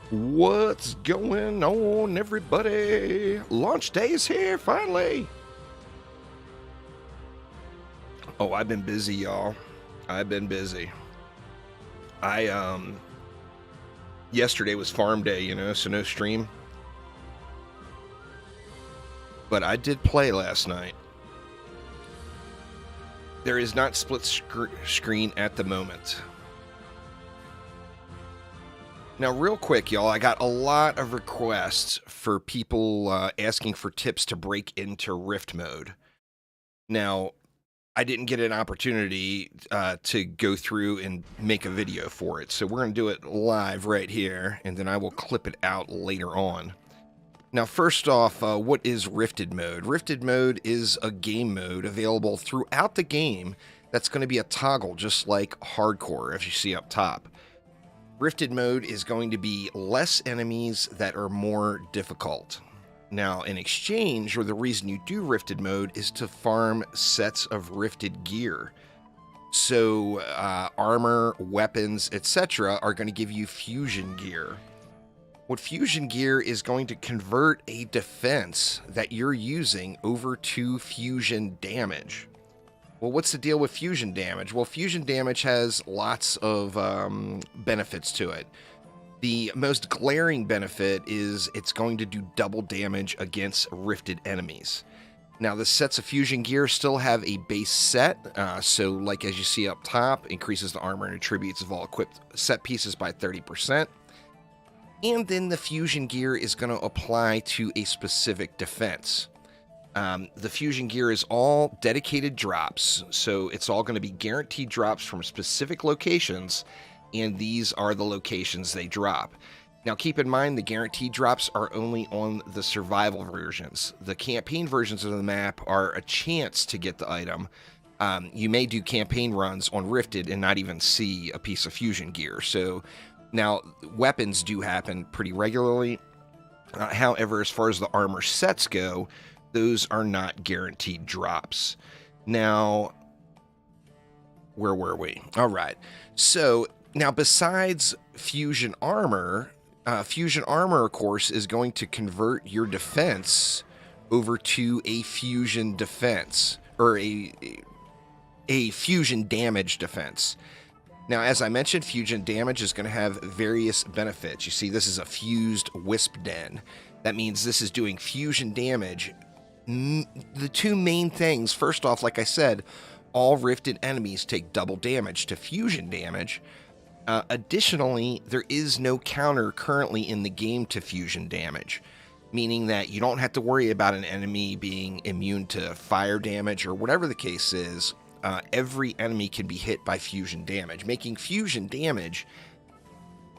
What's going on, everybody? Launch day is here, finally. Oh, I've been busy, y'all. I've been busy. Yesterday was farm day, so no stream. But I did play last night. There is not split screen at the moment. Now, real quick, y'all, I got a lot of requests for people asking for tips to break into Rift mode. Now, I didn't get an opportunity to go through and make a video for it, so we're going to do it live right here, and then I will clip it out later on. Now, first off, what is Rifted mode? Rifted mode is a game mode available throughout the game that's going to be a toggle, just like Hardcore, as you see up top. Rifted mode is going to be less enemies that are more difficult. Now, in exchange, or the reason you do Rifted mode is to farm sets of Rifted gear. So, armor, weapons, etc. are going to give you fusion gear. What fusion gear is going to convert a defense that you're using over to fusion damage. Well, what's the deal with fusion damage? Well, fusion damage has lots of benefits to it. The most glaring benefit is it's going to do double damage against rifted enemies. Now, the sets of fusion gear still have a base set, so like as you see up top, increases the armor and attributes of all equipped set pieces by 30%. And then the fusion gear is going to apply to a specific defense. The fusion gear is all dedicated drops, so it's all going to be guaranteed drops from specific locations, and these are the locations they drop. Now, keep in mind, the guaranteed drops are only on the survival versions. The campaign versions of the map are a chance to get the item. You may do campaign runs on Rifted and not even see a piece of fusion gear. So now, weapons do happen pretty regularly. However, as far as the armor sets go, those are not guaranteed drops. Now, where were we? All right. So now, besides fusion armor, of course, is going to convert your defense over to a fusion defense, or a fusion damage defense. Now, as I mentioned, fusion damage is going to have various benefits. You see, this is a fused wisp den. That means this is doing fusion damage. The two main things, first off, like I said, all rifted enemies take double damage to fusion damage. Additionally, there is no counter currently in the game to fusion damage, meaning that you don't have to worry about an enemy being immune to fire damage or whatever the case is. Every enemy can be hit by fusion damage, making fusion damage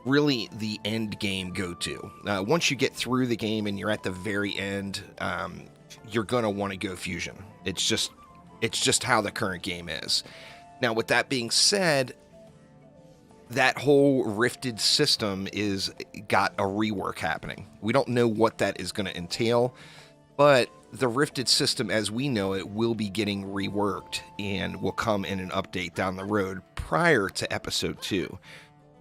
really the end game go-to. Once you get through the game and you're at the very end, you're going to want to go fusion. It's just how the current game is. Now, with that being said, that whole rifted system is got a rework happening. We don't know what that is going to entail, but the rifted system as we know it will be getting reworked and will come in an update down the road prior to episode 2.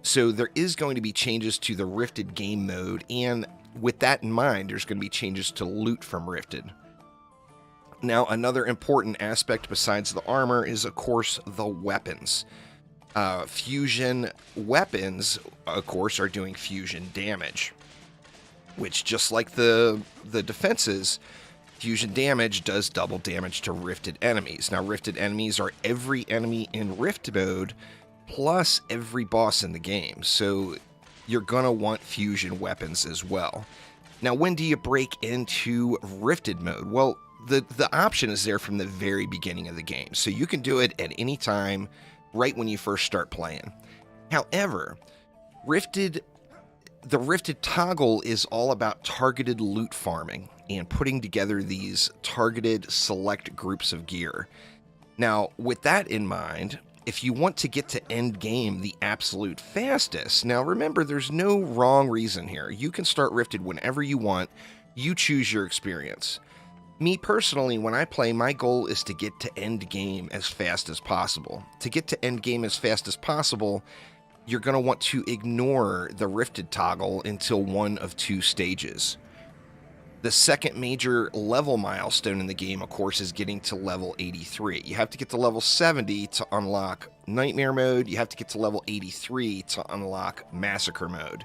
So there is going to be changes to the rifted game mode, and with that in mind, there's going to be changes to loot from rifted. Now, another important aspect besides the armor is, of course, the weapons. Fusion weapons, of course, are doing fusion damage, which, just like the defenses, fusion damage does double damage to rifted enemies. Now, rifted enemies are every enemy in rift mode, plus every boss in the game, so you're going to want fusion weapons as well. Now, when do you break into rifted mode? Well, the option is there from the very beginning of the game, so you can do it at any time, right when you first start playing. However, the rifted toggle is all about targeted loot farming and putting together these targeted select groups of gear. Now, with that in mind, if you want to get to end game the absolute fastest, now remember, there's no wrong reason here. You can start rifted whenever you want. You choose your experience. Me personally, when I play, my goal is to get to end game as fast as possible. To get to end game as fast as possible, you're going to want to ignore the Rifted toggle until one of two stages. The second major level milestone in the game, of course, is getting to level 83. You have to get to level 70 to unlock Nightmare Mode. You have to get to level 83 to unlock Massacre Mode.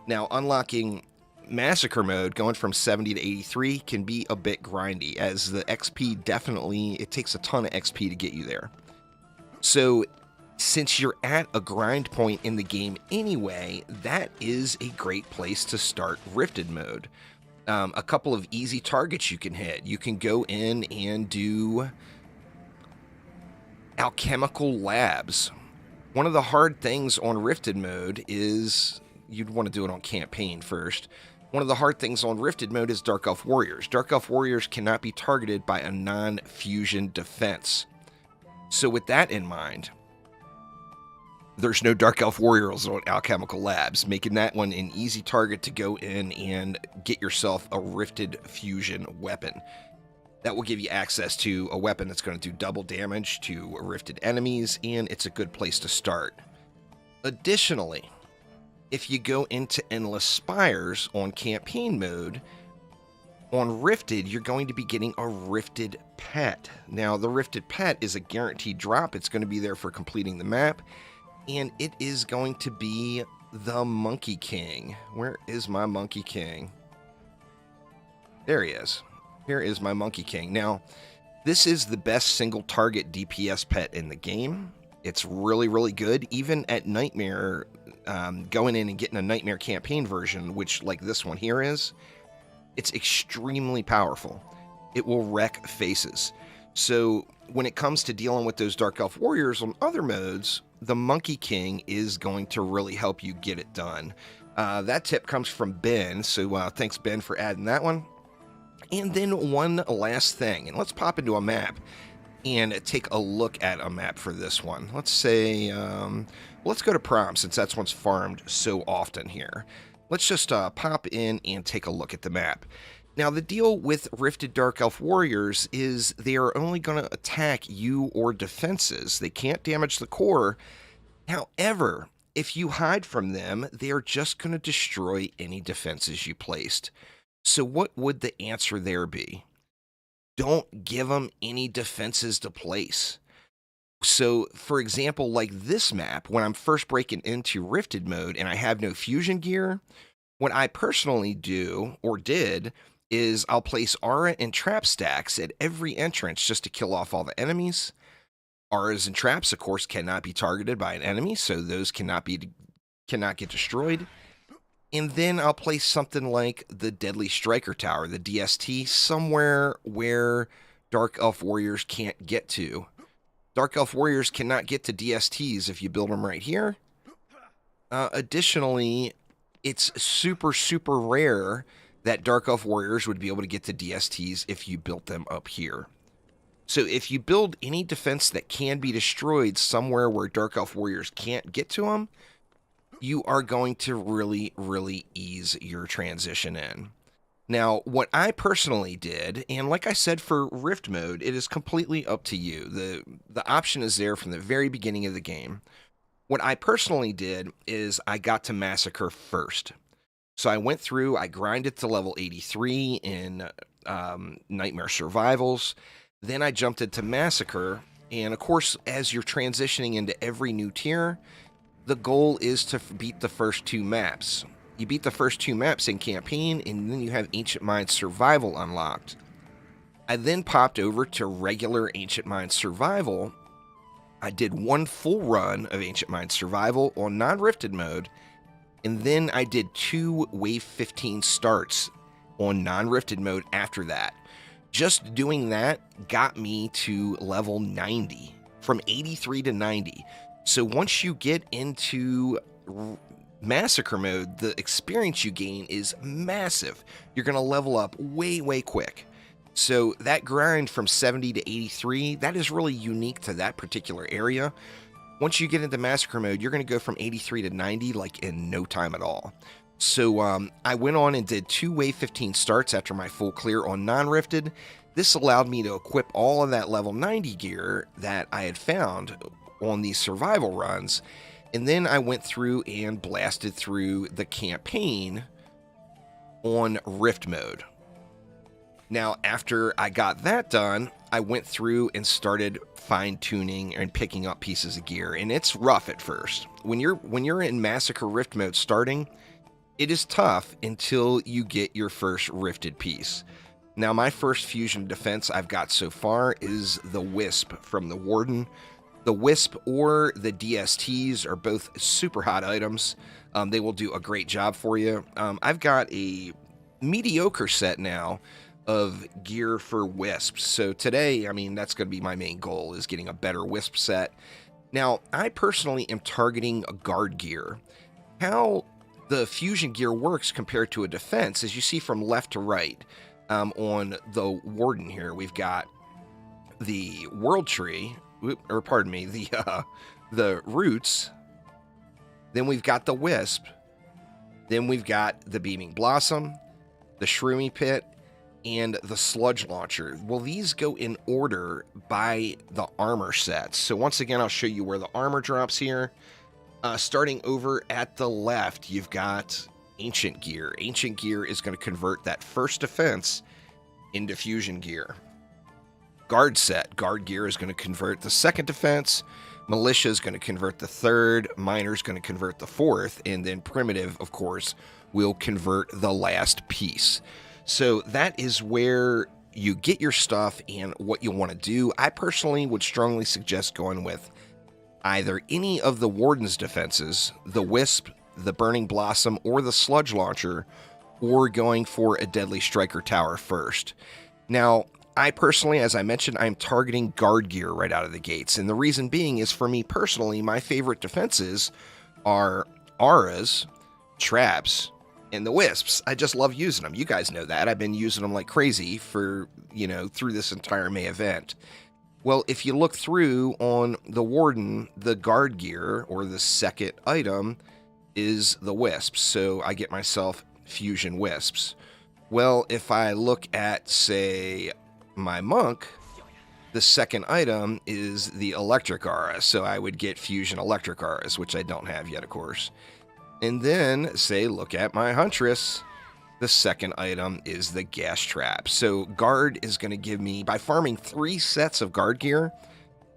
Now, unlocking Massacre Mode, going from 70 to 83, can be a bit grindy, as the XP definitely, it takes a ton of XP to get you there. So, since you're at a grind point in the game anyway, that is a great place to start Rifted Mode. A couple of easy targets you can hit. You can go in and do alchemical labs. One of the hard things on Rifted Mode is, you'd want to do it on campaign first. One of the hard things on Rifted Mode is Dark Elf Warriors. Dark Elf Warriors cannot be targeted by a non-fusion defense. So with that in mind, there's no Dark Elf Warriors on Alchemical Labs, making that one an easy target to go in and get yourself a Rifted Fusion weapon. That will give you access to a weapon that's going to do double damage to Rifted enemies, and it's a good place to start. Additionally, if you go into Endless Spires on campaign mode, on Rifted, you're going to be getting a Rifted Pet. Now, the Rifted Pet is a guaranteed drop. It's going to be there for completing the map. And it is going to be the Monkey King. Where is my Monkey King? There he is. Here is my Monkey King. Now, this is the best single target DPS pet in the game. It's really, really good. Even at Nightmare, going in and getting a Nightmare campaign version, which like this one here is, it's extremely powerful. It will wreck faces. So when it comes to dealing with those Dark Elf Warriors on other modes, the Monkey King is going to really help you get it done. That tip comes from Ben, so thanks, Ben, for adding that one. And then one last thing, and let's pop into a map and take a look at a map for this one. Let's say, let's go to Prom, since that's what's farmed so often here. Let's just pop in and take a look at the map. Now, the deal with Rifted Dark Elf Warriors is they are only going to attack you or defenses. They can't damage the core. However, if you hide from them, they are just going to destroy any defenses you placed. So what would the answer there be? Don't give them any defenses to place. So, for example, like this map, when I'm first breaking into Rifted mode and I have no fusion gear, what I personally do, or did, is I'll place aura and trap stacks at every entrance just to kill off all the enemies. Auras and traps, of course, cannot be targeted by an enemy, so those cannot get destroyed. And then I'll place something like the Deadly Striker Tower, the DST, somewhere where Dark Elf Warriors can't get to. Dark Elf Warriors cannot get to DSTs if you build them right here. Additionally, it's super, super rare that Dark Elf Warriors would be able to get to DSTs if you built them up here. So if you build any defense that can be destroyed somewhere where Dark Elf Warriors can't get to them, you are going to really, really ease your transition in. Now, what I personally did, and like I said for Rift mode, it is completely up to you. The option is there from the very beginning of the game. What I personally did is I got to Massacre first. So I went through, I grinded to level 83 in Nightmare Survivals. Then I jumped into Massacre. And of course, as you're transitioning into every new tier, the goal is to beat the first two maps. You beat the first two maps in campaign, and then you have Ancient Mines Survival unlocked. I then popped over to regular Ancient Mines Survival. I did one full run of Ancient Mines Survival on non-rifted mode, and then I did 2 Wave 15 starts on non-rifted mode after that. Just doing that got me to level 90, from 83 to 90. So once you get into Massacre mode, the experience you gain is massive. You're going to level up way, way quick. So that grind from 70 to 83, that is really unique to that particular area. Once you get into Massacre mode, you're going to go from 83 to 90 like in no time at all. So I went on and did 2 Wave 15 starts after my full clear on non-rifted. This allowed me to equip all of that level 90 gear that I had found on these survival runs. And then I went through and blasted through the campaign on Rift mode. Now, after I got that done, I went through and started fine-tuning and picking up pieces of gear, and it's rough at first. When you're in Massacre Rift mode starting, it is tough until you get your first rifted piece. Now, my first fusion defense I've got so far is the Wisp from the Warden. The Wisp or the DSTs are both super hot items. They will do a great job for you. I've got a mediocre set now of gear for Wisps. So today, I mean, that's going to be my main goal, is getting a better Wisp set. Now, I personally am targeting a guard gear. How the fusion gear works compared to a defense, as you see from left to right, on the Warden here, we've got the World Tree, or pardon me, the Roots. Then we've got the Wisp. Then we've got the Beaming Blossom, the Shroomy Pit, and the Sludge Launcher. Well, these go in order by the armor sets. So once again, I'll show you where the armor drops here. Starting over at the left, you've got Ancient Gear. Ancient Gear is going to convert that first defense into fusion gear. Guard set. Guard Gear is going to convert the second defense. Militia is going to convert the third. Miner is going to convert the fourth. And then Primitive, of course, will convert the last piece. So that is where you get your stuff and what you want to do. I personally would strongly suggest going with either any of the Warden's defenses, the Wisp, the Burning Blossom, or the Sludge Launcher, or going for a Deadly Striker Tower first. Now, I personally, as I mentioned, I'm targeting guard gear right out of the gates. And the reason being is, for me personally, my favorite defenses are auras, traps, and the Wisps. I just love using them. You guys know that. I've been using them like crazy for, through this entire May event. Well, if you look through on the Warden, the guard gear, or the second item, is the Wisps. So I get myself fusion Wisps. Well, if I look at, say, my Monk, the second item is the Electric Aura. So I would get fusion Electric Auras, which I don't have yet, of course. And then, say, look at my Huntress. The second item is the Gas Trap. So Guard is going to give me, by farming 3 sets of guard gear,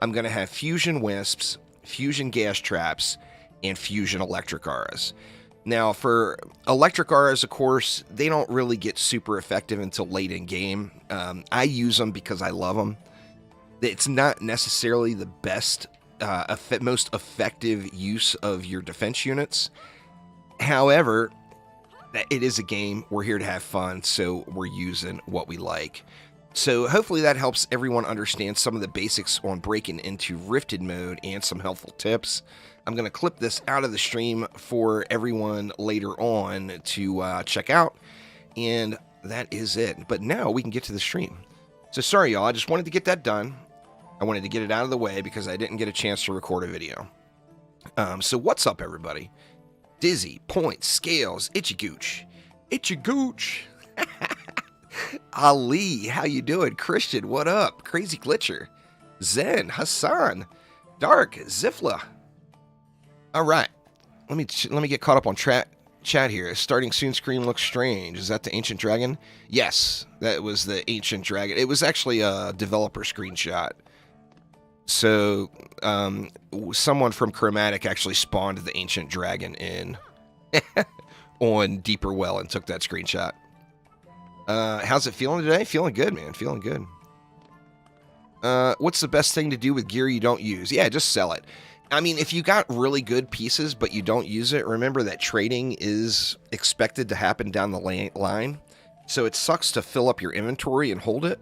I'm going to have fusion Wisps, fusion Gas Traps, and fusion Electric Auras. Now, for Electric Auras, of course, they don't really get super effective until late in game. I use them because I love them. It's not necessarily the best, most effective use of your defense units. However, it is a game. We're here to have fun, so we're using what we like. So hopefully that helps everyone understand some of the basics on breaking into Rifted mode and some helpful tips. I'm going to clip this out of the stream for everyone later on to check out, and that is it. But now we can get to the stream. So sorry, y'all. I just wanted to get that done. I wanted to get it out of the way because I didn't get a chance to record a video. So what's up, everybody? Dizzy, Points, Scales, Itchy Gooch. Itchy Gooch. Ali, how you doing? Christian, what up? Crazy Glitcher. Zen, Hassan, Dark, Zifla. All right. Let me get caught up on chat here. Starting soon screen looks strange. Is that the Ancient Dragon? Yes, that was the Ancient Dragon. It was actually a developer screenshot. So, someone from Chromatic actually spawned the Ancient Dragon in on Deeper Well and took that screenshot. How's it feeling today? Feeling good, man. Feeling good. What's the best thing to do with gear you don't use? Yeah, just sell it. I mean, if you got really good pieces but you don't use it, remember that trading is expected to happen down the line. So it sucks to fill up your inventory and hold it.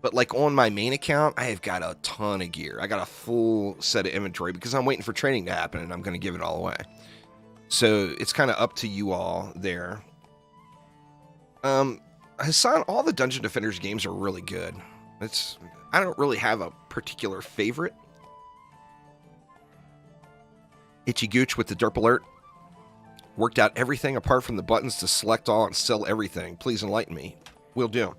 But like on my main account, I have got a ton of gear. I got a full set of inventory because I'm waiting for trading to happen and I'm going to give it all away. So it's kind of up to you all there. Hassan, all the Dungeon Defenders games are really good. I don't really have a particular favorite. Itchy Gooch with the derp alert. Worked out everything apart from the buttons to select all and sell everything. Please enlighten me. Will do.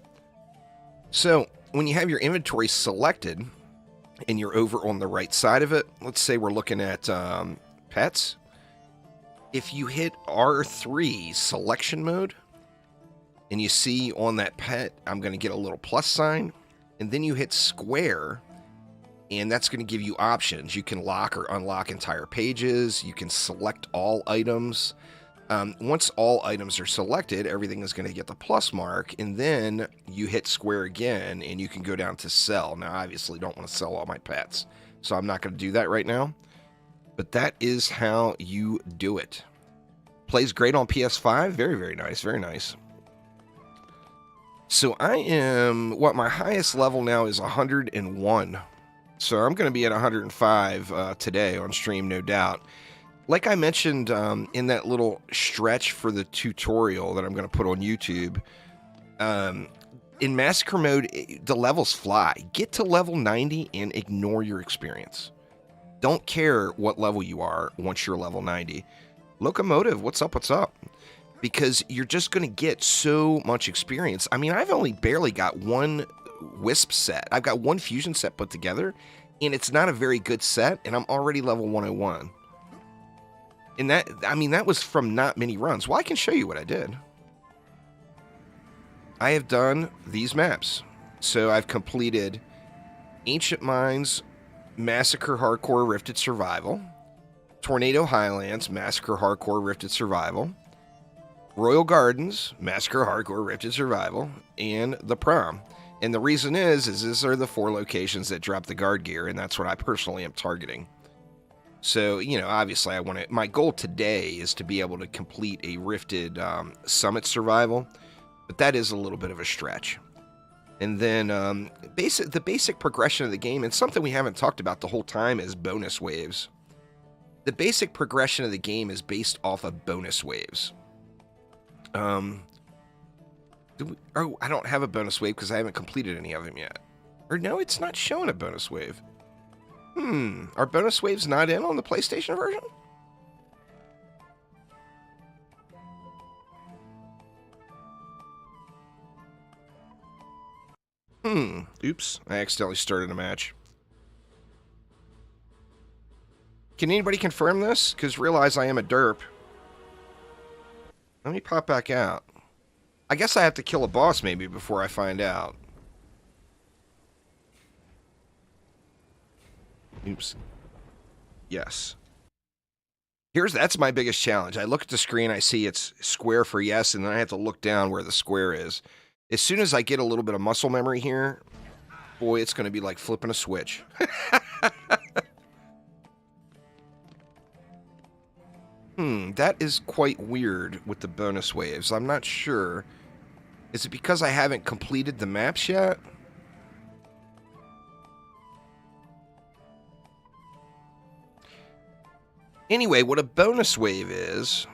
So, when you have your inventory selected and you're over on the right side of it, let's say we're looking at pets. If you hit R3 selection mode, and you see on that pet, I'm going to get a little plus sign, and then you hit square, and that's going to give you options. You can lock or unlock entire pages. You can select all items. Once all items are selected, everything is going to get the plus mark, and then you hit square again, and you can go down to sell. Now, I obviously don't want to sell all my pets, so I'm not going to do that right now, but that is how you do it. Plays great on PS5. Very, very nice. Very nice. So I am, my highest level now is 101. So I'm going to be at 105 today on stream, no doubt. Like I mentioned in that little stretch for the tutorial that I'm going to put on YouTube, in Massacre mode, the levels fly. Get to level 90 and ignore your experience. Don't care what level you are once you're level 90. Locomotive, what's up, what's up? Because you're just going to get so much experience. I mean, I've only barely got one Wisp set. I've got one Fusion set put together, and it's not a very good set, and I'm already level 101. And that, I mean, that was from not many runs. Well, I can show you what I did. I have done these maps. So I've completed Ancient Mines, Massacre Hardcore Rifted Survival, Tornado Highlands, Massacre Hardcore Rifted Survival, Royal Gardens, Massacre Hardcore Rifted Survival, and the Prom. And the reason is these are the 4 locations that drop the guard gear, and that's what I personally am targeting. So, you know, obviously my goal today is to be able to complete a Rifted Summit Survival, but that is a little bit of a stretch. And then the basic progression of the game, and something we haven't talked about the whole time, is bonus waves. The basic progression of the game is based off of bonus waves. I don't have a bonus wave because I haven't completed any of them yet. Or no, it's not showing a bonus wave. Are bonus waves not in on the PlayStation version? Oops, I accidentally started a match. Can anybody confirm this? Because realize I am a derp. Let me pop back out. I guess I have to kill a boss maybe before I find out. Oops. Yes. That's my biggest challenge. I look at the screen, I see it's square for yes, and then I have to look down where the square is. As soon as I get a little bit of muscle memory here, boy, it's going to be like flipping a switch. That is quite weird with the bonus waves. I'm not sure. Is it because I haven't completed the maps yet? Anyway, what a bonus wave is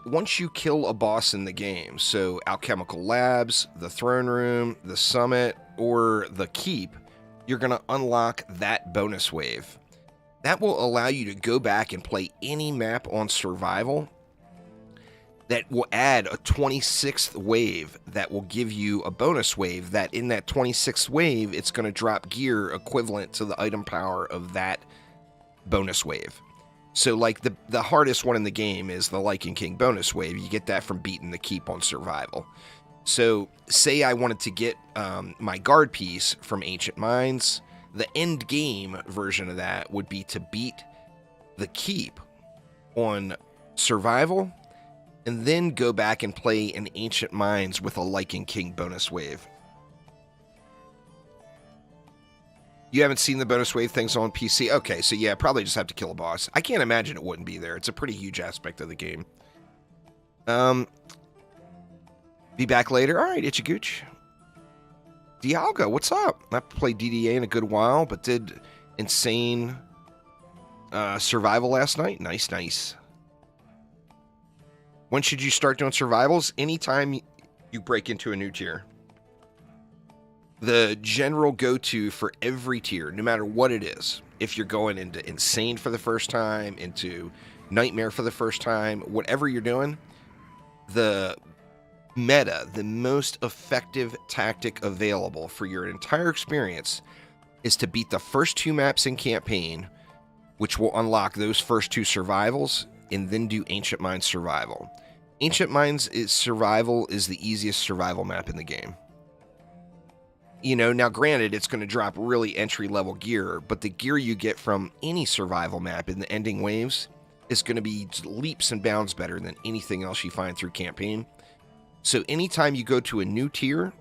once you kill a boss in the game, so Alchemical Labs, the Throne Room, the Summit, or the Keep, you're going to unlock that bonus wave. That will allow you to go back and play any map on survival that will add a 26th wave that will give you a bonus wave that in that 26th wave, it's going to drop gear equivalent to the item power of that bonus wave. So like the hardest one in the game is the Lycan King bonus wave. You get that from beating the Keep on survival. So say I wanted to get my guard piece from Ancient Mines. The end game version of that would be to beat the Keep on survival and then go back and play in Ancient Mines with a Lycan King bonus wave. You haven't seen the bonus wave things on PC? Okay, so yeah, probably just have to kill a boss. I can't imagine it wouldn't be there. It's a pretty huge aspect of the game. Be back later. All right, Ichigooch. Dialga, what's up? Not played DDA in a good while, but did insane survival last night. Nice, nice. When should you start doing survivals? Anytime you break into a new tier. The general go-to for every tier, no matter what it is, if you're going into Insane for the first time, into Nightmare for the first time, whatever you're doing, the meta, the most effective tactic available for your entire experience is to beat the first 2 maps in campaign which will unlock those first 2 survivals, and then do Ancient Mines Survival. Ancient Mines Survival is the easiest survival map in the game. You know, now granted, it's going to drop really entry-level gear, but the gear you get from any survival map in the ending waves is going to be leaps and bounds better than anything else you find through campaign. So anytime you go to a new tier,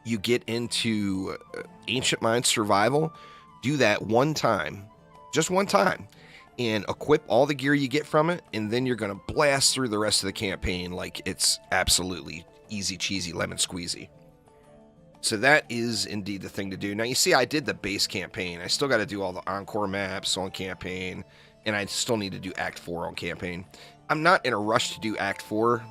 you get into Ancient Mines Survival, do that one time, just one time, and equip all the gear you get from it, and then you're going to blast through the rest of the campaign like it's absolutely easy, cheesy, lemon squeezy. So that is indeed the thing to do. Now, you see, I did the base campaign. I still got to do all the encore maps on campaign, and I still need to do Act 4 on campaign. I'm not in a rush to do Act 4,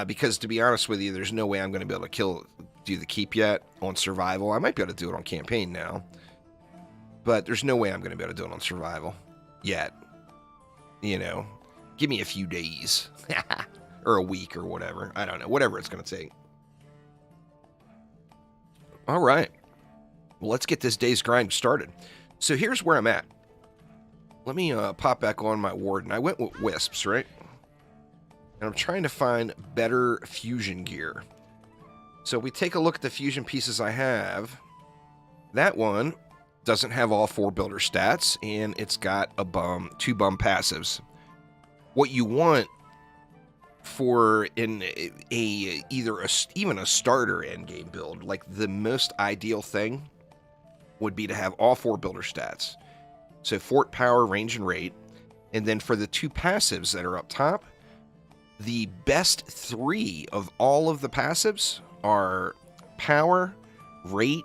because, to be honest with you, there's no way I'm going to be able to do the keep yet on survival. I might be able to do it on campaign now, but there's no way I'm going to be able to do it on survival yet. You know, give me a few days, or a week, or whatever. I don't know, whatever it's going to take. All right, well, let's get this day's grind started. So here's where I'm at. Let me pop back on my warden. I went with wisps, right? And I'm trying to find better fusion gear. So we take a look at the fusion pieces I have. That one doesn't have all 4 builder stats, and it's got a 2 bum passives. What you want for even a starter endgame build, like the most ideal thing would be to have all 4 builder stats. So fort, power, range, and rate. And then for the 2 passives that are up top, the best 3 of all of the passives are power, rate,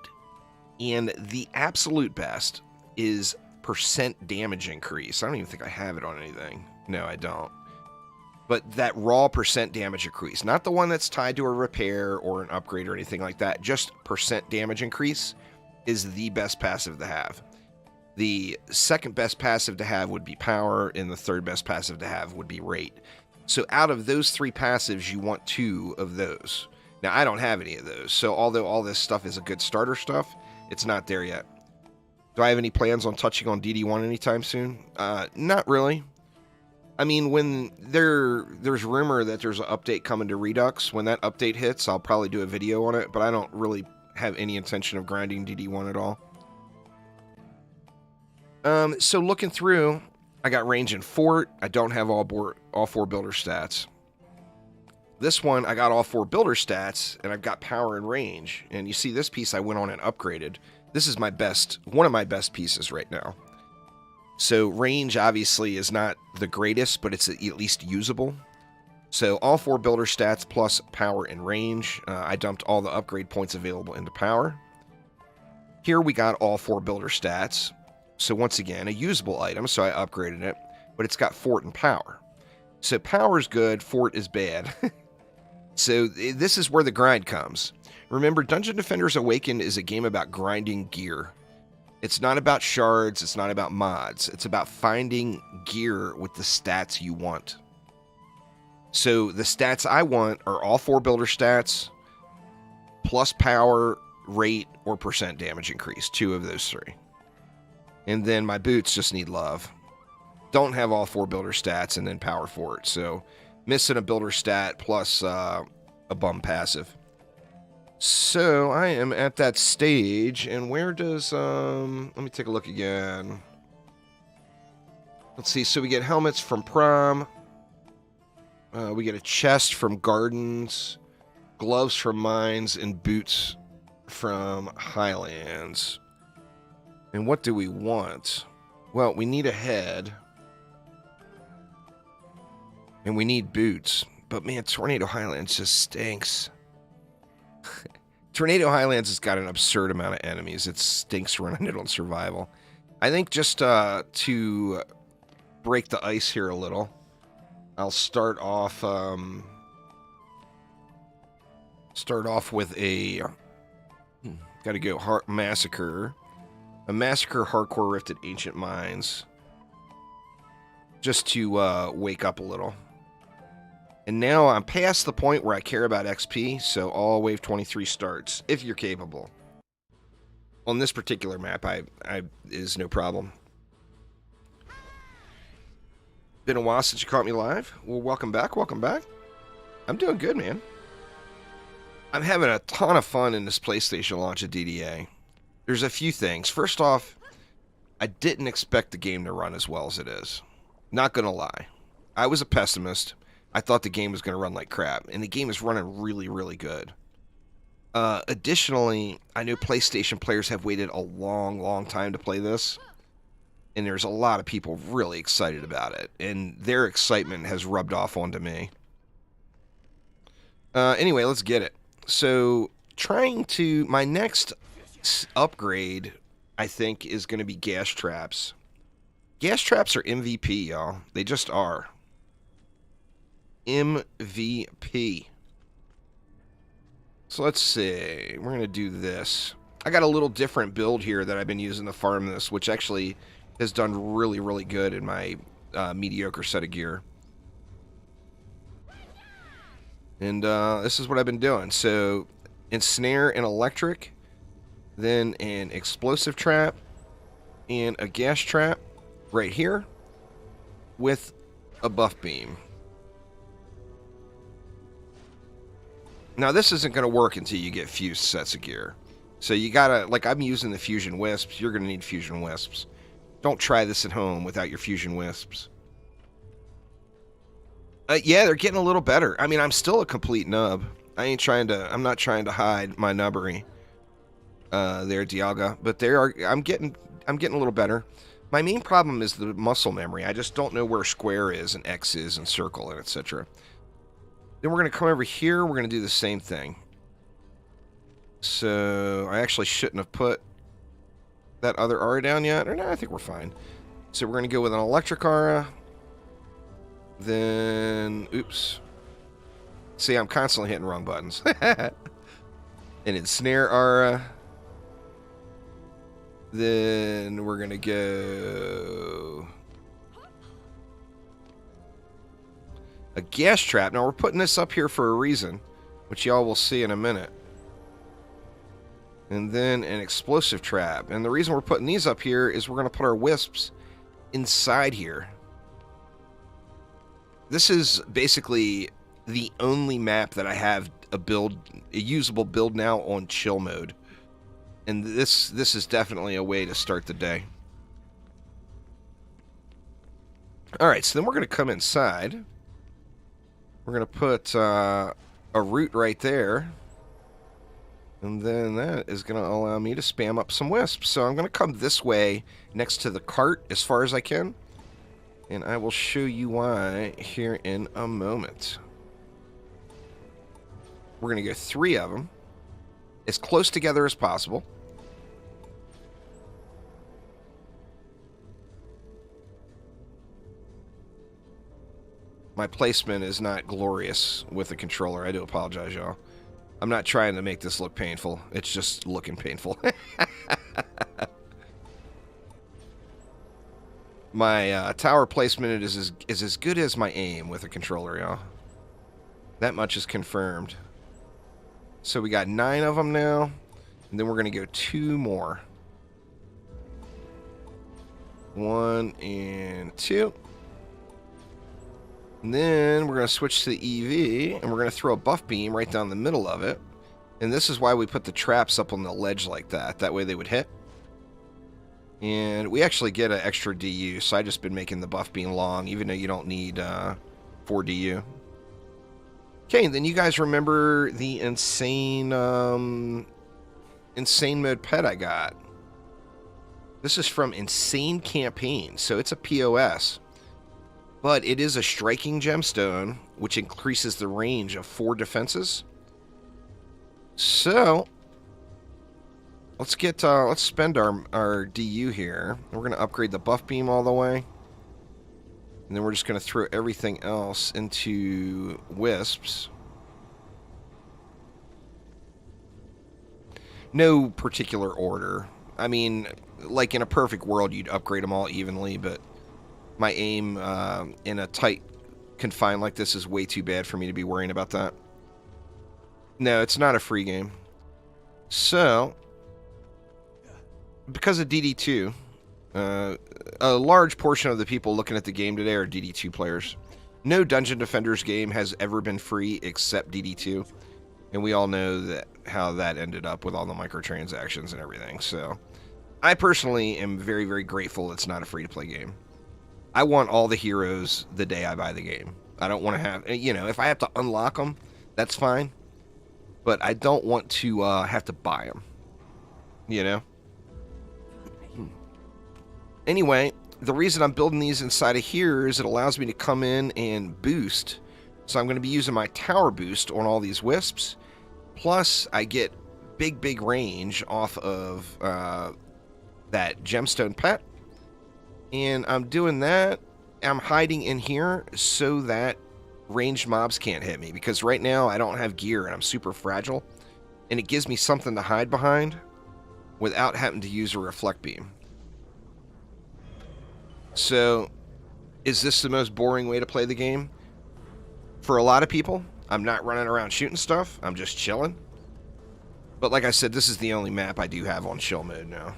and the absolute best is % damage increase. I don't even think I have it on anything. No, I don't. But that raw % damage increase, not the one that's tied to a repair or an upgrade or anything like that, just % damage increase is the best passive to have. The second best passive to have would be power, and the third best passive to have would be rate. So out of those 3 passives, you want 2 of those. Now, I don't have any of those, so although all this stuff is a good starter stuff, it's not there yet. Do I have any plans on touching on DD1 anytime soon? Not really. I mean, when there's rumor that there's an update coming to Redux, when that update hits, I'll probably do a video on it, but I don't really have any intention of grinding DD1 at all. So looking through, I got range and fort. I don't have all 4 builder stats. This one, I got all 4 builder stats, and I've got power and range. And you see this piece I went on and upgraded. This is one of my best pieces right now. So range obviously is not the greatest, but it's at least usable. So all 4 builder stats plus power and range. I dumped all the upgrade points available into power. Here we got all 4 builder stats. So once again, a usable item, so I upgraded it, but it's got fort and power. So power is good, fort is bad. So this is where the grind comes. Remember, Dungeon Defenders Awakened is a game about grinding gear. It's not about shards, it's not about mods. It's about finding gear with the stats you want. So the stats I want are all 4 builder stats, plus power, rate, or % damage increase. 2 of those 3. And then my boots just need love. Don't have all 4 builder stats and then power fort. So missing a builder stat plus a bum passive. So I am at that stage, and where does, let me take a look again. Let's see, so we get helmets from Prom. We get a chest from Gardens, gloves from Mines, and boots from Highlands. And what do we want? Well, we need a head. And we need boots. But man, Tornado Highlands just stinks. Tornado Highlands has got an absurd amount of enemies. It stinks running it on survival. I think just to break the ice here a little, I'll start off with a gotta go massacre. A massacre hardcore rifted ancient mines. Just to wake up a little. And now I'm past the point where I care about XP, so all wave 23 starts, if you're capable. On this particular map, I is no problem. Been a while since you caught me live. Well, welcome back. Welcome back. I'm doing good, man. I'm having a ton of fun in this PlayStation launch of DDA. There's a few things. First off, I didn't expect the game to run as well as it is. Not gonna lie. I was a pessimist. I thought the game was gonna run like crap, and the game is running really, really good. Additionally, I know PlayStation players have waited a long, long time to play this, and there's a lot of people really excited about it, and their excitement has rubbed off onto me. Anyway, let's get it. So, my next upgrade, I think, is going to be gas traps. Gas traps are MVP, y'all. They just are. MVP. So let's see. We're going to do this. I got a little different build here that I've been using to farm this, which actually has done really, really good in my mediocre set of gear. And this is what I've been doing. So, ensnare an electric, then an explosive trap, and a gas trap right here with a buff beam. Now, this isn't going to work until you get fused sets of gear. So you gotta, like I'm using the fusion wisps, you're going to need fusion wisps. Don't try this at home without your fusion wisps. Yeah, they're getting a little better. I mean, I'm still a complete nub. I'm not trying to hide my nubbery. There, Dialga. But I'm getting a little better. My main problem is the muscle memory. I just don't know where square is and X is and circle and etc. Then we're going to come over here. We're going to do the same thing. So, I actually shouldn't have put that other aura down yet. Or no, I think we're fine. So, we're going to go with an electric aura. Then, oops. See, I'm constantly hitting wrong buttons. An ensnare aura. Then we're going to go a gas trap. Now, we're putting this up here for a reason, which y'all will see in a minute. And then an explosive trap. And the reason we're putting these up here is we're going to put our wisps inside here. This is basically the only map that I have a usable build now on chill mode. And this is definitely a way to start the day. Alright, so then we're going to come inside. We're going to put a root right there. And then that is going to allow me to spam up some wisps. So I'm going to come this way next to the cart as far as I can. And I will show you why here in a moment. We're going to go 3 of them. As close together as possible. My placement is not glorious with the controller. I do apologize, y'all. I'm not trying to make this look painful. It's just looking painful. My tower placement is as good as my aim with a controller, y'all. That much is confirmed. So we got 9 of them now. And then we're going to go 2 more. 1 and 2. And then we're going to switch to the EV, and we're going to throw a buff beam right down the middle of it. And this is why we put the traps up on the ledge like that. That way they would hit. And we actually get an extra DU, so I've just been making the buff beam long, even though you don't need 4 DU. Okay, and then you guys remember the insane mode pet I got. This is from Insane Campaign, so it's a POS. But it is a striking gemstone, which increases the range of 4 defenses. So, let's spend our DU here. We're going to upgrade the buff beam all the way. And then we're just going to throw everything else into wisps. No particular order. I mean, like in a perfect world, you'd upgrade them all evenly, but my aim in a tight confine like this is way too bad for me to be worrying about that. No, it's not a free game. So, because of DD2, A large portion of the people looking at the game today are DD2 players. No Dungeon Defenders game has ever been free except DD2. And we all know that how that ended up with all the microtransactions and everything. So I personally am very, very grateful it's not a free-to-play game. I want all the heroes the day I buy the game. I don't want to have, you know, if I have to unlock them, that's fine. But I don't want to have to buy them, you know? Anyway, the reason I'm building these inside of here is it allows me to come in and boost. So I'm going to be using my tower boost on all these wisps. Plus, I get big, big range off of that gemstone pet. And I'm doing that. I'm hiding in here so that ranged mobs can't hit me. Because right now, I don't have gear and I'm super fragile. And it gives me something to hide behind without having to use a reflect beam. So, is this the most boring way to play the game? For a lot of people, I'm not running around shooting stuff. I'm just chilling. But like I said, this is the only map I do have on chill mode now.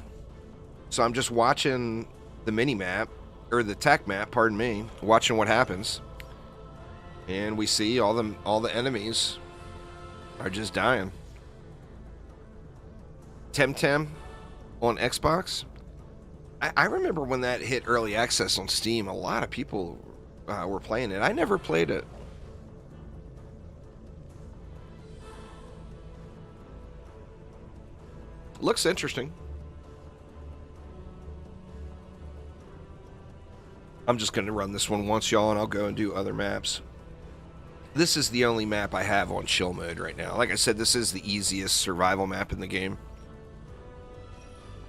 So I'm just watching the mini map, or the tech map, pardon me, watching what happens. And we see all the enemies are just dying. Temtem on Xbox. I remember when that hit early access on Steam, a lot of people were playing it. I never played it. Looks interesting. I'm just going to run this one once, y'all, and I'll go and do other maps. This is the only map I have on chill mode right now. Like I said, this is the easiest survival map in the game.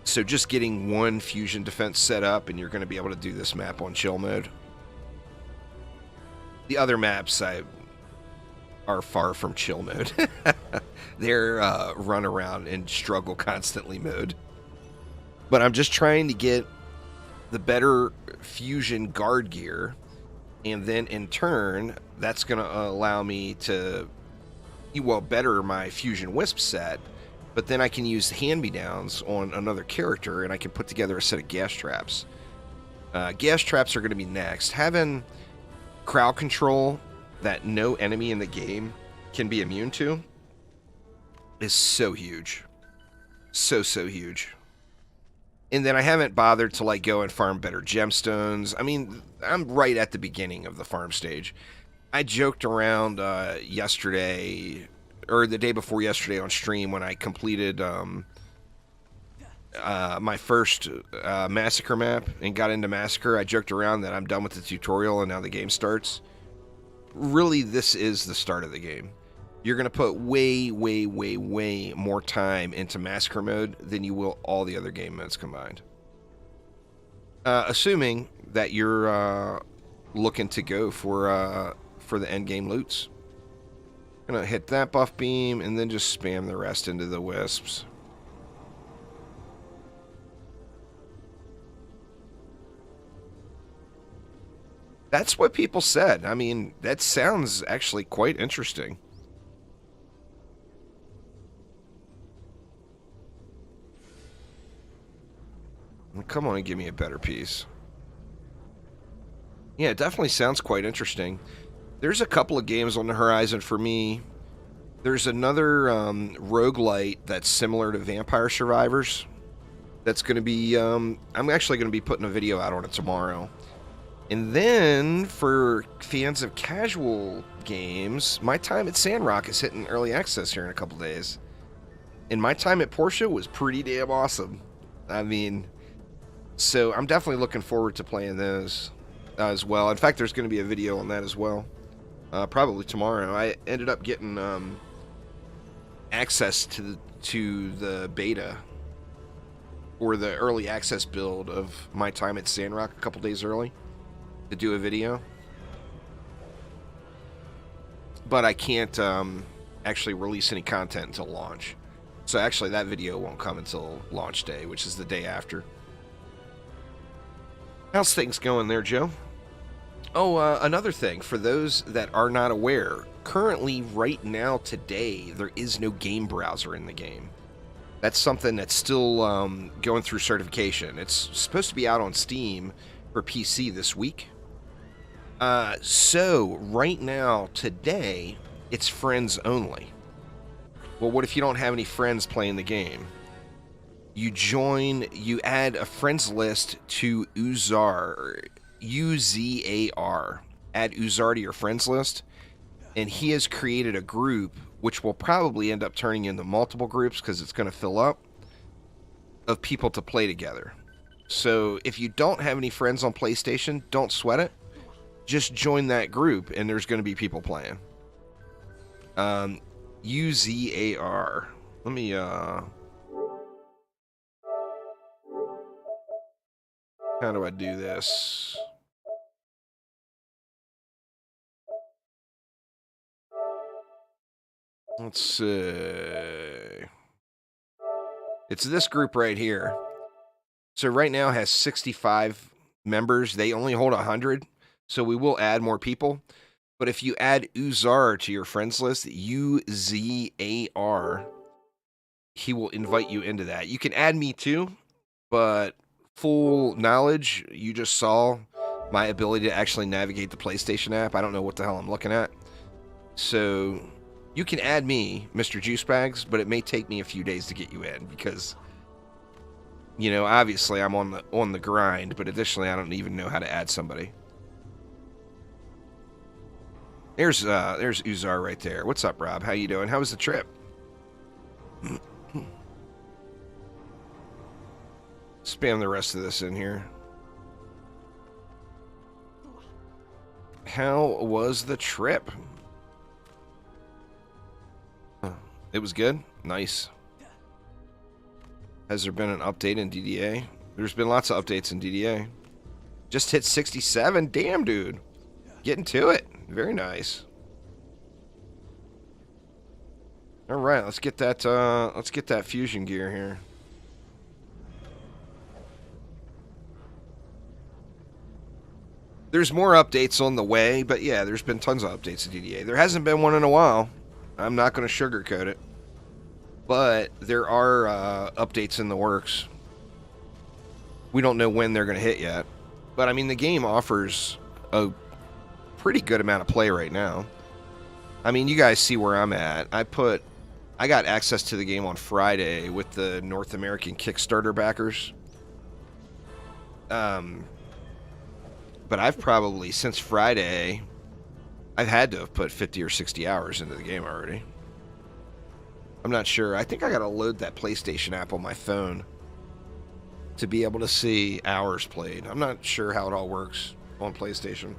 So just getting one fusion defense set up and you're going to be able to do this map on chill mode. The other maps are far from chill mode. They're run around and struggle constantly mode. But I'm just trying to get the better fusion guard gear, and then in turn that's going to allow me to, well, better my fusion wisp set. But then I can use hand-me-downs on another character, and I can put together a set of gas traps. Gas traps are going to be next. Having crowd control that no enemy in the game can be immune to is so huge. So huge. And then I haven't bothered to like go and farm better gemstones. I mean, I'm right at the beginning of the farm stage. I joked around yesterday, or the day before yesterday on stream, when I completed my first Massacre map and got into Massacre. I joked around that I'm done with the tutorial and now the game starts. Really, this is the start of the game. You're going to put way more time into Massacre mode than you will all the other game modes combined. Assuming that you're looking to go for the end game loots. Gonna hit that buff beam and then just spam the rest into the wisps. That's what people said. I mean, that sounds actually quite interesting. Come on and give me a better piece. Yeah, it definitely sounds quite interesting. There's a couple of games on the horizon for me. There's another roguelite that's similar to Vampire Survivors. That's going to be... I'm actually going to be putting a video out on it tomorrow. And then, for fans of casual games, My Time at Sandrock is hitting early access here in a couple days. And My Time at Portia was pretty damn awesome. I mean... So I'm definitely looking forward to playing those as well. In fact, there's going to be a video on that as well. Probably tomorrow. I ended up getting access to the beta, or the early access build of My Time at Sandrock a couple days early to do a video. But I can't actually release any content until launch. So actually that video won't come until launch day, which is the day after. How's things going there, Joe? Oh, another thing, for those that are not aware, currently, right now, today, there is no game browser in the game. That's something that's still going through certification. It's supposed to be out on Steam for PC this week. So right now, today, it's friends only. Well, what if you don't have any friends playing the game? You add a friends list to Uzar, Uzar. Add Uzar to your friends list, and he has created a group, which will probably end up turning into multiple groups because it's going to fill up, of people to play together. So if you don't have any friends on PlayStation, don't sweat it. Just join that group, and there's going to be people playing. Uzar. Let me, how do I do this? Let's see. It's this group right here. So right now it has 65 members. They only hold 100, so we will add more people. But if you add Uzar to your friends list, Uzar, he will invite you into that. You can add me too, but full knowledge, you just saw my ability to actually navigate the PlayStation app. I don't know what the hell I'm looking at. So you can add me, Mr. Juicebags, but it may take me a few days to get you in because, you know, obviously I'm on the grind, but additionally I don't even know how to add somebody. There's Uzar right there. What's up, Rob? How you doing? How was the trip? Spam the rest of this in here. How was the trip? It was good. Nice. Has there been an update in DDA? There's been lots of updates in DDA. Just hit 67. Damn, dude. Getting to it. Very nice. All right, let's get that fusion gear here. There's more updates on the way, but yeah, there's been tons of updates to DDA. There hasn't been one in a while. I'm not going to sugarcoat it. But there are updates in the works. We don't know when they're going to hit yet. But, I mean, the game offers a pretty good amount of play right now. I mean, you guys see where I'm at. I got access to the game on Friday with the North American Kickstarter backers. But I've probably, since Friday, I've had to have put 50 or 60 hours into the game already. I'm not sure. I think I gotta load that PlayStation app on my phone to be able to see hours played. I'm not sure how it all works on PlayStation.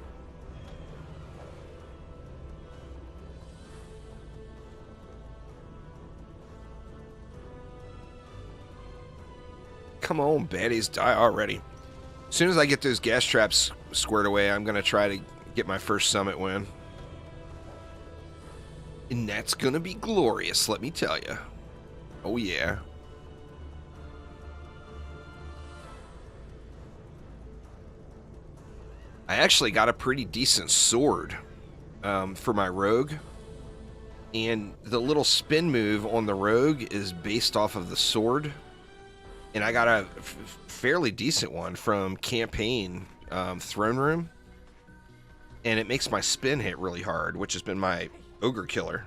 Come on, baddies, die already. As soon as I get those gas traps squared away, I'm going to try to get my first summit win. And that's going to be glorious, let me tell you. Oh, yeah. I actually got a pretty decent sword for my rogue. And the little spin move on the rogue is based off of the sword. And I got a fairly decent one from Campaign Throne Room. And it makes my spin hit really hard, which has been my ogre killer.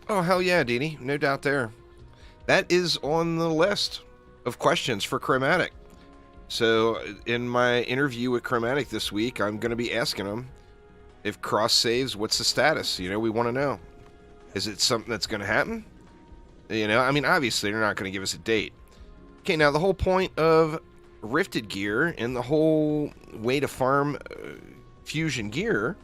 Oh, hell yeah, Deanie. No doubt there. That is on the list of questions for Chromatic. So in my interview with Chromatic this week, I'm going to be asking him if cross saves, what's the status? You know, we want to know. Is it something that's going to happen? You know, I mean, obviously, they're not going to give us a date. Okay, now the whole point of Rifted gear and the whole way to farm fusion gear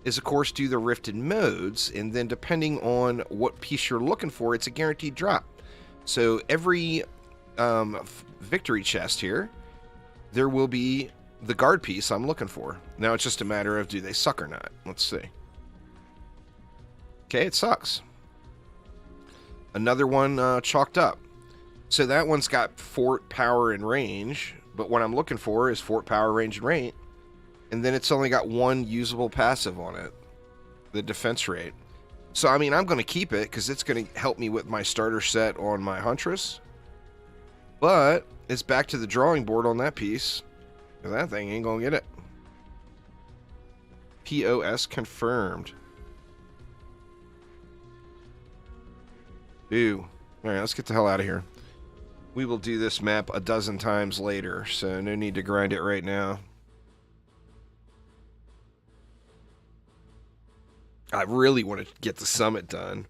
is, of course, do the Rifted modes, and then depending on what piece you're looking for, it's a guaranteed drop. So every victory chest here, there will be the guard piece I'm looking for. Now it's just a matter of do they suck or not. Let's see. Okay, it sucks. Another one chalked up. So that one's got fort, power, and range, but what I'm looking for is fort, power, range, and rate. And then it's only got one usable passive on it, the defense rate. So, I mean, I'm going to keep it because it's going to help me with my starter set on my Huntress. But it's back to the drawing board on that piece. That thing ain't going to get it. POS confirmed. Ew. Alright, let's get the hell out of here. We will do this map a dozen times later, so no need to grind it right now. I really want to get the summit done.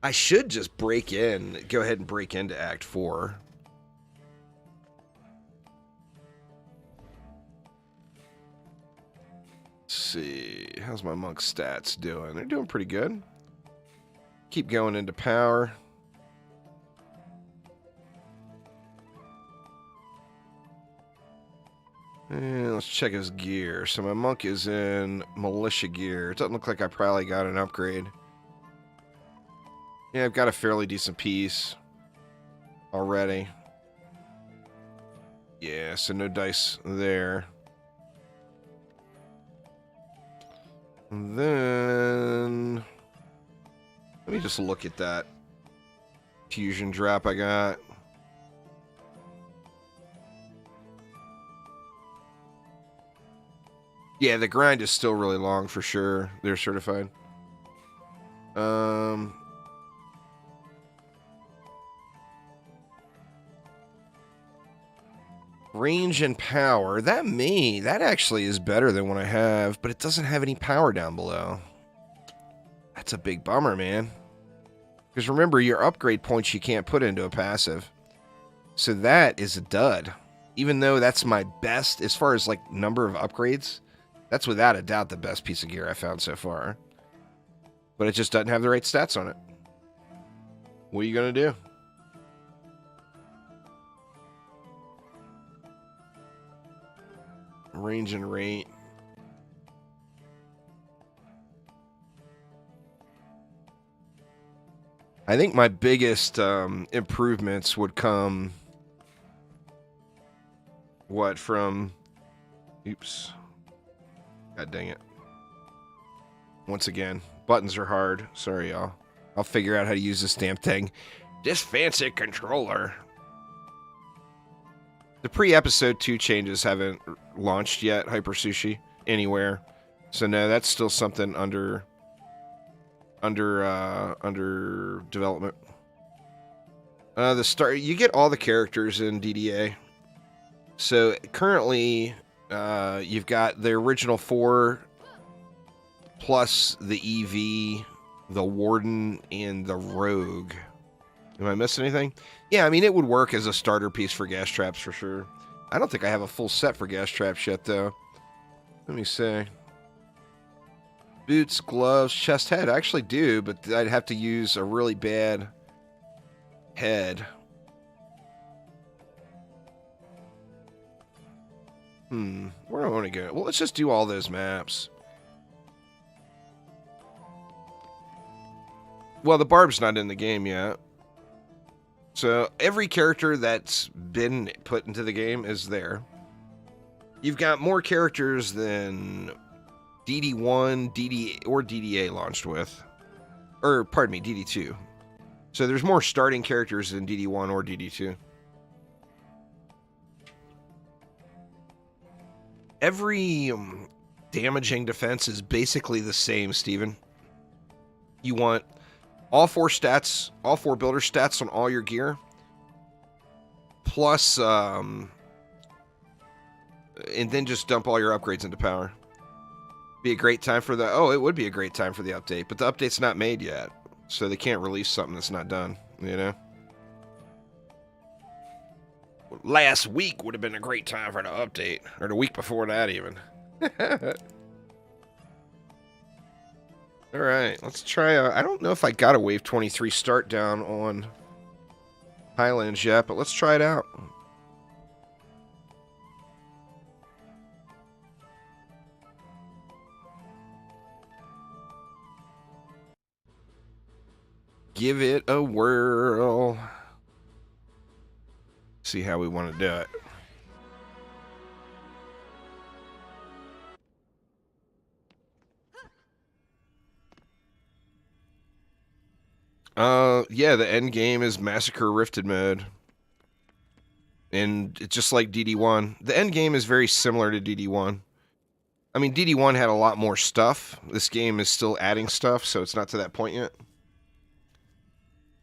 I should just break in, go ahead and break into Act 4. Let's see, how's my monk stats doing? They're doing pretty good. Keep going into power. And let's check his gear. So my monk is in militia gear. It doesn't look like I probably got an upgrade. Yeah, I've got a fairly decent piece already. Yeah, so no dice there. And then let me just look at that fusion drop I got. Yeah, the grind is still really long for sure. They're certified. Range and power. That actually is better than what I have, but it doesn't have any power down below. That's a big bummer, man. Because remember, your upgrade points you can't put into a passive. So that is a dud. Even though that's my best, as far as like number of upgrades, that's without a doubt the best piece of gear I found so far. But it just doesn't have the right stats on it. What are you going to do? Range and rate. I think my biggest improvements would come... What, from... Oops. God dang it. Once again, buttons are hard. Sorry, y'all. I'll figure out how to use this damn thing. This fancy controller. The pre-episode 2 changes haven't launched yet, Hyper Sushi, anywhere. So no, that's still something under development. You get all the characters in DDA. So currently, you've got the original 4 plus the EV, the Warden, and the Rogue. Am I missing anything? Yeah, I mean, it would work as a starter piece for gas traps for sure. I don't think I have a full set for gas traps yet, though. Let me see. Boots, gloves, chest, head. I actually do, but I'd have to use a really bad head. Where do I want to go? Well, let's just do all those maps. Well, the barb's not in the game yet. So every character that's been put into the game is there. You've got more characters than DD1, DDA, or DDA launched with. Or, pardon me, DD2. So there's more starting characters than DD1 or DD2. Every damaging defense is basically the same, Steven. You want all 4 stats, all 4 builder stats on all your gear, plus, and then just dump all your upgrades into power. Be a great time for the... Oh, it would be a great time for the update, but the update's not made yet, so they can't release something that's not done, you know? Last week would have been a great time for the update, or the week before that even. Alright, let's try I don't know if I got a Wave 23 start down on Highlands yet, but let's try it out. Give it a whirl. See how we want to do it. Yeah, the end game is Massacre Rifted mode. And it's just like DD1. The end game is very similar to DD1. I mean, DD1 had a lot more stuff. This game is still adding stuff, so it's not to that point yet.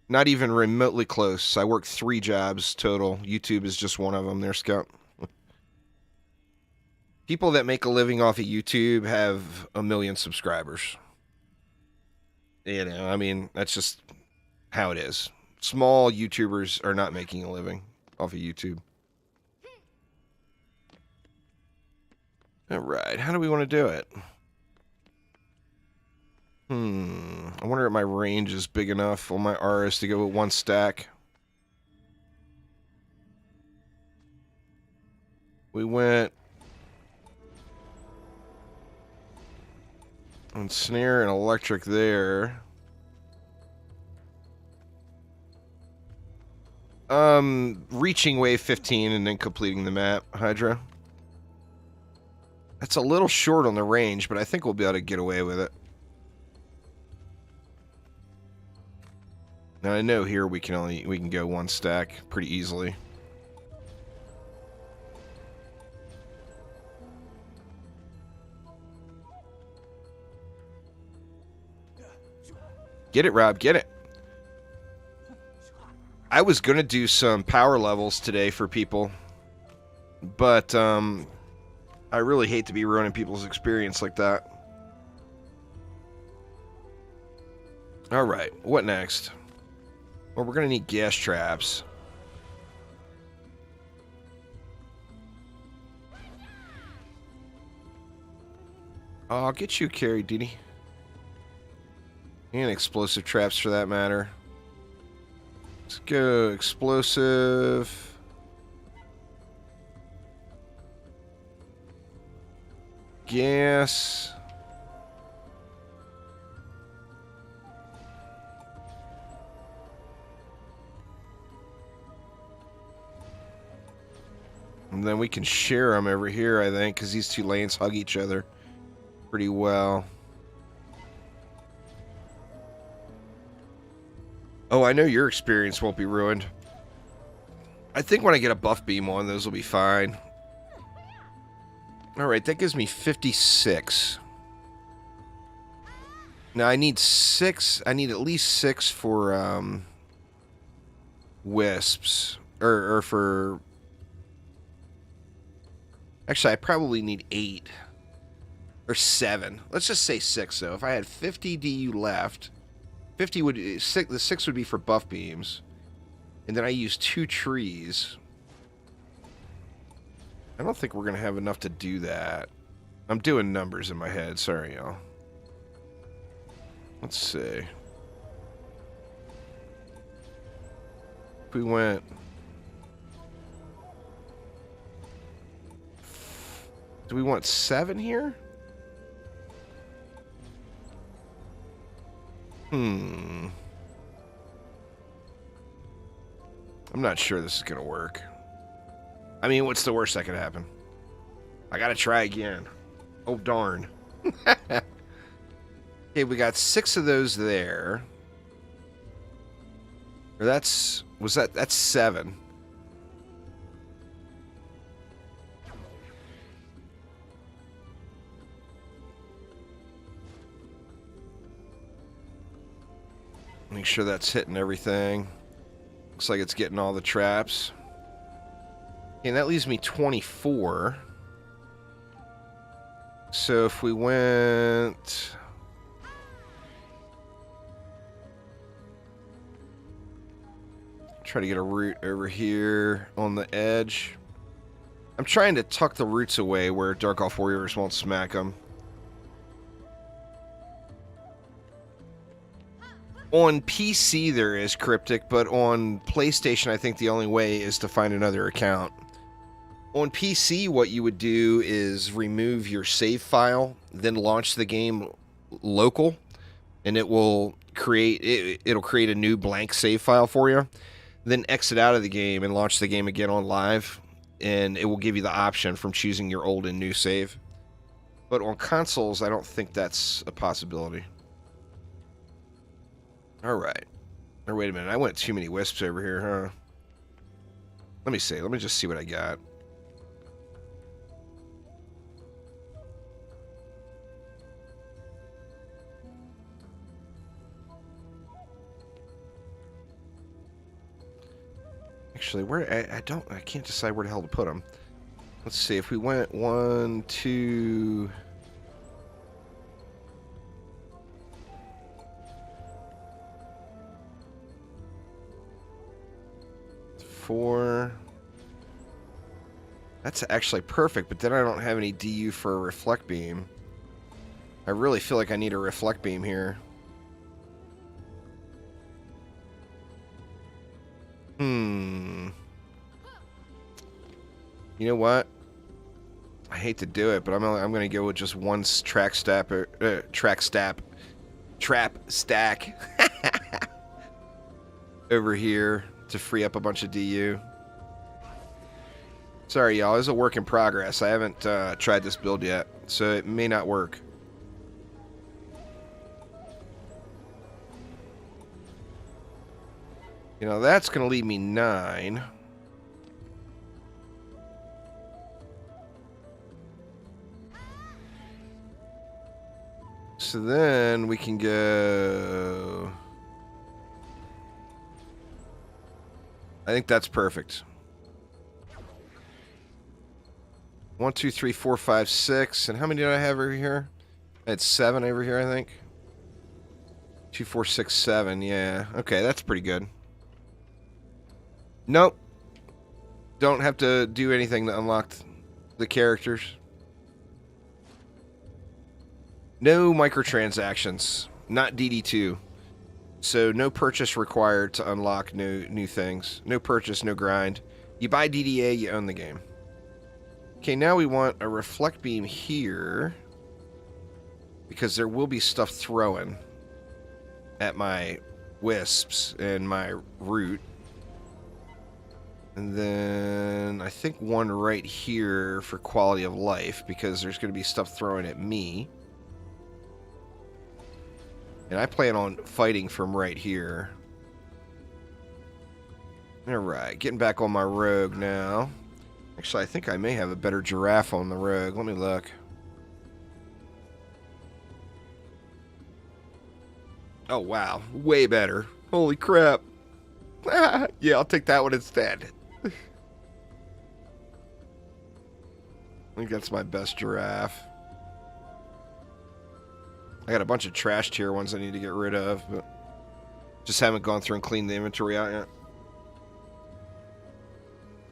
Not even remotely close. I work 3 jobs total. YouTube is just one of them there, Scout. People that make a living off of YouTube have 1 million subscribers. You know, I mean, that's just how it is. Small YouTubers are not making a living off of YouTube. All right, how do we want to do it? I wonder if my range is big enough on my RS to go with 1 stack. We went on snare and electric there. Reaching wave 15 and then completing the map, Hydra. That's a little short on the range, but I think we'll be able to get away with it. Now I know here we can go 1 stack pretty easily. Get it, Rob, get it. I was gonna do some power levels today for people, but I really hate to be ruining people's experience like that. Alright, what next? Well, we're gonna need gas traps. I'll get you carried, Didi. And explosive traps for that matter. Let's go explosive. Gas. And then we can share them over here, I think, because these 2 lanes hug each other pretty well. Oh, I know your experience won't be ruined. I think when I get a buff beam on, those will be fine. Alright, that gives me 56. Now, I need 6. I need at least 6 for, wisps. Or for... Actually, I probably need 8. Or 7. Let's just say 6, though. If I had 50 DU left... 50 would... the 6 would be for buff beams. And then I use 2 trees. I don't think we're going to have enough to do that. I'm doing numbers in my head. Sorry, y'all. Let's see. If we went... Do we want 7 here? I'm not sure this is going to work. I mean, what's the worst that could happen? I got to try again. Oh, darn. Okay, we got 6 of those there. Or that's... Was that... That's 7. Make sure that's hitting everything. Looks like it's getting all the traps. And that leaves me 24. So if we went... Try to get a root over here on the edge. I'm trying to tuck the roots away where Dark Elf Warriors won't smack them. On PC there is Cryptic, but on PlayStation I think the only way is to find another account. On PC what you would do is remove your save file, then launch the game local, and it will create it'll create a new blank save file for you. Then exit out of the game and launch the game again on live, and it will give you the option from choosing your old and new save. But on consoles I don't think that's a possibility. Alright. Or wait a minute, I went too many wisps over here, huh? Let me see. Let me just see what I got. Actually, where I can't decide where the hell to put them. Let's see if we went 1, 2. 4. That's actually perfect, but then I don't have any DU for a reflect beam. I really feel like I need a reflect beam here. You know what? I hate to do it, but I'm going to go with just one trap stack over here to free up a bunch of DU. Sorry, y'all. It's a work in progress. I haven't tried this build yet, so it may not work. You know, that's going to leave me 9. So then we can go... I think that's perfect. 1, 2, 3, 4, 5, 6. And how many did I have over here? I had 7 over here, I think. 2, 4, 6, 7. Yeah. Okay, that's pretty good. Nope. Don't have to do anything to unlock the characters. No microtransactions. Not DD2. So no purchase required to unlock new things. No purchase, no grind. You buy DDA, you own the game. Okay, now we want a reflect beam here. Because there will be stuff throwing at my wisps and my root. And then I think one right here for quality of life, because there's going to be stuff throwing at me. And I plan on fighting from right here. Alright, getting back on my rogue now. Actually, I think I may have a better giraffe on the rogue. Let me look. Oh, wow. Way better. Holy crap. Yeah, I'll take that one instead. I think that's my best giraffe. I got a bunch of trash tier ones I need to get rid of, but just haven't gone through and cleaned the inventory out yet.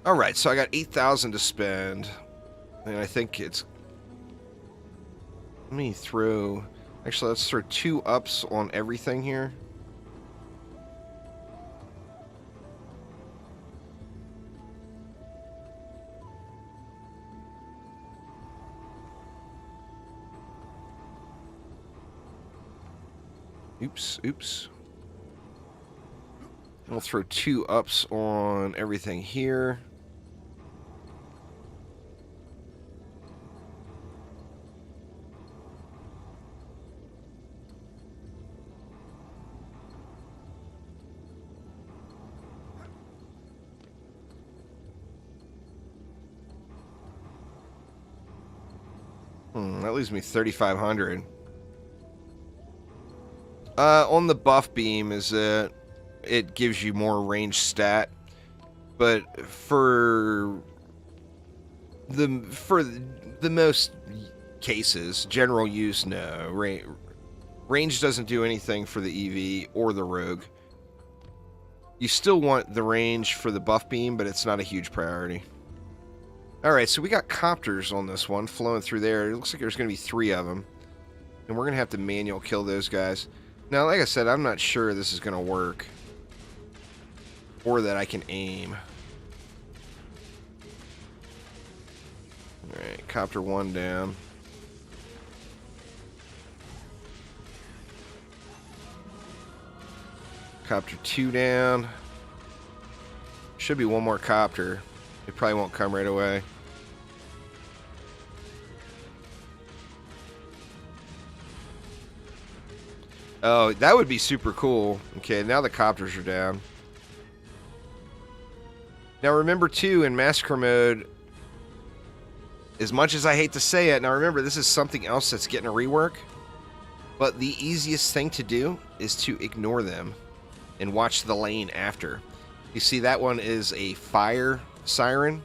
Alright, so I got 8,000 to spend. And I think it's... Let me throw... Actually, let's throw 2 ups on everything here. Oops. We'll throw 2 ups on everything here. That leaves me 3,500. On the buff beam is that it gives you more range stat, but for the most cases, general use, no. Range doesn't do anything for the EV or the rogue. You still want the range for the buff beam, but it's not a huge priority. Alright, so we got copters on this one flowing through there. It looks like there's going to be 3 of them. And we're going to have to manual kill those guys. Now, like I said, I'm not sure this is going to work. Or that I can aim. Alright, copter 1 down. Copter 2 down. Should be one more copter. It probably won't come right away. Oh, that would be super cool. Okay, now the copters are down. Now remember too, in massacre mode, as much as I hate to say it, now remember this is something else that's getting a rework, but the easiest thing to do is to ignore them and watch the lane after. You see that one is a fire siren,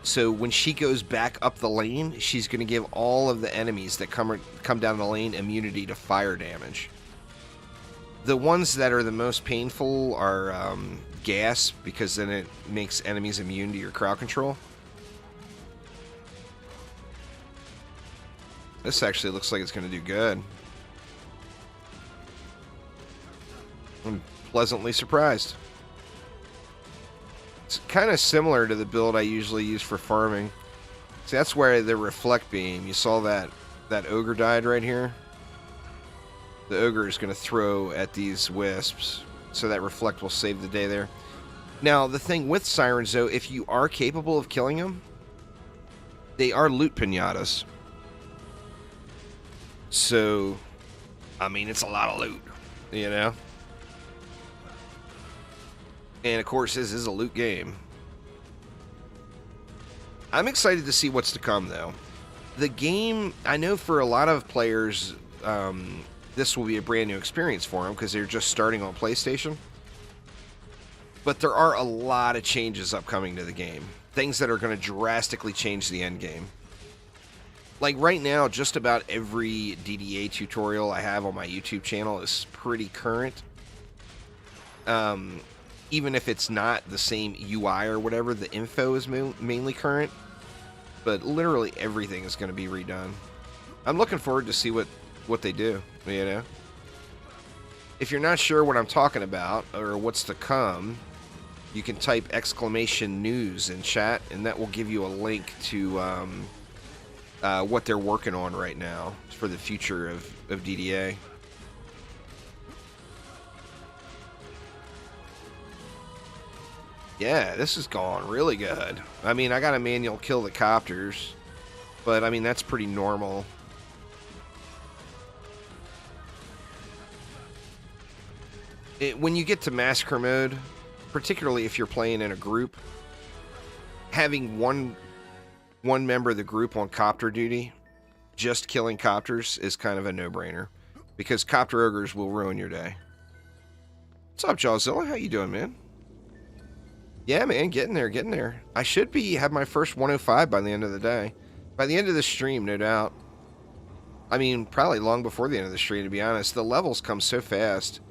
so when she goes back up the lane, she's going to give all of the enemies that come down the lane immunity to fire damage. The ones that are the most painful are gas, because then it makes enemies immune to your crowd control. This actually looks like it's going to do good. I'm pleasantly surprised. It's kind of similar to the build I usually use for farming. See, that's where the reflect beam, you saw that ogre died right here. The ogre is going to throw at these wisps, so that reflect will save the day there. Now, the thing with sirens, though, if you are capable of killing them, they are loot pinatas. So, I mean, it's a lot of loot, you know? And, of course, this is a loot game. I'm excited to see what's to come, though. The game, I know for a lot of players, this will be a brand new experience for them because they're just starting on PlayStation. But there are a lot of changes upcoming to the game. Things that are going to drastically change the end game. Like right now, just about every DDA tutorial I have on my YouTube channel is pretty current. Even if it's not the same UI or whatever, the info is mainly current. But literally everything is going to be redone. I'm looking forward to see what they do, you know? If you're not sure what I'm talking about or what's to come, you can type !news in chat, and that will give you a link to what they're working on right now for the future of DDA. Yeah, this is going really good. I mean, I got a manual kill the copters, but I mean, that's pretty normal. When you get to massacre mode, particularly if you're playing in a group, having one member of the group on copter duty, just killing copters, is kind of a no-brainer, because copter ogres will ruin your day. What's up, Jawzilla? How you doing, man? Yeah, man, getting there, getting there. I should have my first 105 by the end of the day. By the end of the stream, no doubt. I mean, probably long before the end of the stream, to be honest. The levels come so fast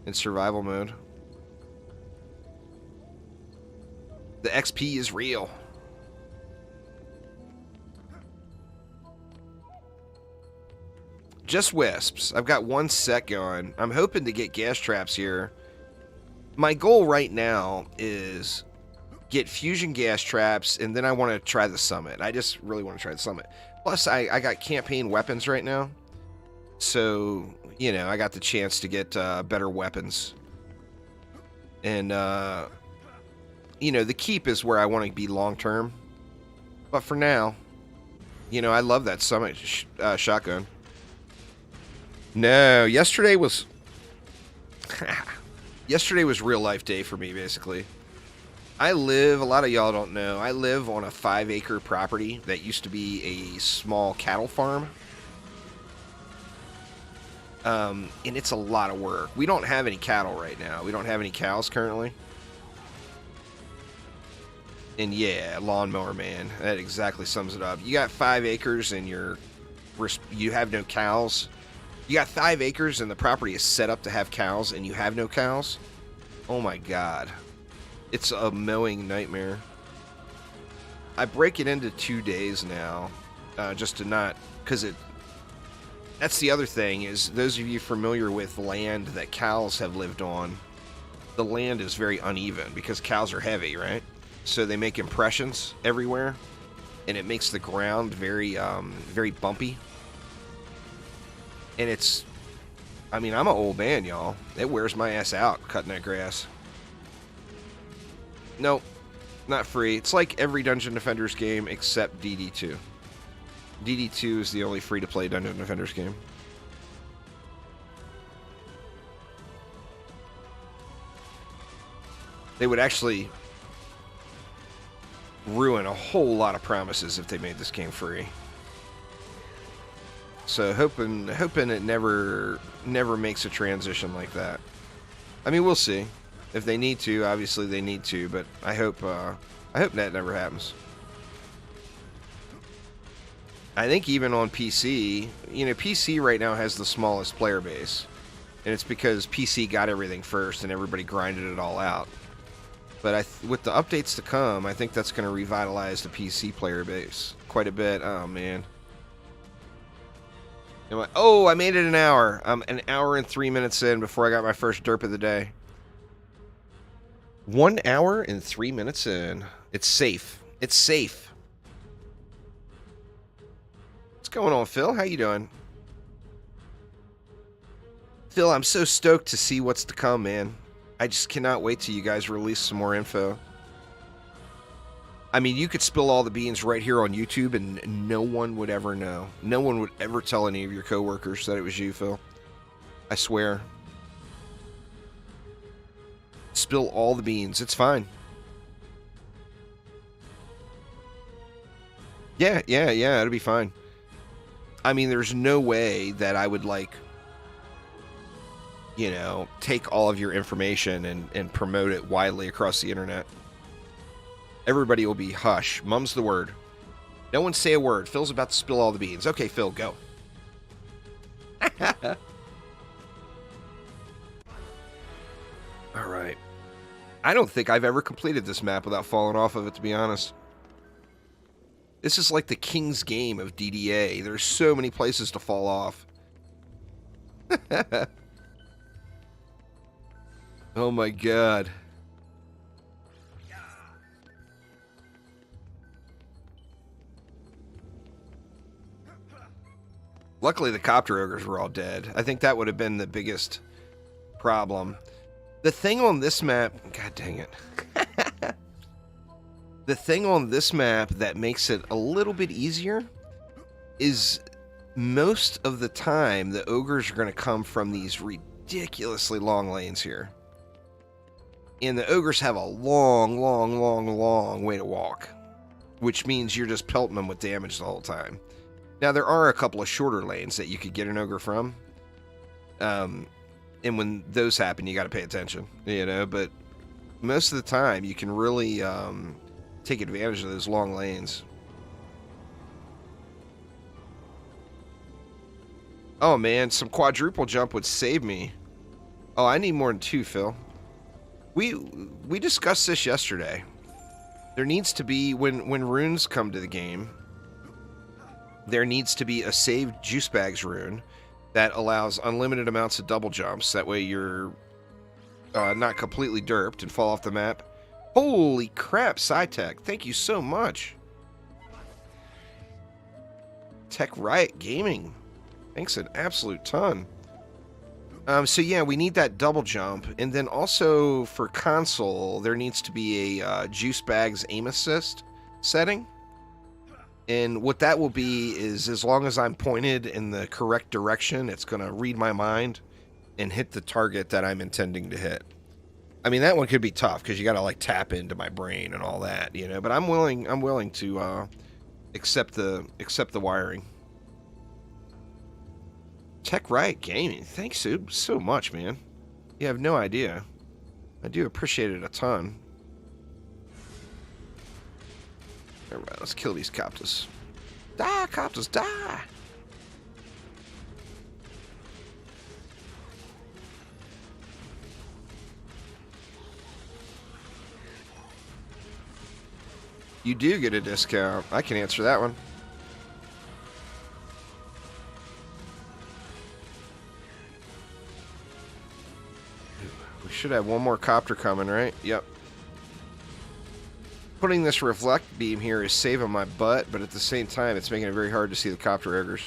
in survival mode. The XP is real. Just wisps. I've got one set going. I'm hoping to get gas traps here. My goal right now is get fusion gas traps, and then I want to try the summit. I just really want to try the summit. Plus, I got campaign weapons right now. So, you know, I got the chance to get better weapons. And, you know, the keep is where I want to be long-term. But for now, you know, I love that summit shotgun. No, yesterday was... yesterday was real life day for me, basically. I live, a lot of y'all don't know, I live on a 5-acre property that used to be a small cattle farm. And it's a lot of work. We don't have any cattle right now. We don't have any cows currently. And yeah, lawnmower man, that exactly sums it up. You got 5 acres and you have no cows. You got 5 acres and the property is set up to have cows and you have no cows. Oh my God. It's a mowing nightmare. I break it into 2 days now, just to not, because that's the other thing, is those of you familiar with land that cows have lived on, the land is very uneven because cows are heavy, right? So they make impressions everywhere, and it makes the ground very, very bumpy. And it's, I mean, I'm an old man, y'all. It wears my ass out cutting that grass. Nope, not free. It's like every Dungeon Defenders game except DD2. DD2 is the only free-to-play Dungeon Defenders game. They would actually ruin a whole lot of promises if they made this game free. So hoping it never makes a transition like that. I mean, we'll see. If they need to, obviously they need to, but I hope that never happens. I think even on PC, you know, PC right now has the smallest player base. And it's because PC got everything first and everybody grinded it all out. But with the updates to come, I think that's going to revitalize the PC player base quite a bit. Oh, man. Oh, I made it an hour. I'm an hour and 3 minutes in before I got my first derp of the day. 1 hour and 3 minutes in. It's safe. It's safe. What's going on, Phil? How you doing? Phil, I'm so stoked to see what's to come, man. I just cannot wait till you guys release some more info. I mean, you could spill all the beans right here on YouTube and no one would ever know. No one would ever tell any of your coworkers that it was you, Phil. I swear. Spill all the beans. It's fine. Yeah, it'll be fine. I mean, there's no way that I would, like, you know, take all of your information and promote it widely across the internet. Everybody will be hush. Mum's the word. No one say a word. Phil's about to spill all the beans. Okay, Phil, go. All right. I don't think I've ever completed this map without falling off of it, to be honest. This is like the king's game of DDA. There's so many places to fall off. Oh my god. Luckily, the copter ogres were all dead. I think that would have been the biggest problem. The thing on this map... God dang it. The thing on this map that makes it a little bit easier is most of the time the ogres are going to come from these ridiculously long lanes here. And the ogres have a long way to walk, which means you're just pelting them with damage the whole time. Now, there are a couple of shorter lanes that you could get an ogre from. And when those happen, you got to pay attention, you know, but most of the time you can really take advantage of those long lanes. Oh, man, some quadruple jump would save me. Oh, I need more than 2, Phil. We discussed this yesterday. There needs to be, when runes come to the game, there needs to be a saved juice bags rune that allows unlimited amounts of double jumps. That way you're not completely derped and fall off the map. Holy crap, SciTech. Thank you so much. Tech Riot Gaming. Thanks an absolute ton. So yeah, we need that double jump. And then also for console, there needs to be a juice bags aim assist setting. And what that will be is, as long as I'm pointed in the correct direction, it's going to read my mind and hit the target that I'm intending to hit. I mean, that one could be tough because you got to like tap into my brain and all that, you know. But I'm willing to accept the wiring. Tech Riot Gaming, thanks so much, man. You have no idea. I do appreciate it a ton. All right, let's kill these Coptas. Die, Coptas, die! You do get a discount. I can answer that one. We should have one more copter coming, right? Yep. Putting this reflect beam here is saving my butt, but at the same time, it's making it very hard to see the copter ogres.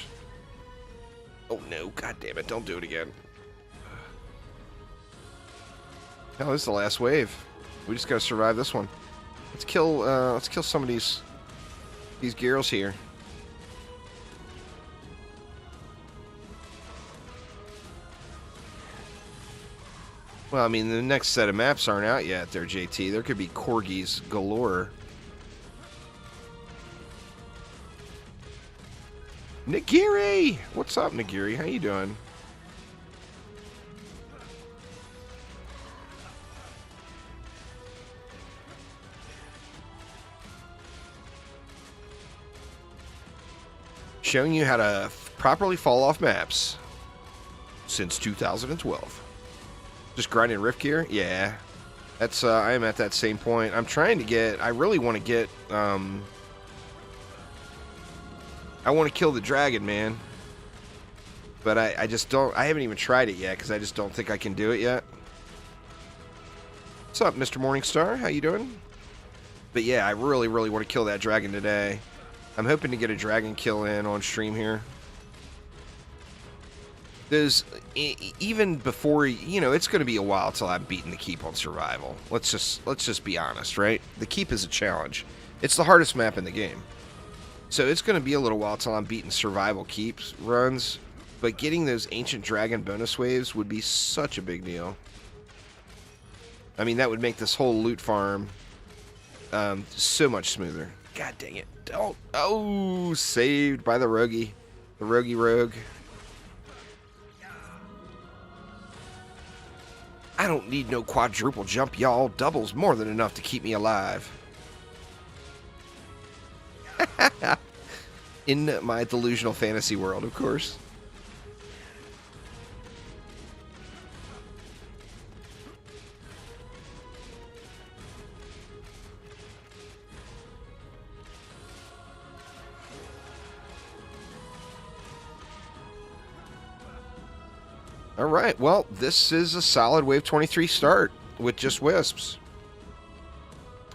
Oh no, god damn it, don't do it again. Hell, this is the last wave. We just gotta survive this one. Let's kill some of these girls here. Well, I mean, the next set of maps aren't out yet there, JT. There could be corgis galore. Nagiri! What's up, Nagiri? How you doing? Showing you how to properly fall off maps since 2012. Just grinding rift gear? Yeah. That's, I am at that same point. I'm trying to get, I really want to get, I want to kill the dragon, man. But I just don't, I haven't even tried it yet because I just don't think I can do it yet. What's up, Mr. Morningstar? How you doing? But yeah, I really, really want to kill that dragon today. I'm hoping to get a dragon kill in on stream here. There's, even before, you know, it's going to be a while till I'm beating the keep on survival. Let's just be honest, right? The keep is a challenge. It's the hardest map in the game. So it's going to be a little while till I'm beating survival keeps runs. But getting those ancient dragon bonus waves would be such a big deal. I mean, that would make this whole loot farm so much smoother. God dang it. Don't. Oh, saved by the roguey. The roguey rogue. I don't need no quadruple jump, y'all. Double's more than enough to keep me alive. In my delusional fantasy world, of course. All right, well, this is a solid Wave 23 start with just Wisps.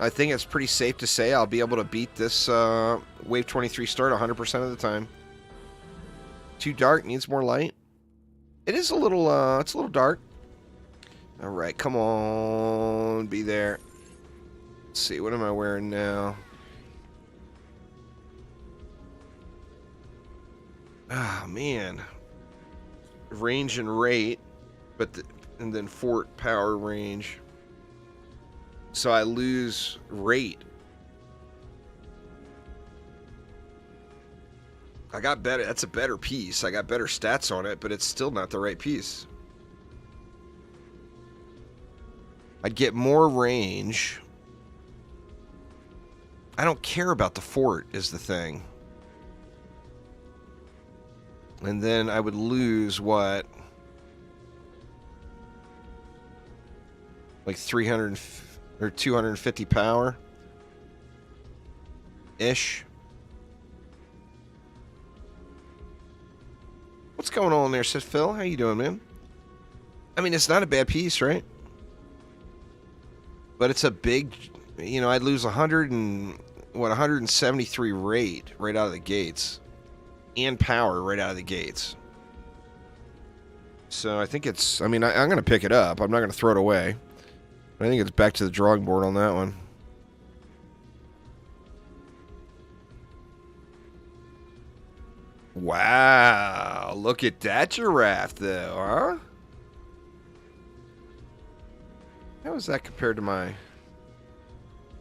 I think it's pretty safe to say I'll be able to beat this Wave 23 start 100% of the time. Too dark, needs more light. It is a little, it's a little dark. All right, come on, be there. Let's see, what am I wearing now? Ah, man. Range and rate, but and then fort power range. So I lose rate. I got better. That's a better piece. I got better stats on it, but it's still not the right piece. I'd get more range. I don't care about the fort is the thing. And then I would lose what? Like 300 or 250 power ish. What's going on there, Sith Phil? How you doing, man? I mean, it's not a bad piece, right? But it's a big, you know, I'd lose 173 rate right out of the gates. And power right out of the gates. So I think it's, I mean, I'm going to pick it up. I'm not going to throw it away. I think it's back to the drawing board on that one. Wow. Look at that giraffe, though, huh? How is that compared to my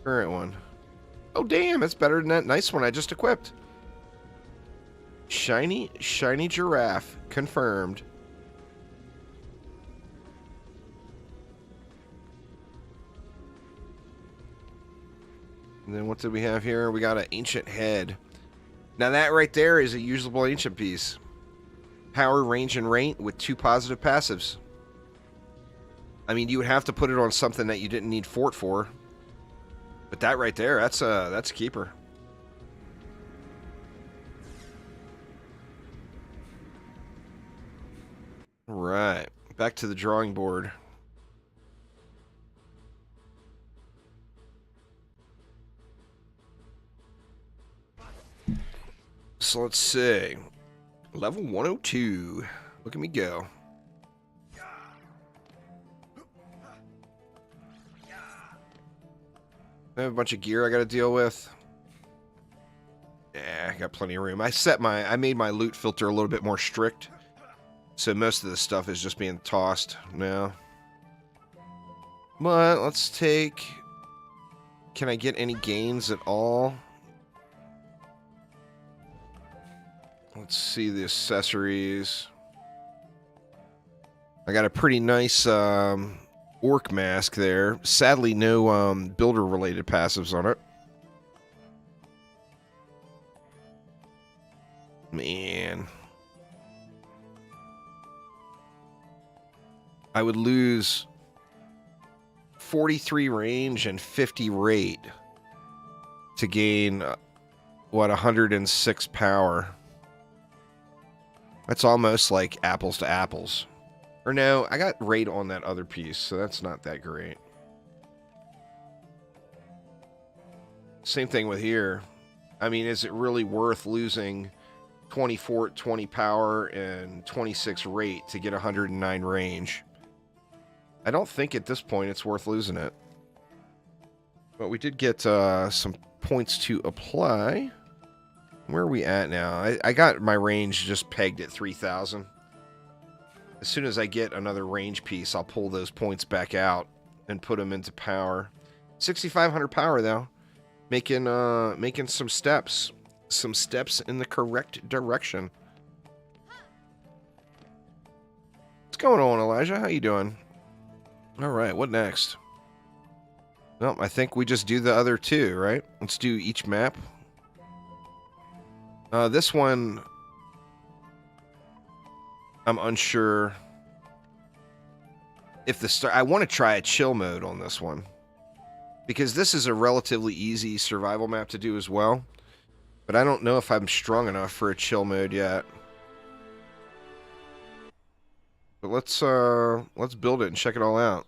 current one? Oh, damn. It's better than that nice one I just equipped. Shiny giraffe. Confirmed. And then what did we have here? We got an ancient head. Now that right there is a usable ancient piece. Power, range, and rate with 2 positive passives. I mean, you would have to put it on something that you didn't need fort for. But that right there, that's a keeper. Right, back to the drawing board. So let's see. Level 102. Look at me go. I have a bunch of gear I got to deal with. Yeah, I got plenty of room. I made my loot filter a little bit more strict. So most of the stuff is just being tossed now. But let's take... Can I get any gains at all? Let's see the accessories. I got a pretty nice orc mask there. Sadly, no builder-related passives on it. Man. I would lose 43 range and 50 rate to gain, what, 106 power. That's almost like apples to apples. Or no, I got rate on that other piece, so that's not that great. Same thing with here. I mean, is it really worth losing 20 power and 26 rate to get 109 range? I don't think at this point it's worth losing it. But we did get some points to apply. Where are we at now? I got my range just pegged at 3,000. As soon as I get another range piece, I'll pull those points back out and put them into power. 6,500 power, though. Making some steps. Some steps in the correct direction. What's going on, Elijah? How you doing? All right, what next? Well, I think we just do the other two, right? Let's do each map. This one, I'm unsure if I want to try a chill mode on this one, because this is a relatively easy survival map to do as well. But I don't know if I'm strong enough for a chill mode yet. But let's build it and check it all out.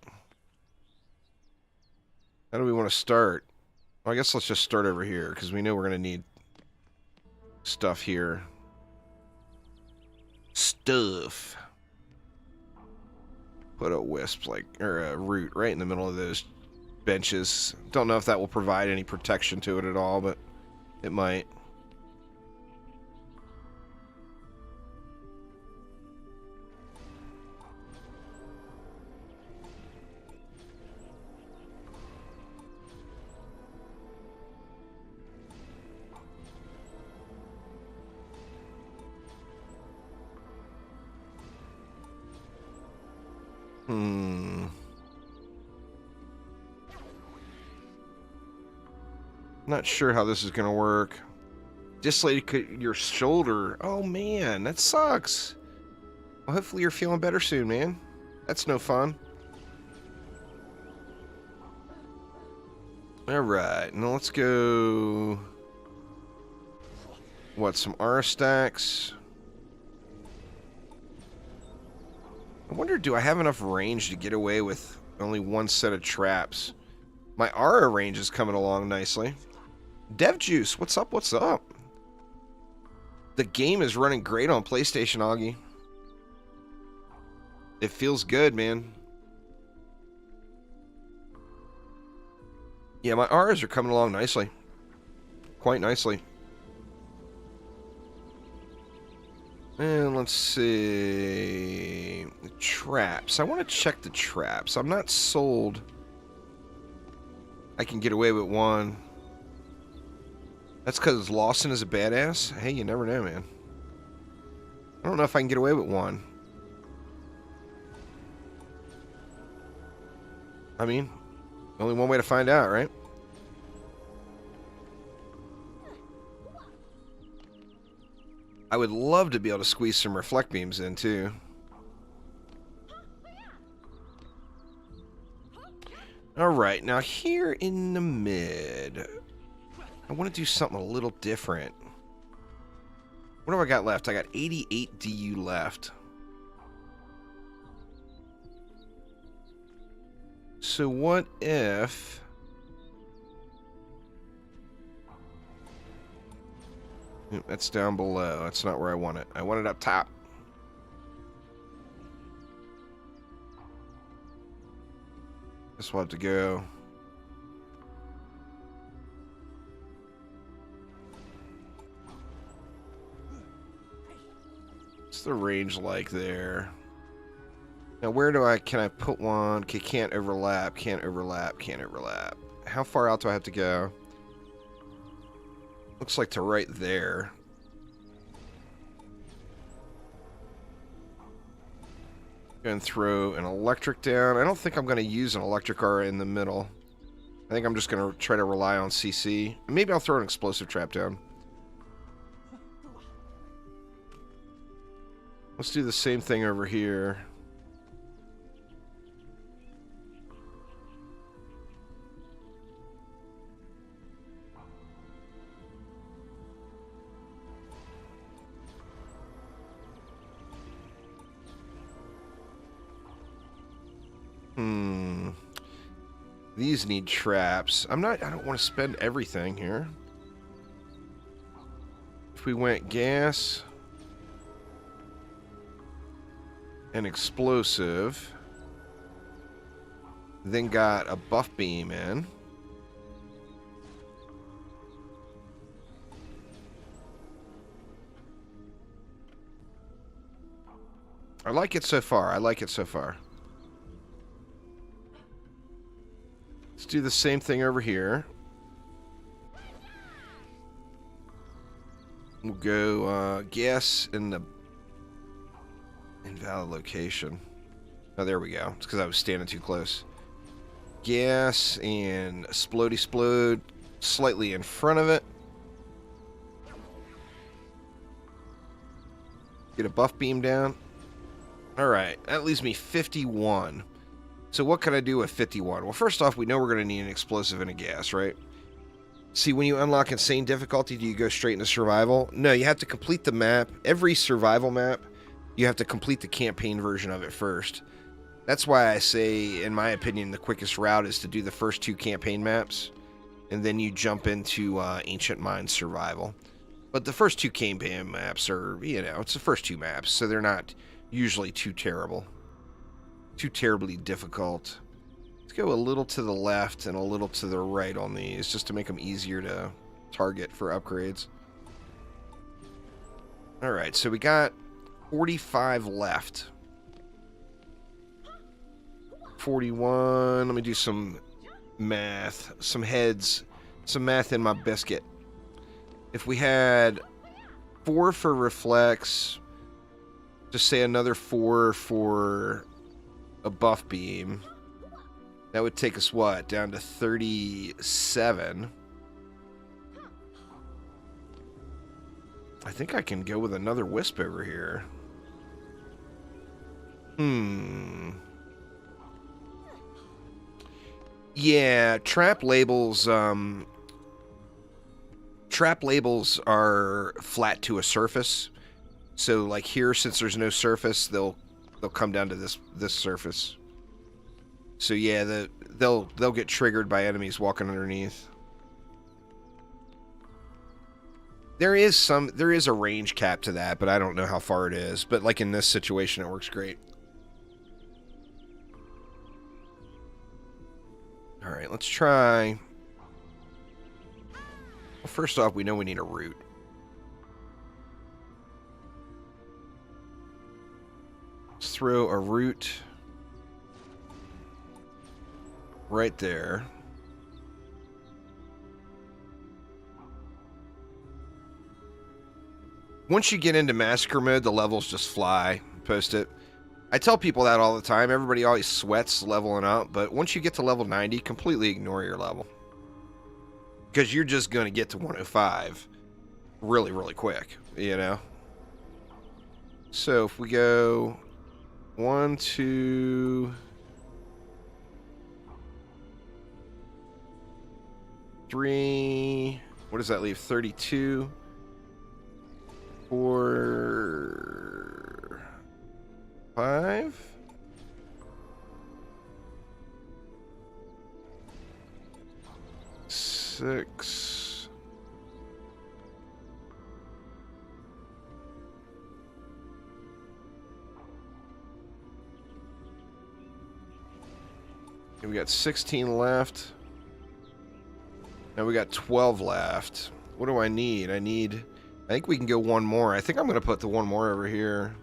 How do we want to start? Well, I guess let's just start over here, because we know we're going to need stuff here. Stuff. Put a wisp, or a root right in the middle of those benches. Don't know if that will provide any protection to it at all, but it might. Not sure how this is going to work. Dislocated your shoulder. Oh, man, that sucks. Well, hopefully you're feeling better soon, man. That's no fun. All right, now let's go... What, some R stacks? I wonder, do I have enough range to get away with only one set of traps? My aura range is coming along nicely. Dev Juice, what's up? What's up? The game is running great on PlayStation, Augie. It feels good, man. Yeah, my auras are coming along nicely. Quite nicely. And let's see... The traps. I want to check the traps. I'm not sold. I can get away with one. That's because Lawson is a badass? Hey, you never know, man. I don't know if I can get away with one. I mean, only one way to find out, right? I would love to be able to squeeze some reflect beams in, too. Alright, now here in the mid... I want to do something a little different. What have I got left? I got 88 DU left. So what if... That's down below. That's not where I want it. I want it up top. Guess we'll have to go... What's the range like there? Now, can I put one? Okay, can't overlap, can't overlap, can't overlap. How far out do I have to go? Looks like to right there. Going to throw an electric down. I don't think I'm going to use an electric aura in the middle. I think I'm just going to try to rely on CC. Maybe I'll throw an explosive trap down. Let's do the same thing over here. These need traps. I don't want to spend everything here. If we went gas and explosive, then got a buff beam in. I like it so far. I like it so far. Let's do the same thing over here. We'll go gas in the invalid location. Oh, there we go. It's because I was standing too close. Gas and Splody Splode slightly in front of it. Get a buff beam down. Alright, that leaves me 51. So what can I do with 51? Well, first off, we know we're going to need an explosive and a gas, right? See, when you unlock insane difficulty, do you go straight into survival? No, you have to complete the map. Every survival map, you have to complete the campaign version of it first. That's why I say, in my opinion, the quickest route is to do the first 2 campaign maps, and then you jump into Ancient Mines survival. But the first 2 campaign maps are, you know, it's the first 2 maps, so they're not usually too terrible. Too terribly difficult. Let's go a little to the left and a little to the right on these, just to make them easier to target for upgrades. Alright, so we got 45 left. 41. Let me do some math. Some heads. Some math in my biscuit. If we had 4 for reflex, just say another 4 for a buff beam, that would take us what? Down to 37. I think I can go with another wisp over here. Yeah, trap labels are flat to a surface. So like here, since there's no surface, they'll come down to this surface. So yeah, they'll get triggered by enemies walking underneath. There is a range cap to that, but I don't know how far it is. But like in this situation, it works great. All right, let's try. Well, first off, we know we need a root. Let's throw a root right there. Once you get into massacre mode, the levels just fly. Post it. I tell people that all the time. Everybody always sweats leveling up, but once you get to level 90, completely ignore your level. Because you're just going to get to 105 really, really quick, you know? So if we go 1, 2, 3, what does that leave? 32, 4, 5. Six. And we got 16 left. Now we got 12 left. What do I need? I think we can go one more. I think I'm going to put the one more over here.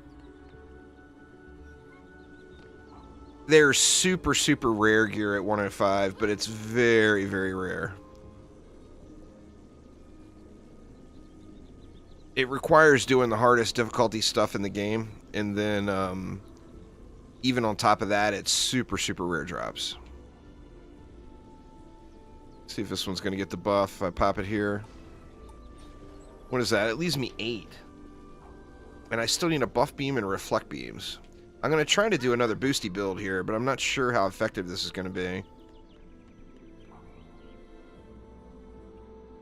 They're super, super rare gear at 105, but it's very, very rare. It requires doing the hardest difficulty stuff in the game, and then even on top of that, it's super, super rare drops. See if this one's going to get the buff. I pop it here. What is that? It leaves me 8. And I still need a buff beam and reflect beams. I'm going to try to do another boosty build here, but I'm not sure how effective this is going to be.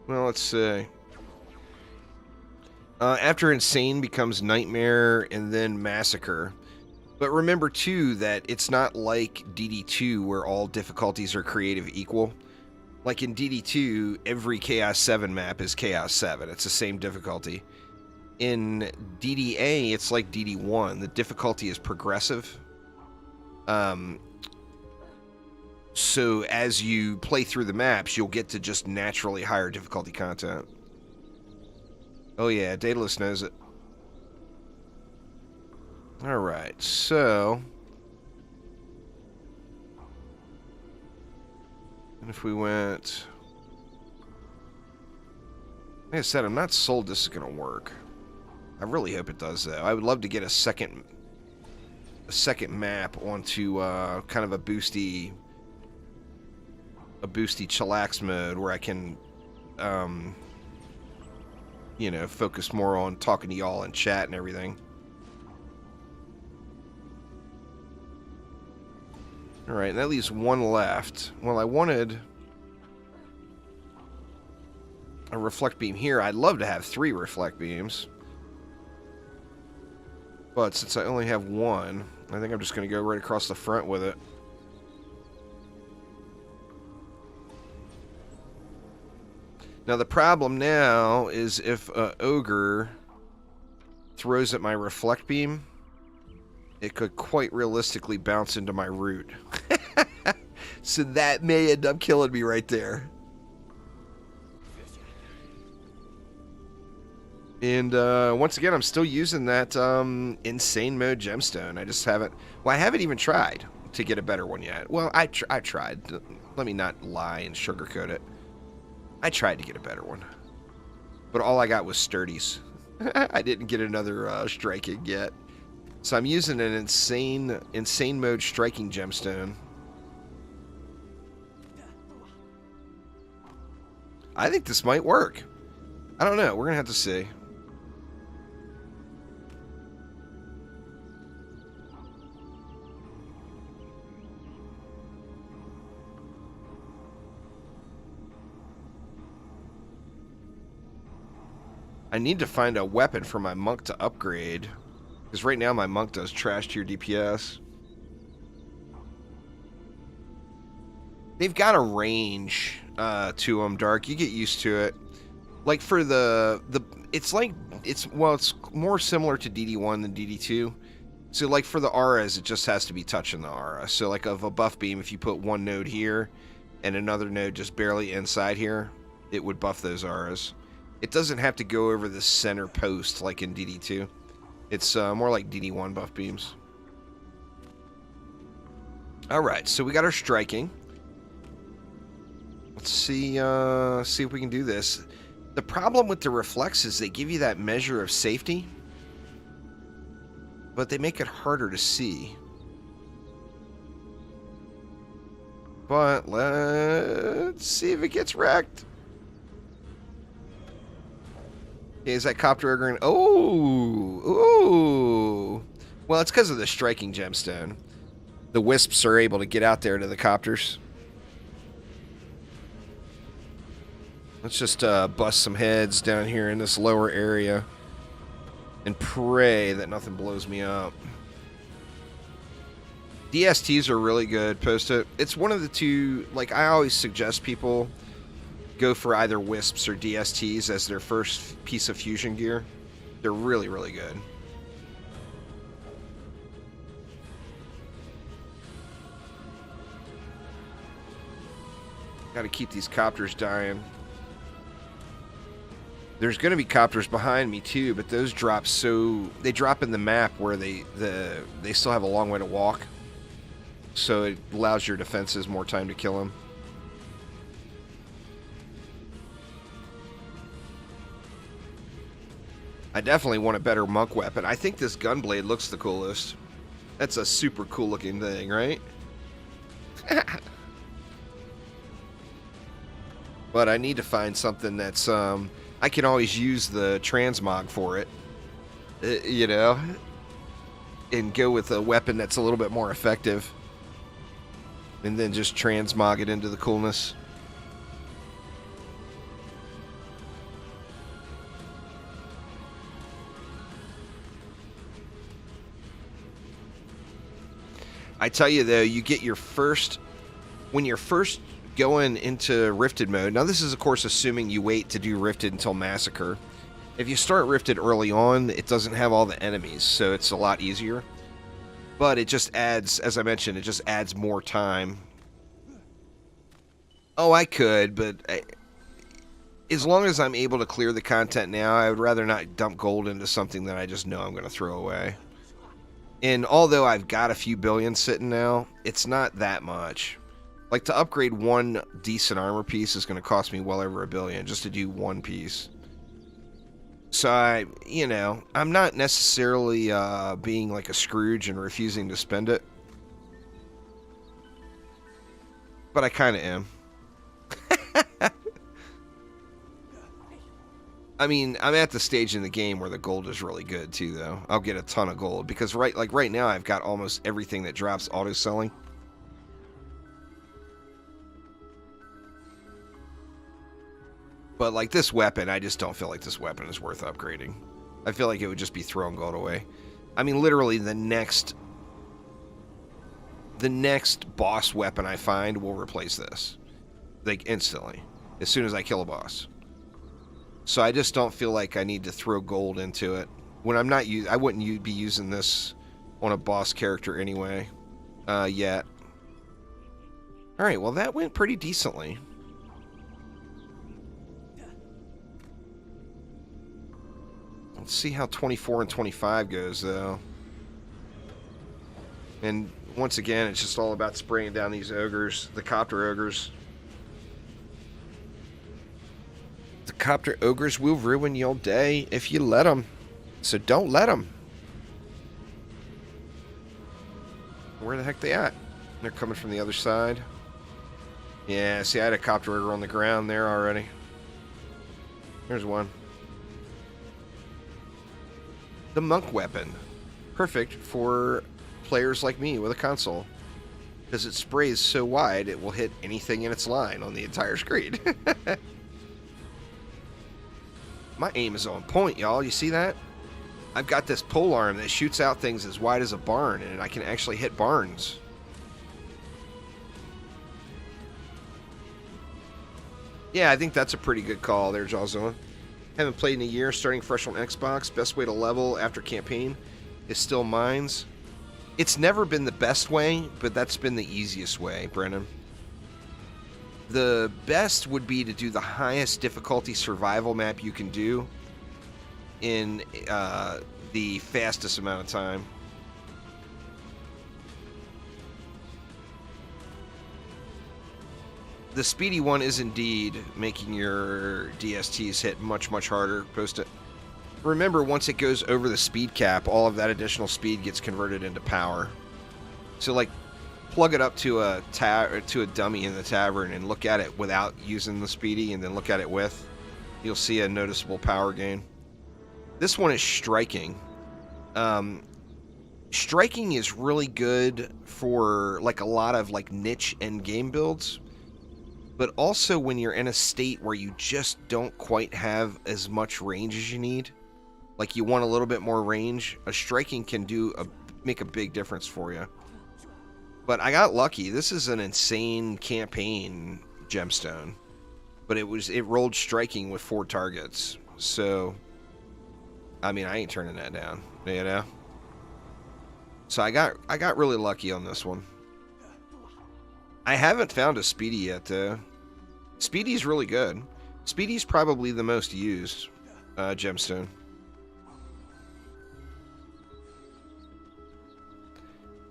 Well, let's see. After Insane becomes Nightmare and then Massacre. But remember, too, that it's not like DD2 where all difficulties are creative equal. Like in DD2, every Chaos 7 map is Chaos 7. It's the same difficulty. In DDA, it's like DD1. The difficulty is progressive. So as you play through the maps, you'll get to just naturally higher difficulty content. Oh yeah, Daedalus knows it. Alright, so... And if we went... Like I said, I'm not sold this is going to work. I really hope it does, though. I would love to get a second map onto kind of a boosty chillax mode where I can, you know, focus more on talking to y'all in chat and everything. Alright, and that leaves one left. Well, I wanted a reflect beam here. I'd love to have 3 reflect beams. But since I only have 1, I think I'm just going to go right across the front with it. Now the problem now is if an ogre throws at my reflect beam, it could quite realistically bounce into my root. So that may end up killing me right there. And once again, I'm still using that insane mode gemstone. I just haven't... Well, I haven't even tried to get a better one yet. Well, I tried. Let me not lie and sugarcoat it. I tried to get a better one. But all I got was sturdies. I didn't get another striking yet. So I'm using an insane mode striking gemstone. I think this might work. I don't know. We're going to have to see. I need to find a weapon for my monk to upgrade. Because right now my monk does trash tier DPS. They've got a range to them, Dark. You get used to it. Like for it's more similar to DD1 than DD2. So like for the auras, it just has to be touching the aura. So like of a buff beam, if you put one node here and another node just barely inside here, it would buff those auras. It doesn't have to go over the center post like in DD2. It's more like DD1 buff beams. Alright, so we got our striking. Let's see if we can do this. The problem with the reflex is they give you that measure of safety, but they make it harder to see. But let's see if it gets wrecked. Okay, is that copter ogre? Oh! Ooh! Well, it's because of the striking gemstone. The wisps are able to get out there to the copters. Let's just bust some heads down here in this lower area and pray that nothing blows me up. DSTs are really good, Post-it. It's one of the two, like I always suggest people go for either wisps or DSTs as their first piece of fusion gear. They're really, really good. Got to keep these copters dying. There's going to be copters behind me too, but those drop they drop in the map where they still have a long way to walk. so it allows your defenses more time to kill him. I definitely want a better monk weapon. I think this gunblade looks the coolest. That's a super cool looking thing, right? But I need to find something that's, I can always use the transmog for it, you know, and go with a weapon that's a little bit more effective, and then just transmog it into the coolness. I tell you though, you get your first, when you're first going into Rifted mode, now this is of course assuming you wait to do Rifted until Massacre. If you start Rifted early on, it doesn't have all the enemies, so it's a lot easier. But it just adds, as I mentioned, it just adds more time. Oh, I could, but as long as I'm able to clear the content now, I would rather not dump gold into something that I just know I'm going to throw away. And although I've got a few billion sitting now, it's not that much. Like, to upgrade one decent armor piece is going to cost me well over $1 billion just to do one piece. So you know, I'm not necessarily being like a Scrooge and refusing to spend it. But I kind of am. I mean, I'm at the stage in the game where the gold is really good too, though. I'll get a ton of gold because right now I've got almost everything that drops auto selling. But like this weapon, I just don't feel like this weapon is worth upgrading. I feel like it would just be throwing gold away. I mean, literally the next boss weapon I find will replace this, like instantly, as soon as I kill a boss. So I just don't feel like I need to throw gold into it when I'm not I wouldn't be using this on a boss character anyway, yet. All right, well that went pretty decently. Let's see how 24 and 25 goes, though. And once again, it's just all about spraying down these ogres, the copter ogres. The copter ogres will ruin your day if you let them. So don't let them. Where the heck they at? They're coming from the other side. Yeah, see, I had a copter ogre on the ground there already. There's one. The monk weapon. Perfect for players like me with a console. Because it sprays so wide, it will hit anything in its line on the entire screen. My aim is on point, y'all. You see that? I've got this pole arm that shoots out things as wide as a barn, and I can actually hit barns. Yeah, I think that's a pretty good call there, Jawzilla. Haven't played in a year, starting fresh on Xbox. Best way to level after campaign is still mines. It's never been the best way, but that's been the easiest way, Brennan. The best would be to do the highest difficulty survival map you can do in the fastest amount of time. The speedy one is indeed making your DSTs hit much, much harder. Post it. Remember, once it goes over the speed cap, all of that additional speed gets converted into power. So, like, plug it up to a dummy in the tavern and look at it without using the speedy, and then look at it with. You'll see a noticeable power gain. This one is striking. Striking is really good for like a lot of like niche end game builds. But also when you're in a state where you just don't quite have as much range as you need, like you want a little bit more range, a striking can make a big difference for you. But I got lucky. This is an insane campaign gemstone, but it rolled striking with 4 targets. So, I mean, I ain't turning that down, you know. So I got really lucky on this one. I haven't found a speedy yet, though. Speedy's really good. Speedy's probably the most used gemstone.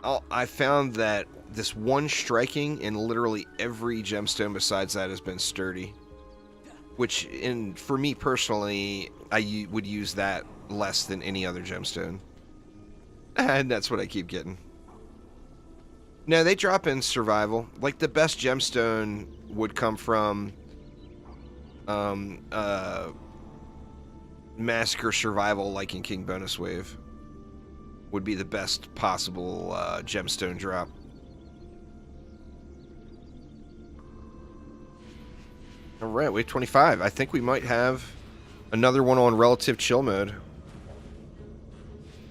I found that this one striking in literally every gemstone besides that has been sturdy. Which, for me personally, I would use that less than any other gemstone. And that's what I keep getting. No, they drop in survival. Like, the best gemstone would come from Massacre Survival, like in King Bonus Wave. Would be the best possible gemstone drop. Alright, wave 25. I think we might have another one on relative chill mode.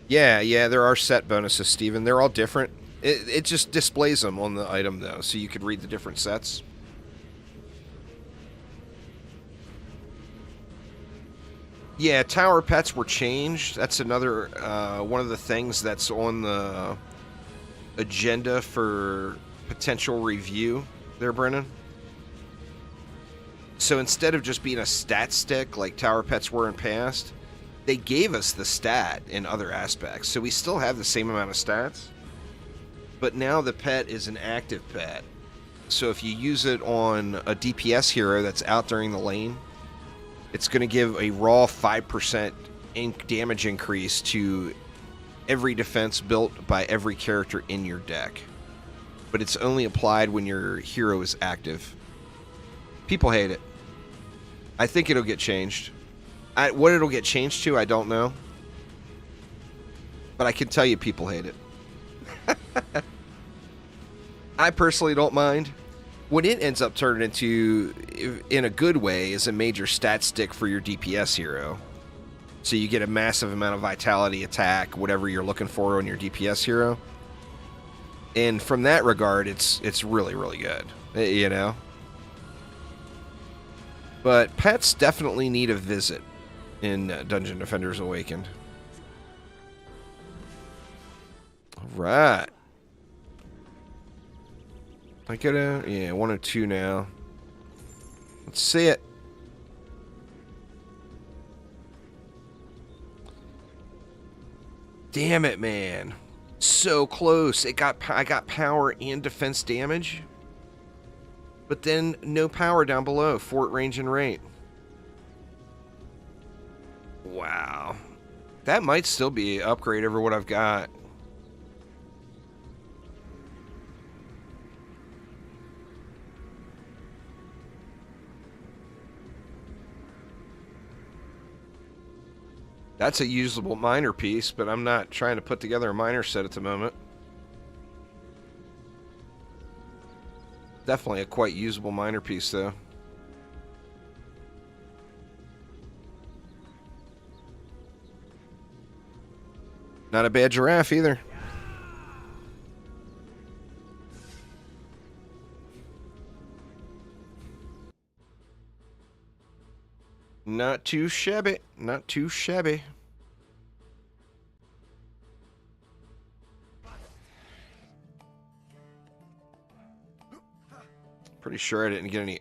Yeah, there are set bonuses, Steven. They're all different. It just displays them on the item, though, so you could read the different sets. Yeah, tower pets were changed. That's another one of the things that's on the agenda for potential review there, Brennan. So instead of just being a stat stick like tower pets were in past, they gave us the stat in other aspects. So we still have the same amount of stats, but now the pet is an active pet. So if you use it on a DPS hero that's out during the lane, it's going to give a raw 5% damage increase to every defense built by every character in your deck. But it's only applied when your hero is active. People hate it. I think it'll get changed. What it'll get changed to, I don't know. But I can tell you people hate it. I personally don't mind. What it ends up turning into, in a good way, is a major stat stick for your DPS hero. So you get a massive amount of vitality, attack, whatever you're looking for on your DPS hero. And from that regard, it's really, really good. You know? But pets definitely need a visit in Dungeon Defenders Awakened. Alright. I get a... Yeah, 102 now. Let's see it. Damn it, man. So close. I got power and defense damage. But then no power down below. Fort range and rate. Wow. That might still be an upgrade over what I've got. That's a usable minor piece, but I'm not trying to put together a minor set at the moment. Definitely a quite usable minor piece, though. Not a bad giraffe, either. Not too shabby. Not too shabby. Pretty sure I didn't get any...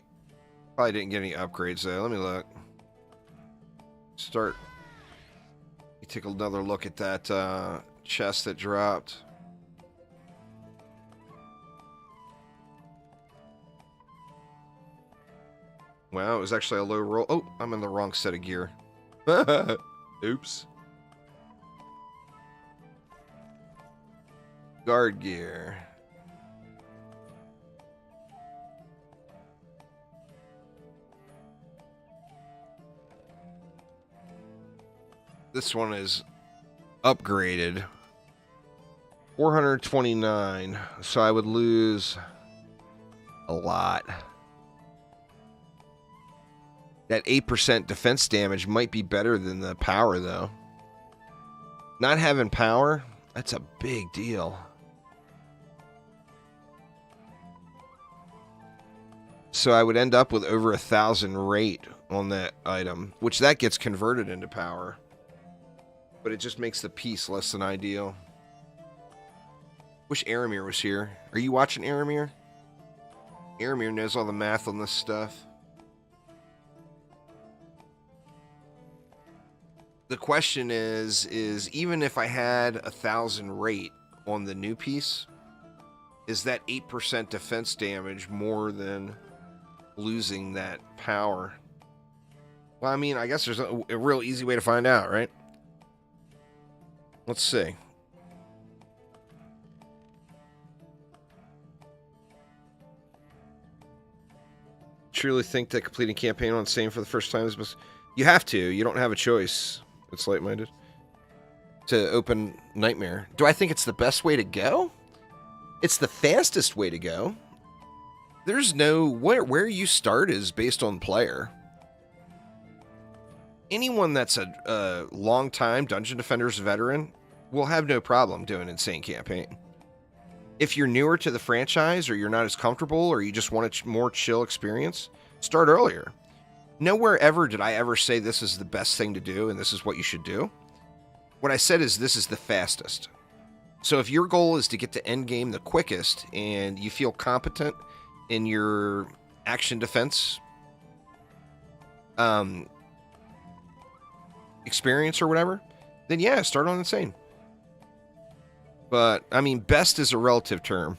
Probably didn't get any upgrades, though. Let me look. Start... You take another look at that chest that dropped. Wow, it was actually a low roll. Oh, I'm in the wrong set of gear. Oops. Guard gear. This one is upgraded. 429. So I would lose a lot. That 8% defense damage might be better than the power, though. Not having power, that's a big deal. So I would end up with over 1,000 rate on that item, which that gets converted into power. But it just makes the piece less than ideal. Wish Aramir was here. Are you watching Aramir? Aramir knows all the math on this stuff. The question is even if I had 1,000 rate on the new piece. Is that 8% defense damage more than losing that power? Well, I mean, I guess there's a real easy way to find out, right? Let's see. Truly think that completing campaign on same for the first time is... You have to. You don't have a choice. It's light-minded. To open Nightmare. Do I think it's the best way to go? It's the fastest way to go. There's no... Where you start is based on player. Anyone that's a long-time Dungeon Defenders veteran will have no problem doing Insane Campaign. If you're newer to the franchise, or you're not as comfortable, or you just want a more chill experience, start earlier. Nowhere ever did I ever say this is the best thing to do and this is what you should do. What I said is this is the fastest. So if your goal is to get to endgame the quickest and you feel competent in your action defense experience or whatever, then yeah, start on Insane. But, I mean, best is a relative term.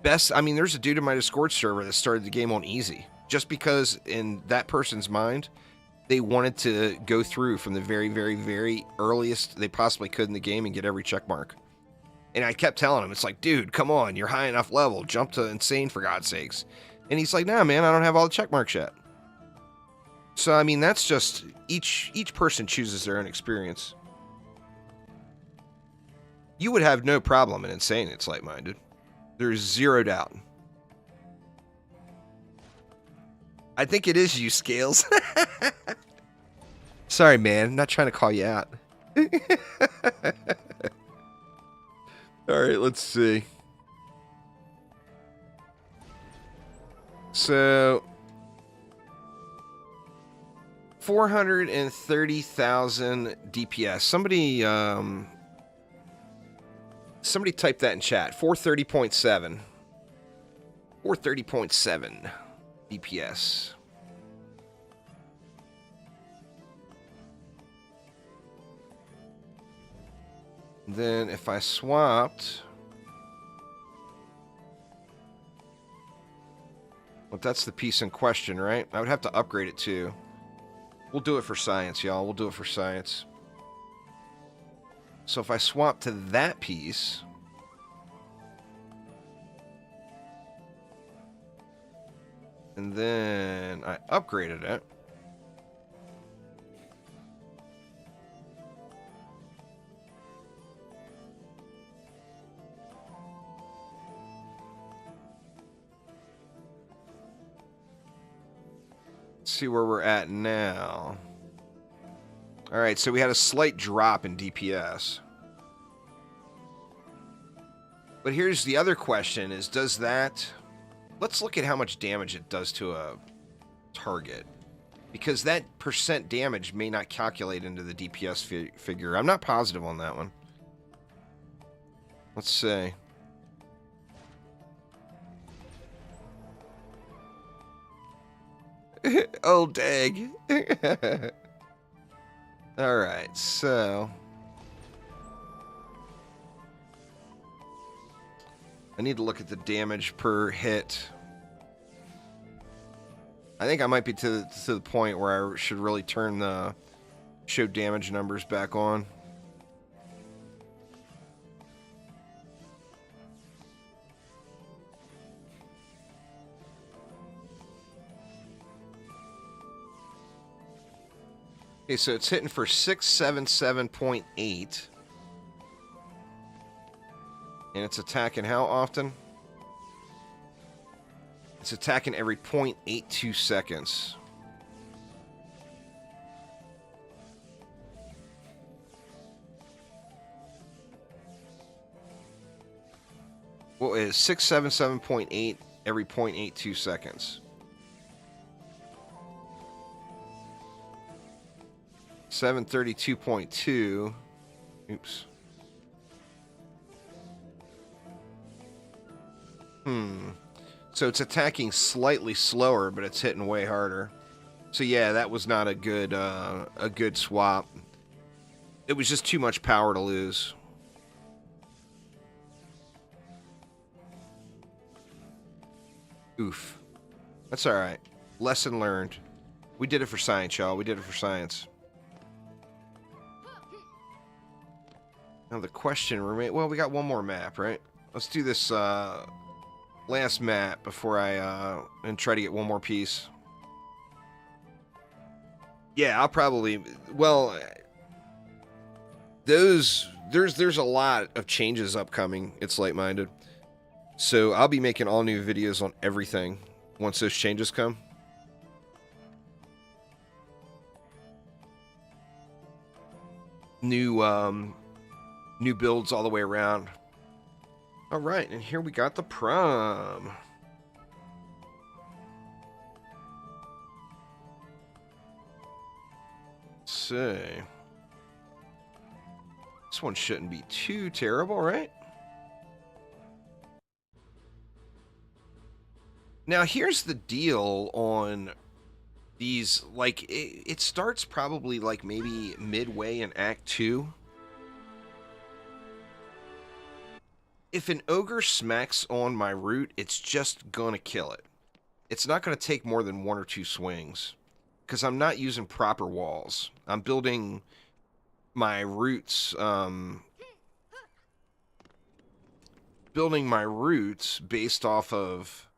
Best, I mean, there's a dude in my Discord server that started the game on easy. Just because in that person's mind, they wanted to go through from the very, very, very earliest they possibly could in the game and get every check mark. And I kept telling him, it's like, dude, come on, you're high enough level. Jump to Insane, for God's sakes. And he's like, nah, man, I don't have all the check marks yet. So, I mean, that's just, each person chooses their own experience. You would have no problem in Insane, it's light-minded. There's zero doubt. I think it is you, Scales. Sorry, man. I'm not trying to call you out. Alright, let's see. So... 430,000 DPS. Somebody type that in chat. 430.7. 430.7 DPS. Then if I swapped... Well, that's the piece in question, right? I would have to upgrade it too. We'll do it for science, y'all. We'll do it for science. So if I swap to that piece... And then I upgraded it. Let's see where we're at now. Alright, so we had a slight drop in DPS. But here's the other question is, does that... Let's look at how much damage it does to a target. Because that percent damage may not calculate into the DPS figure. I'm not positive on that one. Let's see. Oh, dang. Alright, so... I need to look at the damage per hit. I think I might be to the point where I should really turn the show damage numbers back on. Okay, so it's hitting for 677.8. And it's attacking how often? It's attacking every 0.82 seconds. Well, it's 677.8 every 0.82 seconds. 732.2. Oops. So it's attacking slightly slower, but it's hitting way harder. So yeah, that was not a good swap. It was just too much power to lose. Oof. That's all right. Lesson learned. We did it for science, y'all. We did it for science. Now the question remains... Well, we got one more map, right? Let's do this last map before I... and try to get one more piece. Yeah, I'll probably... Well... There's a lot of changes upcoming. It's Light-Minded. So I'll be making all new videos on everything once those changes come. New builds all the way around. All right, and here we got the prom. Let's see. This one shouldn't be too terrible, right? Now, here's the deal on these. Like, it starts probably like maybe midway in Act 2. If an ogre smacks on my root, it's just gonna kill it. It's not gonna take more than 1 or 2 swings. Because I'm not using proper walls. I'm building my roots, based off of,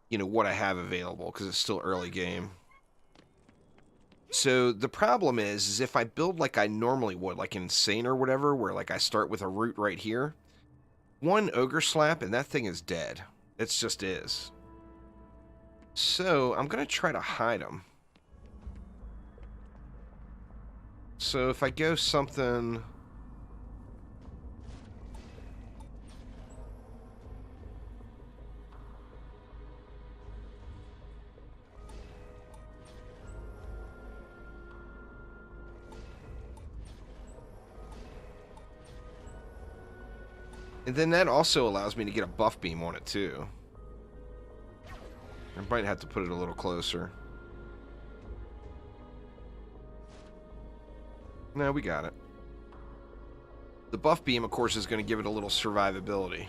you know, what I have available, because it's still early game. So the problem is if I build like I normally would, like Insane or whatever, where like I start with a root right here, one ogre slap and that thing is dead. It just is. So I'm going to try to hide them. So if I go something... And then that also allows me to get a buff beam on it too. I might have to put it a little closer. No, we got it. The buff beam, of course, is going to give it a little survivability.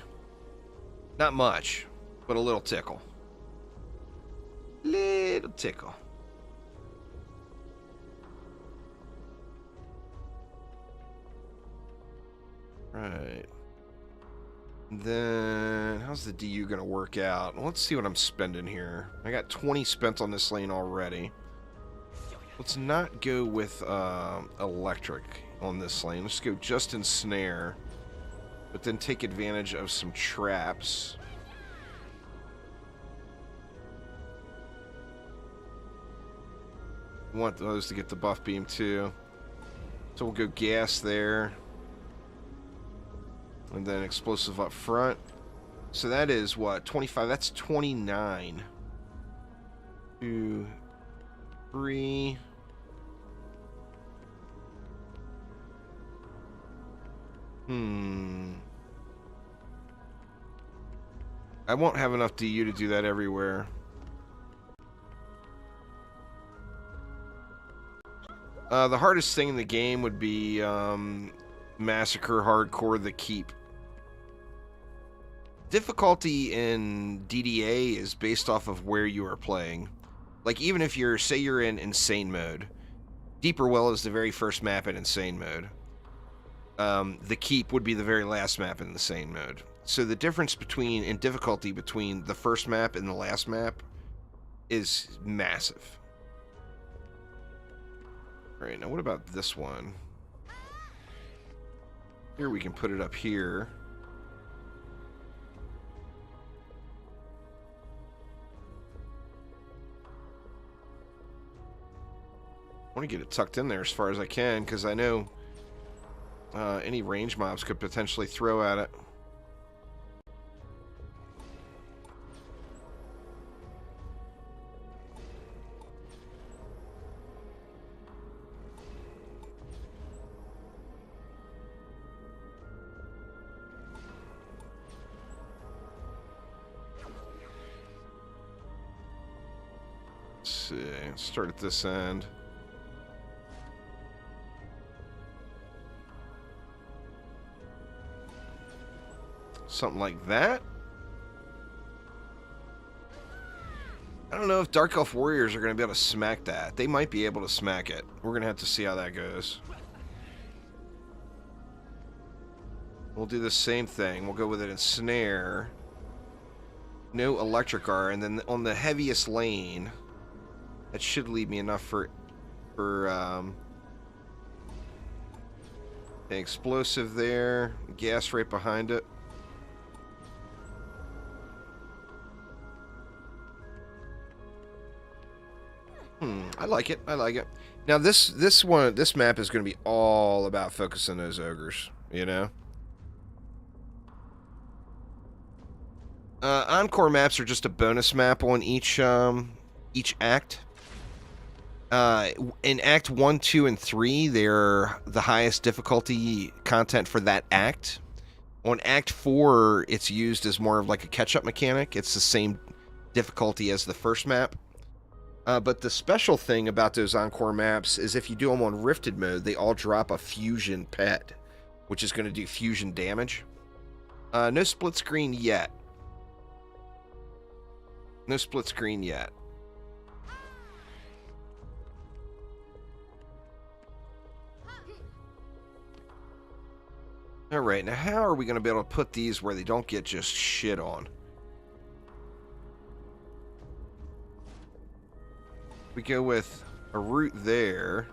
Not much, but a little tickle. Little tickle. Right. Then, how's the DU going to work out? Let's see what I'm spending here. I got 20 spent on this lane already. Let's not go with electric on this lane. Let's go just in snare, but then take advantage of some traps. We want those to get the buff beam too. So we'll go gas there. And then explosive up front. So that is what? 25. That's 29. 2, 3. I won't have enough DU to do that everywhere. The hardest thing in the game would be Massacre Hardcore the Keep. Difficulty in DDA is based off of where you are playing. Like, even if you're, say you're in Insane mode, Deeper Well is the very first map in Insane mode. The Keep would be the very last map in Insane mode. So the difference in difficulty between the first map and the last map is massive. Alright, now what about this one? Here we can put it up here. I want to get it tucked in there as far as I can, because I know any range mobs could potentially throw at it. Let's see. Let's start at this end. Something like that. I don't know if Dark Elf Warriors are going to be able to smack that. They might be able to smack it. We're going to have to see how that goes. We'll do the same thing. We'll go with an ensnare. No electric R, and then on the heaviest lane, that should leave me enough for an explosive there, gas right behind it. I like it. I like it. Now this map is going to be all about focusing those ogres, you know? Encore maps are just a bonus map on each act. In Act 1, 2, and 3, they're the highest difficulty content for that act. On Act 4, it's used as more of like a catch-up mechanic. It's the same difficulty as the first map. But the special thing about those Encore maps is if you do them on Rifted mode, they all drop a fusion pet, which is going to do fusion damage. No split screen yet. No split screen yet. Alright, now how are we going to be able to put these where they don't get just shit on? We go with a route there.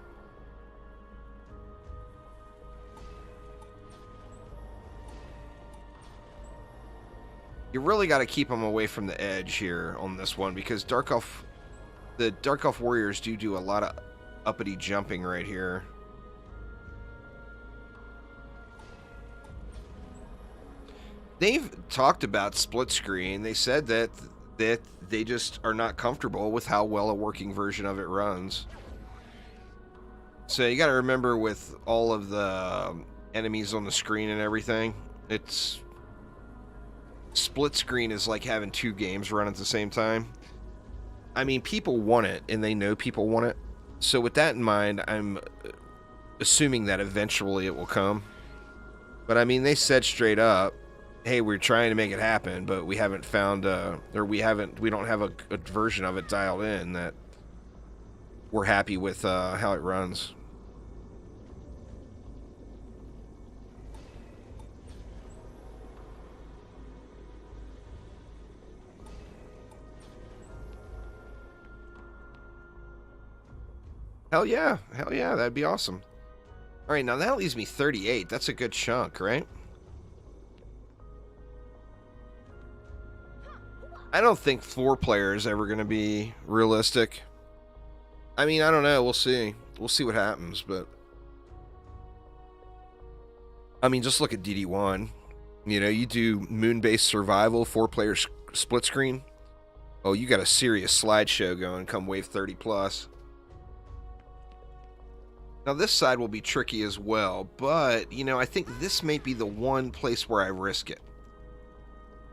You really got to keep them away from the edge here on this one because the Dark Elf Warriors do a lot of uppity jumping right here. They've talked about split screen. They said that they just are not comfortable with how well a working version of it runs. So you got to remember with all of the enemies on the screen and everything, it's split screen is like having two games run at the same time. I mean, people want it, and they know people want it. So with that in mind, I'm assuming that eventually it will come. But I mean, they said straight up, hey, we're trying to make it happen, but we haven't found, we don't have a version of it dialed in that we're happy with how it runs. Hell yeah, that'd be awesome. All right, now that leaves me 38. That's a good chunk, right? I don't think 4-player is ever going to be realistic. I mean, I don't know. We'll see. We'll see what happens, but... I mean, just look at DD1. You know, you do moon-based survival, 4-player split screen. Oh, you got a serious slideshow going come wave 30 plus. Now, this side will be tricky as well, but, you know, I think this may be the one place where I risk it.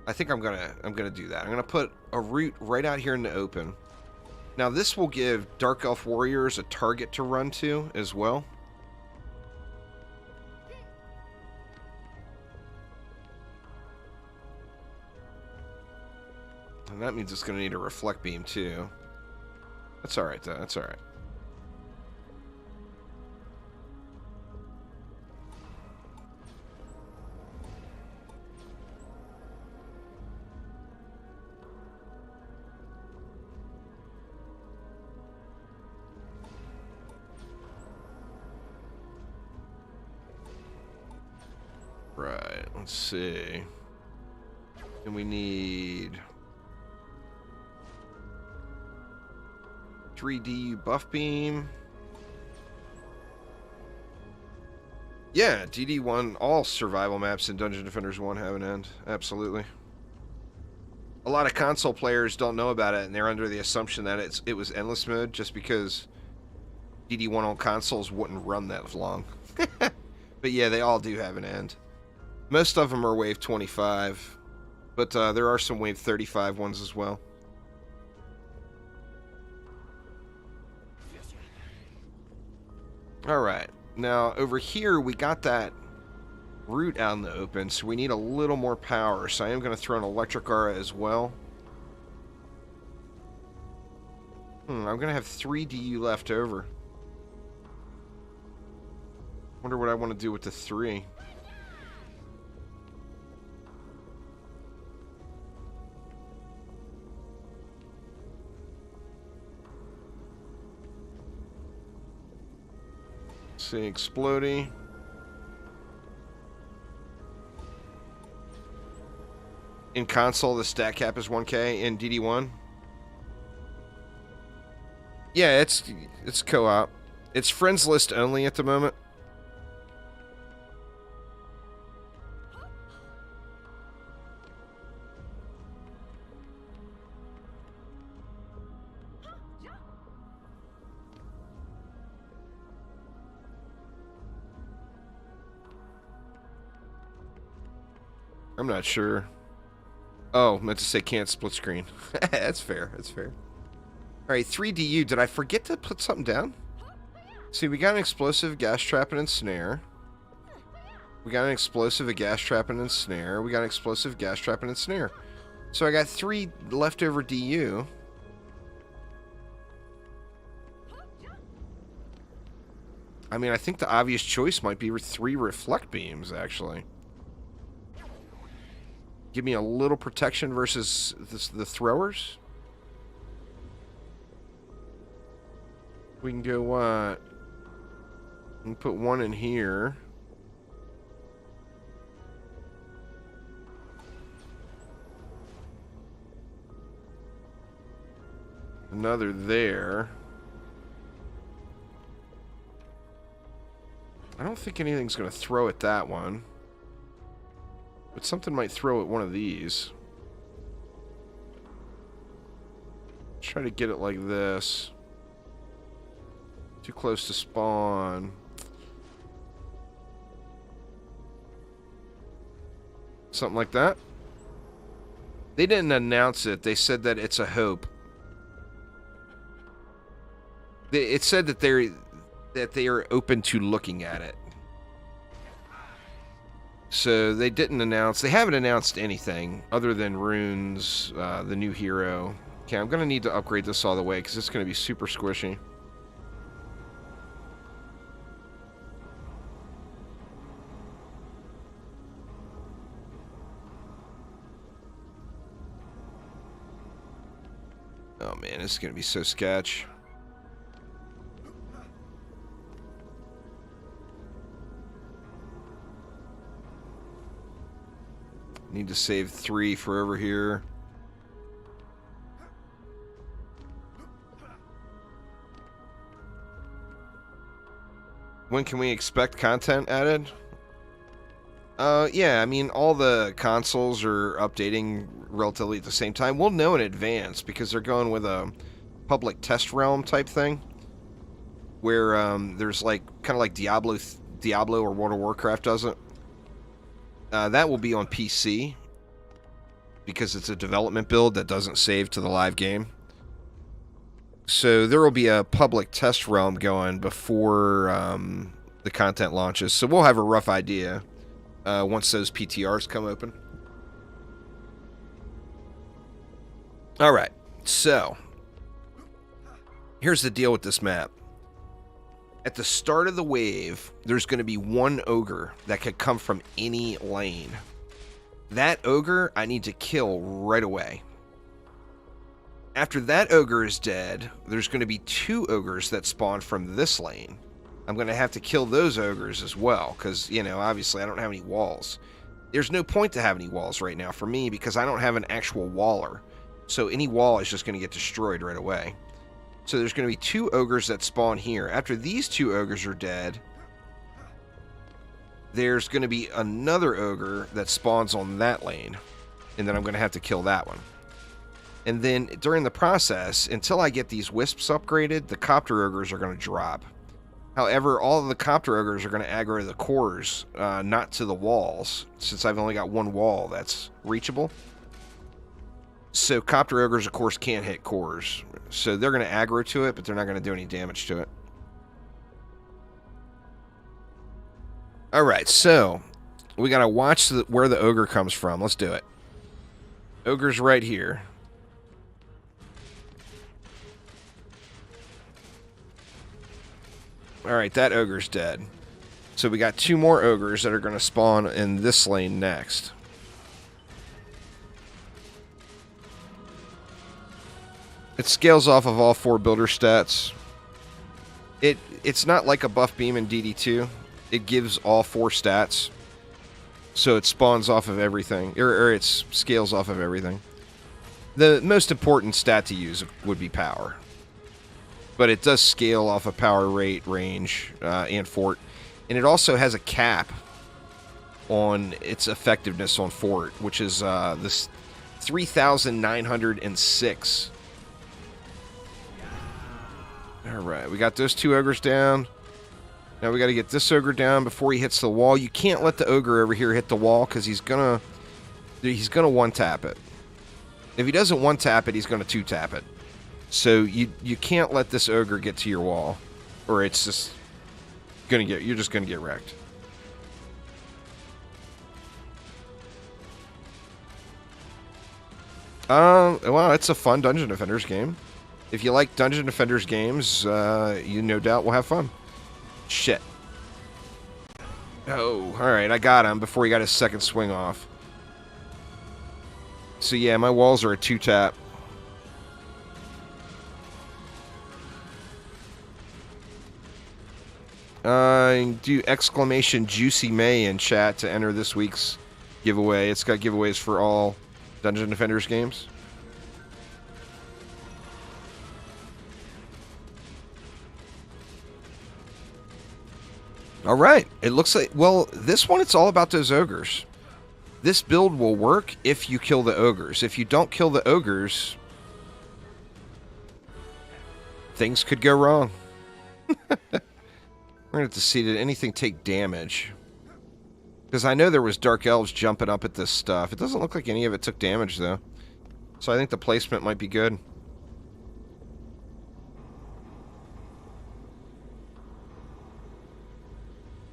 I think I'm gonna do that. I'm gonna put a route right out here in the open. Now this will give Dark Elf Warriors a target to run to as well. And that means it's gonna need a reflect beam too. That's alright though, that's alright. Right, let's see. And we need 3D buff beam. Yeah, DD1, all survival maps in Dungeon Defenders 1 have an end. Absolutely. A lot of console players don't know about it, and they're under the assumption that it was endless mode just because DD1 on consoles wouldn't run that long. But yeah, they all do have an end. Most of them are wave 25, but there are some wave 35 ones as well. Alright, now over here we got that route out in the open, so we need a little more power, so I am going to throw an electric aura as well. I'm going to have 3 DU left over. Wonder what I want to do with the 3. See, explodey. In console, the stat cap is 1K. In DD1? Yeah, it's co-op. It's friends list only at the moment. I'm not sure. Oh, meant to say can't split screen. That's fair. That's fair. Alright, 3DU. Did I forget to put something down? See, we got an explosive, gas trap, and ensnare. We got an explosive, a gas trap, and ensnare. We got an explosive, gas trap, and ensnare. So I got 3 leftover DU. I mean, I think the obvious choice might be 3 reflect beams, actually. Give me a little protection versus the throwers. We can go what? We can put 1 in here. Another there. I don't think anything's going to throw at that one. But something might throw at one of these. Try to get it like this. Too close to spawn. Something like that. They didn't announce it. They said that it's a hope. It said that they are open to looking at it. So they didn't announce. They haven't announced anything other than runes, the new hero. Okay, I'm gonna need to upgrade this all the way because it's gonna be super squishy. Oh man, this is gonna be so sketch. Need to save 3 for over here. When can we expect content added? Yeah, I mean, all the consoles are updating relatively at the same time. We'll know in advance because they're going with a public test realm type thing. Where there's like, kind of like Diablo or World of Warcraft does it. That will be on PC because it's a development build that doesn't save to the live game. So there will be a public test realm going before the content launches. So we'll have a rough idea once those PTRs come open. Alright, so here's the deal with this map. At the start of the wave, there's going to be 1 ogre that could come from any lane. That ogre, I need to kill right away. After that ogre is dead, there's going to be 2 ogres that spawn from this lane. I'm going to have to kill those ogres as well, because, you know, obviously I don't have any walls. There's no point to have any walls right now for me, because I don't have an actual waller. So any wall is just going to get destroyed right away. So there's going to be 2 ogres that spawn here. After these 2 ogres are dead, there's going to be another ogre that spawns on that lane. And then I'm going to have to kill that one. And then during the process, until I get these wisps upgraded, the copter ogres are going to drop. However, all of the copter ogres are going to aggro to the cores, not to the walls, since I've only got 1 wall that's reachable. So copter ogres, of course, can't hit cores. So they're going to aggro to it, but they're not going to do any damage to it. Alright, so we got to watch where the ogre comes from. Let's do it. Ogre's right here. Alright, that ogre's dead. So we got 2 more ogres that are going to spawn in this lane next. It scales off of all 4 builder stats. It's not like a buff beam in DD2. It gives all 4 stats. So it spawns off of everything. Or it scales off of everything. The most important stat to use would be power. But it does scale off of power, rate, range, and fort. And it also has a cap on its effectiveness on fort, which is this 3,906. Alright, we got those 2 ogres down. Now we got to get this ogre down before he hits the wall. You can't let the ogre over here hit the wall because he's gonna one-tap it. If he doesn't one-tap it, he's gonna 2-tap it. So you can't let this ogre get to your wall, or it's just you're just gonna get wrecked. Well, it's a fun Dungeon Defenders game. If you like Dungeon Defenders games, you no doubt will have fun. Shit. Oh, alright, I got him before he got his second swing off. So yeah, my walls are a 2-tap. Do exclamation Juicy May in chat to enter this week's giveaway. It's got giveaways for all Dungeon Defenders games. Alright, it looks like, well, this one, it's all about those ogres. This build will work if you kill the ogres. If you don't kill the ogres, things could go wrong. We're going to have to see, did anything take damage? Because I know there was Dark Elves jumping up at this stuff. It doesn't look like any of it took damage, though. So I think the placement might be good.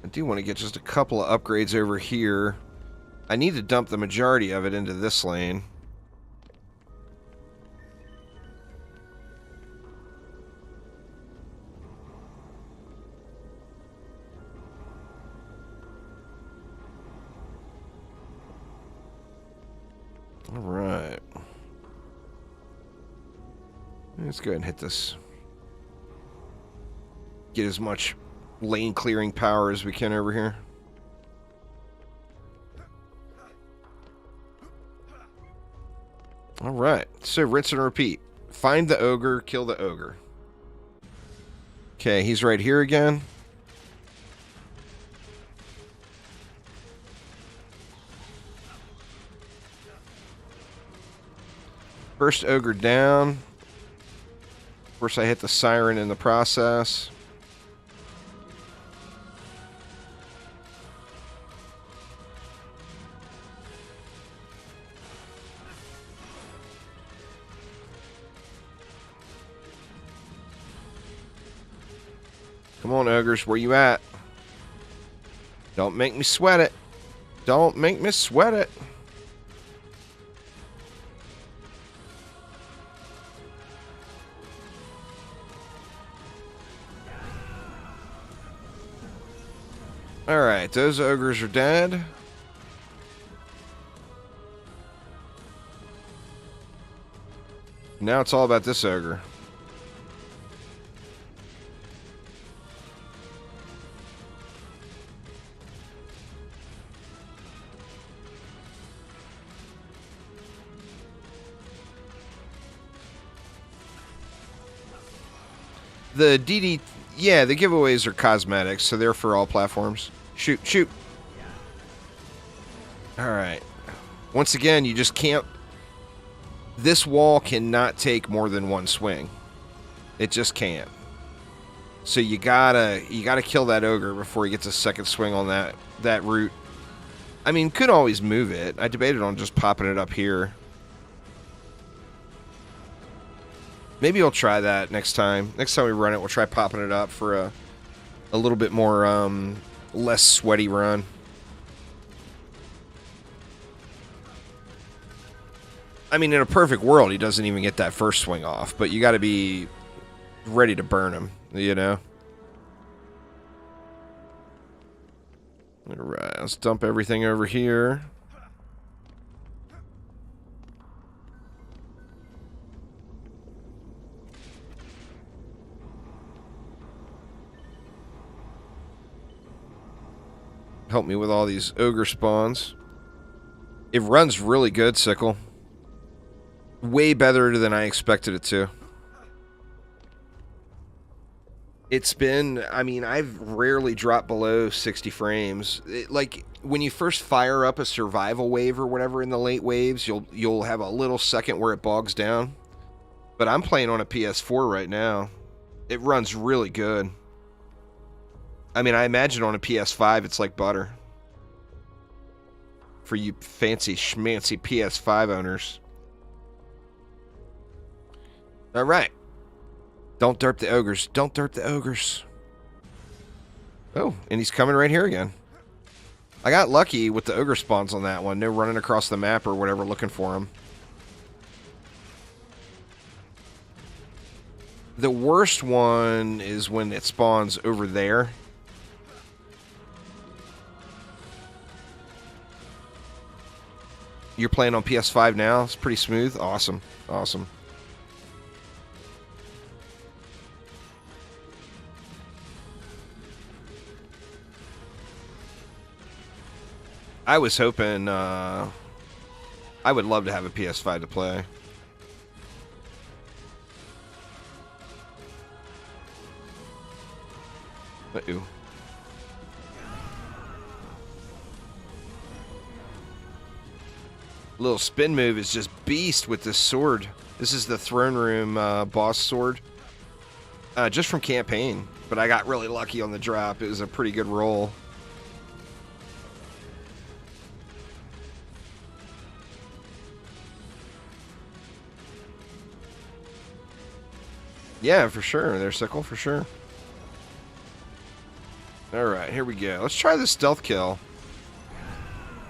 I do want to get just a couple of upgrades over here. I need to dump the majority of it into this lane. Alright. Let's go ahead and hit this. Get as much lane clearing power as we can over here. Alright, so rinse and repeat. Find the ogre, kill the ogre. Okay, he's right here again. First ogre down. Of course, I hit the siren in the process. Come on, ogres, where you at? Don't make me sweat it. Don't make me sweat it. Alright, those ogres are dead. Now it's all about this ogre. The DD... Yeah, the giveaways are cosmetics, so they're for all platforms. Shoot, shoot. Alright. Once again, you just can't... This wall cannot take more than one swing. It just can't. So you gotta kill that ogre before he gets a second swing on that route. I mean, could always move it. I debated on just popping it up here. Maybe I'll try that next time. Next time we run it, we'll try popping it up for a little bit more, less sweaty run. I mean, in a perfect world, he doesn't even get that first swing off, but you got to be ready to burn him, you know? Alright, let's dump everything over here. Help me with all these ogre spawns. It runs really good, Sickle. Way better than I expected it to. It's been, I mean, I've rarely dropped below 60 frames. Like, when you first fire up a survival wave or whatever in the late waves, you'll have a little second where it bogs down. But I'm playing on a PS4 right now. It runs really good. I mean, I imagine on a PS5 it's like butter. For you fancy schmancy PS5 owners. Alright. Don't derp the ogres. Don't derp the ogres. Oh, and he's coming right here again. I got lucky with the ogre spawns on that one. They're running across the map or whatever looking for him. The worst one is when it spawns over there. You're playing on PS5 now? It's pretty smooth. Awesome. Awesome. I was hoping, I would love to have a PS5 to play. Uh-oh. Little spin move is just beast with this sword. This is the throne room boss sword. Just from campaign. But I got really lucky on the drop. It was a pretty good roll. Yeah, for sure. There's Sickle, for sure. Alright, here we go. Let's try the stealth kill.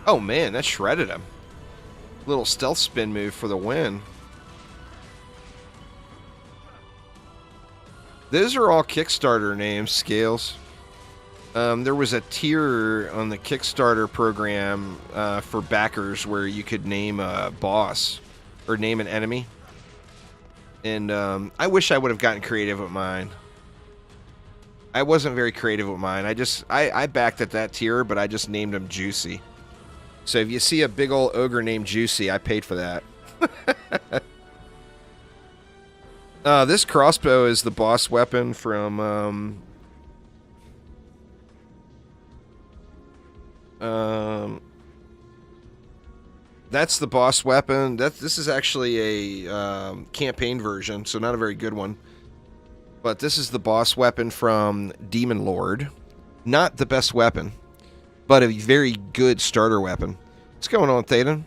Oh man, that shredded him. Little stealth spin move for the win. Those are all Kickstarter names, Scales. There was a tier on the Kickstarter program for backers where you could name a boss or name an enemy. And I wish I would have gotten creative with mine. I wasn't very creative with mine. I backed at that tier, but I just named him Juicy. So if you see a big old ogre named Juicy, I paid for that. This crossbow is the boss weapon from that's the boss weapon. This is actually a campaign version, so not a very good one. But this is the boss weapon from Demon Lord. Not the best weapon, but a very good starter weapon. What's going on, Thaden?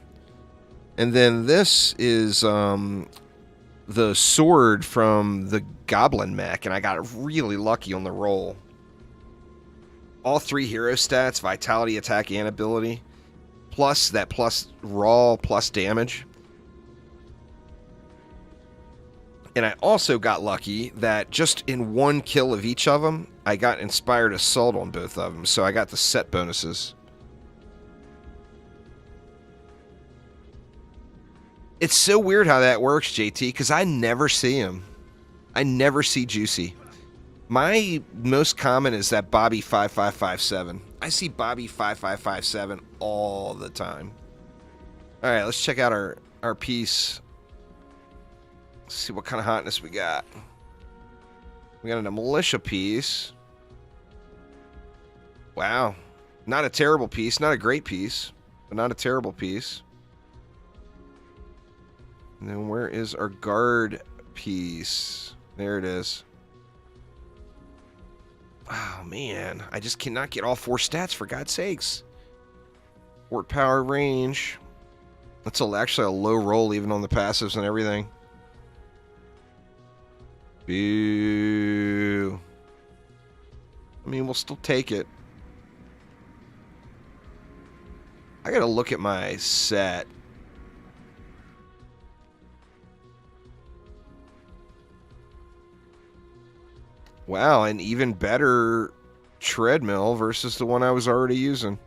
And then this is the sword from the Goblin Mech, and I got really lucky on the roll. All 3 hero stats, vitality, attack, and ability. Plus that plus raw, plus damage. And I also got lucky that just in 1 kill of each of them, I got Inspired Assault on both of them. So I got the set bonuses. It's so weird how that works, JT, because I never see him. I never see Juicy. My most common is that Bobby 5557. I see Bobby 5557 all the time. All right, let's check out our piece. Let's see what kind of hotness we got. We got a militia piece. Wow. Not a terrible piece. Not a great piece. But not a terrible piece. And then where is our guard piece? There it is. Oh, man. I just cannot get all 4 stats, for God's sakes. Fort power, range. That's actually a low roll even on the passives and everything. Boo. I mean, we'll still take it. I gotta look at my set. Wow, and even better treadmill versus the one I was already using.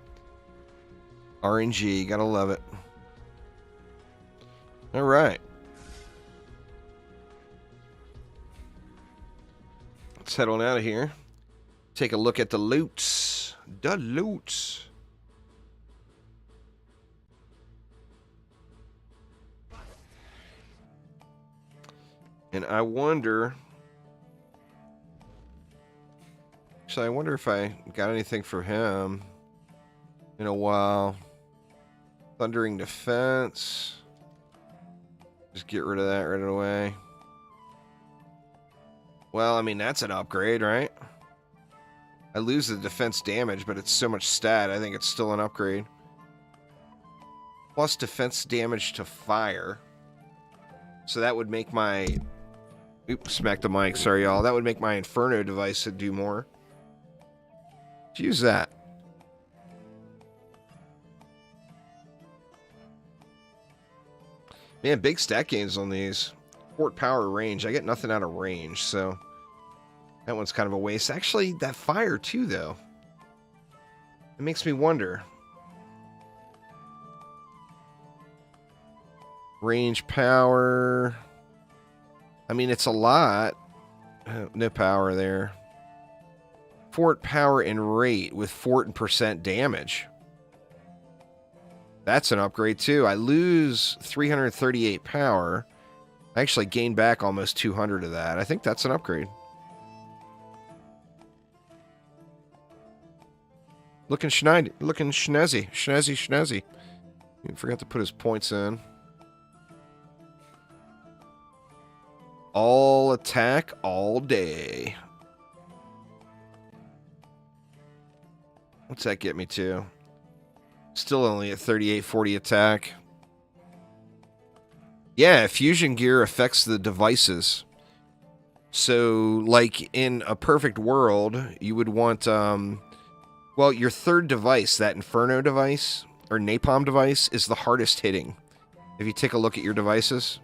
RNG, gotta love it. All right. Let's head on out of here. Take a look at the loots. The loots. And I wonder... Actually, I wonder if I got anything for him in a while. Thundering Defense. Just get rid of that right away. Well, I mean, that's an upgrade, right? I lose the defense damage, but it's so much stat, I think it's still an upgrade. Plus defense damage to fire. So that would make my... Oops, smack the mic, sorry y'all. That would make my Inferno device do more. Let's use that. Man, big stat gains on these. Fort power range. I get nothing out of range, so that one's kind of a waste. Actually, that fire too, though. It makes me wonder. Range power. I mean, it's a lot. No power there. Fort power and rate with fort and percent damage. That's an upgrade too. I lose 338 power. I actually gain back almost 200 of that. I think that's an upgrade. Looking schneidy, looking schnezzy. Schnezzy. He forgot to put his points in. All attack all day. What's that get me to? Still only at 3840 attack. Yeah, fusion gear affects the devices. So, like, in a perfect world, you would want, well, your third device, that Inferno device, or Napalm device, is the hardest hitting. If you take a look at your devices.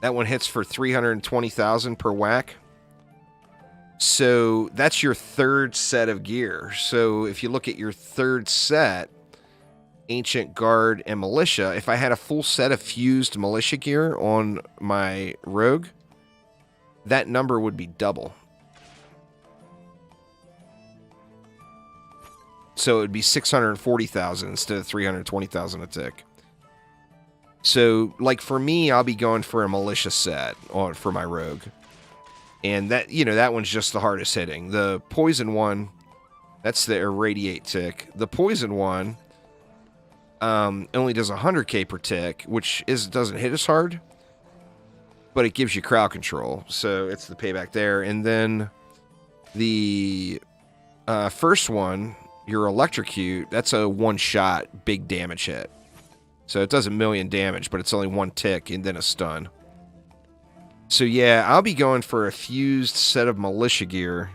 That one hits for 320,000 per whack. So that's your third set of gear. So if you look at your third set, Ancient Guard and Militia, if I had a full set of fused Militia gear on my Rogue, that number would be double. So it would be 640,000 instead of 320,000 a tick. So, like, for me, I'll be going for a Militia set for my Rogue. And that, you know, that one's just the hardest hitting. The Poison one, that's the Irradiate tick. The Poison one only does 100k per tick, which doesn't hit as hard, but it gives you crowd control. So it's the payback there. And then the first one, your Electrocute, that's a one-shot big damage hit. So it does 1,000,000 damage, but it's only one tick and then a stun. So yeah, I'll be going for a fused set of Militia gear.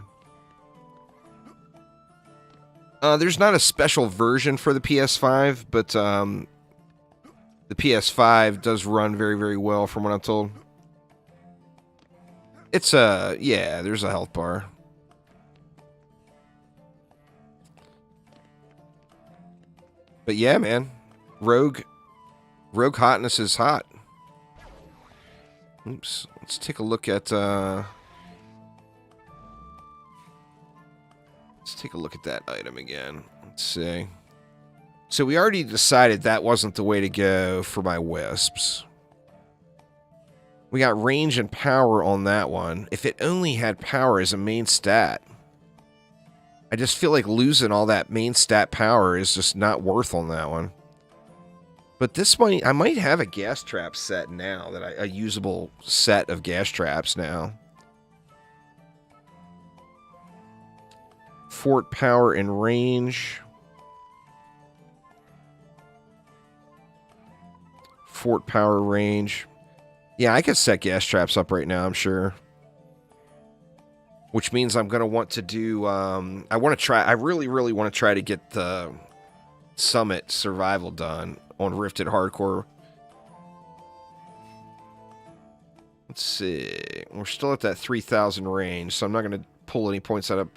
There's not a special version for the PS5, but the PS5 does run very, very well from what I'm told. It's yeah, there's a health bar. But yeah, man, Rogue hotness is hot. Oops. Let's take a look at that item again. Let's see. So we already decided that wasn't the way to go for my Wisps. We got range and power on that one. If it only had power as a main stat, I just feel like losing all that main stat power is just not worth on that one. But this might, I might have a gas trap set now, a usable set of gas traps now. Fort power and range. Fort power range. Yeah, I could set gas traps up right now, I'm sure. Which means I'm going to want to do, I really, really want to try to get the Summit Survival done on Rifted Hardcore. Let's see. We're still at that 3,000 range, so I'm not going to pull any points out of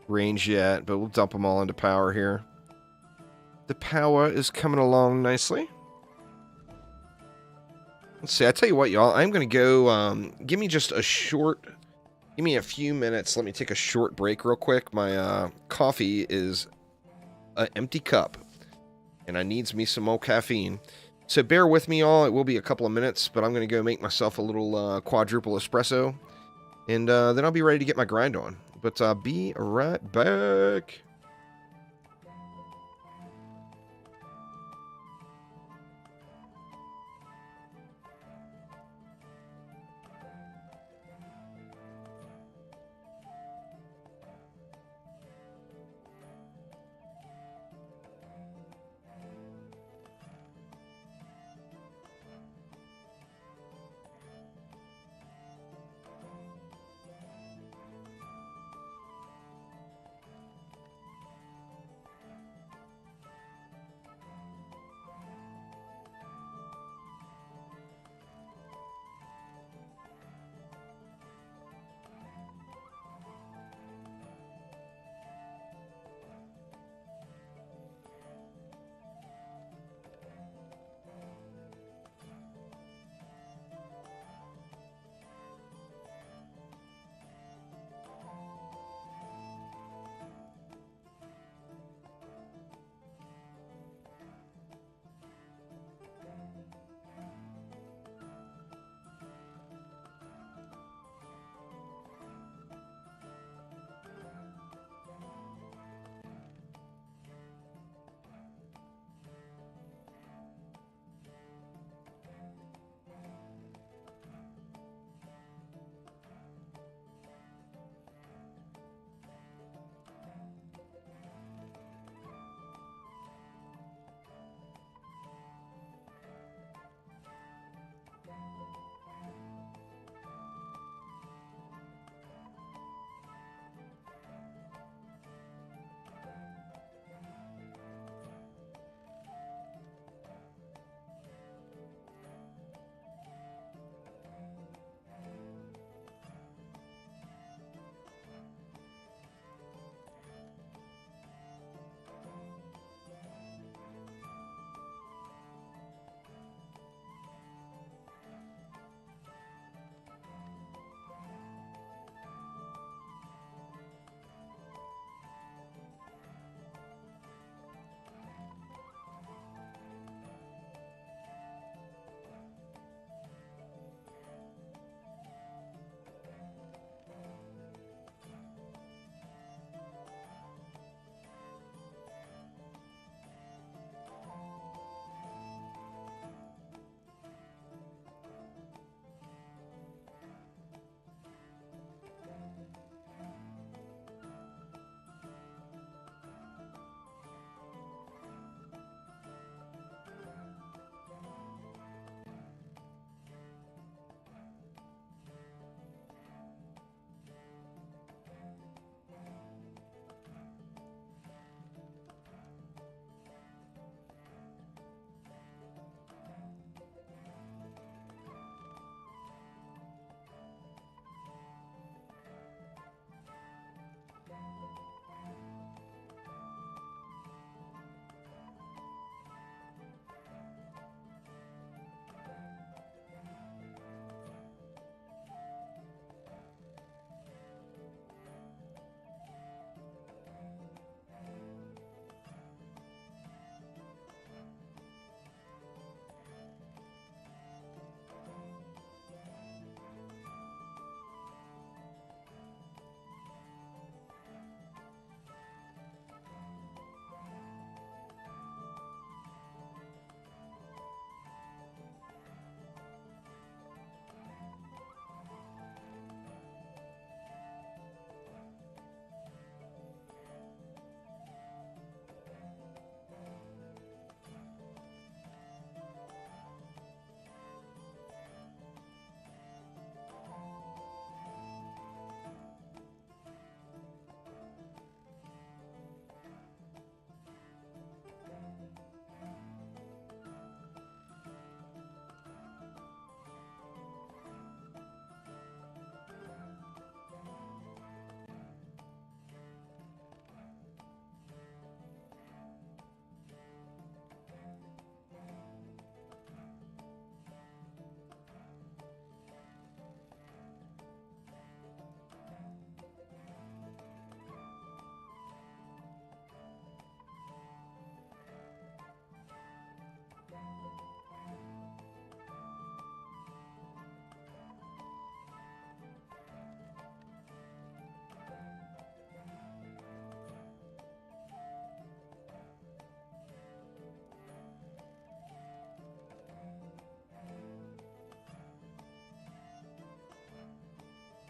range yet, but we'll dump them all into power here. The power is coming along nicely. Let's see. I tell you what, y'all. I'm going to go... give me just a short... Give me a few minutes. Let me take a short break real quick. My coffee is an empty cup, and I needs me some more caffeine. So bear with me, y'all. It will be a couple of minutes, but I'm going to go make myself a little quadruple espresso, and then I'll be ready to get my grind on. But be right back.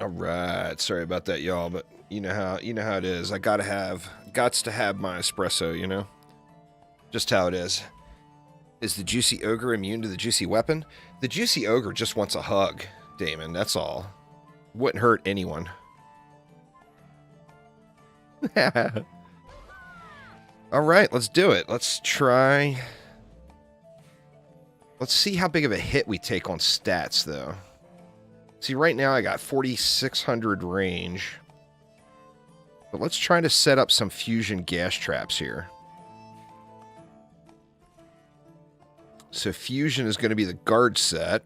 All right, sorry about that, y'all, but you know how it is. I gots to have my espresso, you know? Just how it is. Is the Juicy Ogre immune to the Juicy Weapon? The Juicy Ogre just wants a hug, Damon, that's all. Wouldn't hurt anyone. Alright, let's do it. Let's try... Let's see how big of a hit we take on stats, though. See, right now I got 4,600 range. But let's try to set up some fusion gas traps here. So fusion is going to be the guard set.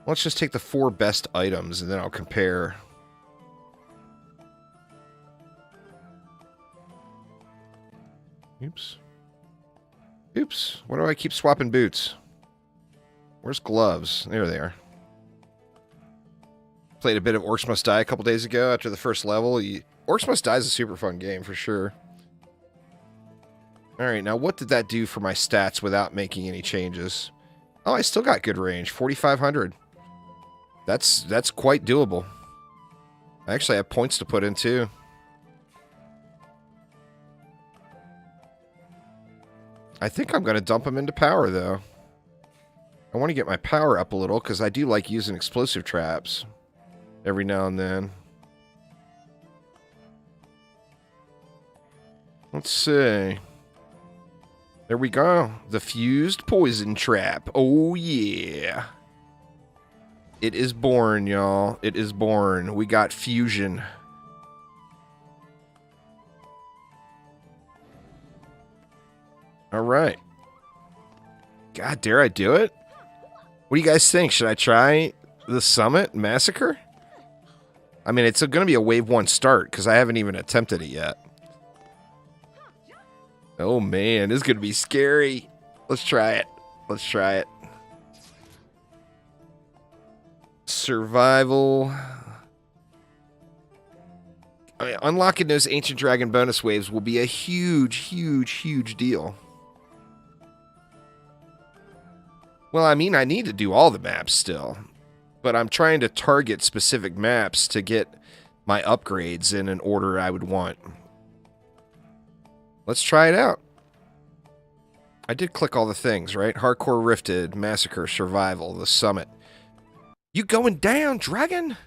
Let's just take the 4 best items and then I'll compare. Oops. Oops. Why do I keep swapping boots? Where's gloves? There they are. Played a bit of Orcs Must Die a couple days ago after the first level. Orcs Must Die is a super fun game for sure. Alright, now what did that do for my stats without making any changes? Oh, I still got good range. 4,500. That's quite doable. I actually have points to put in too. I think I'm going to dump them into power though. I want to get my power up a little because I do like using explosive traps every now and then. Let's see. There we go. The fused poison trap. Oh, yeah. It is born, y'all. It is born. We got fusion. All right. God, dare I do it? What do you guys think? Should I try the Summit Massacre? I mean, it's going to be a Wave 1 start because I haven't even attempted it yet. Oh, man. This is going to be scary. Let's try it. Let's try it. Survival. I mean, unlocking those Ancient Dragon bonus waves will be a huge, huge, huge deal. Well, I mean, I need to do all the maps still. But I'm trying to target specific maps to get my upgrades in an order I would want. Let's try it out. I did click all the things, right? Hardcore Rifted, Massacre, Survival, the Summit. You going down, Dragon?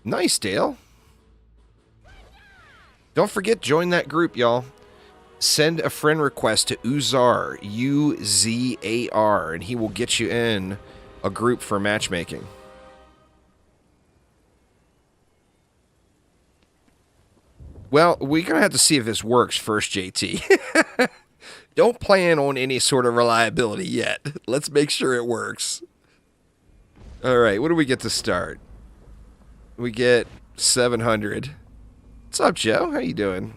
Nice, Dale. Don't forget, join that group, y'all. Send a friend request to Uzar, U-Z-A-R, and he will get you in a group for matchmaking. Well, we're going to have to see if this works first, JT. Don't plan on any sort of reliability yet. Let's make sure it works. All right, what do we get to start? We get 700. What's up, Joe? How you doing?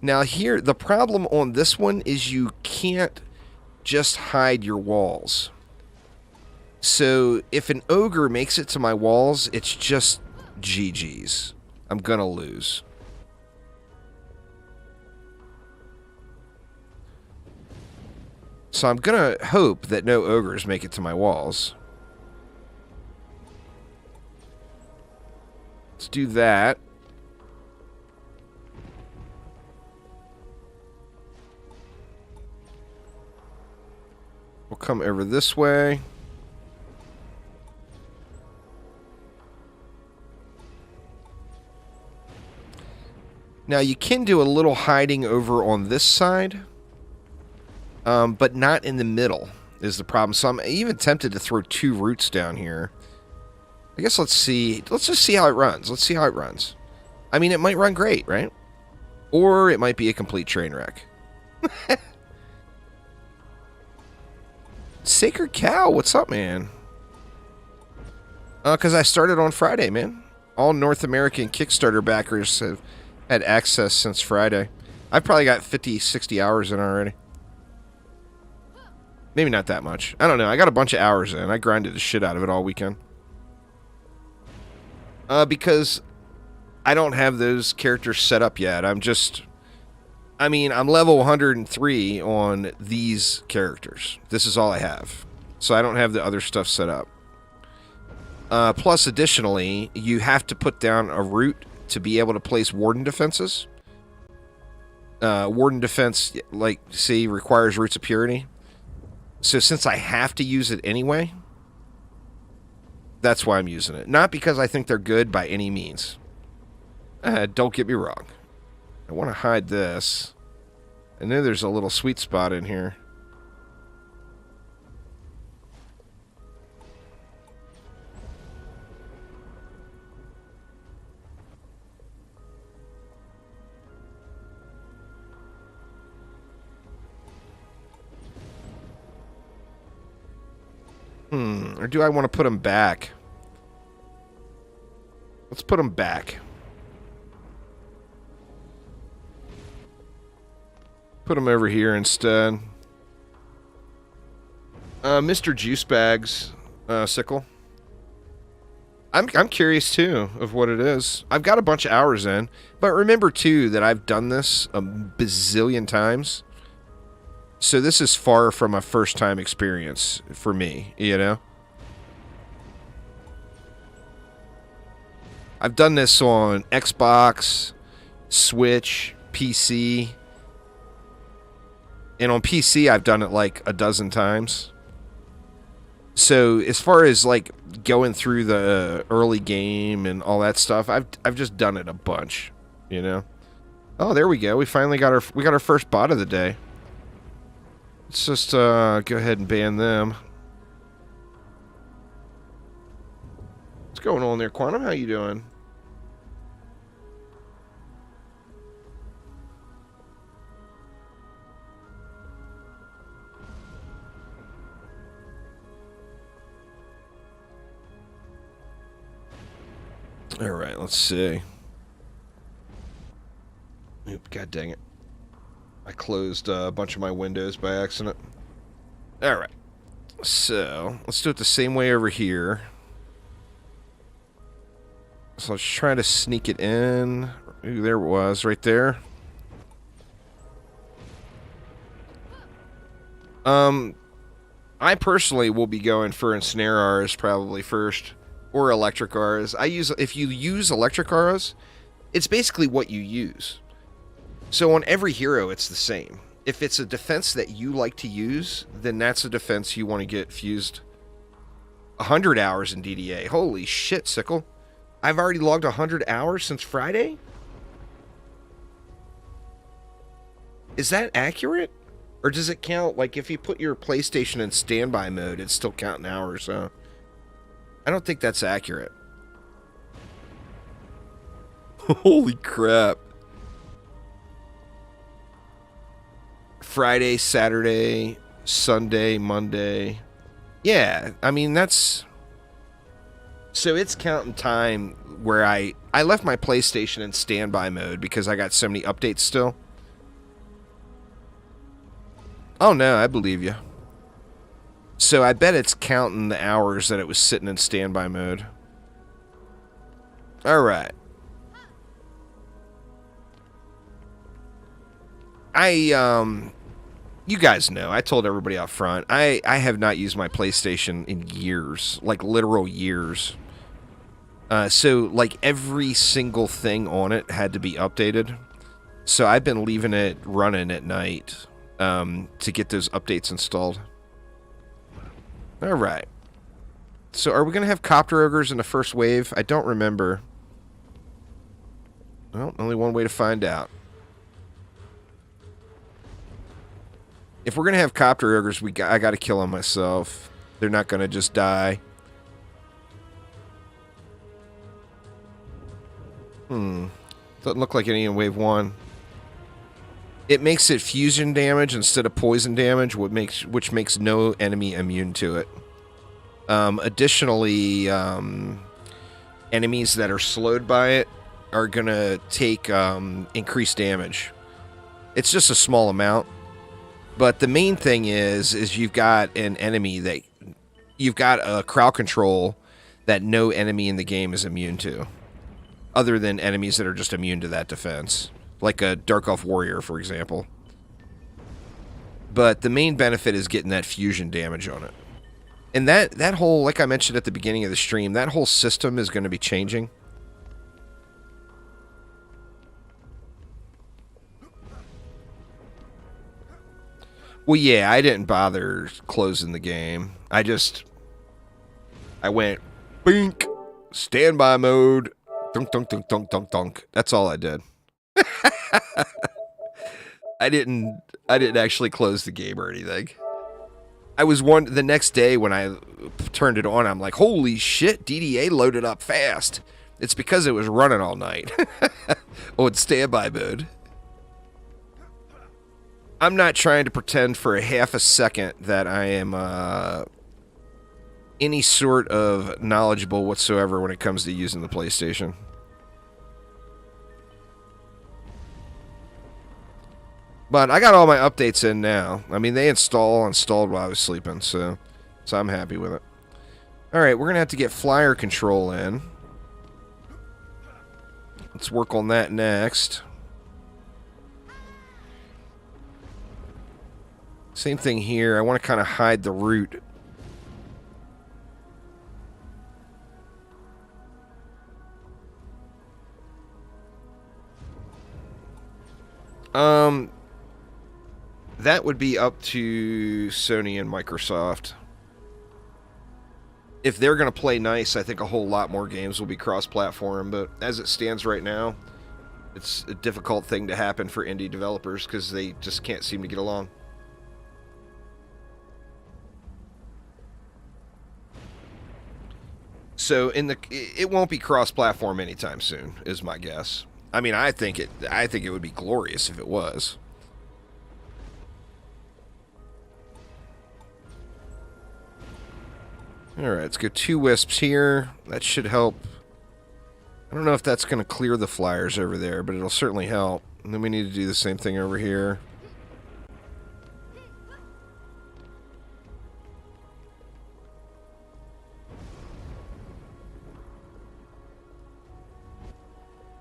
Now here, the problem on this one is you can't just hide your walls. So if an ogre makes it to my walls, it's just GG's. I'm gonna lose. So I'm gonna hope that no ogres make it to my walls. Let's do that. We'll come over this way. Now you can do a little hiding over on this side, but not in the middle is the problem. So I'm even tempted to throw 2 roots down here. I guess let's see. Let's just see how it runs. Let's see how it runs. I mean, it might run great, right? Or it might be a complete train wreck. Sacred Cow, what's up, man? Because I started on Friday, man. All North American Kickstarter backers have had access since Friday. I've probably got 50, 60 hours in already. Maybe not that much. I don't know. I got a bunch of hours in. I grinded the shit out of it all weekend. Because I don't have those characters set up yet. I'm level 103 on these characters. This is all I have. so I don't have the other stuff set up. Plus, additionally, you have to put down a root to be able to place warden defenses. Warden defense, like, see, requires roots of purity. So since I have to use it anyway, that's why I'm using it. Not because I think they're good by any means. Don't get me wrong. I want to hide this. I know there's a little sweet spot in here. Or do I want to put them back? Let's put them back. Put them over here instead. Mr. Juicebags sickle. I'm curious too of what it is. I've got a bunch of hours in, but remember too that I've done this a bazillion times. So this is far from a first-time experience for me, you know? I've done this on Xbox, Switch, PC. And on PC, I've done it like a dozen times. So as far as like going through the early game and all that stuff, I've just done it a bunch, you know? Oh, there we go. We finally got our first bot of the day. Let's just go ahead and ban them. What's going on there, Quantum? How you doing? All right, let's see. Oop, god dang it. I closed a bunch of my windows by accident. All right. So, let's do it the same way over here. So let's try to sneak it in. Ooh, there it was, right there. I personally will be going for ensnare R's probably first. Or electric R's. If you use electric R's, it's basically what you use. So on every hero, it's the same. If it's a defense that you like to use, then that's a defense you want to get fused. 100 hours in DDA. Holy shit, Sickle. I've already logged 100 hours since Friday? Is that accurate? Or does it count, like, if you put your PlayStation in standby mode, it's still counting hours, huh? I don't think that's accurate. Holy crap. Friday, Saturday, Sunday, Monday. Yeah, I mean, that's... So it's counting time where I left my PlayStation in standby mode because I got so many updates still. Oh, no, I believe you. So I bet it's counting the hours that it was sitting in standby mode. All right. You guys know, I told everybody out front, I have not used my PlayStation in years, like literal years. So like every single thing on it had to be updated. So I've been leaving it running at night to get those updates installed. All right. So are we going to have copter ogres in the first wave? I don't remember. Well, only one way to find out. If we're going to have copter ogres, I got to kill them myself. They're not going to just die. Doesn't look like any in wave 1. It makes it fusion damage instead of poison damage, which makes no enemy immune to it. Additionally, enemies that are slowed by it are going to take increased damage. It's just a small amount. But the main thing is you've got an enemy that... You've got a crowd control that no enemy in the game is immune to. Other than enemies that are just immune to that defense. Like a Dark Elf Warrior, for example. But the main benefit is getting that fusion damage on it. And that whole, like I mentioned at the beginning of the stream, that whole system is going to be changing. Well, yeah, I didn't bother closing the game. I went, bink, standby mode, dunk, dunk, dunk, dunk, dunk, dunk. That's all I did. I didn't actually close the game or anything. I was the next day when I turned it on, I'm like, holy shit, DDA loaded up fast. It's because it was running all night. Oh, it's standby mode. I'm not trying to pretend for a half a second that I am any sort of knowledgeable whatsoever when it comes to using the PlayStation. But I got all my updates in now. I mean, they installed while I was sleeping, so I'm happy with it. Alright, we're going to have to get flyer control in. Let's work on that next. Same thing here. I want to kind of hide the route. That would be up to Sony and Microsoft. If they're going to play nice, I think a whole lot more games will be cross-platform, but as it stands right now, it's a difficult thing to happen for indie developers because they just can't seem to get along. So it won't be cross-platform anytime soon, is my guess. I mean, I think it would be glorious if it was. Alright, let's go 2 wisps here. That should help. I don't know if that's going to clear the flyers over there, but it'll certainly help. And then we need to do the same thing over here.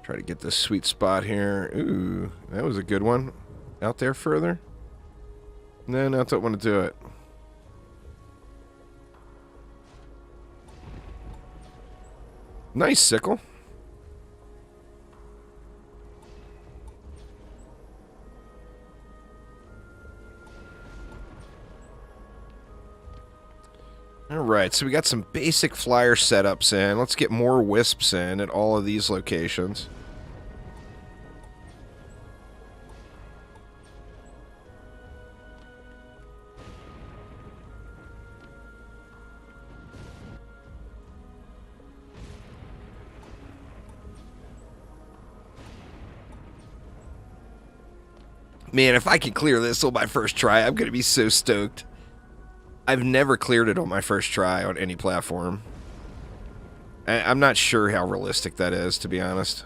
Try to get this sweet spot here. Ooh, that was a good one. Out there further? No, I don't want to do it. Nice sickle. Alright, so we got some basic flyer setups in. Let's get more wisps in at all of these locations. Man, if I can clear this on my first try, I'm going to be so stoked. I've never cleared it on my first try on any platform. I'm not sure how realistic that is, to be honest.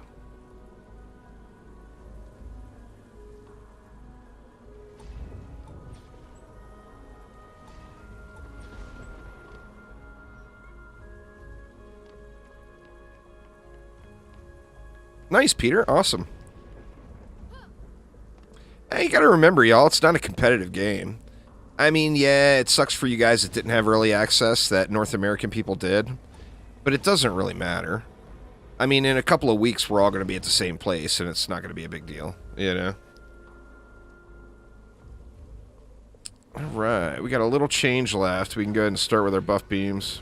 Nice, Peter. Awesome. Hey, you gotta remember, y'all, it's not a competitive game. I mean, yeah, it sucks for you guys that didn't have early access that North American people did, but it doesn't really matter. I mean, in a couple of weeks, we're all going to be at the same place, and it's not going to be a big deal, you know? Alright, we got a little change left. We can go ahead and start with our buff beams.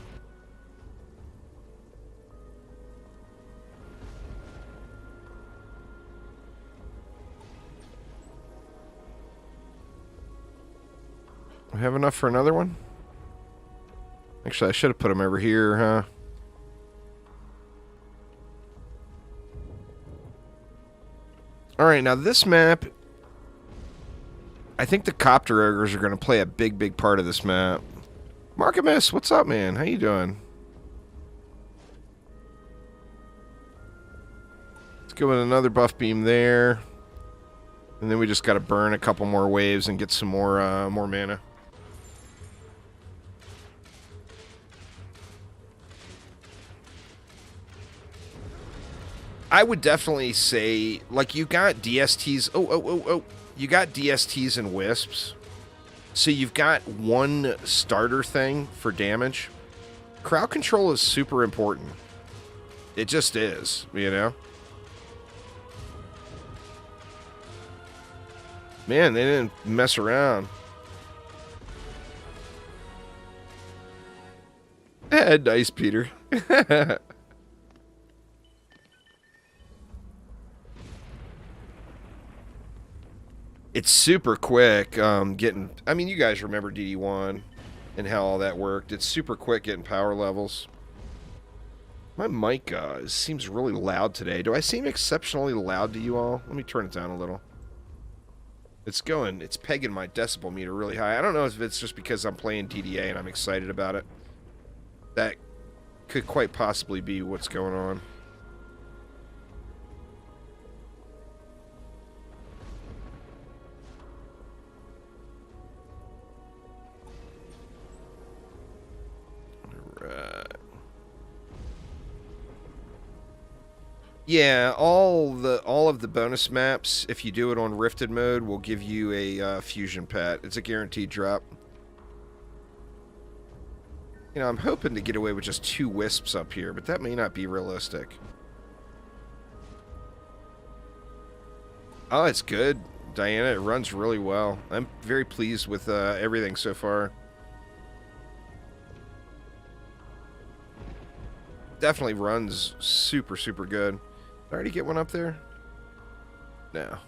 We have enough for another one? Actually, I should have put them over here, huh? Alright, now this map, I think the copter ogres are going to play a big part of this map. Markimus, what's up, man? How you doing? Let's go with another buff beam there. And then we just got to burn a couple more waves and get some more mana. I would definitely say, like, you got DSTs. Oh. You got DSTs and wisps. So you've got one starter thing for damage. Crowd control is super important. It just is, you know? Man, they didn't mess around. Nice, Peter. It's super quick getting... I mean, you guys remember DD1 and how all that worked. It's super quick getting power levels. My mic seems really loud today. Do I seem exceptionally loud to you all? Let me turn it down a little. It's pegging my decibel meter really high. I don't know if it's just because I'm playing DDA and I'm excited about it. That could quite possibly be what's going on. Yeah, all of the bonus maps, if you do it on Rifted mode, will give you a fusion pet. It's a guaranteed drop. You know, I'm hoping to get away with just 2 wisps up here, but that may not be realistic. Oh, it's good, Diana. It runs really well. I'm very pleased with everything so far. Definitely runs super, super good. Did I already get one up there? No.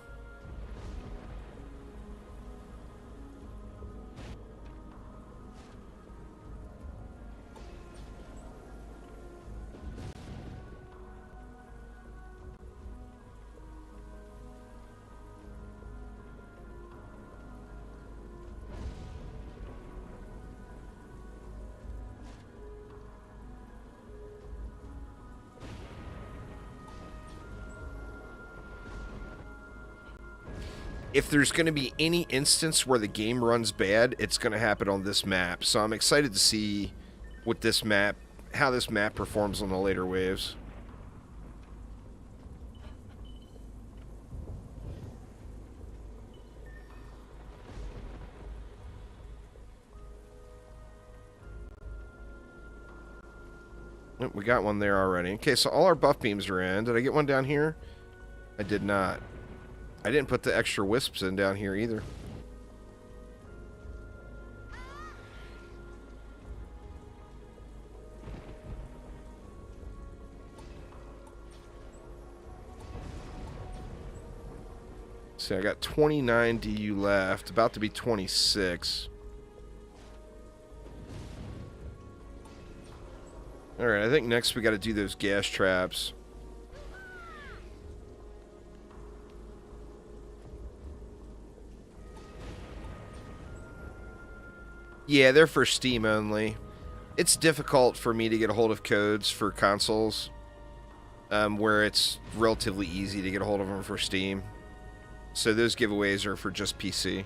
If there's going to be any instance where the game runs bad, it's going to happen on this map. So I'm excited to see what this map, how this map performs on the later waves. Oh, we got one there already. Okay, so all our buff beams are in. Did I get one down here? I did not. I didn't put the extra wisps in down here either. See, I got 29 DU left, about to be 26. Alright, I think next we got to do those gas traps. Yeah, they're for Steam only. It's difficult for me to get a hold of codes for consoles, where it's relatively easy to get a hold of them for Steam. So those giveaways are for just PC.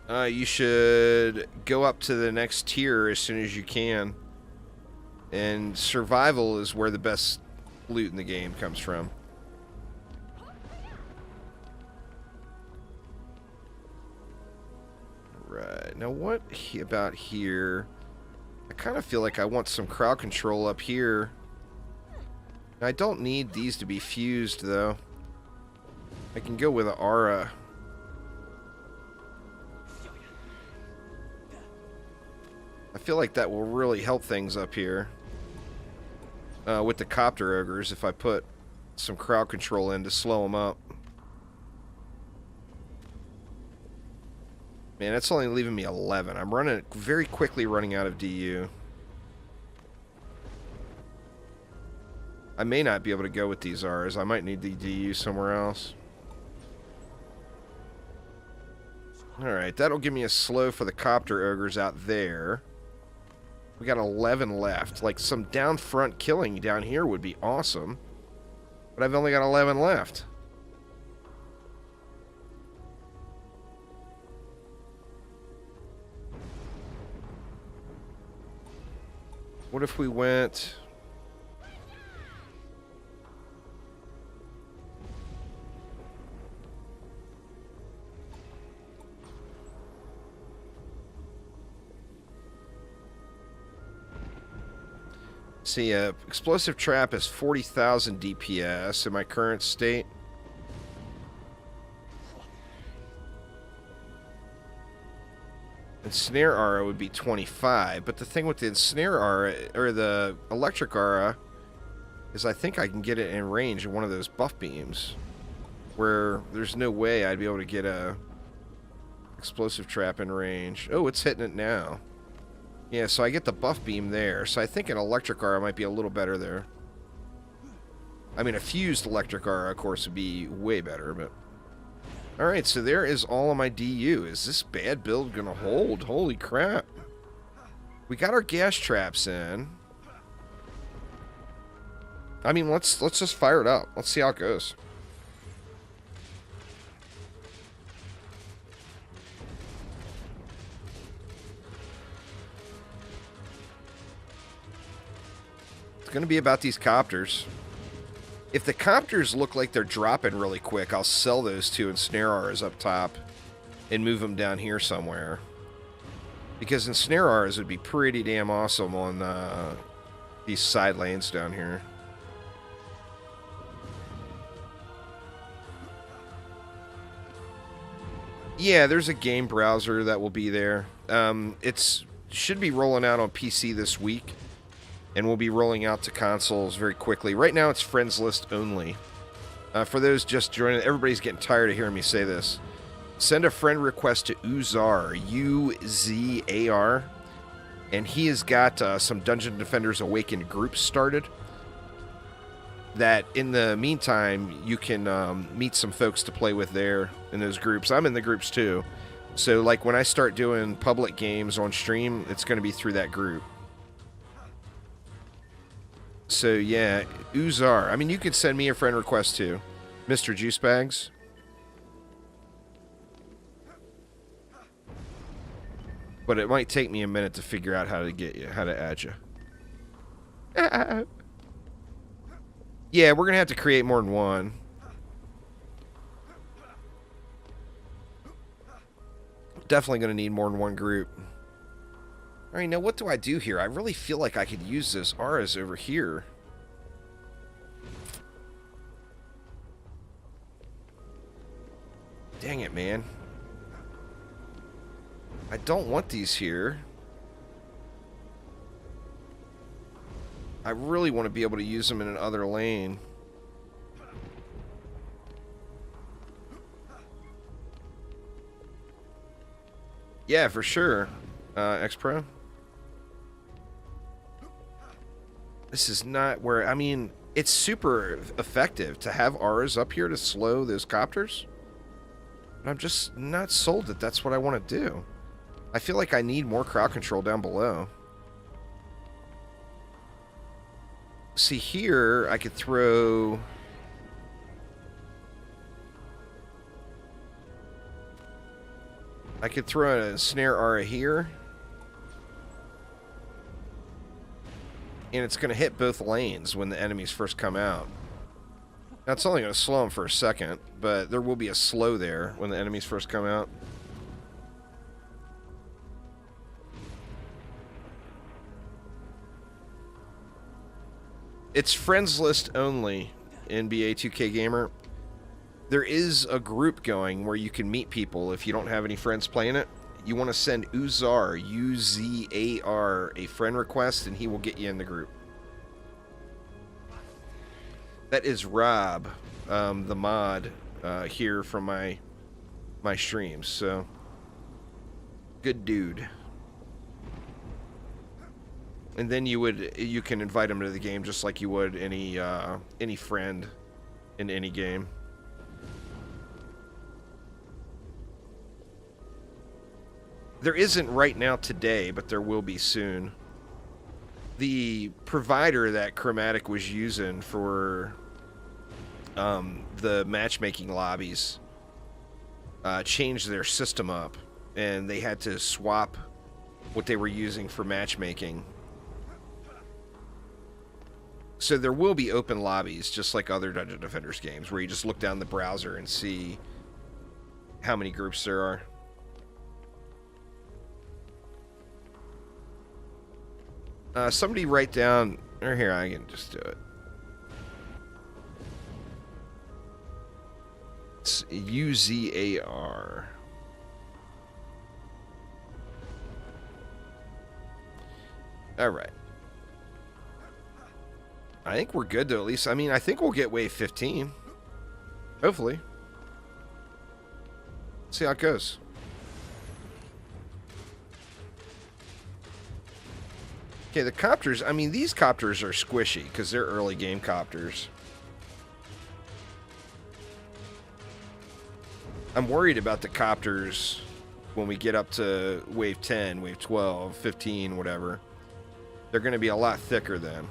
You should go up to the next tier as soon as you can. And survival is where the best loot in the game comes from. Right, now what about here? I kind of feel like I want some crowd control up here. I don't need these to be fused, though. I can go with an aura. I feel like that will really help things up here. With the copter ogres, if I put some crowd control in to slow them up. Man, that's only leaving me 11. I'm very quickly running out of DU. I may not be able to go with these Rs. I might need the DU somewhere else. Alright, that'll give me a slow for the copter ogres out there. We got 11 left. Like, some down front killing down here would be awesome. But I've only got 11 left. What if we went... See, explosive trap is 40,000 DPS in my current state. And snare aura would be 25, but the thing with the snare aura, or the electric aura, is I think I can get it in range of one of those buff beams, where there's no way I'd be able to get a explosive trap in range. Oh, it's hitting it now. Yeah, so I get the buff beam there, so I think an electric aura might be a little better there. I mean, a fused electric aura, of course, would be way better, but... Alright, so there is all of my DU. Is this bad build gonna hold? Holy crap. We got our gas traps in. I mean, let's just fire it up. Let's see how it goes. It's gonna be about these copters. If the copters look like they're dropping really quick, I'll sell those two and snare auras up top and move them down here somewhere. Because snare auras would be pretty damn awesome on these side lanes down here. Yeah, there's a game browser that will be there. It's should be rolling out on PC this week. And we'll be rolling out to consoles very quickly. Right now, it's friends list only. For those just joining, everybody's getting tired of hearing me say this. Send a friend request to Uzar, U-Z-A-R, and he has got some Dungeon Defenders Awakened groups started. That, in the meantime, you can meet some folks to play with there in those groups. I'm in the groups, too. So, like, when I start doing public games on stream, it's going to be through that group. So, yeah, Uzar. I mean, you could send me a friend request, too. Mr. Juicebags. But it might take me a minute to figure out how to get you, how to add you. Yeah, we're going to have to create more than one. Definitely going to need more than one group. Alright, now what do I do here? I really feel like I could use those auras over here. Dang it, man. I don't want these here. I really want to be able to use them in another lane. Yeah, for sure. X-Pro. This is not where... I mean, it's super effective to have auras up here to slow those copters. But I'm just not sold that that's what I want to do. I feel like I need more crowd control down below. See, here, I could throw... I could throw a snare aura here. And it's going to hit both lanes when the enemies first come out. Now, it's only going to slow them for a second, but there will be a slow there when the enemies first come out. It's friends list only, NBA 2K Gamer. There is a group going where you can meet people if you don't have any friends playing it. You want to send Uzar, U-Z-A-R, a friend request, and he will get you in the group. That is Rob, the mod, here from my streams. So, good dude. And then you can invite him to the game just like you would any friend in any game. There isn't right now today, but there will be soon. The provider that Chromatic was using for the matchmaking lobbies changed their system up, and they had to swap what they were using for matchmaking. So there will be open lobbies, just like other Dungeon Defenders games, where you just look down the browser and see how many groups there are. Somebody write down Or here, I can just do it. It's UZAR. All right. I think we're good to at least. I mean, I think we'll get wave 15. Hopefully. See how it goes. Okay, the copters. I mean, these copters are squishy because they're early game copters. I'm worried about the copters when we get up to wave 10, wave 12, 15, whatever. They're going to be a lot thicker then.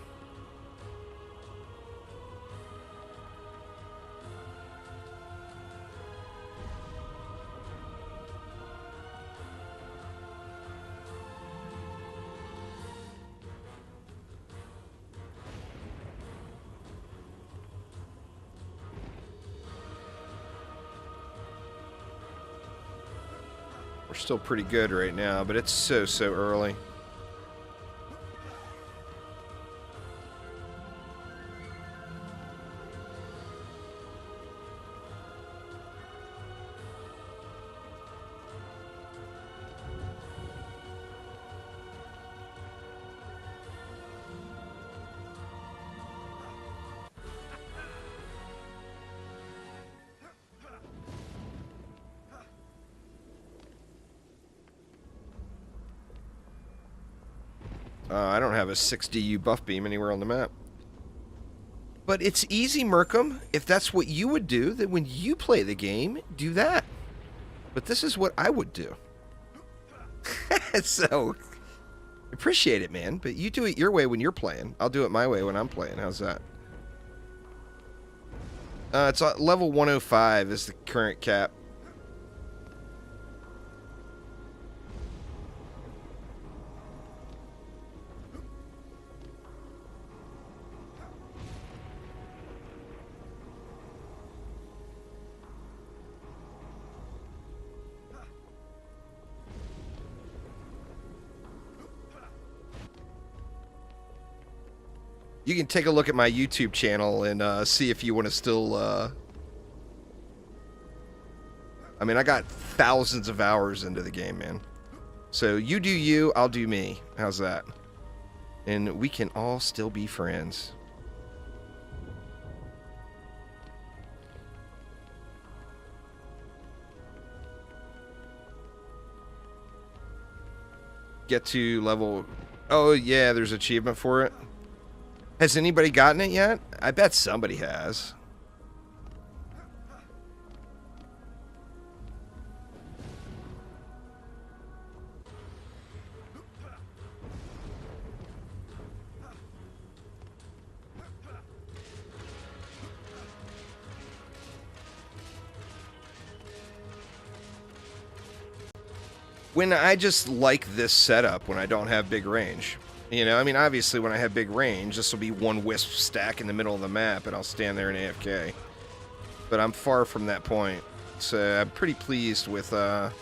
We're still pretty good right now, but it's so early. I don't have a 6DU buff beam anywhere on the map. But it's easy, Merkham. If that's what you would do, then when you play the game, do that. But this is what I would do. So, appreciate it, man. But you do it your way when you're playing. I'll do it my way when I'm playing. How's that? It's level 105 is the current cap. You can take a look at my YouTube channel and see if you want to still... I mean, I got thousands of hours into the game, man. So you do you, I'll do me. How's that? And we can all still be friends. Get to level... Oh, yeah, there's achievement for it. Has anybody gotten it yet? I bet somebody has. When I just like this setup when I don't have big range. You know, I mean, obviously when I have big range, this will be one wisp stack in the middle of the map and I'll stand there in AFK. But I'm far from that point. So I'm pretty pleased with the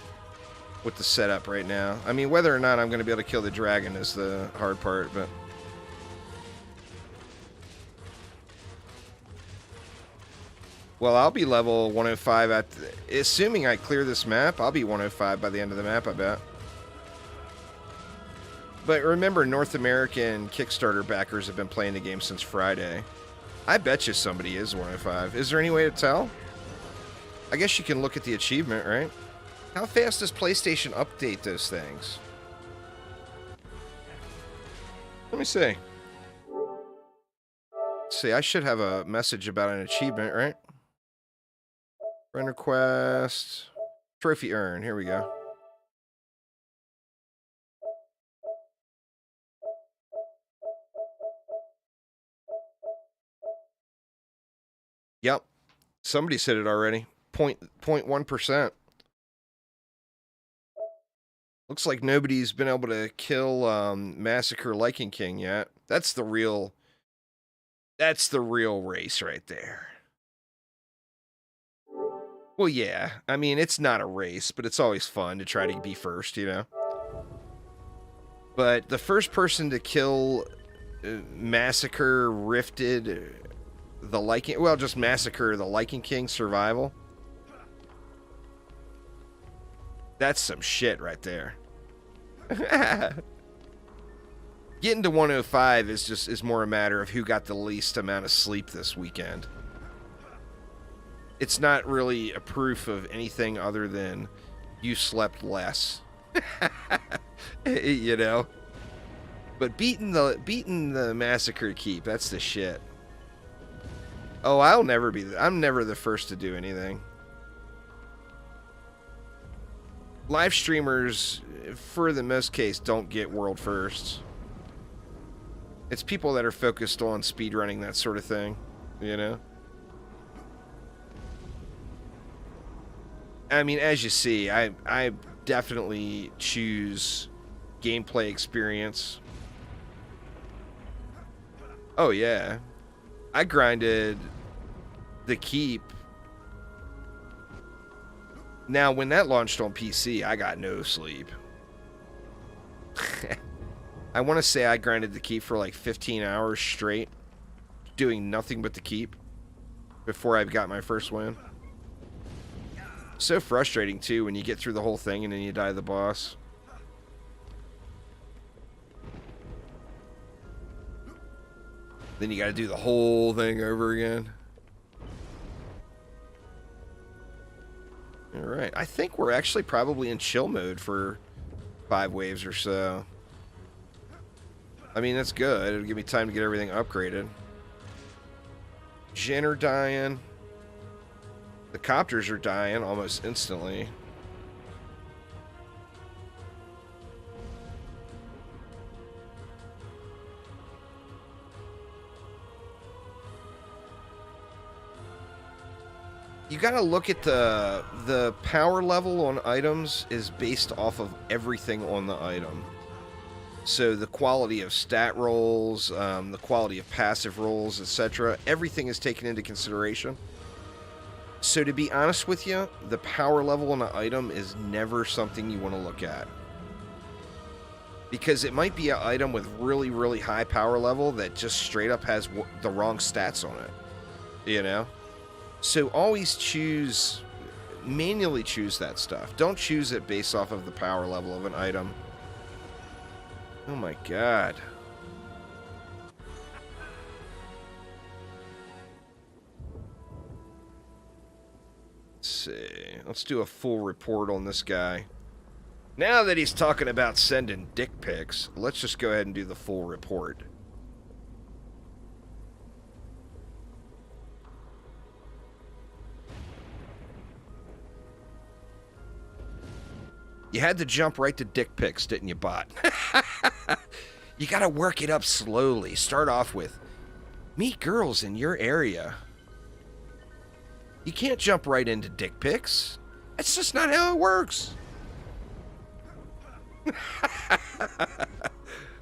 setup right now. I mean, whether or not I'm going to be able to kill the dragon is the hard part, but... Well, I'll be level 105 assuming I clear this map, I'll be 105 by the end of the map, I bet. But remember, North American Kickstarter backers have been playing the game since Friday. I bet you somebody is 105. Is there any way to tell? I guess you can look at the achievement, right? How fast does PlayStation update those things? Let me see. Let's see, I should have a message about an achievement, right? Friend request. Trophy earn. Here we go. Yep. Somebody said it already. 0.1%. Looks like nobody's been able to kill Massacre Lichen King yet. That's the real race right there. Well, yeah. I mean, it's not a race, but it's always fun to try to be first, you know? But the first person to kill Massacre Rifted the Lycan... Well, just Massacre the Lycan King Survival. That's some shit right there. Getting to 105 is more a matter of who got the least amount of sleep this weekend. It's not really a proof of anything other than you slept less. You know? But beating the Massacre Keep, that's the shit. Oh, I'm never the first to do anything. Live streamers, for the most case, don't get world firsts. It's people that are focused on speedrunning, that sort of thing, you know? I mean, as you see, I definitely choose gameplay experience. Oh, yeah. I grinded the Keep. Now, when that launched on PC, I got no sleep. I want to say I grinded the Keep for like 15 hours straight, doing nothing but the Keep before I got my first win. So frustrating, too, when you get through the whole thing and then you die to the boss. Then you got to do the whole thing over again. Alright, I think we're actually probably in chill mode for 5 waves or so. I mean, that's good. It'll give me time to get everything upgraded. Jinn are dying. The copters are dying almost instantly. You gotta look at the power level on items is based off of everything on the item. So the quality of stat rolls, the quality of passive rolls, etc. Everything is taken into consideration. So to be honest with you, the power level on an item is never something you want to look at. Because it might be an item with really, really high power level that just straight up has the wrong stats on it. You know? So always manually choose that stuff. Don't choose it based off of the power level of an item. Oh my god. Let's see. Let's do a full report on this guy. Now that he's talking about sending dick pics, let's just go ahead and do the full report. You had to jump right to dick pics, didn't you, bot? You gotta work it up slowly. Start off with, meet girls in your area. You can't jump right into dick pics. That's just not how it works.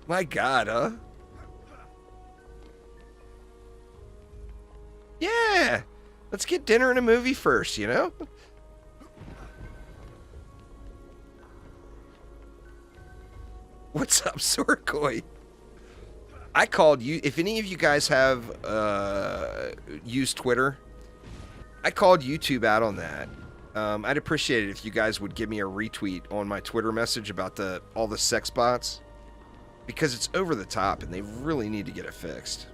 My god, huh? Yeah! Let's get dinner and a movie first, you know? What's up, Sorkoi? I called you. If any of you guys have used Twitter, I called YouTube out on that. I'd appreciate it if you guys would give me a retweet on my Twitter message about all the sex bots, because it's over the top and they really need to get it fixed.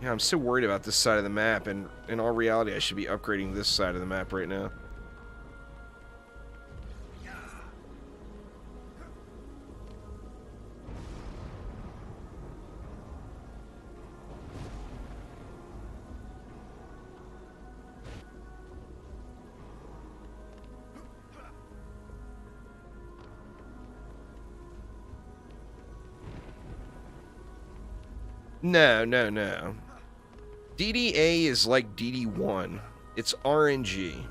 Yeah, I'm so worried about this side of the map, and in all reality, I should be upgrading this side of the map right now. No, no, no. DDA is like DD1. It's RNG.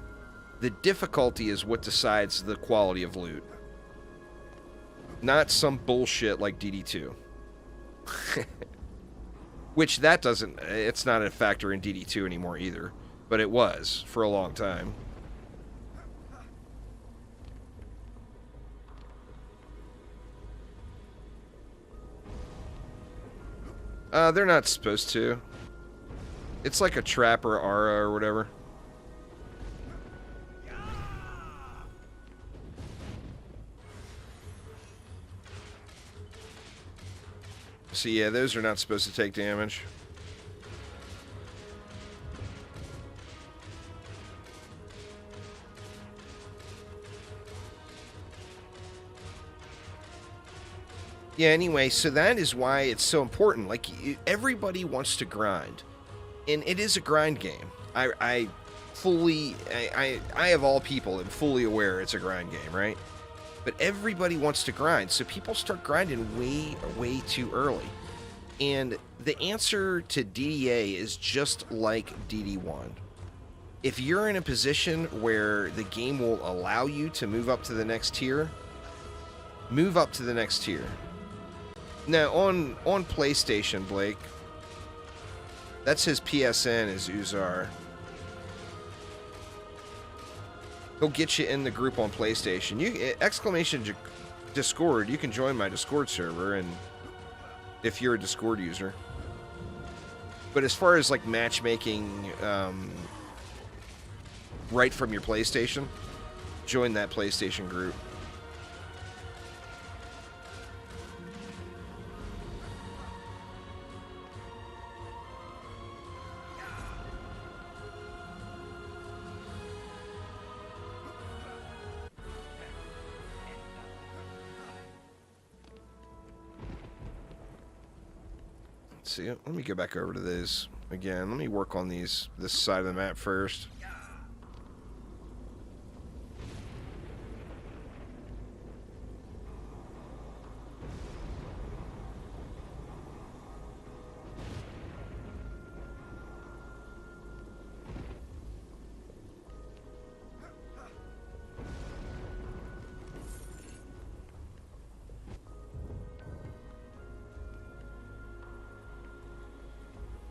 The difficulty is what decides the quality of loot. Not some bullshit like DD2. Which that doesn't... It's not a factor in DD2 anymore either. But it was for a long time. They're not supposed to. It's like a trap or aura or whatever. So yeah, those are not supposed to take damage. Yeah, anyway, so that is why it's so important. Like, everybody wants to grind. And it is a grind game. I of all people, am fully aware it's a grind game, right? But everybody wants to grind, so people start grinding way too early. And the answer to DDA is just like DD1. If you're in a position where the game will allow you to move up to the next tier, move up to the next tier. Now, on PlayStation, Blake, that's his PSN, is Uzar. He'll get you in the group on PlayStation. You Discord, you can join my Discord server, and if you're a Discord user. But as far as like matchmaking, right from your PlayStation, join that PlayStation group. See, let me go back over to these again. Let me work on this side of the map first.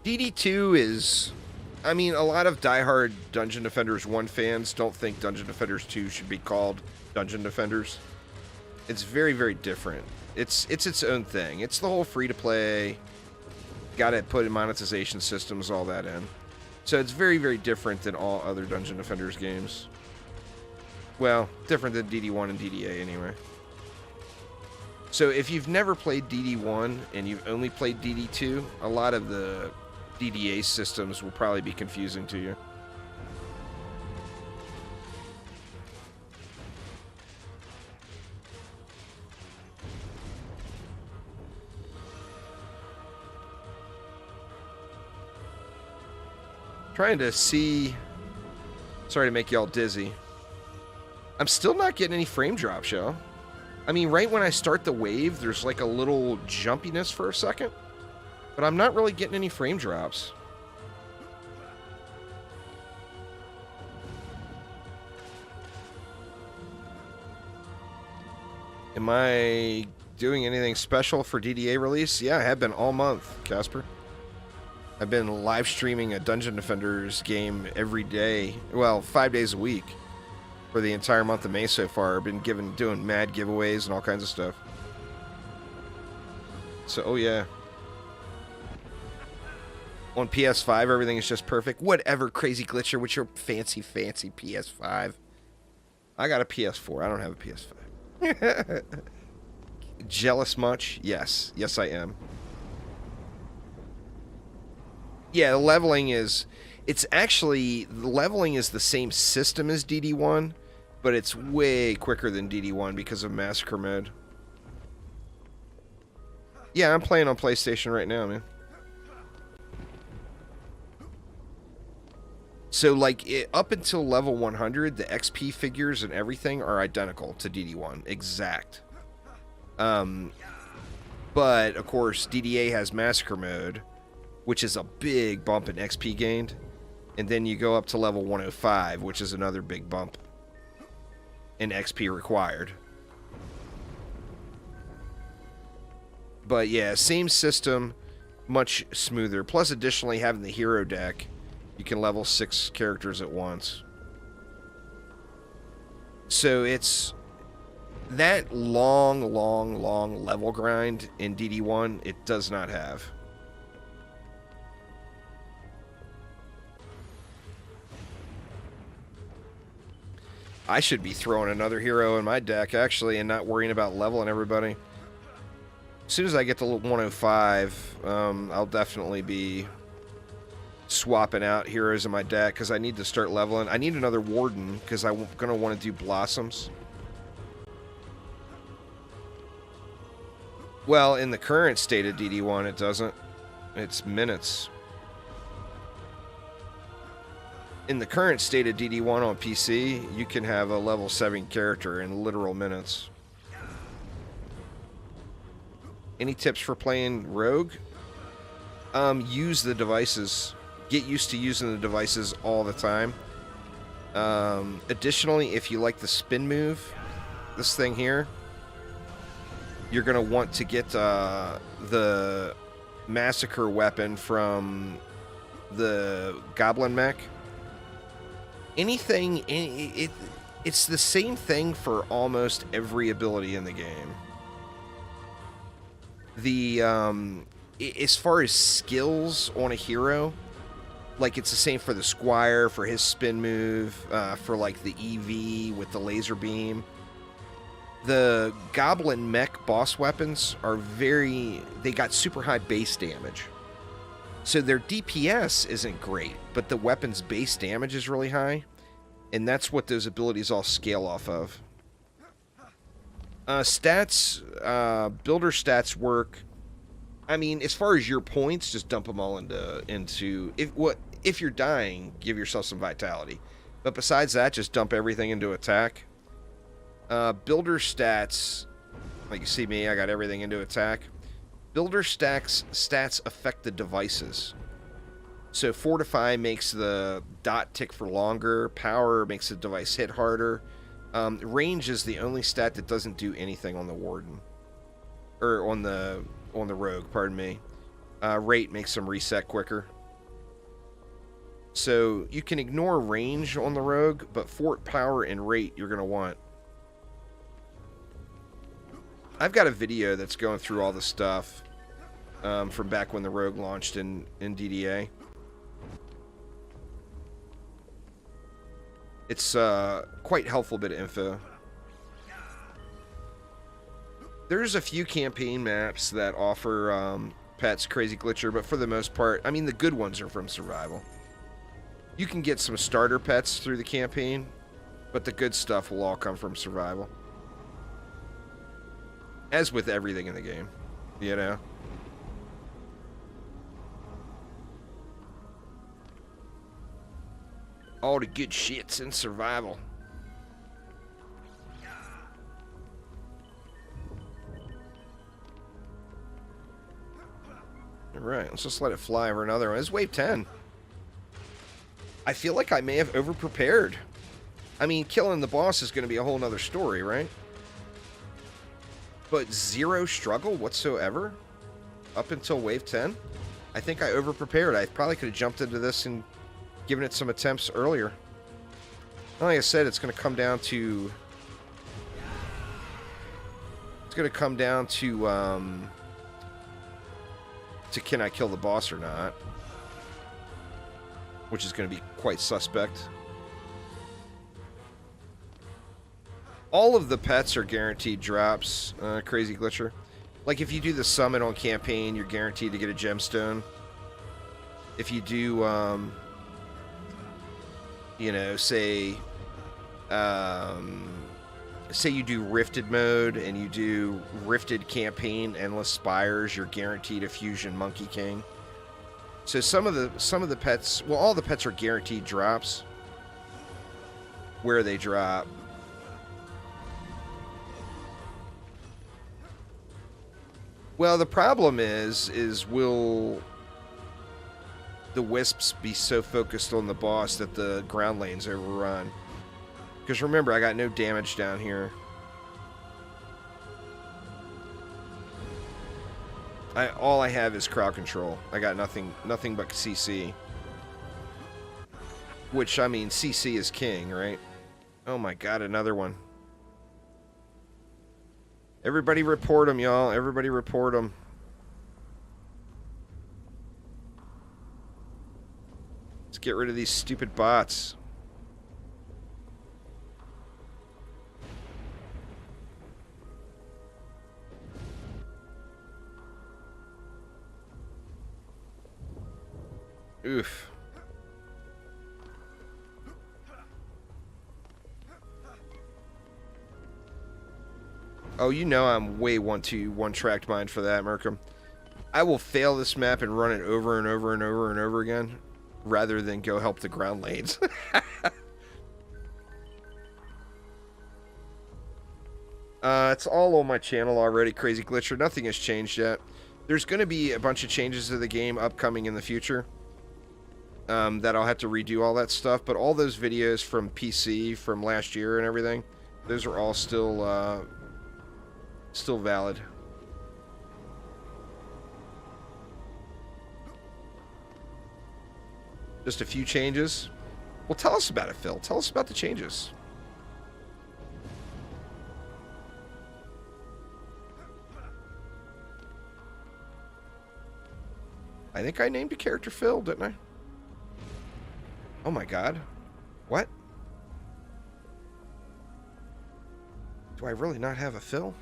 DD2 is, I mean, a lot of diehard Dungeon Defenders 1 fans don't think Dungeon Defenders 2 should be called Dungeon Defenders. It's very different. It's its own thing. It's the whole free-to-play, gotta put in monetization systems, all that in. So it's very different than all other Dungeon Defenders games. Well, different than DD1 and DDA anyway. So if you've never played DD1 and you've only played DD2, a lot of the DDA systems will probably be confusing to you. Trying to see... Sorry to make y'all dizzy. I'm still not getting any frame drops, y'all. I mean, right when I start the wave, there's like a little jumpiness for a second. But I'm not really getting any frame drops. Am I doing anything special for DDA release? Yeah, I have been all month, Casper. I've been live streaming a Dungeon Defenders game every day. Well, 5 days a week. For the entire month of May so far. I've been doing mad giveaways and all kinds of stuff. So, oh yeah. On PS5, everything is just perfect. Whatever, Crazy Glitcher, with your fancy PS5. I got a PS4. I don't have a PS5. Jealous much? Yes. Yes, I am. Yeah, the leveling is... It's actually... The leveling is the same system as DD1, but it's way quicker than DD1 because of Massacre Mode. Yeah, I'm playing on PlayStation right now, man. So, like, up until level 100, the XP figures and everything are identical to DD1. Exact. But, of course, DDA has Massacre Mode, which is a big bump in XP gained. And then you go up to level 105, which is another big bump in XP required. But, yeah, same system, much smoother. Plus, additionally, having the hero deck... You can level 6 characters at once. So it's that long level grind in DD1, it does not have. I should be throwing another hero in my deck, actually, and not worrying about leveling everybody. As soon as I get to 105, I'll definitely be swapping out heroes in my deck, because I need to start leveling. I need another Warden, because I'm going to want to do Blossoms. Well, in the current state of DD1, it doesn't. It's minutes. In the current state of DD1 on PC, you can have a level 7 character in literal minutes. Any tips for playing Rogue? Use the devices. Get used to using the devices all the time. Additionally, if you like the spin move, this thing here, you're going to want to get the Massacre weapon from the Goblin mech. Anything, it's the same thing for almost every ability in the game. As far as skills on a hero, like it's the same for the Squire, for his spin move, for like the EV with the laser beam. The Goblin mech boss weapons are they got super high base damage. So their DPS isn't great, but the weapon's base damage is really high. And that's what those abilities all scale off of. Stats, builder stats work. I mean, as far as your points, just dump them all into if you're dying, give yourself some vitality. But besides that, just dump everything into attack. Builder stats, like you see me, I got everything into attack. Builder stats affect the devices. So Fortify makes the dot tick for longer. Power makes the device hit harder. Range is the only stat that doesn't do anything on the Warden. Or on the Rogue, pardon me. Rate makes them reset quicker. So you can ignore range on the Rogue, but Fort Power and Rate you're going to want. I've got a video that's going through all the stuff from back when the Rogue launched in DDA. It's quite helpful bit of info. There's a few campaign maps that offer pets, Crazy Glitcher, but for the most part, I mean, the good ones are from Survival. You can get some starter pets through the campaign, but the good stuff will all come from Survival. As with everything in the game, you know? All the good shit's in Survival. Alright, let's just let it fly over another one. It's wave 10. I feel like I may have over-prepared. I mean, killing the boss is going to be a whole nother story, right? But zero struggle whatsoever up until wave 10? I think I over-prepared. I probably could have jumped into this and given it some attempts earlier. Like I said, it's going to come down to... It's going to come down to can I kill the boss or not, which is going to be quite suspect. All of the pets are guaranteed drops, Crazy Glitcher. Like if you do the summon on campaign, you're guaranteed to get a gemstone. If you do, you know, say you do Rifted mode and you do Rifted campaign, Endless Spires, you're guaranteed a Fusion Monkey King. So some of the pets, well, all the pets are guaranteed drops. Where they drop. Well, the problem is will the Wisps be so focused on the boss that the ground lanes overrun? Because remember, I got no damage down here. All I have is crowd control. I got nothing but CC. Which, I mean, CC is king, right? Oh my god, another one. Everybody report them, y'all. Everybody report them. Let's get rid of these stupid bots. Oof. Oh, you know I'm way one-tracked mind for that, Merkham. I will fail this map and run it over and over and over and over again, rather than go help the ground lanes. It's all on my channel already, Crazy Glitcher. Nothing has changed yet. There's going to be a bunch of changes to the game upcoming in the future. That I'll have to redo all that stuff. But all those videos from PC from last year and everything, those are all still valid. Just a few changes. Well, tell us about it, Phil. Tell us about the changes. I think I named a character Phil, didn't I? Oh my god. What? Do I really not have a Phil?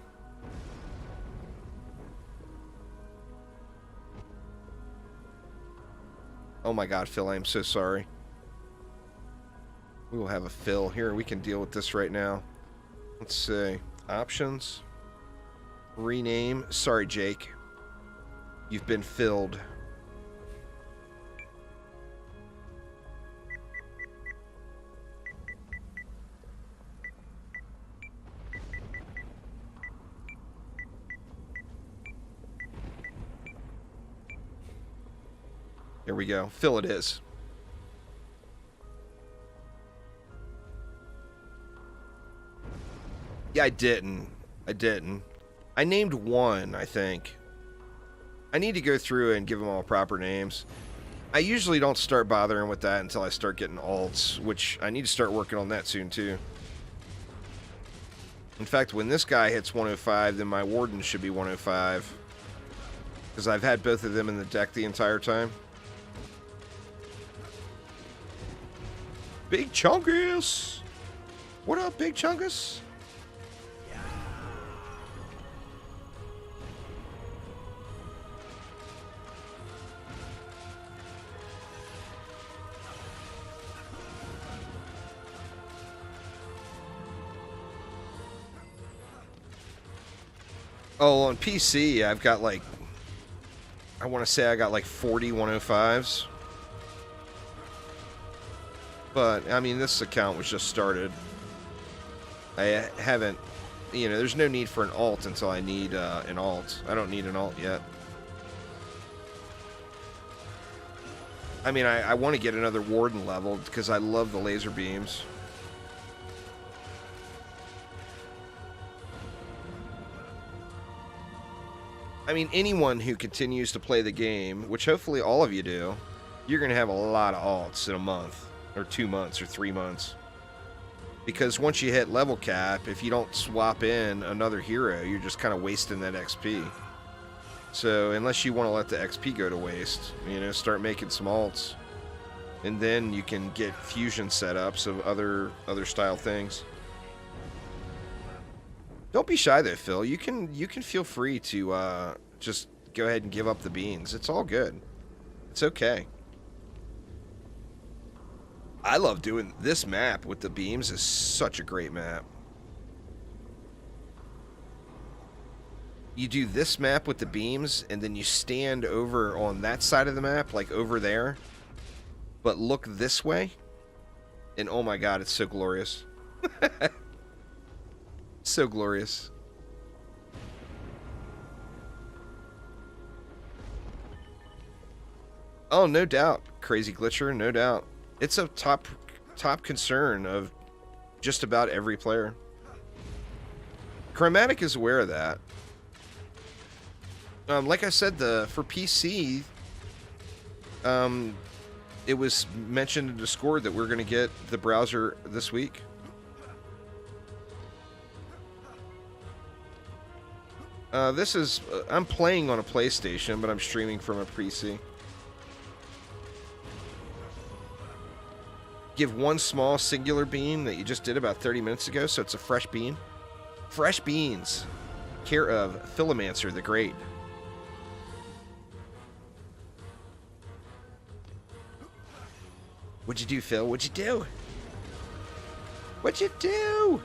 Oh my god, Phil, I am so sorry. We will have a Phil. Here, we can deal with this right now. Let's see. Options. Rename. Sorry, Jake. You've been filled. Here we go. Phil it is. Yeah, I didn't. I named one, I think. I need to go through and give them all proper names. I usually don't start bothering with that until I start getting alts, which I need to start working on that soon, too. In fact, when this guy hits 105, then my Warden should be 105. Because I've had both of them in the deck the entire time. Big Chungus! What up, Big Chungus? Oh, on PC, I've got like, I want to say I got like 40 105s. But, I mean, this account was just started. I haven't, you know, there's no need for an alt until I need an alt. I don't need an alt yet. I mean, I want to get another Warden leveled because I love the laser beams. I mean, anyone who continues to play the game, which hopefully all of you do, you're going to have a lot of alts in a month. Or 2 months, or 3 months. Because once you hit level cap, if you don't swap in another hero, you're just kind of wasting that XP. So, unless you want to let the XP go to waste, you know, start making some alts. And then you can get fusion setups of other style things. Don't be shy though, Phil. You can feel free to just go ahead and give up the beans. It's all good. It's okay. I love doing this map with the beams. Is such a great map. You do this map with the beams, and then you stand over on that side of the map, like over there, but look this way, and oh my god, it's so glorious. So glorious. Oh, no doubt, Crazy Glitcher, no doubt. It's a top concern of just about every player. Chromatic is aware of that. Like I said, for PC, it was mentioned in Discord that we're going to get the browser this week. This is I'm playing on a PlayStation, but I'm streaming from a PC. Give one small singular bean that you just did about 30 minutes ago, so it's a fresh bean. Fresh beans. Care of Philomancer the Great. What'd you do, Phil? What'd you do? What'd you do?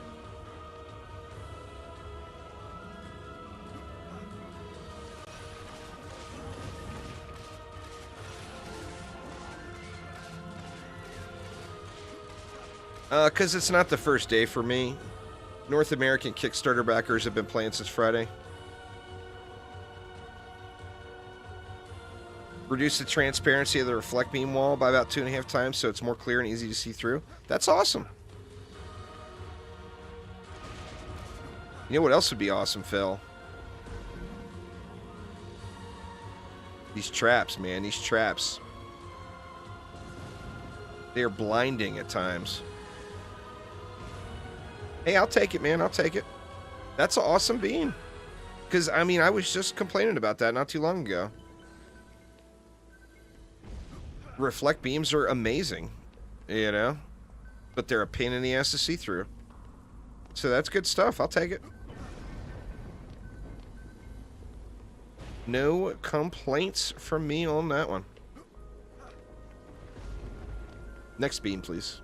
Because it's not the first day for me. North American Kickstarter backers have been playing since Friday. Reduce the transparency of the reflect beam wall by about 2.5 times so it's more clear and easy to see through. That's awesome. You know what else would be awesome, Phil? These traps, man. These traps. They're blinding at times. Hey, I'll take it, man. I'll take it. That's an awesome beam. Because, I mean, I was just complaining about that not too long ago. Reflect beams are amazing, you know? But they're a pain in the ass to see through. So that's good stuff. I'll take it. No complaints from me on that one. Next beam, please.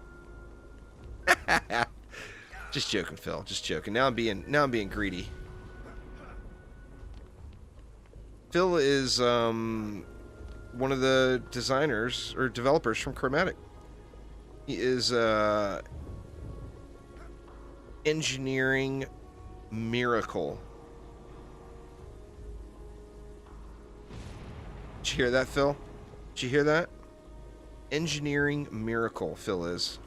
Just joking, Phil. Just joking. Now I'm being greedy. Phil is one of the designers or developers from Chromatic. He is engineering miracle. Did you hear that, Phil? Did you hear that? Engineering miracle, Phil is.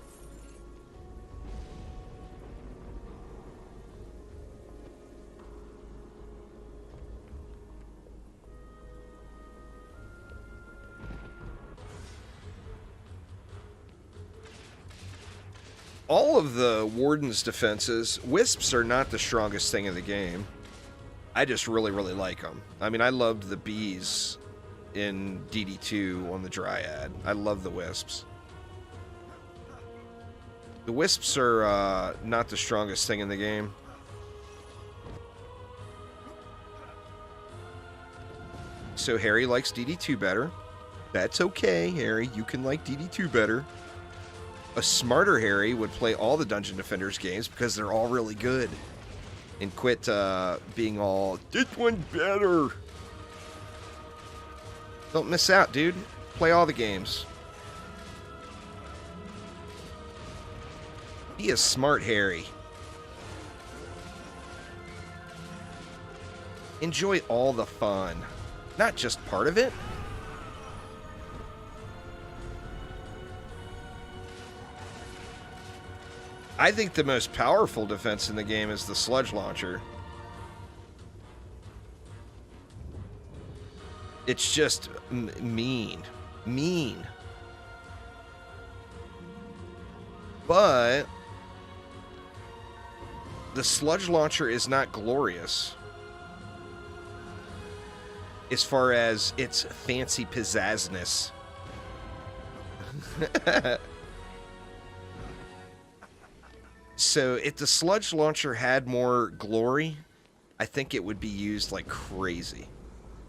All of the Warden's defenses, Wisps are not the strongest thing in the game. I just really, really like them. I mean, I loved the bees in DD2 on the Dryad. I love the Wisps. The Wisps are not the strongest thing in the game. So Harry likes DD2 better. That's okay, Harry. You can like DD2 better. A smarter Harry would play all the Dungeon Defenders games because they're all really good. And quit being all, this one's better. Don't miss out, dude. Play all the games. Be a smart Harry. Enjoy all the fun, not just part of it. I think the most powerful defense in the game is the sludge launcher. It's just mean. Mean. But the sludge launcher is not glorious as far as its fancy pizzazness. So if the sludge launcher had more glory, I think it would be used like crazy.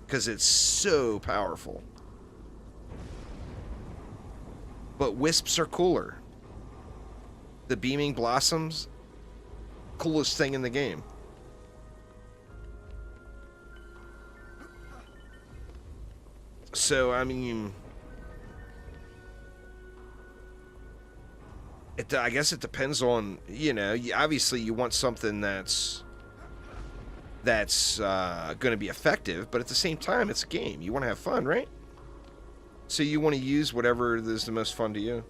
Because it's so powerful. But wisps are cooler. The beaming blossoms, coolest thing in the game. So, I mean, I guess it depends on, you know, obviously you want something that's going to be effective, but at the same time, it's a game. You want to have fun, right? So you want to use whatever is the most fun to you.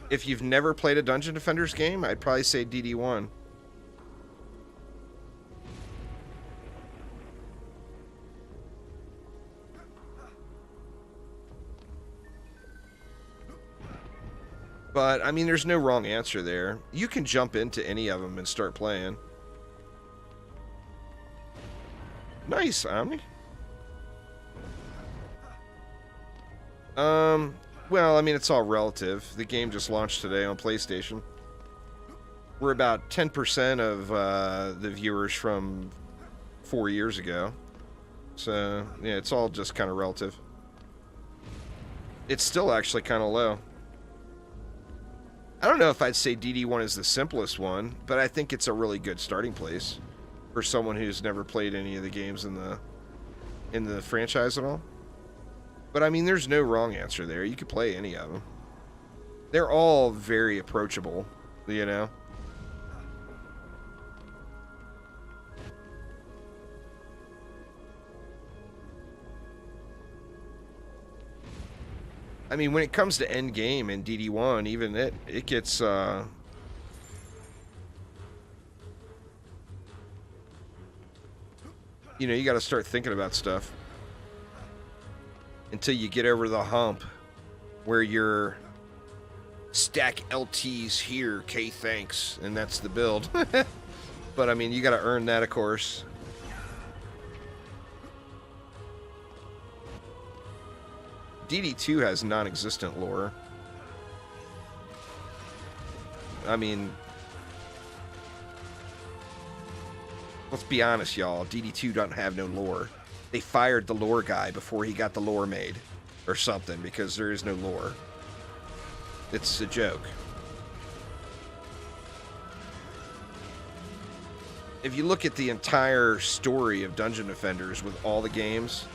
If you've never played a Dungeon Defenders game, I'd probably say DD1. But, I mean, there's no wrong answer there. You can jump into any of them and start playing. Nice, Omni. Well, I mean, it's all relative. The game just launched today on PlayStation. We're about 10% of the viewers from 4 years ago. So, yeah, it's all just kind of relative. It's still actually kind of low. I don't know if I'd say DD1 is the simplest one, but I think it's a really good starting place for someone who's never played any of the games in the franchise at all. But I mean, there's no wrong answer there. You could play any of them. They're all very approachable, you know? I mean, when it comes to end game in DD1, even it gets you know, you got to start thinking about stuff until you get over the hump where you're stack LTs here, K thanks, and that's the build. But I mean, you got to earn that, of course. DD2 has non-existent lore. I mean, let's be honest, y'all. DD2 doesn't have no lore. They fired the lore guy before he got the lore made, or something, because there is no lore. It's a joke. If you look at the entire story of Dungeon Defenders with all the games,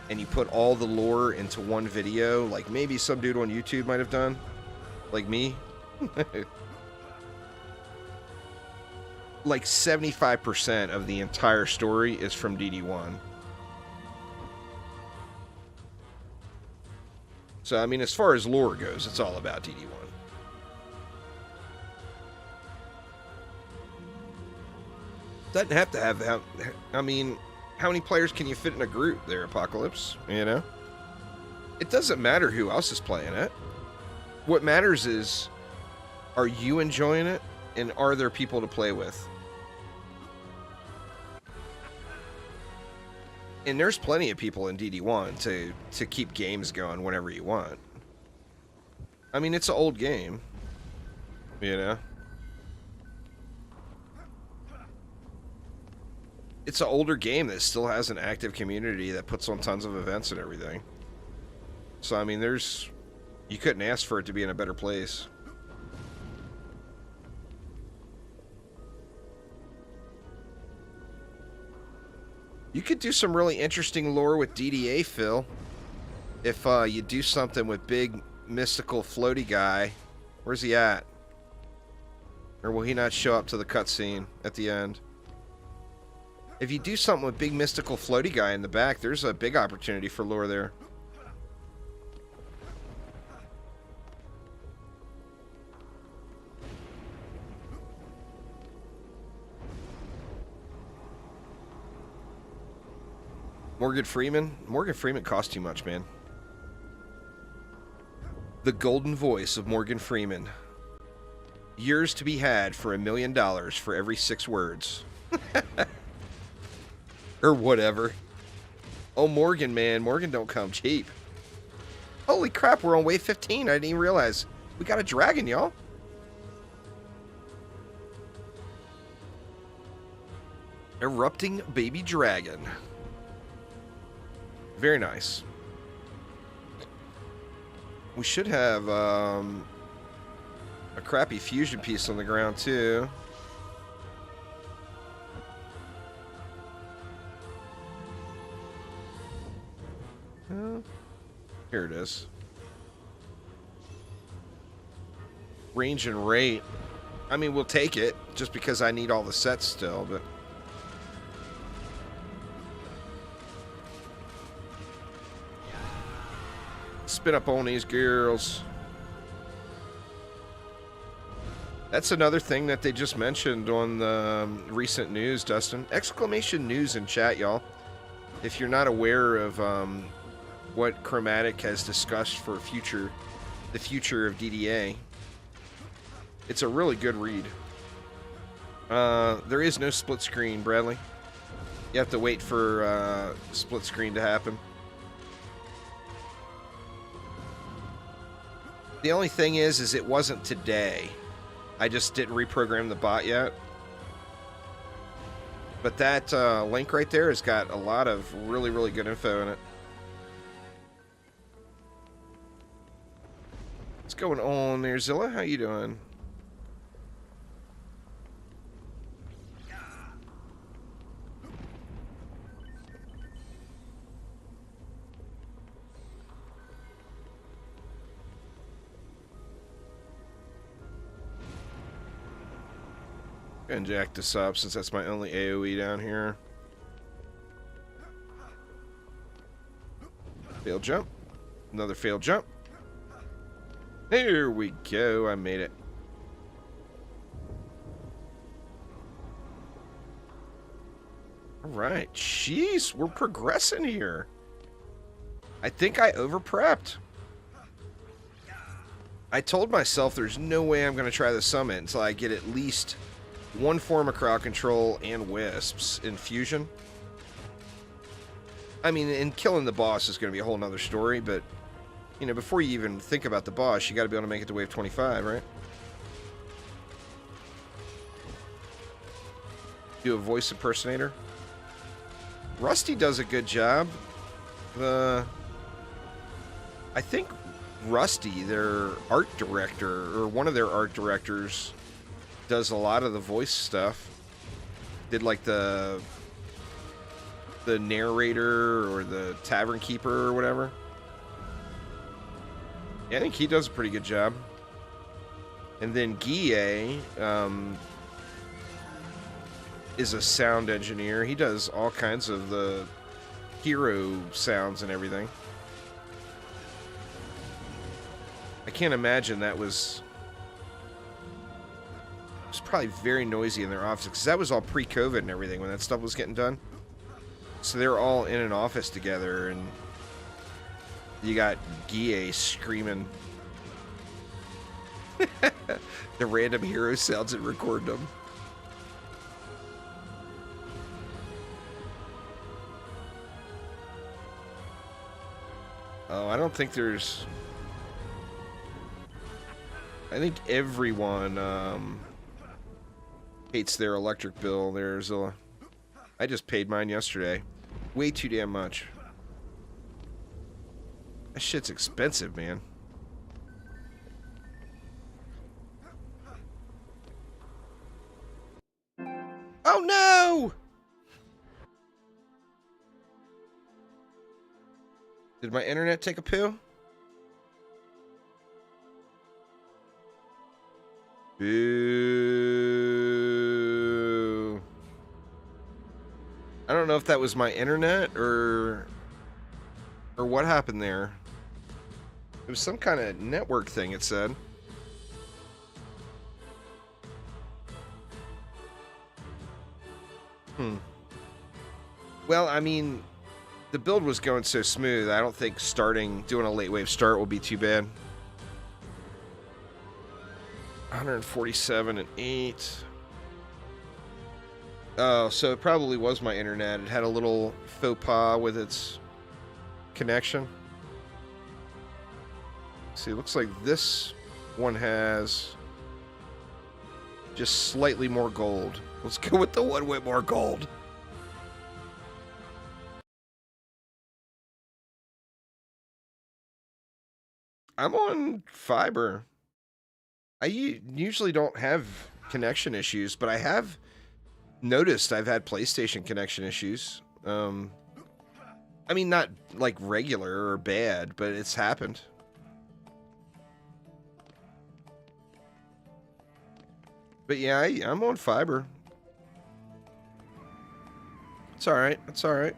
and you put all the lore into one video, like maybe some dude on YouTube might have done, like me, like 75% of the entire story is from DD1. So, I mean, as far as lore goes, it's all about DD1. Doesn't have to have that. I mean, how many players can you fit in a group there, Apocalypse? You know? It doesn't matter who else is playing it. What matters is, are you enjoying it, and are there people to play with? And there's plenty of people in DD1 to keep games going whenever you want. I mean, it's an old game, you know? It's an older game that still has an active community that puts on tons of events and everything. So, I mean, you couldn't ask for it to be in a better place. You could do some really interesting lore with DDA, Phil. If you do something with big, mystical, floaty guy. Where's he at? Or will he not show up to the cutscene at the end? If you do something with big, mystical, floaty guy in the back, there's a big opportunity for lore there. Morgan Freeman? Morgan Freeman costs too much, man. The golden voice of Morgan Freeman. Yours to be had for $1 million for every 6 words. Or whatever. Oh, Morgan, man. Morgan don't come cheap. Holy crap, we're on wave 15. I didn't even realize. We got a dragon, y'all. Erupting baby dragon. Very nice. We should have a crappy fusion piece on the ground, too. Here it is. Range and rate. I mean, we'll take it, just because I need all the sets still, but... Spin up on these girls. That's another thing that they just mentioned on the recent news, Dustin. Exclamation news in chat, y'all. If you're not aware of what Chromatic has discussed for the future of DDA, it's a really good read. There is no split screen, Bradley. You have to wait for split screen to happen. The only thing is it wasn't today. I just didn't reprogram the bot yet. But that link right there has got a lot of really, really good info in it. going on there, Zilla? How you doing? And jack this up since that's my only AoE down here. Failed jump. Another failed jump. There we go. I made it. Alright. Jeez, we're progressing here. I think I over-prepped. I told myself there's no way I'm going to try the summit until I get at least one form of crowd control and wisps in fusion. I mean, and killing the boss is going to be a whole nother story, but, you know, before you even think about the boss, you got to be able to make it to wave 25, right? Do a voice impersonator. Rusty does a good job. I think Rusty, their art director, or one of their art directors, does a lot of the voice stuff. Did like the narrator or the tavern keeper or whatever. Yeah, I think he does a pretty good job. And then Guille is a sound engineer. He does all kinds of the hero sounds and everything. I can't imagine that was probably very noisy in their office, because that was all pre-COVID and everything when that stuff was getting done. So they were all in an office together, and you got Guille screaming the random hero sounds and recorded them. Oh, I don't think there's... I think everyone hates their electric bill there, Zilla. I just paid mine yesterday. Way too damn much. That shit's expensive, man. Oh no! Did my internet take a poo? Boo. I don't know if that was my internet or what happened there. It was some kind of network thing, it said. Well, I mean, the build was going so smooth, I don't think doing a late wave start will be too bad. 147 and 8. Oh, so it probably was my internet. It had a little faux pas with its connection. See, it looks like this one has just slightly more gold. Let's go with the one with more gold. I'm on fiber. I usually don't have connection issues, but I have noticed I've had PlayStation connection issues. I mean, not like regular or bad, but it's happened. But yeah, I'm on fiber. It's alright. It's alright.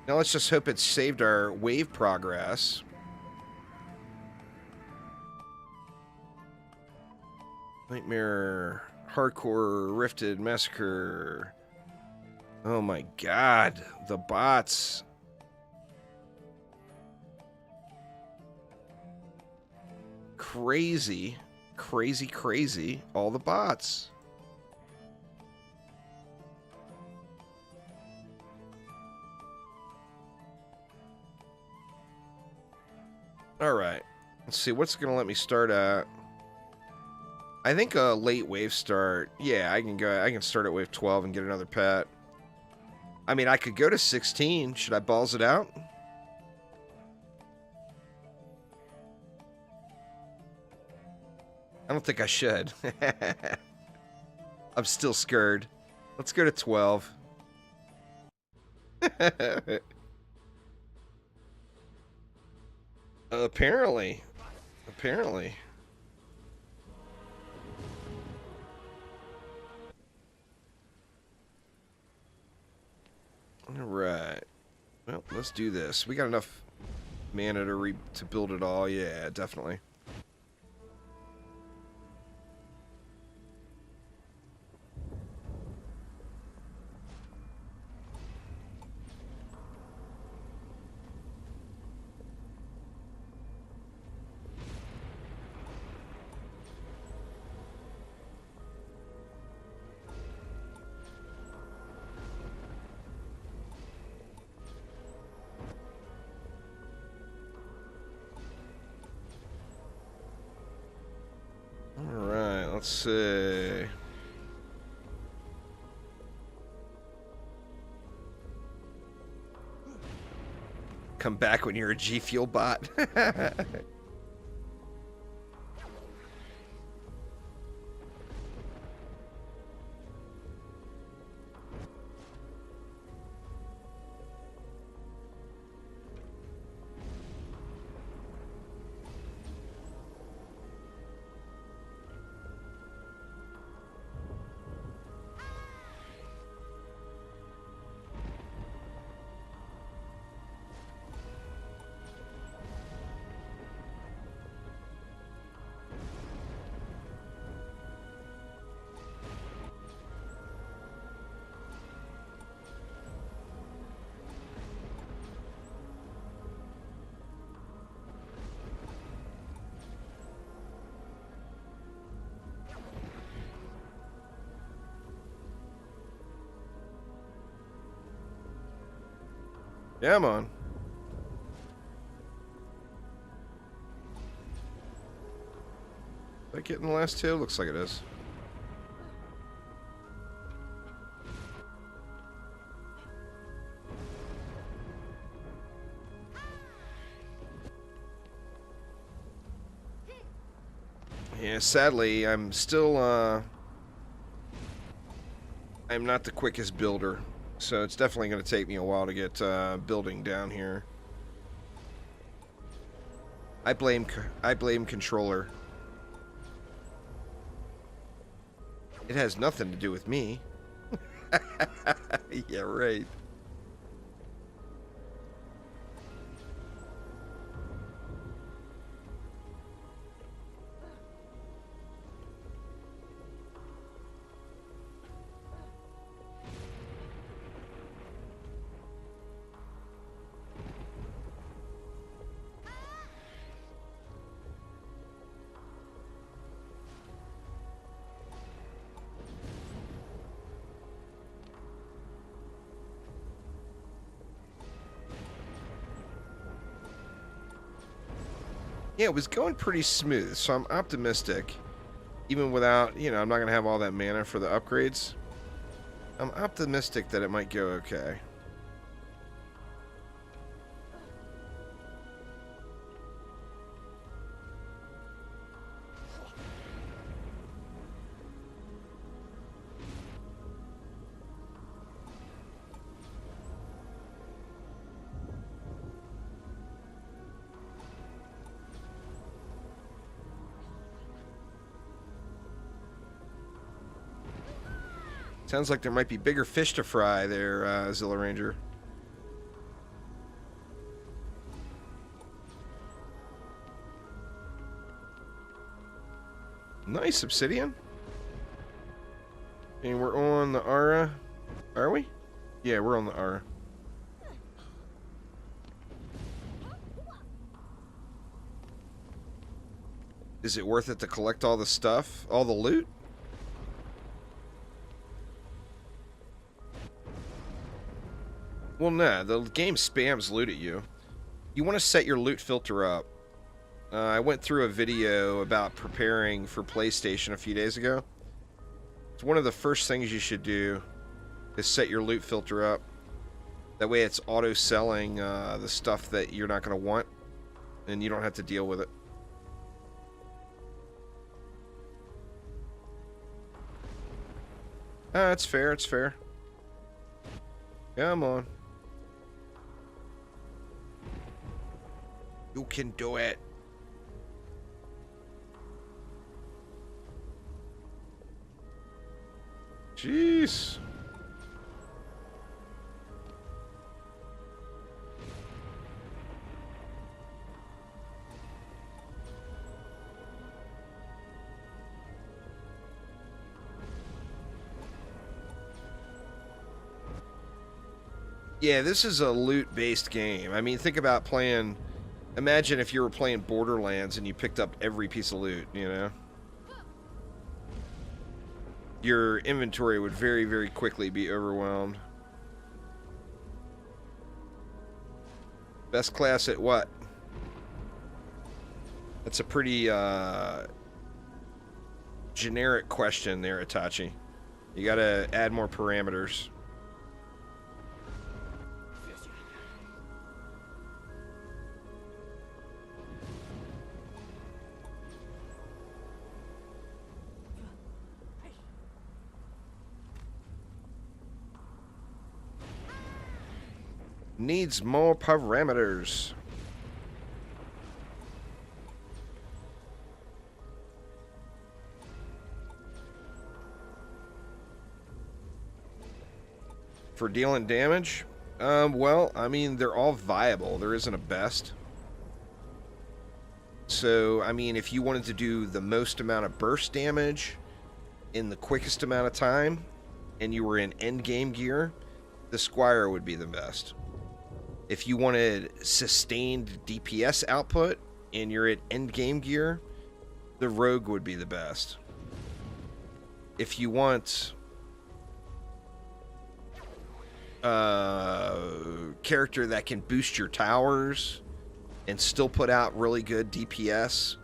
Now let's just hope it saved our wave progress. Nightmare, Hardcore, Rifted, Massacre. Oh my god, the bots. Crazy, crazy, crazy, all the bots. Alright, let's see, what's gonna let me start at? I think a late wave start. Yeah, I can start at wave 12 and get another pet. I mean, I could go to 16. Should I balls it out? I don't think I should. I'm still scared. Let's go to 12. Apparently. Apparently. Alright. Well, let's do this. We got enough mana to build it all. Yeah, definitely. Alright, let's see. Come back when you're a G Fuel bot. Yeah, man. Is that getting the last two? Looks like it is. Yeah, sadly, I'm still, I'm not the quickest builder. So it's definitely going to take me a while to get building down here. I blame controller. It has nothing to do with me. Yeah, right. Yeah, it was going pretty smooth, so I'm optimistic. Even without, you know, I'm not going to have all that mana for the upgrades. I'm optimistic that it might go okay. Sounds like there might be bigger fish to fry there, Zilla Ranger. Nice, Obsidian. And we're on the Aura. Are we? Yeah, we're on the Aura. Is it worth it to collect all the stuff? All the loot? Well, no, the game spams loot at you. You want to set your loot filter up. I went through a video about preparing for PlayStation a few days ago. It's one of the first things you should do is set your loot filter up. That way it's auto-selling the stuff that you're not going to want, and you don't have to deal with it. Ah, it's fair, it's fair. Come on. You can do it. Jeez. Yeah, this is a loot-based game. I mean, think about playing... Imagine if you were playing Borderlands and you picked up every piece of loot, you know? Your inventory would very, very quickly be overwhelmed. Best class at what? That's a pretty, generic question there, Itachi. You gotta add more parameters. Needs more parameters. For dealing damage? Well, I mean, they're all viable. There isn't a best. So, I mean, if you wanted to do the most amount of burst damage in the quickest amount of time, and you were in endgame gear, the Squire would be the best. If you wanted sustained DPS output and you're at endgame gear, the Rogue would be the best. If you want character that can boost your towers and still put out really good DPS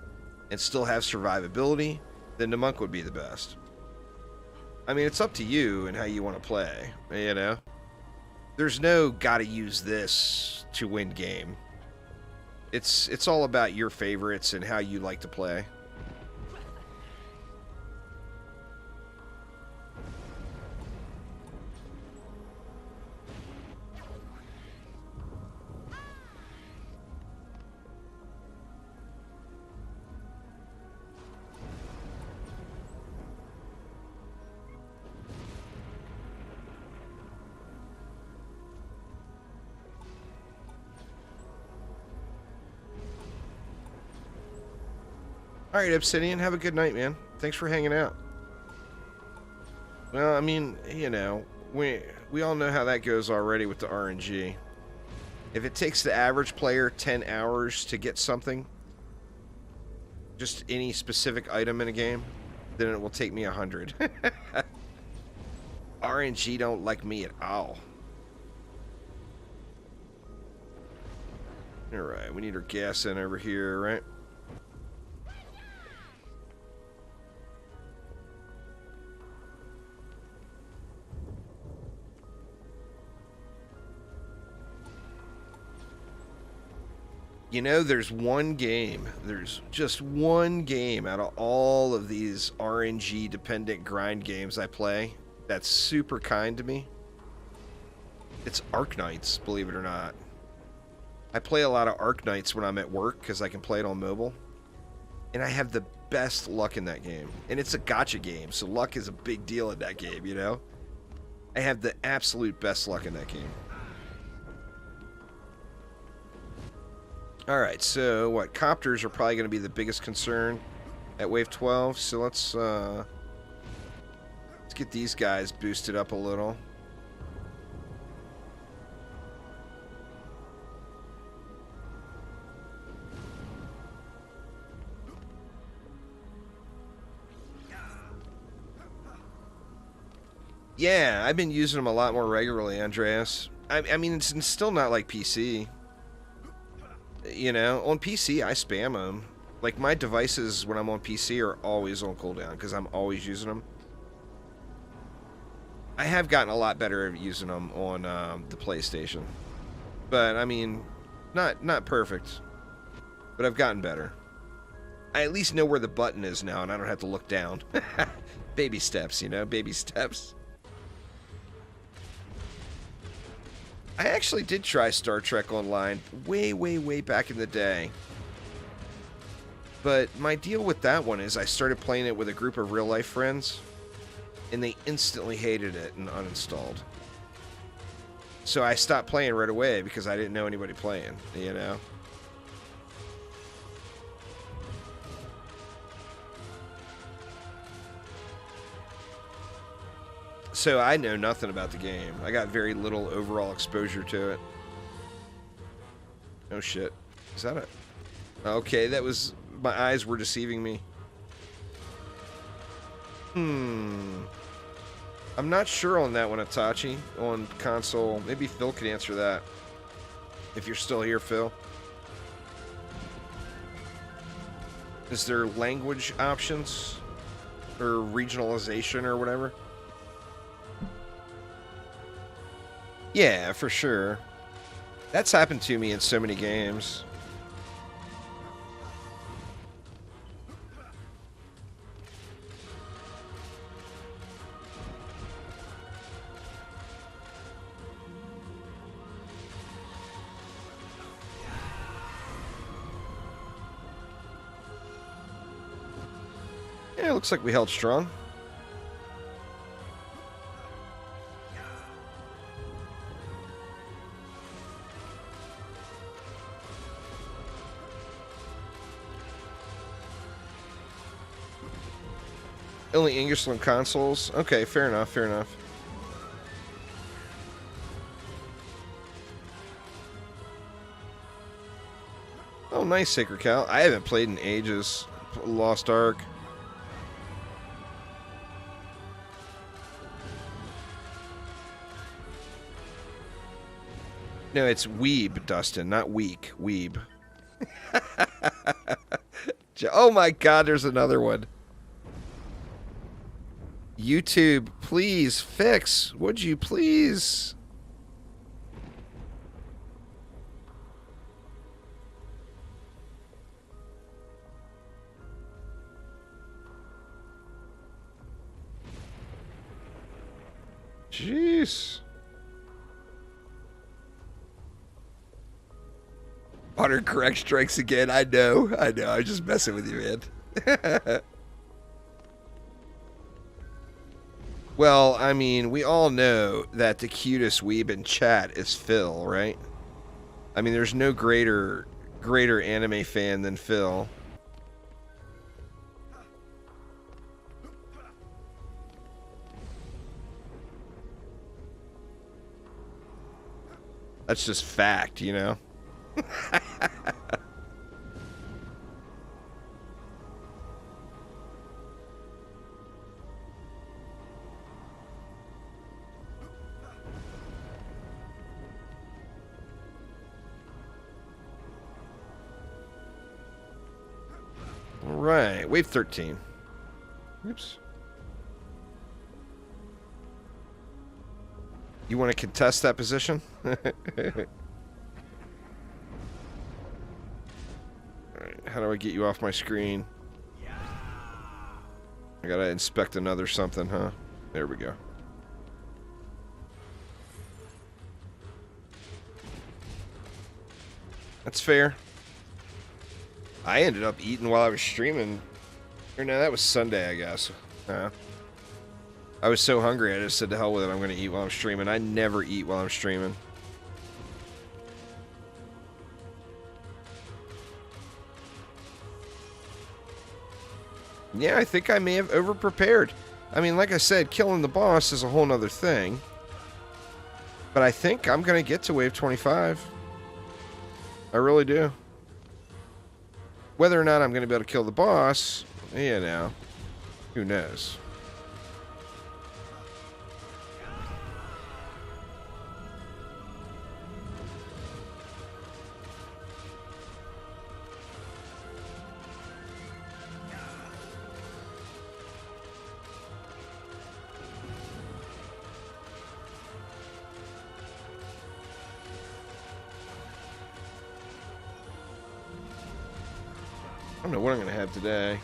and still have survivability, then the Monk would be the best. I mean, it's up to you and how you want to play, you know? There's no gotta use this to win game. It's all about your favorites and how you like to play. Alright, Obsidian, have a good night, man. Thanks for hanging out. Well, I mean, you know, we all know how that goes already with the RNG. If it takes the average player 10 hours to get something, just any specific item in a game, then it will take me 100. RNG don't like me at all. Alright, we need our gas in over here, right? You know, there's just one game out of all of these RNG dependent grind games I play that's super kind to me. It's Arknights, believe it or not. I play a lot of Arknights when I'm at work because I can play it on mobile. And I have the best luck in that game. And it's a gacha game, so luck is a big deal in that game, you know? I have the absolute best luck in that game. Alright, so what? Copters are probably going to be the biggest concern at Wave 12. So let's get these guys boosted up a little. Yeah, I've been using them a lot more regularly, Andreas. I mean, it's still not like PC. You know, on PC, I spam them. Like, my devices, when I'm on PC, are always on cooldown, because I'm always using them. I have gotten a lot better at using them on the PlayStation. But, I mean, not perfect. But I've gotten better. I at least know where the button is now, and I don't have to look down. Baby steps, you know? Baby steps. I actually did try Star Trek Online way, way, way back in the day. But my deal with that one is I started playing it with a group of real-life friends, and they instantly hated it and uninstalled. So I stopped playing right away because I didn't know anybody playing, you know? So I know nothing about the game. I got very little overall exposure to it. Oh shit. Is that it? Okay, that was... My eyes were deceiving me. I'm not sure on that one, Itachi. On console. Maybe Phil could answer that. If you're still here, Phil. Is there language options? Or regionalization or whatever? Yeah, for sure. That's happened to me in so many games. Yeah, it looks like we held strong. Only English on consoles? Okay, fair enough, fair enough. Oh, nice, Sacred Cow. I haven't played in ages. Lost Ark. No, it's Weeb, Dustin, not weak. Weeb. Oh my god, there's another one. YouTube, please fix. Would you please? Jeez. Autocorrect strikes again. I know. I know. I'm just messing with you, man. Well, I mean, we all know that the cutest weeb in chat is Phil, right? I mean, there's no greater anime fan than Phil. That's just fact, you know? Right, wave 13. Oops. You want to contest that position? Alright, how do I get you off my screen? I gotta inspect another something, huh? There we go. That's fair. I ended up eating while I was streaming. Or no, that was Sunday, I guess. I was so hungry, I just said to hell with it, I'm going to eat while I'm streaming. I never eat while I'm streaming. Yeah, I think I may have over-prepared. I mean, like I said, killing the boss is a whole nother thing. But I think I'm going to get to wave 25. I really do. Whether or not I'm going to be able to kill the boss, you know, who knows. I don't know what I'm going to have today.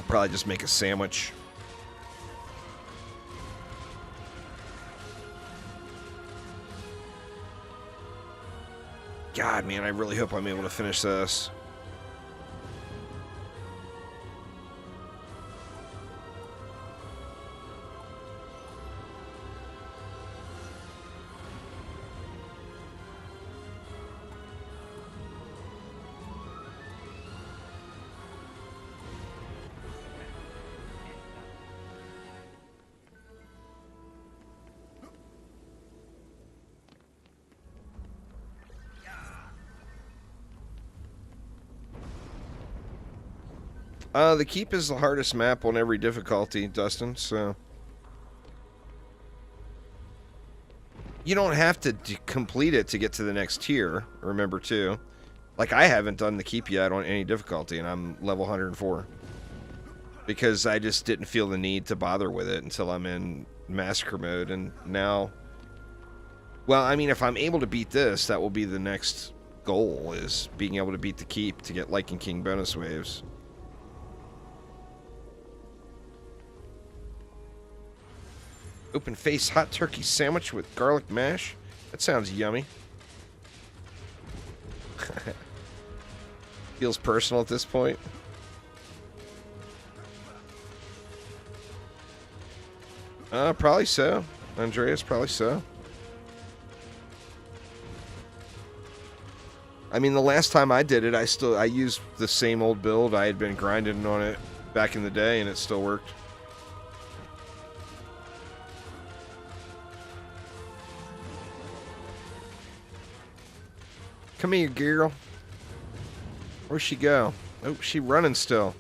Probably just make a sandwich. God, man, I really hope I'm able to finish this. The keep is the hardest map on every difficulty, Dustin, so... You don't have to complete it to get to the next tier, remember, too. Like, I haven't done the keep yet on any difficulty, and I'm level 104. Because I just didn't feel the need to bother with it until I'm in Massacre mode, and now... Well, I mean, if I'm able to beat this, that will be the next goal, is being able to beat the keep to get Lycan King bonus waves. Open face hot turkey sandwich with garlic mash. That sounds yummy. Feels personal at this point. Probably so. Andreas, probably so. I mean, the last time I did it, I used the same old build. I had been grinding on it back in the day, and it still worked. Come here, girl. Where'd she go? Oh, she running still.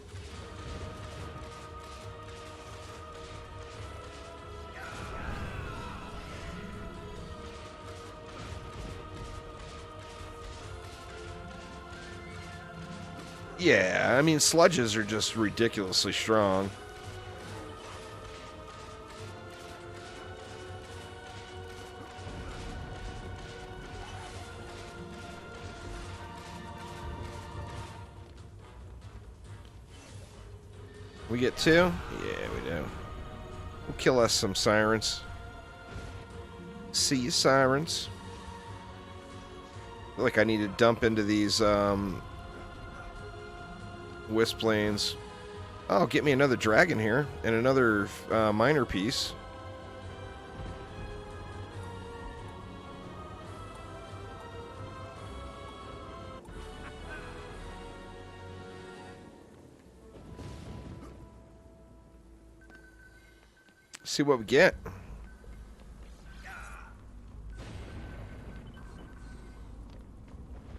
Yeah, I mean, sludges are just ridiculously strong. We get 2? Yeah, we do. We'll kill us some sirens. See you, sirens. I feel like I need to dump into these wisp planes. Oh, get me another dragon here and another minor piece. See what we get.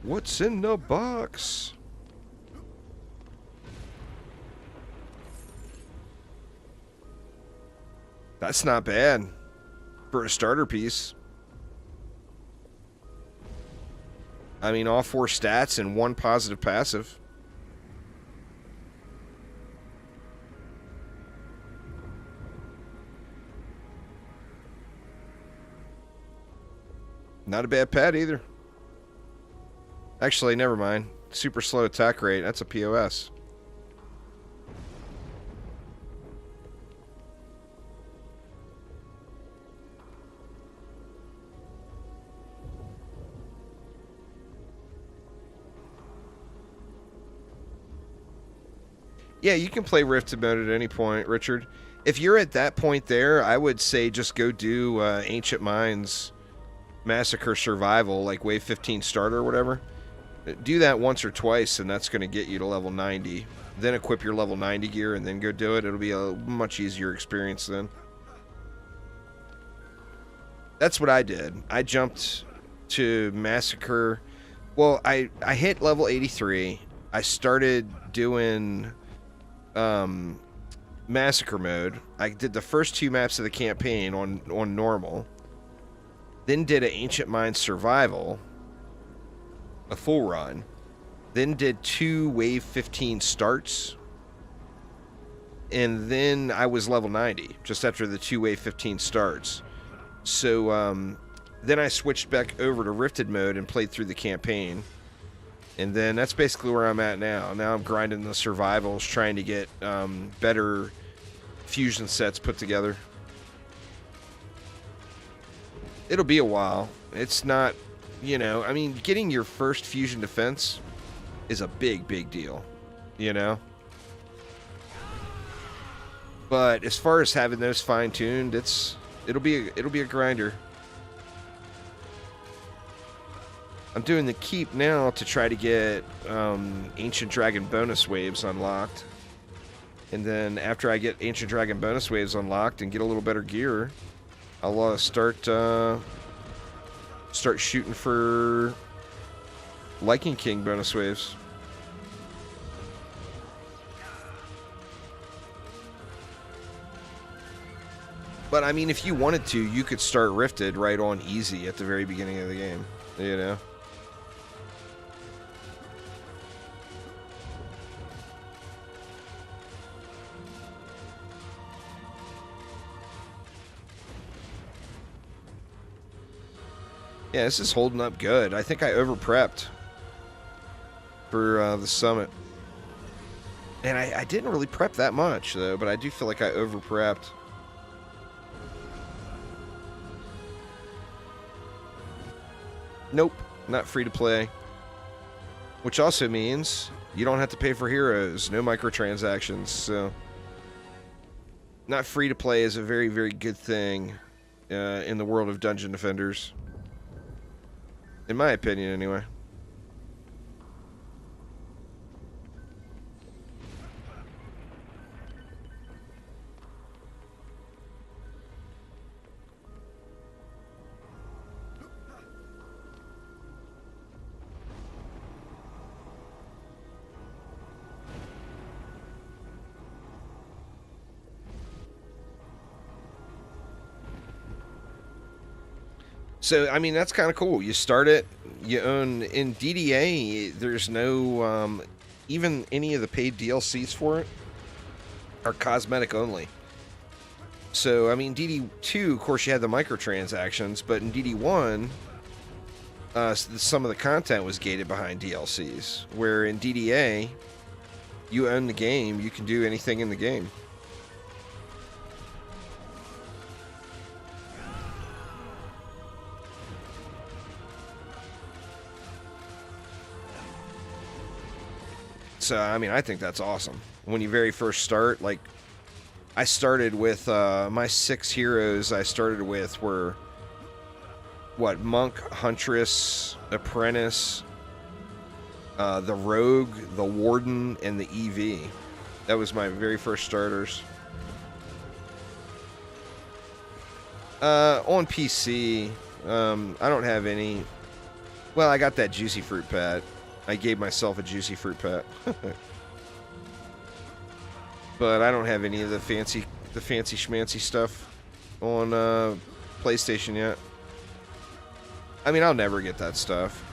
What's in the box? That's not bad for a starter piece. I mean, all 4 stats and 1 positive passive. Not a bad pet either. Actually, never mind. Super slow attack rate. That's a POS. Yeah, you can play Rifted mode at any point, Richard. If you're at that point there, I would say just go do Ancient Mines Massacre Survival, like Wave 15 starter or whatever. Do that once or twice, and that's going to get you to level 90. Then equip your level 90 gear, and then go do it. It'll be a much easier experience then. That's what I did. I jumped to Massacre. Well, I hit level 83. I started doing Massacre mode. I did the first 2 maps of the campaign on normal. Then did an Ancient Mines Survival, a full run. Then did 2 Wave 15 starts. And then I was level 90, just after the 2 Wave 15 starts. So then I switched back over to Rifted mode and played through the campaign. And then that's basically where I'm at now. Now I'm grinding the survivals, trying to get better fusion sets put together. It'll be a while. It's not, you know, I mean, getting your first fusion defense is a big, big deal, you know? But as far as having those fine-tuned, it'll be a grinder. I'm doing the keep now to try to get Ancient Dragon bonus waves unlocked. And then after I get Ancient Dragon bonus waves unlocked and get a little better gear, I'll start shooting for Lichen King bonus waves. But I mean, if you wanted to, you could start Rifted right on easy at the very beginning of the game, you know? Yeah, this is holding up good. I think I over-prepped for the summit. And I didn't really prep that much, though, but I do feel like I over-prepped. Nope, not free to play. Which also means you don't have to pay for heroes, no microtransactions, so... Not free to play is a very, very good thing in the world of Dungeon Defenders. In my opinion, anyway. So, I mean, that's kind of cool. You start it, you own... In DDA, there's no... even any of the paid DLCs for it are cosmetic only. So, I mean, DD2, of course, you had the microtransactions, but in DD1, some of the content was gated behind DLCs. Where in DDA, you own the game, you can do anything in the game. So, I mean, I think that's awesome. When you very first start, like, I started with, my 6 heroes I started with were, what, Monk, Huntress, Apprentice, the Rogue, the Warden, and the EV. That was my very first starters. On PC, I don't have any... Well, I got that Juicy Fruit Pet. I gave myself a Juicy Fruit Pet. But I don't have any of the fancy schmancy stuff on PlayStation yet. I mean, I'll never get that stuff.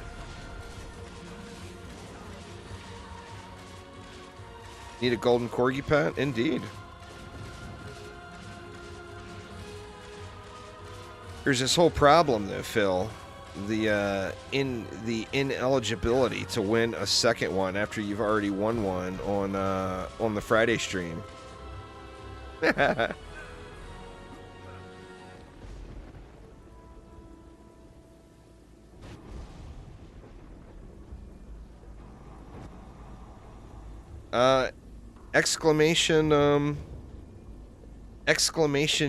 Need a golden corgi pet? Indeed. There's this whole problem though, Phil. The ineligibility to win a second one after you've already won one on the Friday stream. Exclamation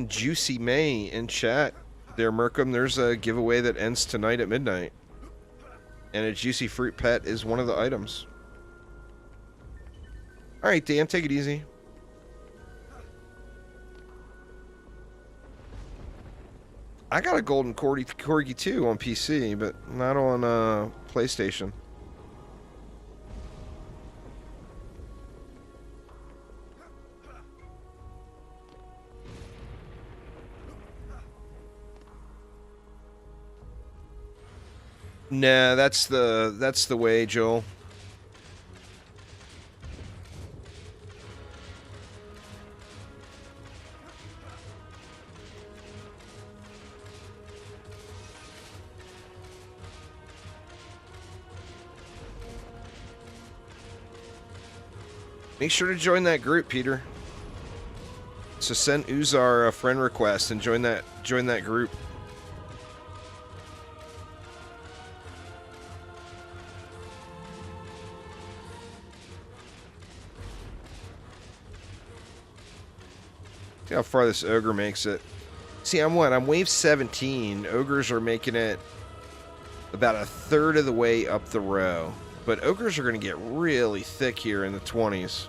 Juicy May in chat. There, Merkham, there's a giveaway that ends tonight at midnight. And a Juicy Fruit Pet is one of the items. Alright, Dan, take it easy. I got a golden corgi too on PC, but not on PlayStation. Nah, that's the way, Joel. Make sure to join that group, Peter. So send Uzar a friend request and join that group. See how far this ogre makes it. See, I'm wave 17. Ogres are making it about a third of the way up the row. But ogres are going to get really thick here in the 20s.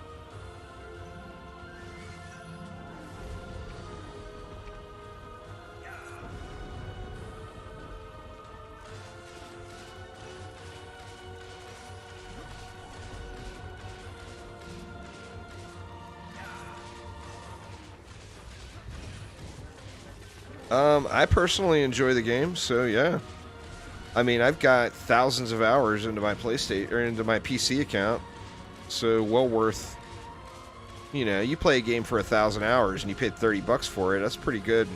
I personally enjoy the game, so yeah. I mean, I've got thousands of hours into my PlayStation or into my PC account, so well worth. You know, you play a game for 1,000 hours and you paid $30 for it. That's pretty good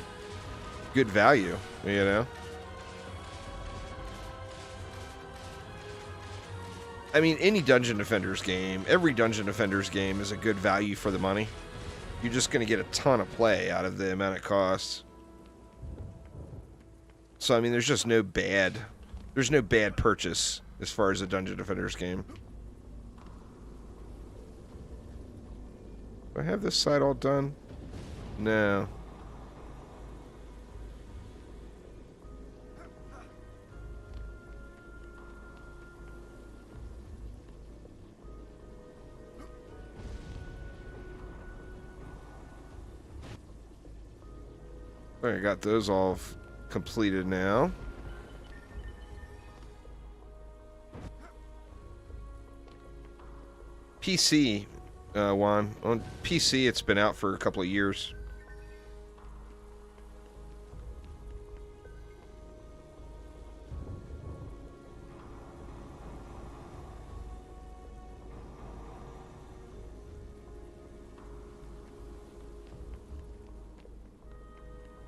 value. You know. I mean, any Dungeon Defenders game, every Dungeon Defenders game is a good value for the money. You're just going to get a ton of play out of the amount it costs. So, I mean, there's no bad purchase as far as a Dungeon Defenders game. Do I have this side all done? No. I got those all completed now. PC, Juan. On PC, it's been out for a couple of years.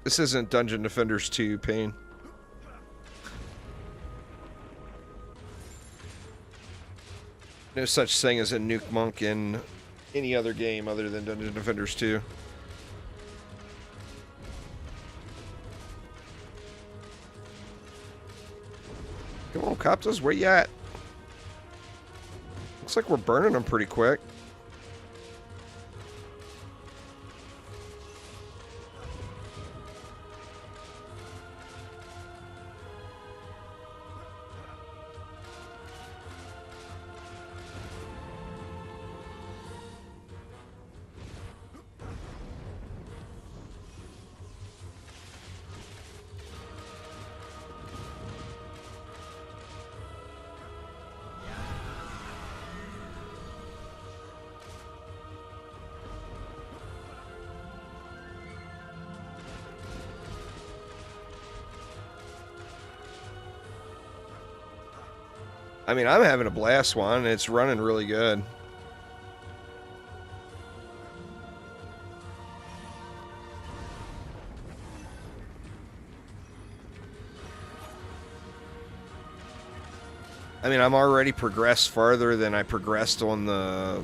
This isn't Dungeon Defenders 2, Pain. No such thing as a nuke monk in any other game other than Dungeon Defenders 2. Come on, Coptas, where you at? Looks like we're burning them pretty quick. I mean, I'm having a blast, Juan, and it's running really good. I mean, I'm already progressed farther than I progressed on the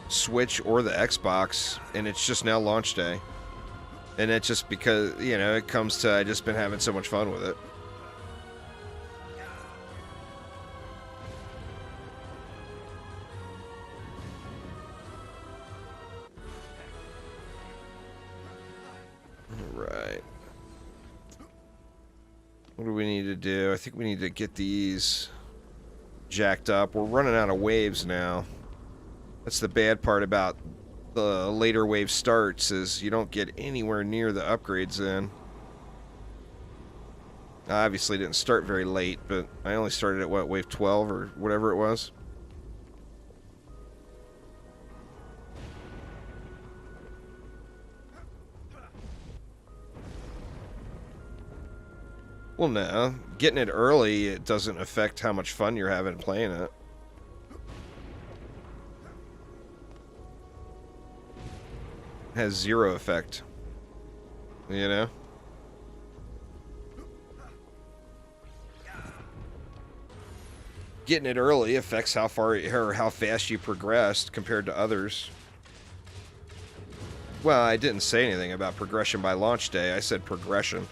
Switch or the Xbox, and it's just now launch day. And it's just because, you know, it comes to I just been having so much fun with it. What do we need to do? I think we need to get these jacked up. We're running out of waves now. That's the bad part about the later wave starts, is you don't get anywhere near the upgrades in. I obviously didn't start very late, but I only started at, what, wave 12 or whatever it was? Well, no. Getting it early, it doesn't affect how much fun you're having playing it. It has zero effect. You know? Getting it early affects how far or how fast you progressed compared to others. Well, I didn't say anything about progression by launch day. I said progression.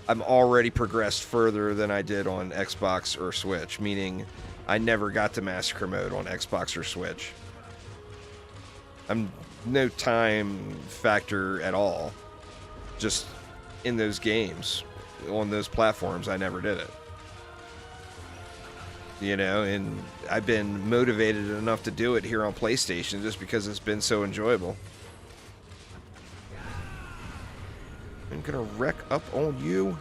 I'm already progressed further than I did on Xbox or Switch, meaning I never got to Massacre Mode on Xbox or Switch. I'm no time factor at all. Just in those games, on those platforms, I never did it. You know, and I've been motivated enough to do it here on PlayStation just because it's been so enjoyable. I'm gonna wreck up on you.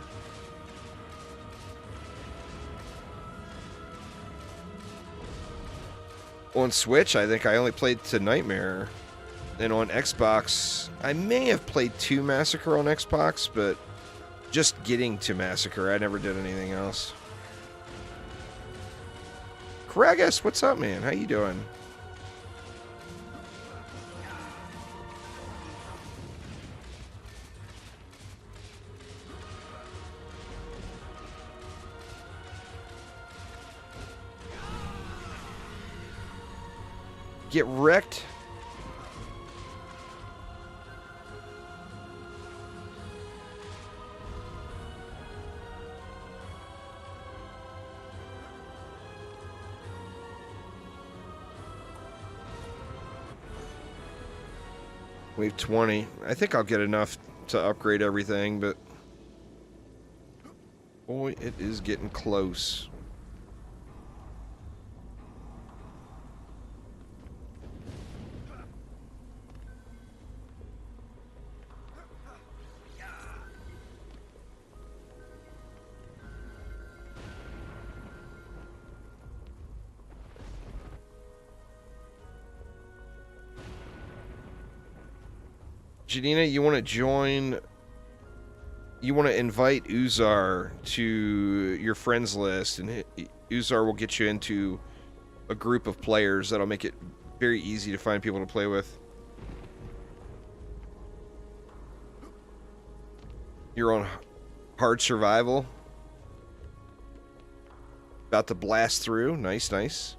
On Switch, I think I only played to Nightmare. And on Xbox, I may have played 2 Massacre on Xbox, but just getting to Massacre, I never did anything else. Kragus, what's up, man? How you doing? Get wrecked. Wave 20. I think I'll get enough to upgrade everything, but boy, it is getting close. Janina, you want to join? You want to invite Uzar to your friends list, and Uzar will get you into a group of players that'll make it very easy to find people to play with. You're on hard survival. About to blast through. Nice, nice.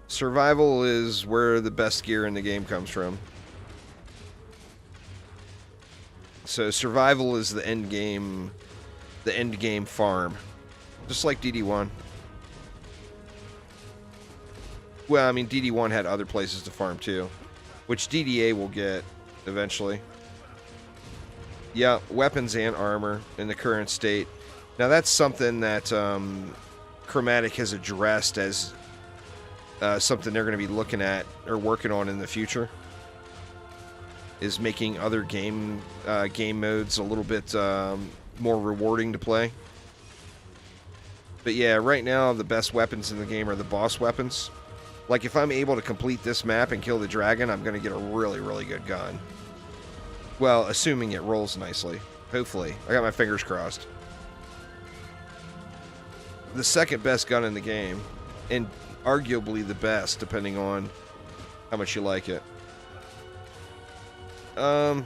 Survival is where the best gear in the game comes from. So survival is the end game farm, just like DD1. Well, I mean, DD1 had other places to farm too, which DDA will get eventually. Yeah, weapons and armor in the current state. Now that's something that Chromatic has addressed as something they're going to be looking at or working on in the future, is making other game modes a little bit more rewarding to play. But yeah, right now the best weapons in the game are the boss weapons. Like if I'm able to complete this map and kill the dragon, I'm going to get a really, really good gun. Well, assuming it rolls nicely. Hopefully. I got my fingers crossed. The second best gun in the game, and arguably the best, depending on how much you like it. I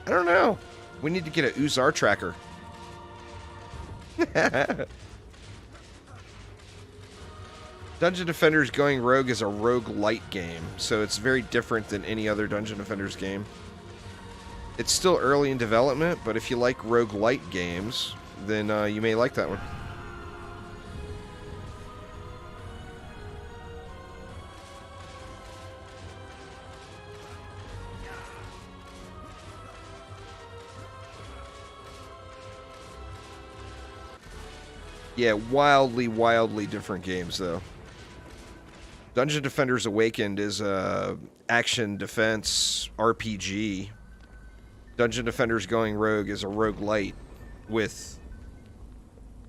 don't know. We need to get an Uzar tracker. Dungeon Defenders Going Rogue is a roguelite game, so it's very different than any other Dungeon Defenders game. It's still early in development, but if you like roguelite games, then you may like that one. Yeah, wildly, wildly different games, though. Dungeon Defenders Awakened is a action defense RPG. Dungeon Defenders Going Rogue is a roguelite with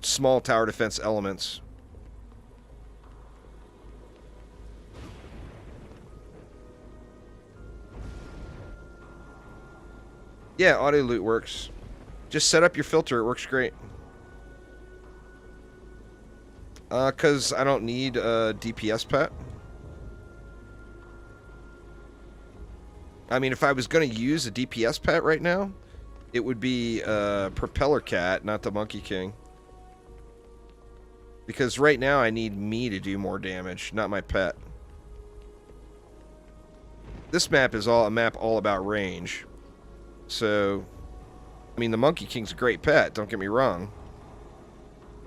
small tower defense elements. Yeah, auto loot works. Just set up your filter, it works great. Because I don't need a DPS pet. I mean, if I was going to use a DPS pet right now, it would be a Propeller Cat, not the Monkey King. Because right now I need me to do more damage, not my pet. This map is a map all about range. So, I mean, the Monkey King's a great pet, don't get me wrong.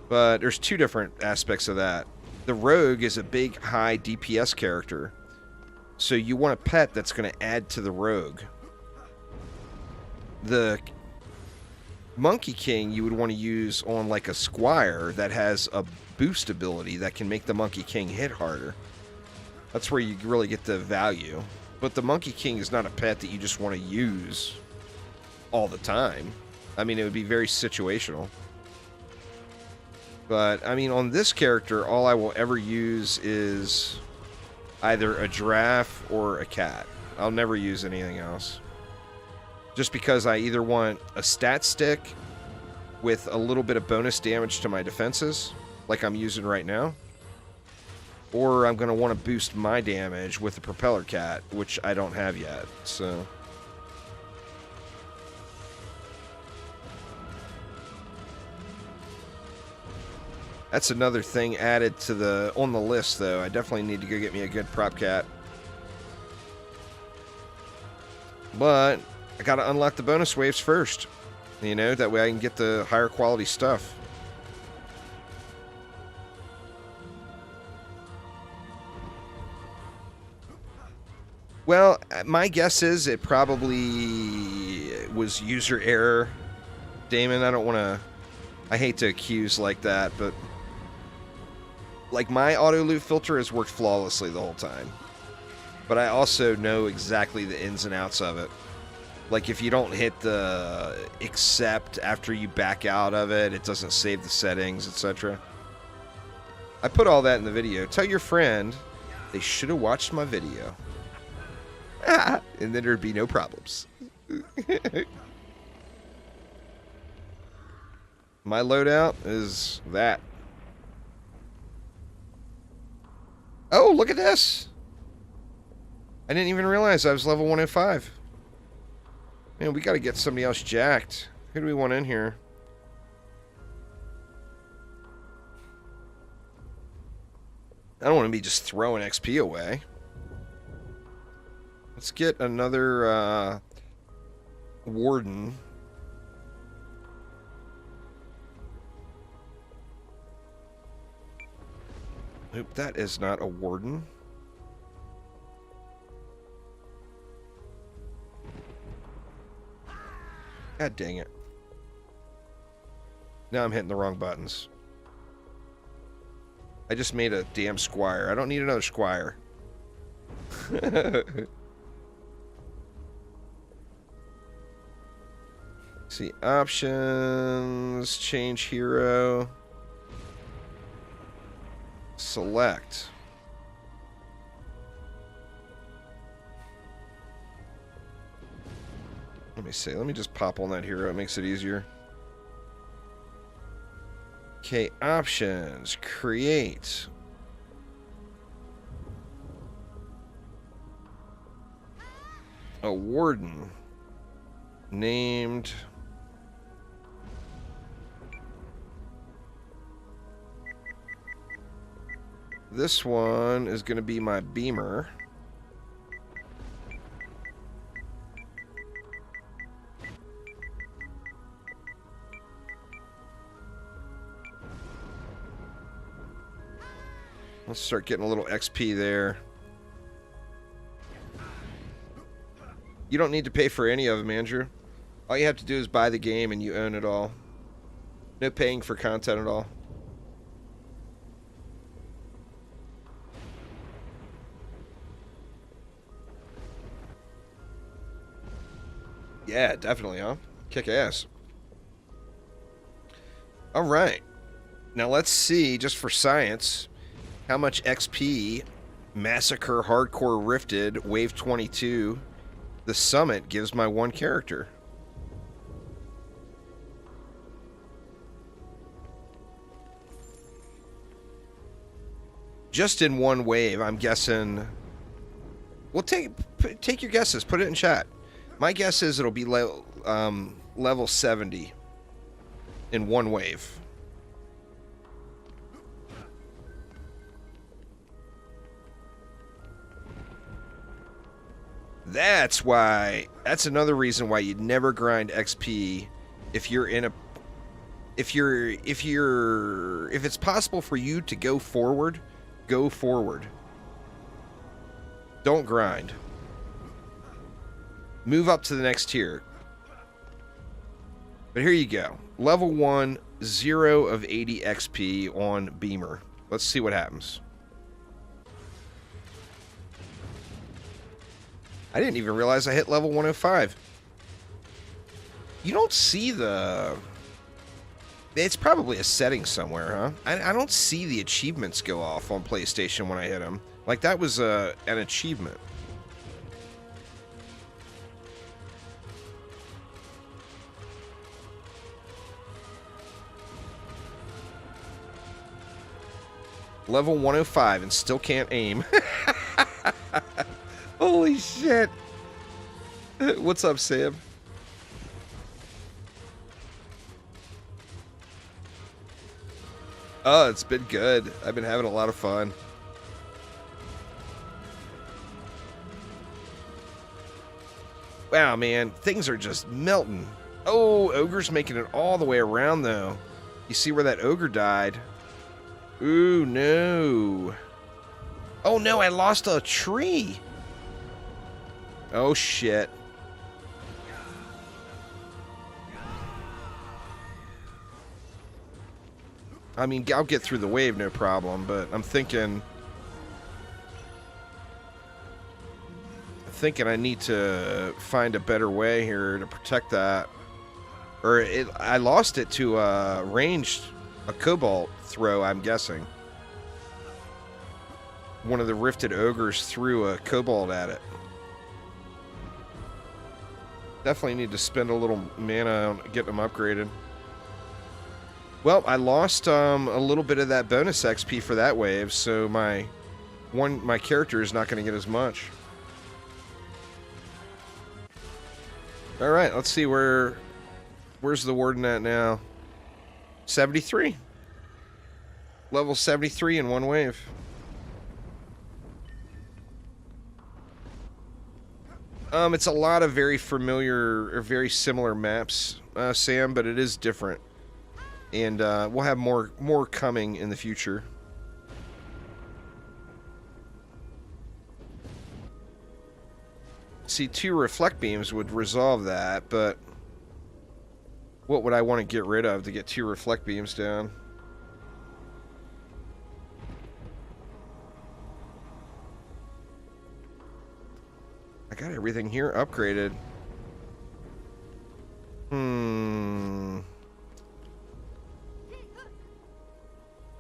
But there's two different aspects of that. The Rogue is a big, high DPS character. So you want a pet that's going to add to the Rogue. The Monkey King you would want to use on like a Squire that has a boost ability that can make the Monkey King hit harder. That's where you really get the value. But the Monkey King is not a pet that you just want to use all the time. I mean, it would be very situational. But, I mean, on this character, all I will ever use is either a giraffe or a cat. I'll never use anything else. Just because I either want a stat stick with a little bit of bonus damage to my defenses, like I'm using right now, or I'm going to want to boost my damage with the Propeller Cat, which I don't have yet, so... That's another thing added to the on the list, though. I definitely need to go get me a good prop cat. But I got to unlock the bonus waves first. You know, that way I can get the higher quality stuff. Well, my guess is it probably was user error. Damon, I don't want to... I hate to accuse like that, but... Like, my auto-loot filter has worked flawlessly the whole time. But I also know exactly the ins and outs of it. Like, if you don't hit the accept after you back out of it, it doesn't save the settings, etc. I put all that in the video. Tell your friend they should have watched my video. And then there'd be no problems. My loadout is that. Oh, look at this! I didn't even realize I was level 105. Man, we gotta get somebody else jacked. Who do we want in here? I don't want to be just throwing XP away. Let's get another warden. Nope, that is not a warden. God dang it. Now I'm hitting the wrong buttons. I just made a damn squire. I don't need another squire. See, options, change hero. Select. Let me see. Let me just pop on that hero. It makes it easier. Okay, options. Create. A warden. Named... This one is going to be my beamer. Let's start getting a little XP there. You don't need to pay for any of them, Andrew. All you have to do is buy the game and you own it all. No paying for content at all. Yeah, definitely, huh? Kick ass. All right. Now let's see, just for science, how much XP Massacre Hardcore Rifted Wave 22 the Summit gives my one character. Just in one wave, I'm guessing... Well, take your guesses. Put it in chat. My guess is it'll be level 70 in one wave. That's why. That's another reason why you'd never grind XP if you're in a. If it's possible for you to go forward, go forward. Don't grind. Move up to the next tier. But here you go. Level 1, 0 of 80 XP on Beamer. Let's see what happens. I didn't even realize I hit level 105. You don't see the... It's probably a setting somewhere, huh? I don't see the achievements go off on PlayStation when I hit them. Like, that was an achievement. Level 105 and still can't aim. Holy shit. What's up, Sam? Oh, it's been good. I've been having a lot of fun. Wow, man. Things are just melting. Oh, Ogre's making it all the way around, though. You see where that Ogre died? Ooh, no. Oh, no, I lost a tree. Oh, shit. I mean, I'll get through the wave, no problem, but I'm thinking I need to find a better way here to protect that. Or I lost it to a cobalt throw, I'm guessing. One of the rifted ogres threw a cobalt at it. Definitely need to spend a little mana on getting them upgraded. Well, I lost a little bit of that bonus XP for that wave, so my character is not going to get as much. All right, let's see where's the warden at now. 73. Level 73 in one wave. It's a lot of very familiar or very similar maps, Sam, but it is different. And we'll have more coming in the future. See, 2 reflect beams would resolve that, but what would I want to get rid of to get 2 reflect beams down? I got everything here upgraded. I'm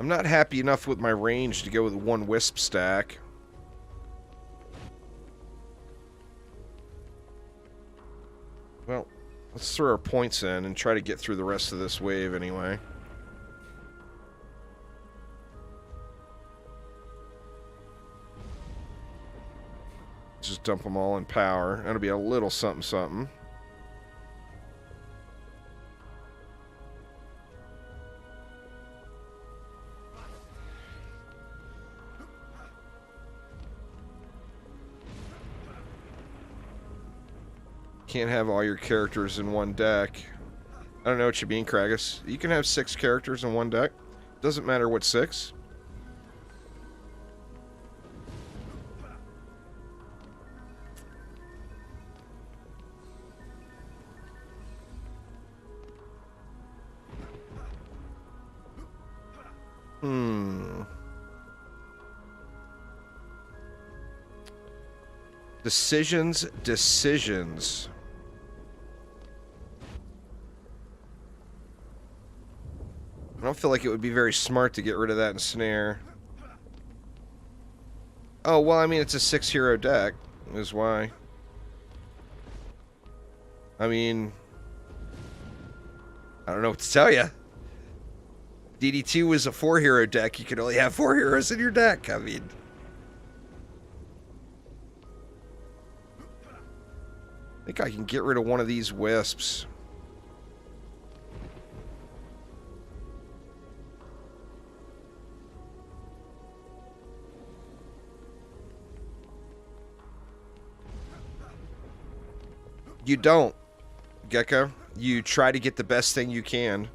not happy enough with my range to go with 1 wisp stack. Well, let's throw our points in and try to get through the rest of this wave anyway. Just dump them all in power. That'll be a little something something. Can't have all your characters in one deck. I don't know what you mean, Kragus. You can have 6 characters in one deck. Doesn't matter what 6. Decisions. I don't feel like it would be very smart to get rid of that ensnare. Oh, well, I mean, it's a 6-hero deck, is why. I mean, I don't know what to tell you. DD2 was a 4-hero deck. You could only have 4 heroes in your deck. I mean, think I can get rid of one of these wisps. You don't, Gecko. You try to get the best thing you can,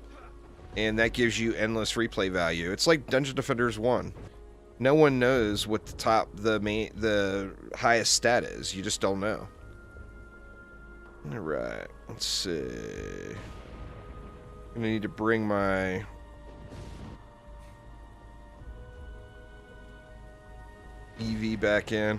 and that gives you endless replay value. It's like Dungeon Defenders 1. No one knows what the highest stat is. You just don't know. Alright, let's see. I'm gonna need to bring my EV back in.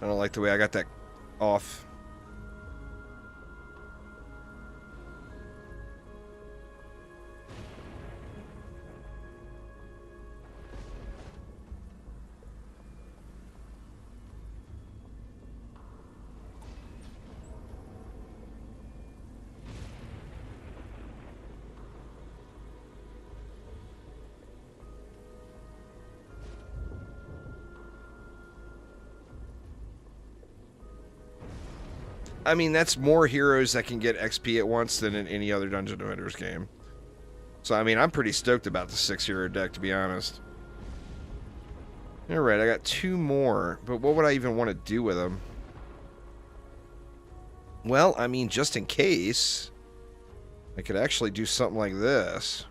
I don't like the way I got that off. I mean, that's more heroes that can get XP at once than in any other Dungeon Defenders game. So, I mean, I'm pretty stoked about the 6-hero deck, to be honest. Alright, I got 2 more, but what would I even want to do with them? Well, I mean, just in case, I could actually do something like this.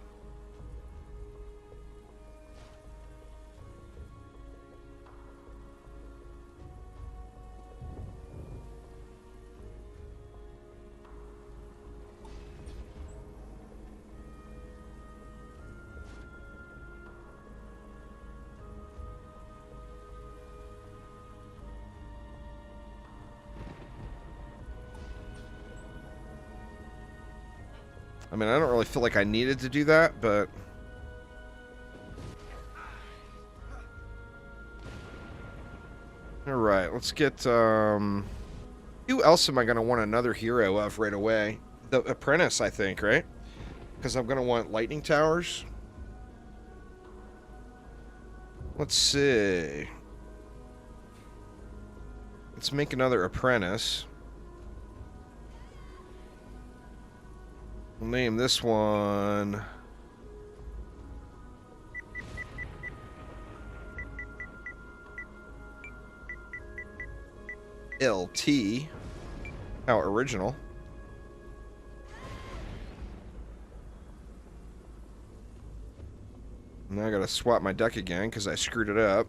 I mean, I don't really feel like I needed to do that, but... Alright, let's get, Who else am I going to want another hero of right away? The Apprentice, I think, right? Because I'm going to want lightning towers. Let's see. Let's make another Apprentice. We'll name this one... LT. How original. Now I gotta swap my deck again because I screwed it up.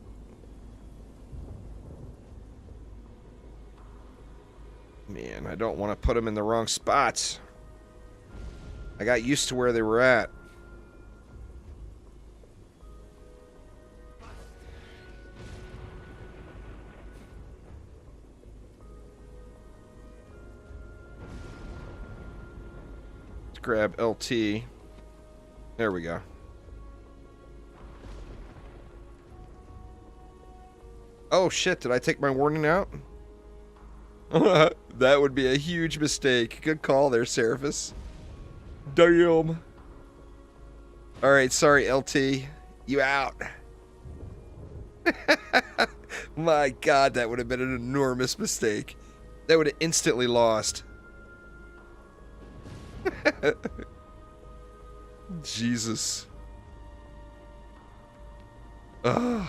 Man, I don't want to put them in the wrong spots. I got used to where they were at. Let's grab LT. There we go. Oh shit, did I take my warning out? That would be a huge mistake. Good call there, Seraphis. Damn. Alright, sorry, LT. You out. My god, that would have been an enormous mistake. That would have instantly lost. Jesus. Ugh.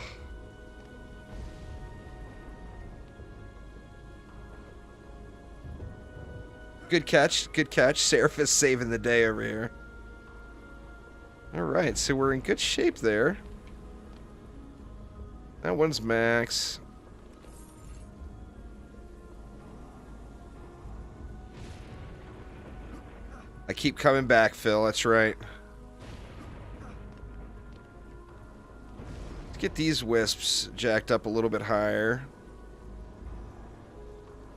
Good catch. Good catch. Seraphis saving the day over here. Alright, so we're in good shape there. That one's max. I keep coming back, Phil. That's right. Let's get these wisps jacked up a little bit higher.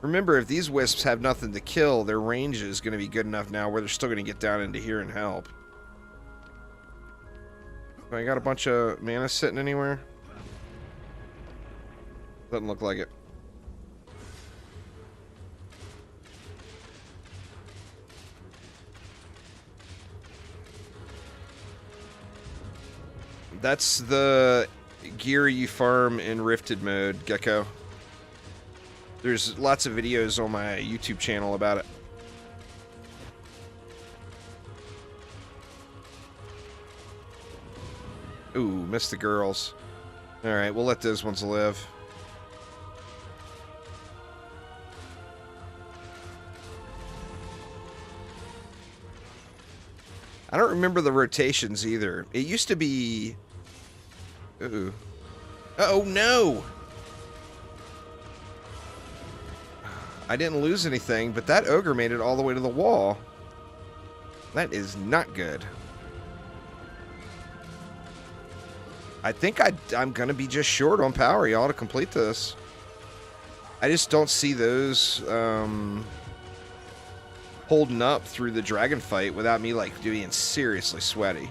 Remember, if these wisps have nothing to kill, their range is going to be good enough now where they're still going to get down into here and help. I got a bunch of mana sitting anywhere? Doesn't look like it. That's the gear you farm in Rifted mode, Gecko. There's lots of videos on my YouTube channel about it. Ooh, missed the girls. Alright, we'll let those ones live. I don't remember the rotations either. It used to be... Ooh. Uh-oh, no! I didn't lose anything, but that ogre made it all the way to the wall. That is not good. I think I'm going to be just short on power, y'all, to complete this. I just don't see those holding up through the dragon fight without me, like, being seriously sweaty.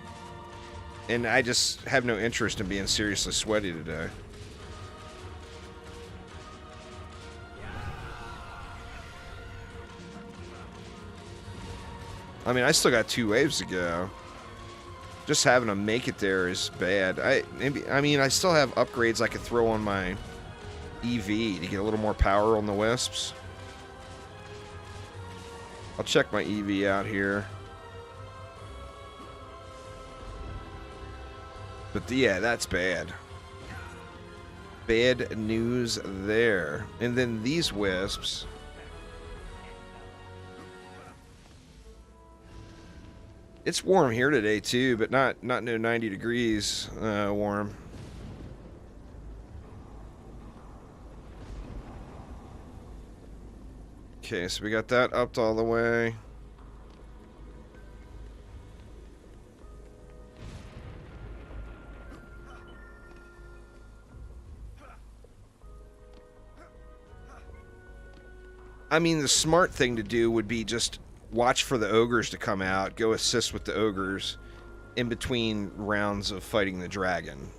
And I just have no interest in being seriously sweaty today. I mean, I still got 2 waves to go. Just having to make it there is bad. I mean, I still have upgrades I could throw on my EV to get a little more power on the wisps. I'll check my EV out here. But yeah, that's bad. Bad news there. And then these wisps. It's warm here today too, but not no 90 degrees warm. Okay, so we got that upped all the way. I mean, the smart thing to do would be just watch for the ogres to come out, go assist with the ogres in between rounds of fighting the dragon.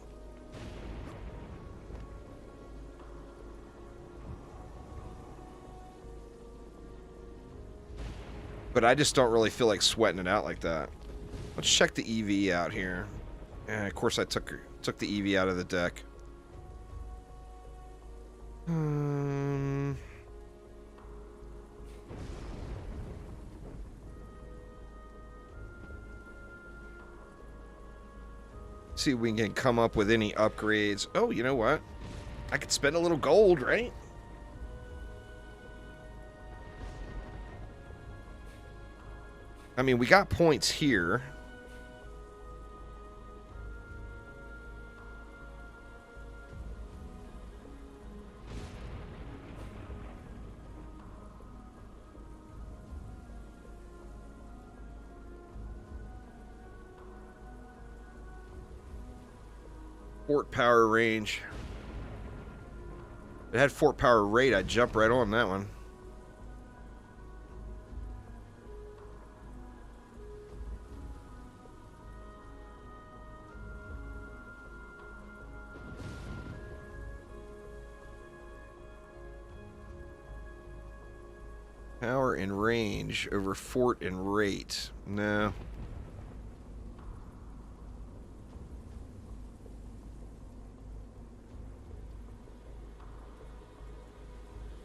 But I just don't really feel like sweating it out like that. Let's check the EV out here. And of course I took the EV out of the deck. See if we can come up with any upgrades. Oh, you know what? I could spend a little gold, right? I mean, we got points here. Fort power range. If it had fort power rate, I'd jump right on that one. Power and range over fort and rate. No.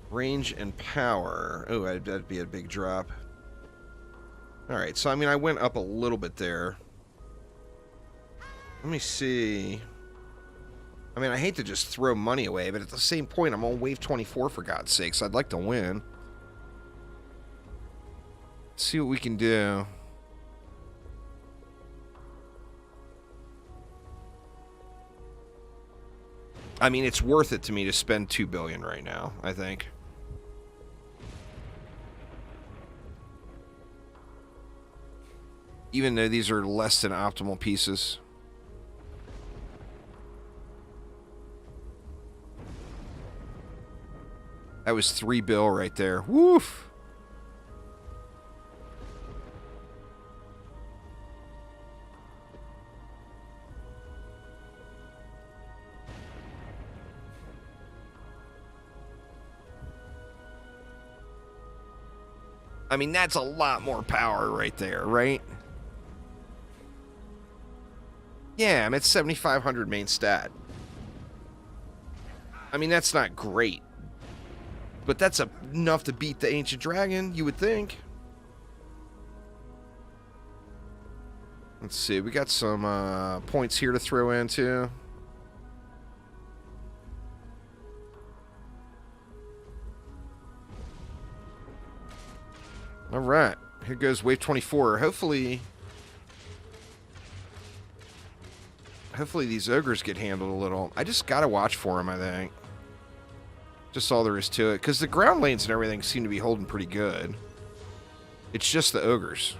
Range and power. Oh, that'd be a big drop. Alright, so I mean, I went up a little bit there. Let me see. I mean, I hate to just throw money away, but at the same point, I'm on wave 24 for God's sakes. I'd like to win. Let's see what we can do. I mean, it's worth it to me to spend $2 billion right now, I think. Even though these are less than optimal pieces. That was 3 bill right there. Woof. I mean, that's a lot more power right there, right? Yeah, I'm at 7,500 main stat. I mean, that's not great. But that's enough to beat the Ancient Dragon, you would think. Let's see, we got some points here to throw in, too. All right, here goes wave 24. Hopefully these ogres get handled a little. I just gotta watch for them, I think. Just all there is to it. Because the ground lanes and everything seem to be holding pretty good. It's just the ogres.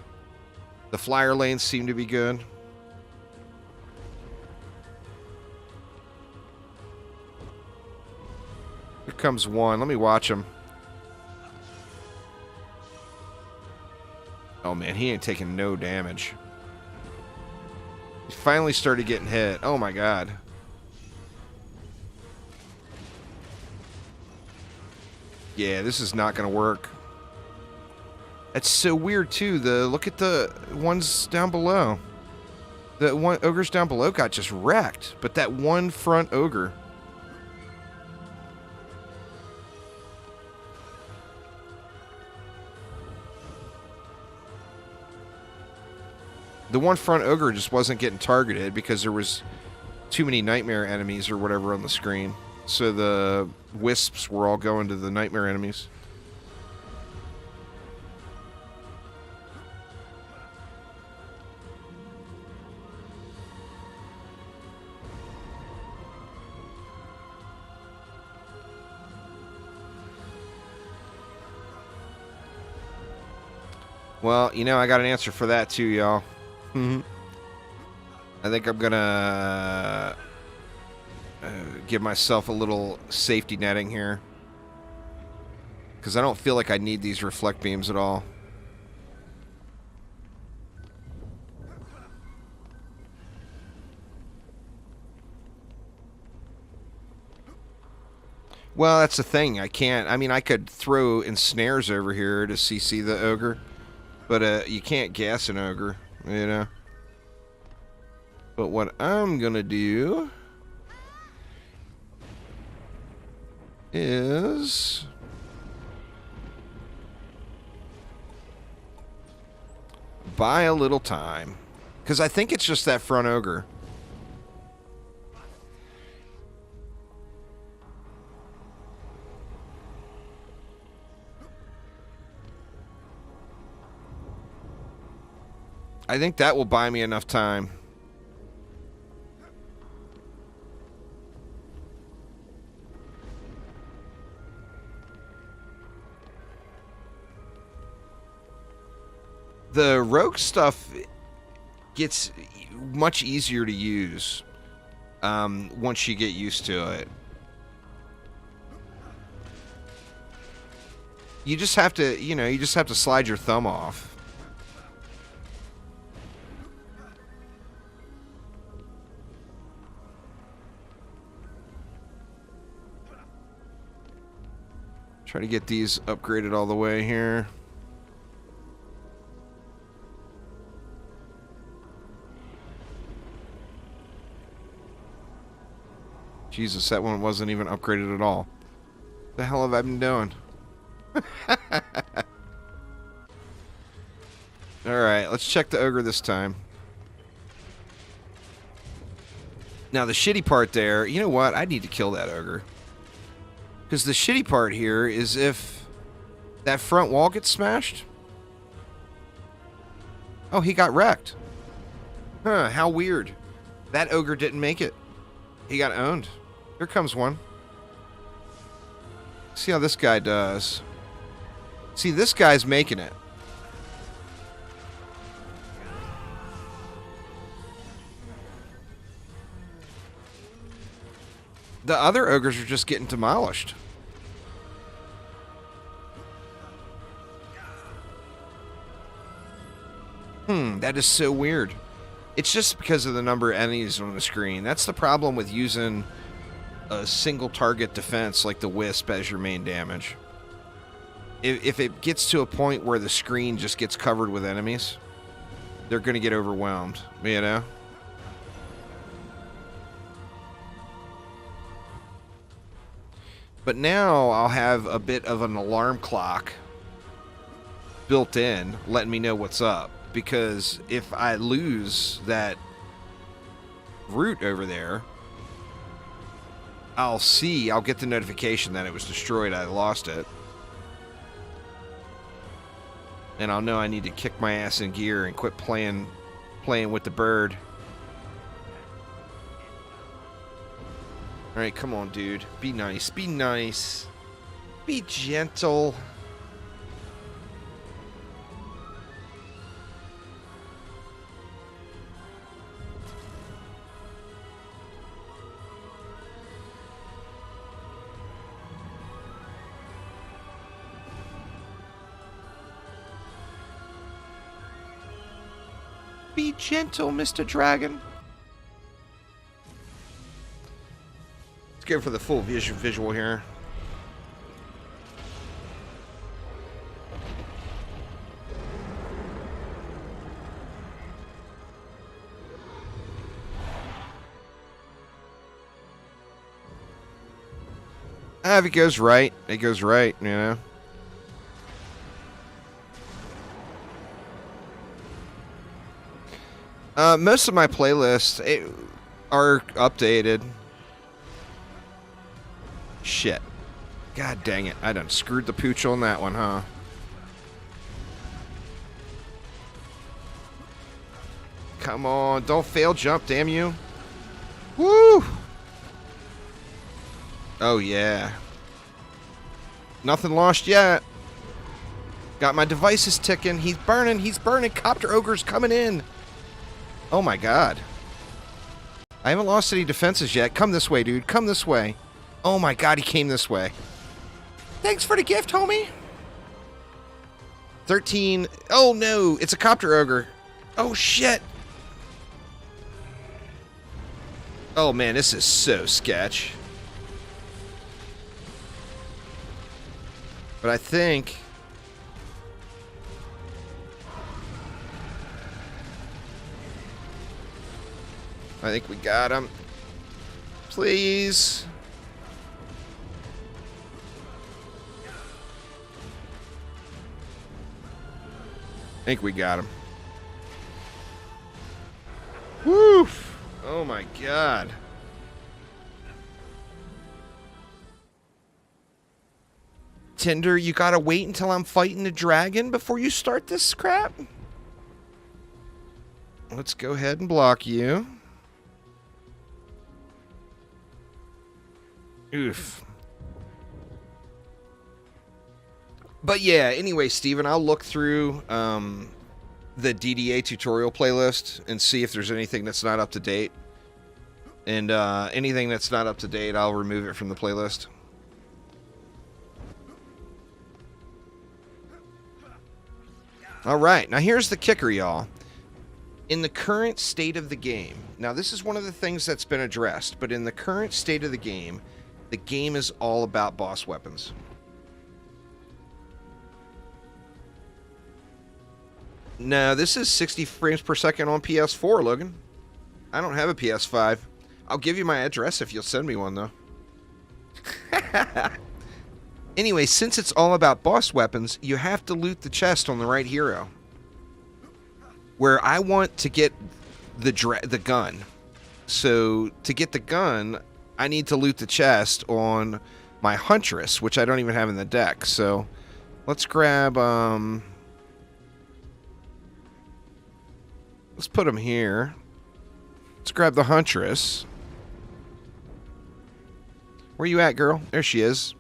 The flyer lanes seem to be good. Here comes one. Let me watch him. Oh, man, he ain't taking no damage. He finally started getting hit. Oh, my God. Yeah, this is not going to work. That's so weird, too. Look at the ones down below. The ogres down below got just wrecked. But that one front ogre... The one front ogre just wasn't getting targeted because there was too many nightmare enemies or whatever on the screen. So the wisps were all going to the nightmare enemies. Well, you know, I got an answer for that too, y'all. I think I'm gonna give myself a little safety netting here, because I don't feel like I need these reflect beams at all. Well, that's the thing. I can't. I mean, I could throw ensnares over here to CC the ogre, but you can't gas an ogre. You know? But what I'm gonna do is buy a little time. Because I think it's just that front ogre. I think that will buy me enough time. The rogue stuff gets much easier to use once you get used to it. You just have to, you know, you just have to slide your thumb off. Try to get these upgraded all the way here. Jesus, that one wasn't even upgraded at all. What the hell have I been doing? Alright, let's check the ogre this time. Now, the shitty part there, you know what? I need to kill that ogre. Because the shitty part here is if that front wall gets smashed. Oh, he got wrecked. Huh, how weird. That ogre didn't make it. He got owned. Here comes one. See how this guy does. See, this guy's making it. The other ogres are just getting demolished. That is so weird. It's just because of the number of enemies on the screen. That's the problem with using a single target defense like the Wisp as your main damage. If it gets to a point where the screen just gets covered with enemies, they're going to get overwhelmed, you know? But now I'll have a bit of an alarm clock built in, letting me know what's up. Because if I lose that route over there, I'll get the notification that it was destroyed, I lost it. And I'll know I need to kick my ass in gear and quit playing with the bird. Alright, come on, dude. Be nice. Be nice. Be gentle. Be gentle, Mr. Dragon. Let's go for the full visual here. If it goes right, it goes right, you know. Most of my playlists are updated. Shit. God dang it. I done screwed the pooch on that one, huh? Come on. Don't fail jump, damn you. Woo! Oh, yeah. Nothing lost yet. Got my devices ticking. He's burning. He's burning. Copter Ogre's coming in. Oh, my God. I haven't lost any defenses yet. Come this way, dude. Come this way. Oh, my God. He came this way. Thanks for the gift, homie. 13. Oh, no. It's a Copter Ogre. Oh, shit. Oh, man. This is so sketch. But I think... we got him. Please. I think we got him. Woo! Oh my God. Tinder, you gotta wait until I'm fighting the dragon before you start this crap? Let's go ahead and block you. Oof. But yeah, anyway, Steven, I'll look through the DDA tutorial playlist and see if there's anything that's not up to date. And anything that's not up to date, I'll remove it from the playlist. Alright, now here's the kicker, y'all. In the current state of the game, now this is one of the things that's been addressed, but in the current state of the game is all about boss weapons. No, this is 60 frames per second on PS4, Logan. I don't have a PS5. I'll give you my address if you'll send me one, though. Anyway, since it's all about boss weapons, you have to loot the chest on the right hero. Where I want to get the gun. So, to get the gun, I need to loot the chest on my Huntress, which I don't even have in the deck. So, let's grab, let's put him here. Let's grab the Huntress. Where you at, girl? There she is.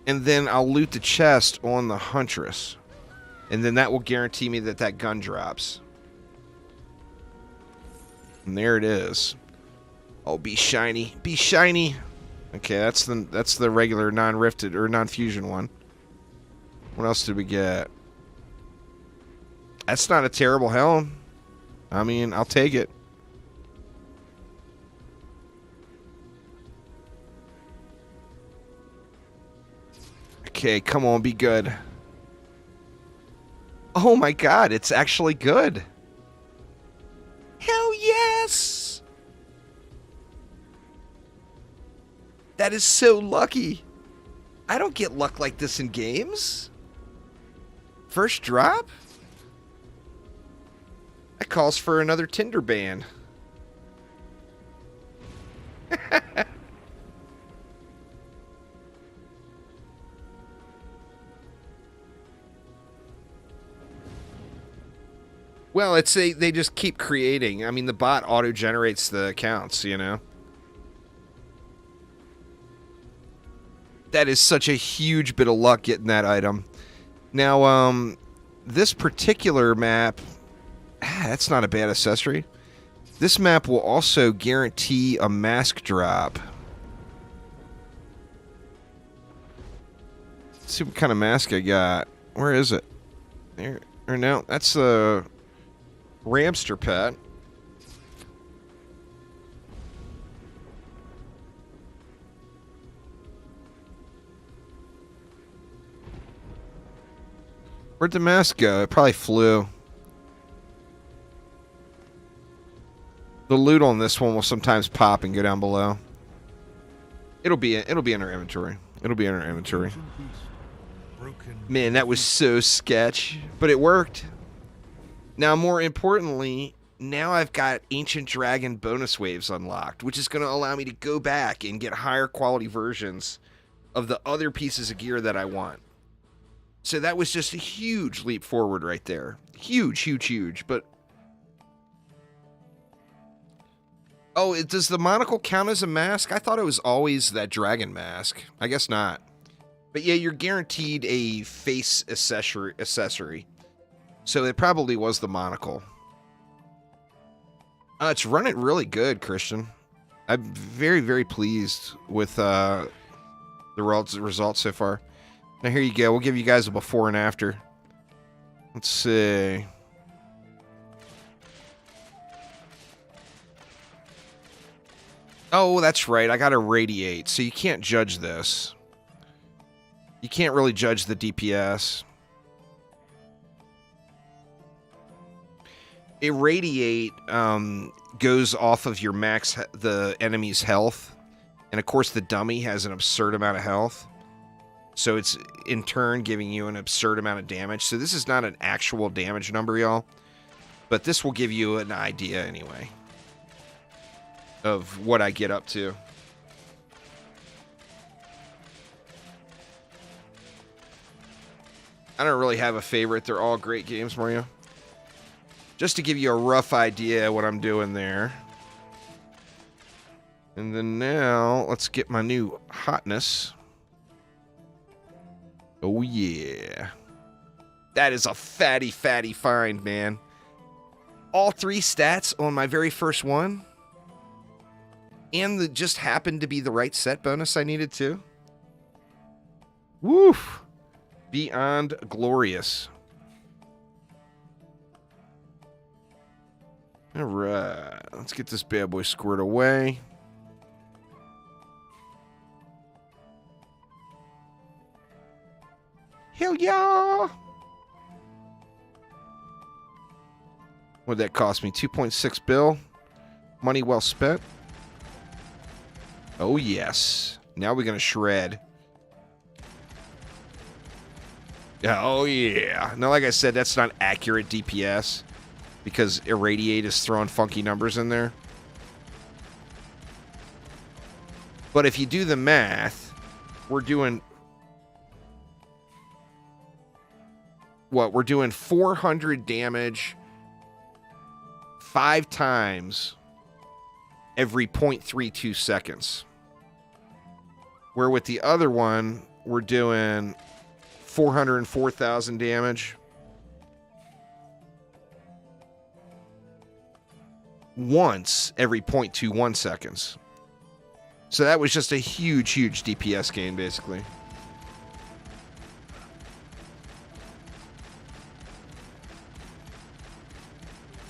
And then I'll loot the chest on the Huntress. And then that will guarantee me that that gun drops. And there it is. Oh, be shiny. Be shiny. Okay, that's the regular non-rifted or non-fusion one. What else did we get? That's not a terrible helm. I mean, I'll take it. Okay, come on, be good. Oh my god, it's actually good. Hell yes! That is so lucky. I don't get luck like this in games. First drop? That calls for another Tinder ban. Well, it's they just keep creating. I mean, the bot auto-generates the accounts, you know? That is such a huge bit of luck getting that item. Now, this particular map, that's not a bad accessory. This map will also guarantee a mask drop. Let's see what kind of mask I got. Where is it? There, or no, that's the Ramster pet. Where'd the mask go? It probably flew. The loot on this one will sometimes pop and go down below. It'll be in our inventory. It'll be in our inventory. Man, that was so sketch, but it worked. Now, more importantly, now I've got Ancient Dragon bonus waves unlocked, which is going to allow me to go back and get higher quality versions of the other pieces of gear that I want. So that was just a huge leap forward right there. Huge, huge, huge. But oh, does the monocle count as a mask? I thought it was always that dragon mask. I guess not. But yeah, you're guaranteed a face accessory. So it probably was the monocle. It's running really good, Christian. I'm very, very pleased with the results so far. Now here you go. We'll give you guys a before and after. Let's see. Oh, that's right. I got to radiate, so you can't judge this. You can't really judge the DPS. Irradiate goes off of your the enemy's health. And of course, the dummy has an absurd amount of health. So it's, in turn, giving you an absurd amount of damage. So this is not an actual damage number, y'all. But this will give you an idea, anyway, of what I get up to. I don't really have a favorite. They're all great games, Mario. Just to give you a rough idea of what I'm doing there. And then now, let's get my new hotness. Oh, yeah. That is a fatty, fatty find, man. All 3 stats on my very first one. And just happened to be the right set bonus I needed too. Woof. Beyond glorious. Alright. Let's get this bad boy squared away. Hell yeah! What'd that cost me? 2.6 bill. Money well spent. Oh, yes. Now we're going to shred. Oh, yeah. Now, like I said, that's not accurate DPS because Irradiate is throwing funky numbers in there. But if you do the math, we're doing... what? We're doing 400 damage 5 times every 0.32 seconds. Where with the other one, we're doing 404,000 damage once every 0.21 seconds. So that was just a huge, huge DPS gain, basically.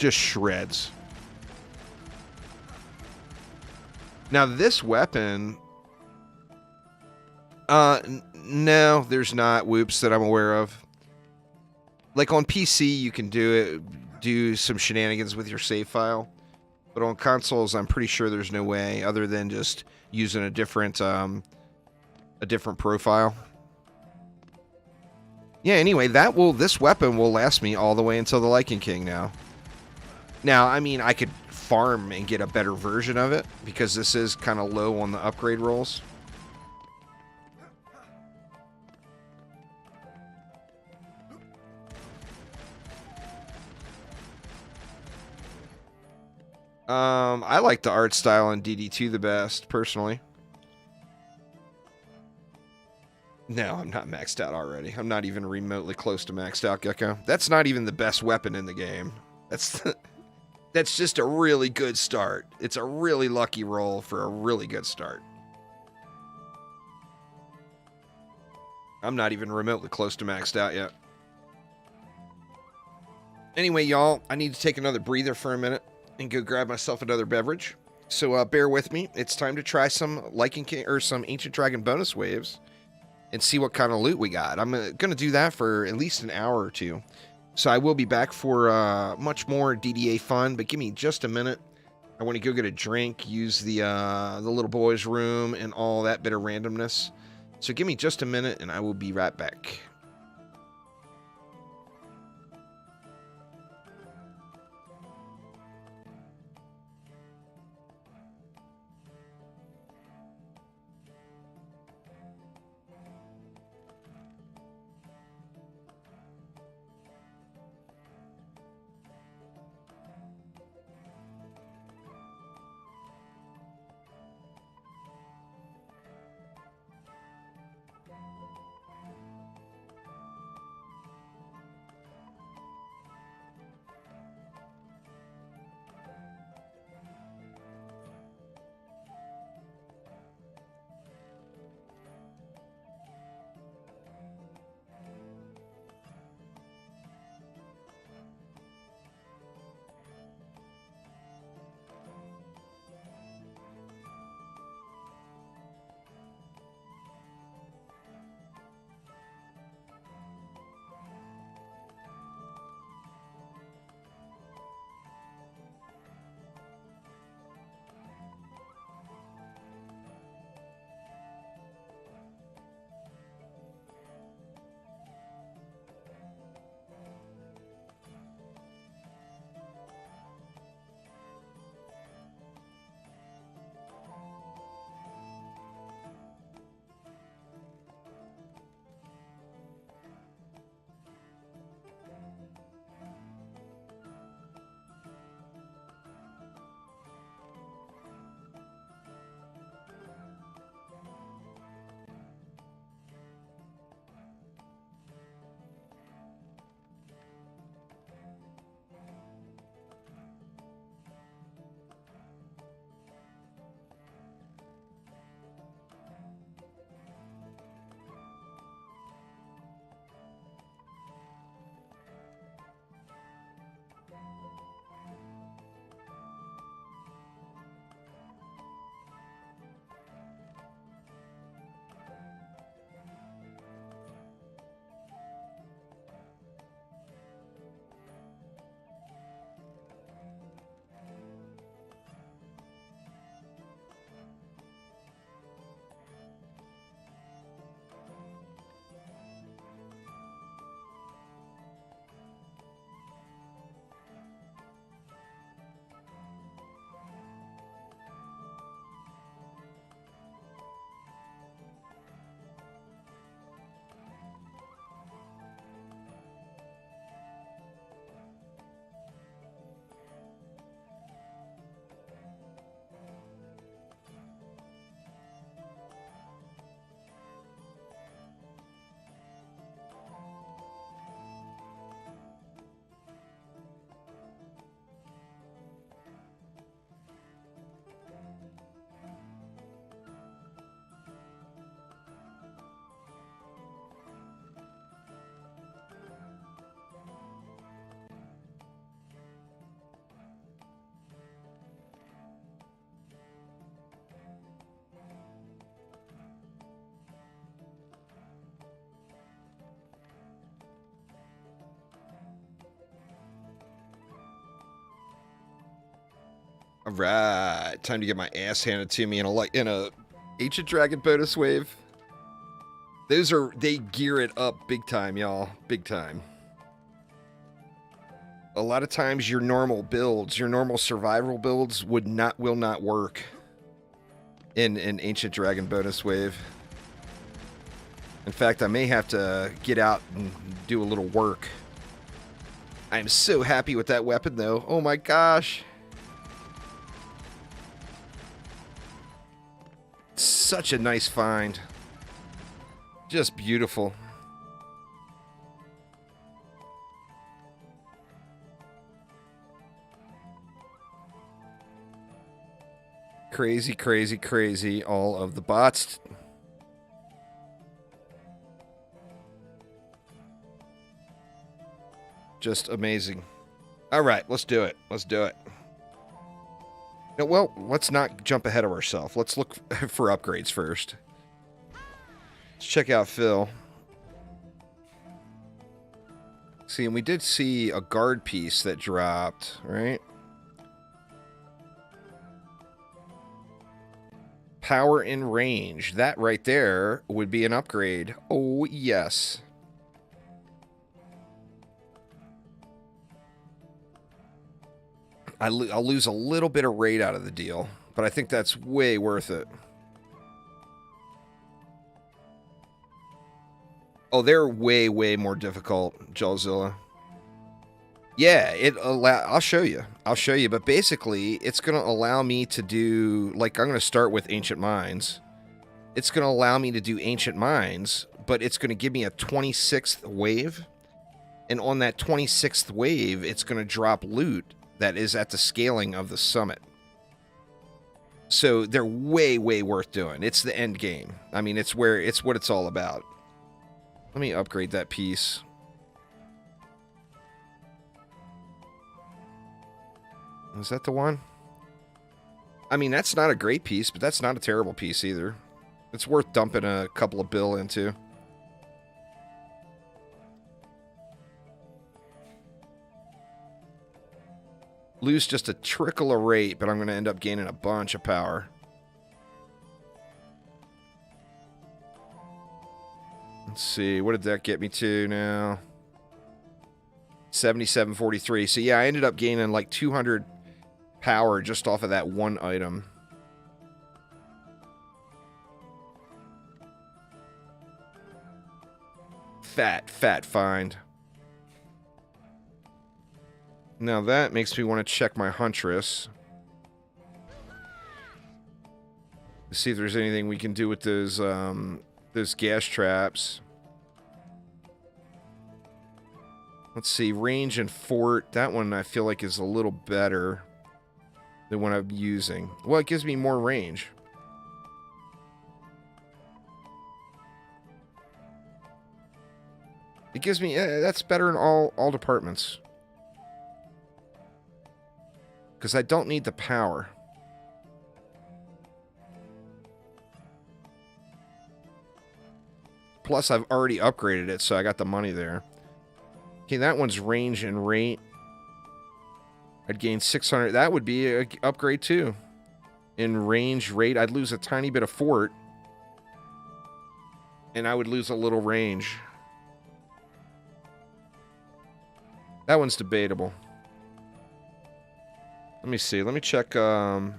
just shreds. Now this weapon, no, there's not whoops that I'm aware of. Like on PC, you can do some shenanigans with your save file, but on consoles, I'm pretty sure there's no way other than just using a different profile. Yeah. Anyway, this weapon will last me all the way until the Lycan King now. Now, I mean, I could farm and get a better version of it because this is kind of low on the upgrade rolls. I like the art style in DD2 the best, personally. No, I'm not maxed out already. I'm not even remotely close to maxed out, Gecko. That's not even the best weapon in the game. That's just a really good start. It's a really lucky roll for a really good start. I'm not even remotely close to maxed out yet. Anyway, y'all, I need to take another breather for a minute and go grab myself another beverage. So bear with me. It's time to try some Lycan King or some Ancient Dragon bonus waves and see what kind of loot we got. I'm going to do that for at least an hour or two. So I will be back for much more DDA fun, but give me just a minute. I want to go get a drink, use the little boy's room, and all that bit of randomness. So give me just a minute, and I will be right back. All right, time to get my ass handed to me in a Ancient Dragon bonus wave. They gear it up big time, y'all. Big time. A lot of times your normal builds, your normal survival builds will not work in an Ancient Dragon bonus wave. In fact, I may have to get out and do a little work. I'm so happy with that weapon, though. Oh my gosh. Such a nice find. Just beautiful. Crazy, crazy, crazy. All of the bots. Just amazing. All right, let's do it. Let's do it. No, well, let's not jump ahead of ourselves. Let's look for upgrades first. Let's check out Phil. See, and we did see a guard piece that dropped, right? Power in range. That right there would be an upgrade. Oh, yes. I'll lose a little bit of rate out of the deal, but I think that's way worth it. Oh, they're way, way more difficult, Jalzilla. Yeah, I'll show you. I'll show you, but basically, it's going to allow me to do, like, I'm going to start with Ancient Mines. It's going to allow me to do Ancient Mines, but it's going to give me a 26th wave, and on that 26th wave, it's going to drop loot that is at the scaling of the summit. So they're way, way worth doing. It's the end game. I mean, it's what it's all about. Let me upgrade that piece. Is that the one? I mean, that's not a great piece, but that's not a terrible piece either. It's worth dumping a couple of bill into. Lose just a trickle of rate, but I'm going to end up gaining a bunch of power. Let's see, what did that get me to now? 77.43. So yeah, I ended up gaining like 200 power just off of that one item. Fat find. Now that makes me want to check my Huntress. See if there's anything we can do with those gas traps. Let's see, range and fort. That one I feel like is a little better than what I'm using. Well, it gives me more range. It gives me, that's better in all departments. Because I don't need the power. Plus, I've already upgraded it, so I got the money there. Okay, that one's range and rate. I'd gain 600. That would be an upgrade, too. In range, rate, I'd lose a tiny bit of fort. And I would lose a little range. That one's debatable. Let me see. Let me check. Where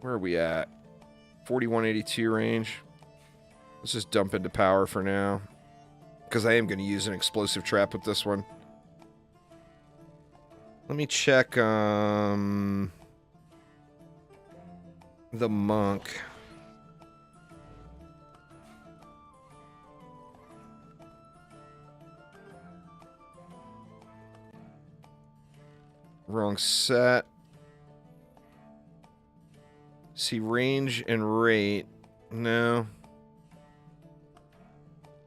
are we at? 4182 range. Let's just dump into power for now. Because I am going to use an explosive trap with this one. Let me check the monk. Wrong set. See, range and rate. No.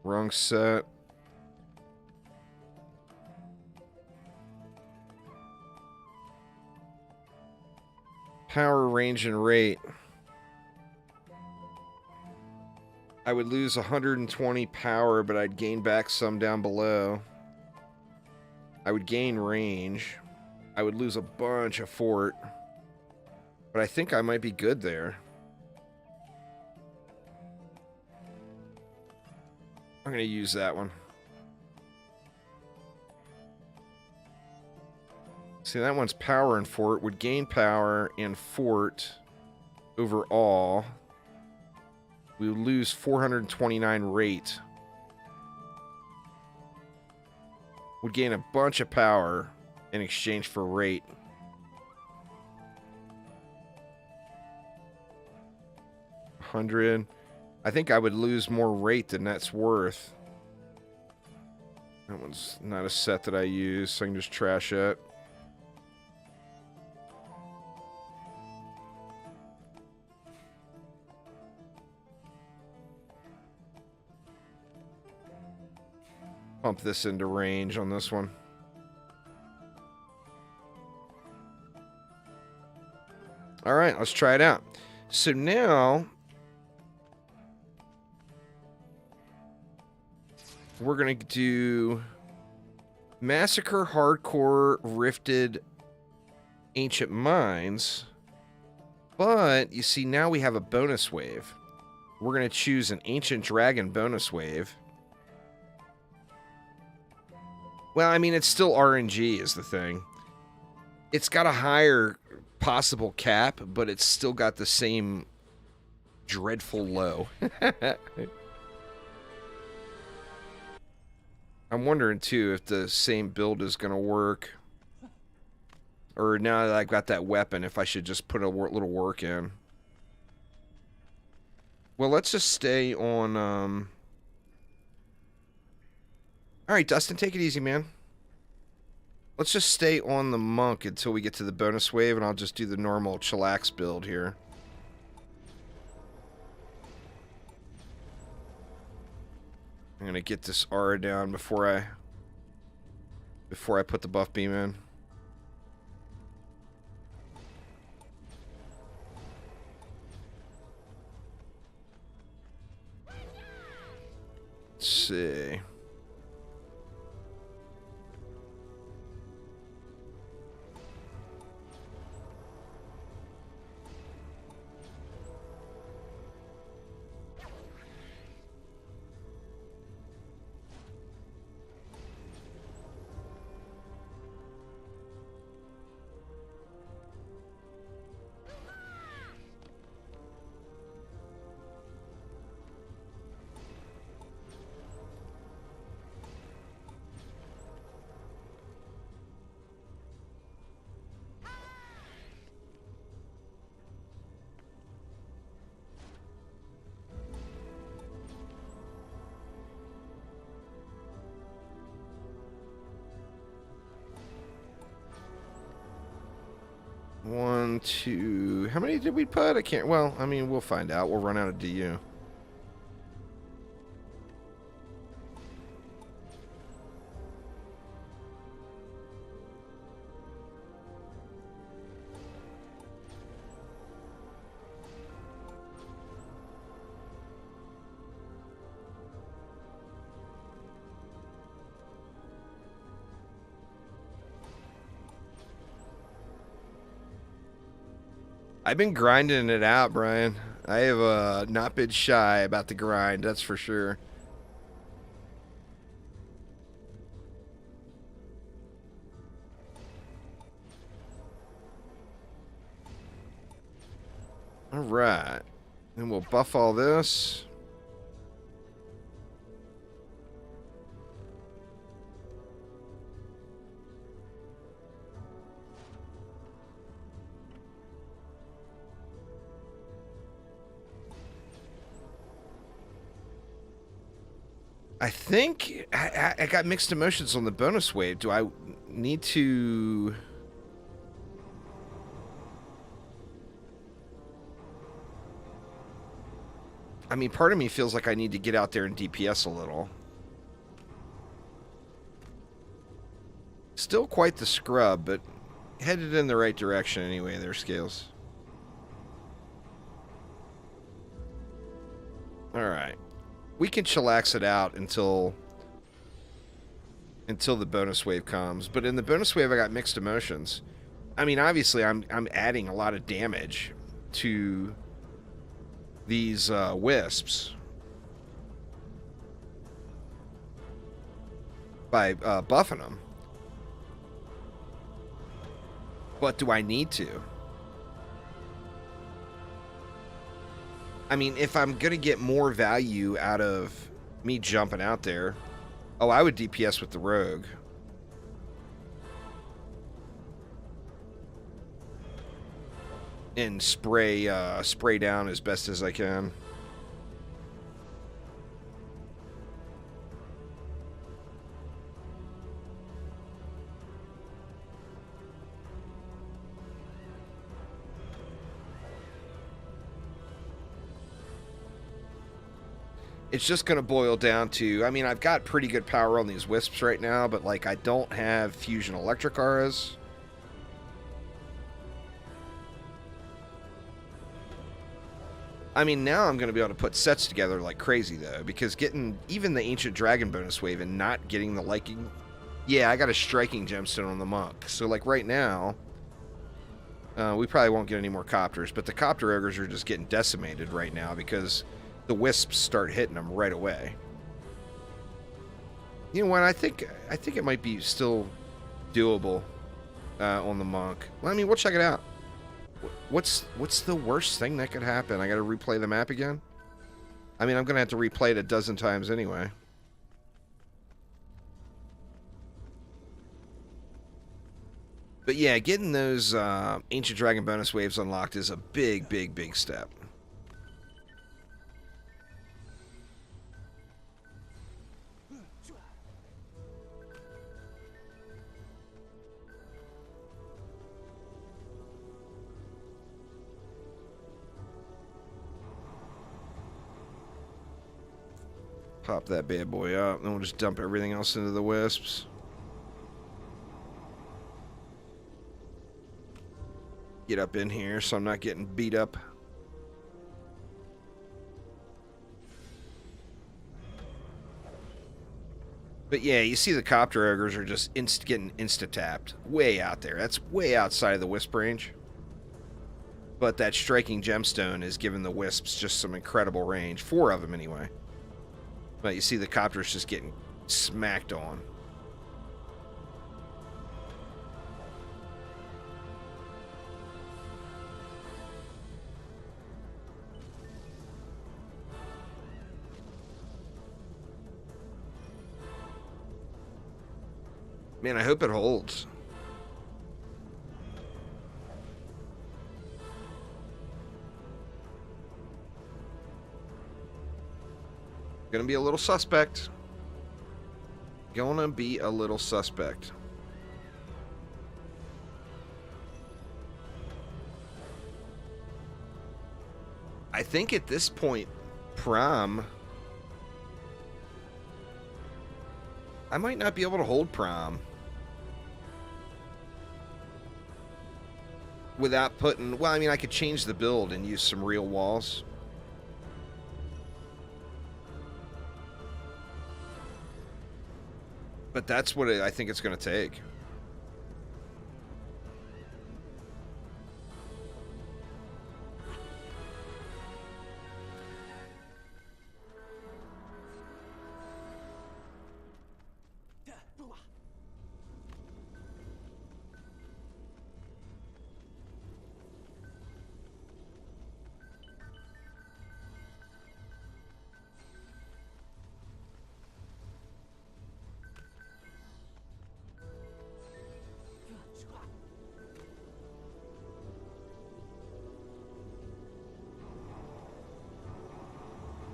Wrong set. Power, range, and rate. I would lose 120 power, but I'd gain back some down below. I would gain range. I would lose a bunch of fort. But I think I might be good there. I'm going to use that one. See, that one's power and fort. Would gain power and fort overall. We would lose 429 rate. Would gain a bunch of power in exchange for rate. $100. I think I would lose more rate than that's worth. That one's not a set that I use, so I can just trash it. Pump this into range on this one. All right, let's try it out. So now we're going to do Massacre Hardcore Rifted Ancient Mines. But you see, now we have a bonus wave. We're going to choose an Ancient Dragon bonus wave. Well, I mean, it's still RNG is the thing. It's got a higher possible cap, but it's still got the same dreadful low. I'm wondering, too, if the same build is going to work. Or now that I've got that weapon, if I should just put a little work in. Well, let's just stay on... Alright, Dustin, take it easy, man. Let's just stay on the monk until we get to the bonus wave, and I'll just do the normal chillax build here. I'm gonna get this aura down before I put the buff beam in. Let's see. One, two... How many did we put? I can't... Well, I mean, we'll find out. We'll run out of DU. I've been grinding it out, Brian. I have not been shy about the grind, that's for sure. Alright. And we'll buff all this. I think I got mixed emotions on the bonus wave. Do I need to... I mean, part of me feels like I need to get out there and DPS a little. Still quite the scrub, but headed in the right direction anyway, their scales. Alright. We can chillax it out until until the bonus wave comes. But in the bonus wave, I got mixed emotions. I mean, obviously, I'm adding a lot of damage to these wisps by buffing them. But do I need to? I mean, if I'm going to get more value out of me jumping out there, oh, I would DPS with the rogue. And spray down as best as I can. It's just going to boil down to, I mean, I've got pretty good power on these wisps right now, but, like, I don't have fusion electric auras. I mean, now I'm going to be able to put sets together like crazy, though, because getting even the Ancient Dragon bonus wave and not getting the liking... Yeah, I got a striking gemstone on the monk. So, like, right now, we probably won't get any more copters, but the copter ogres are just getting decimated right now because the wisps start hitting them right away. You know what? I think it might be still doable on the monk. Well, I mean, we'll check it out. What's the worst thing that could happen? I got to replay the map again? I mean, I'm going to have to replay it a dozen times anyway. But yeah, getting those Ancient Dragon bonus waves unlocked is a big, big, big step. Pop that bad boy up, then we'll just dump everything else into the wisps. Get up in here so I'm not getting beat up. But yeah, you see the copter ogres are just getting insta-tapped. Way out there. That's way outside of the wisp range. But that striking gemstone is giving the wisps just some incredible range. 4 of them anyway. But you see the copters just getting smacked on. Man, I hope it holds. Gonna be a little suspect. Gonna be a little suspect. I think at this point, Prom... I might not be able to hold Prom. Without putting... Well, I mean, I could change the build and use some real walls. But that's what I think it's going to take.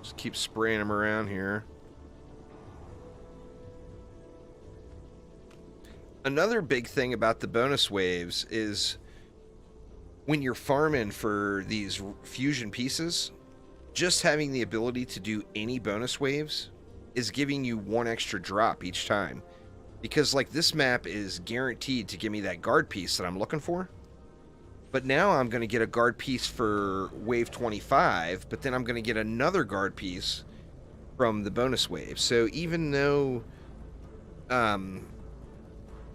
Just keep spraying them around here. Another big thing about the bonus waves is when you're farming for these fusion pieces, just having the ability to do any bonus waves is giving you 1 extra drop each time. Because, like, this map is guaranteed to give me that guard piece that I'm looking for. But now I'm going to get a guard piece for wave 25, but then I'm going to get another guard piece from the bonus wave. So even though Um,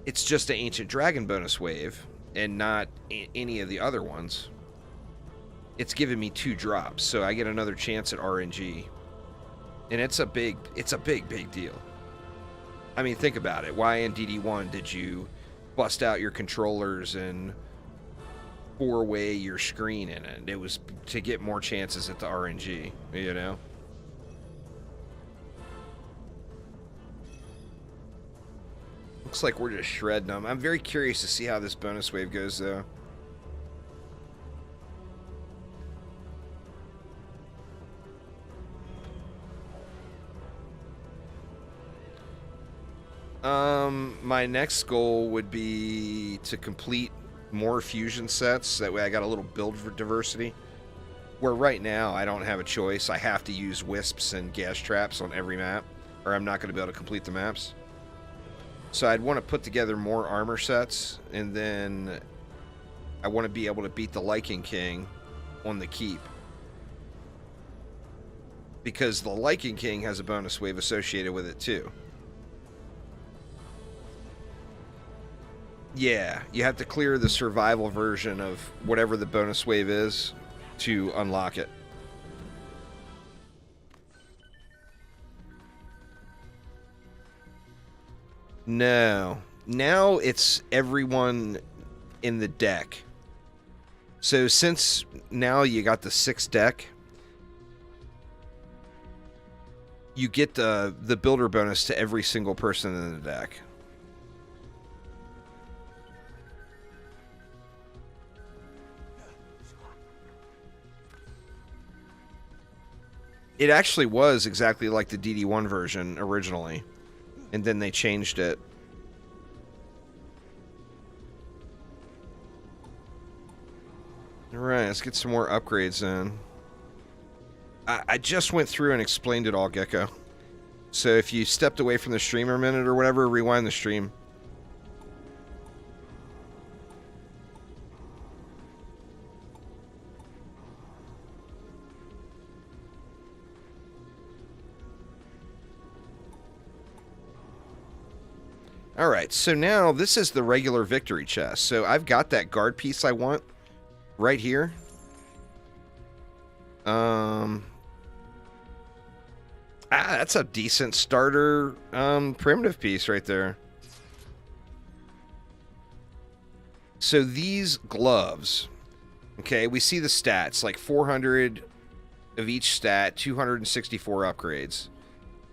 it's just an Ancient Dragon bonus wave, and not any of the other ones. It's given me 2 drops, so I get another chance at RNG. And it's a big deal. I mean, think about it. Why in DD1 did you bust out your controllers and 4-way your screen in it? It was to get more chances at the RNG, you know? Looks like we're just shredding them. I'm very curious to see how this bonus wave goes, though. My next goal would be to complete more fusion sets. That way I got a little build for diversity. Where right now I don't have a choice. I have to use wisps and gas traps on every map, or I'm not going to be able to complete the maps. So I'd want to put together more armor sets, and then I want to be able to beat the Lichen King on the keep. Because the Lichen King has a bonus wave associated with it too. Yeah, you have to clear the survival version of whatever the bonus wave is to unlock it. No. Now it's everyone in the deck. So since now you got the 6 deck, you get the builder bonus to every single person in the deck. It actually was exactly like the DD1 version originally, and then they changed it. Alright, let's get some more upgrades in. I just went through and explained it all, Gecko. So if you stepped away from the stream a minute or whatever, rewind the stream. Alright, so now this is the regular victory chest. So I've got that guard piece I want right here. That's a decent starter primitive piece right there. So these gloves, okay, we see the stats, like 400 of each stat, 264 upgrades.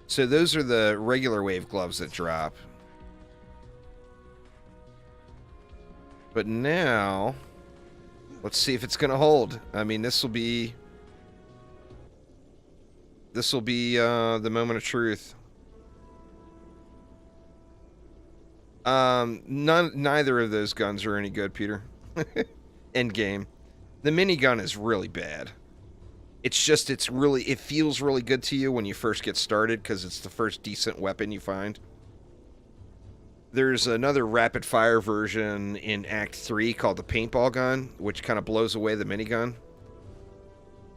So those are the regular wave gloves that drop. But now, let's see if it's going to hold. I mean, this will be the moment of truth. Neither of those guns are any good, Peter. End game. The minigun is really bad. It's just, it feels really good to you when you first get started because it's the first decent weapon you find. There's another rapid-fire version in Act 3 called the paintball gun, which kind of blows away the minigun.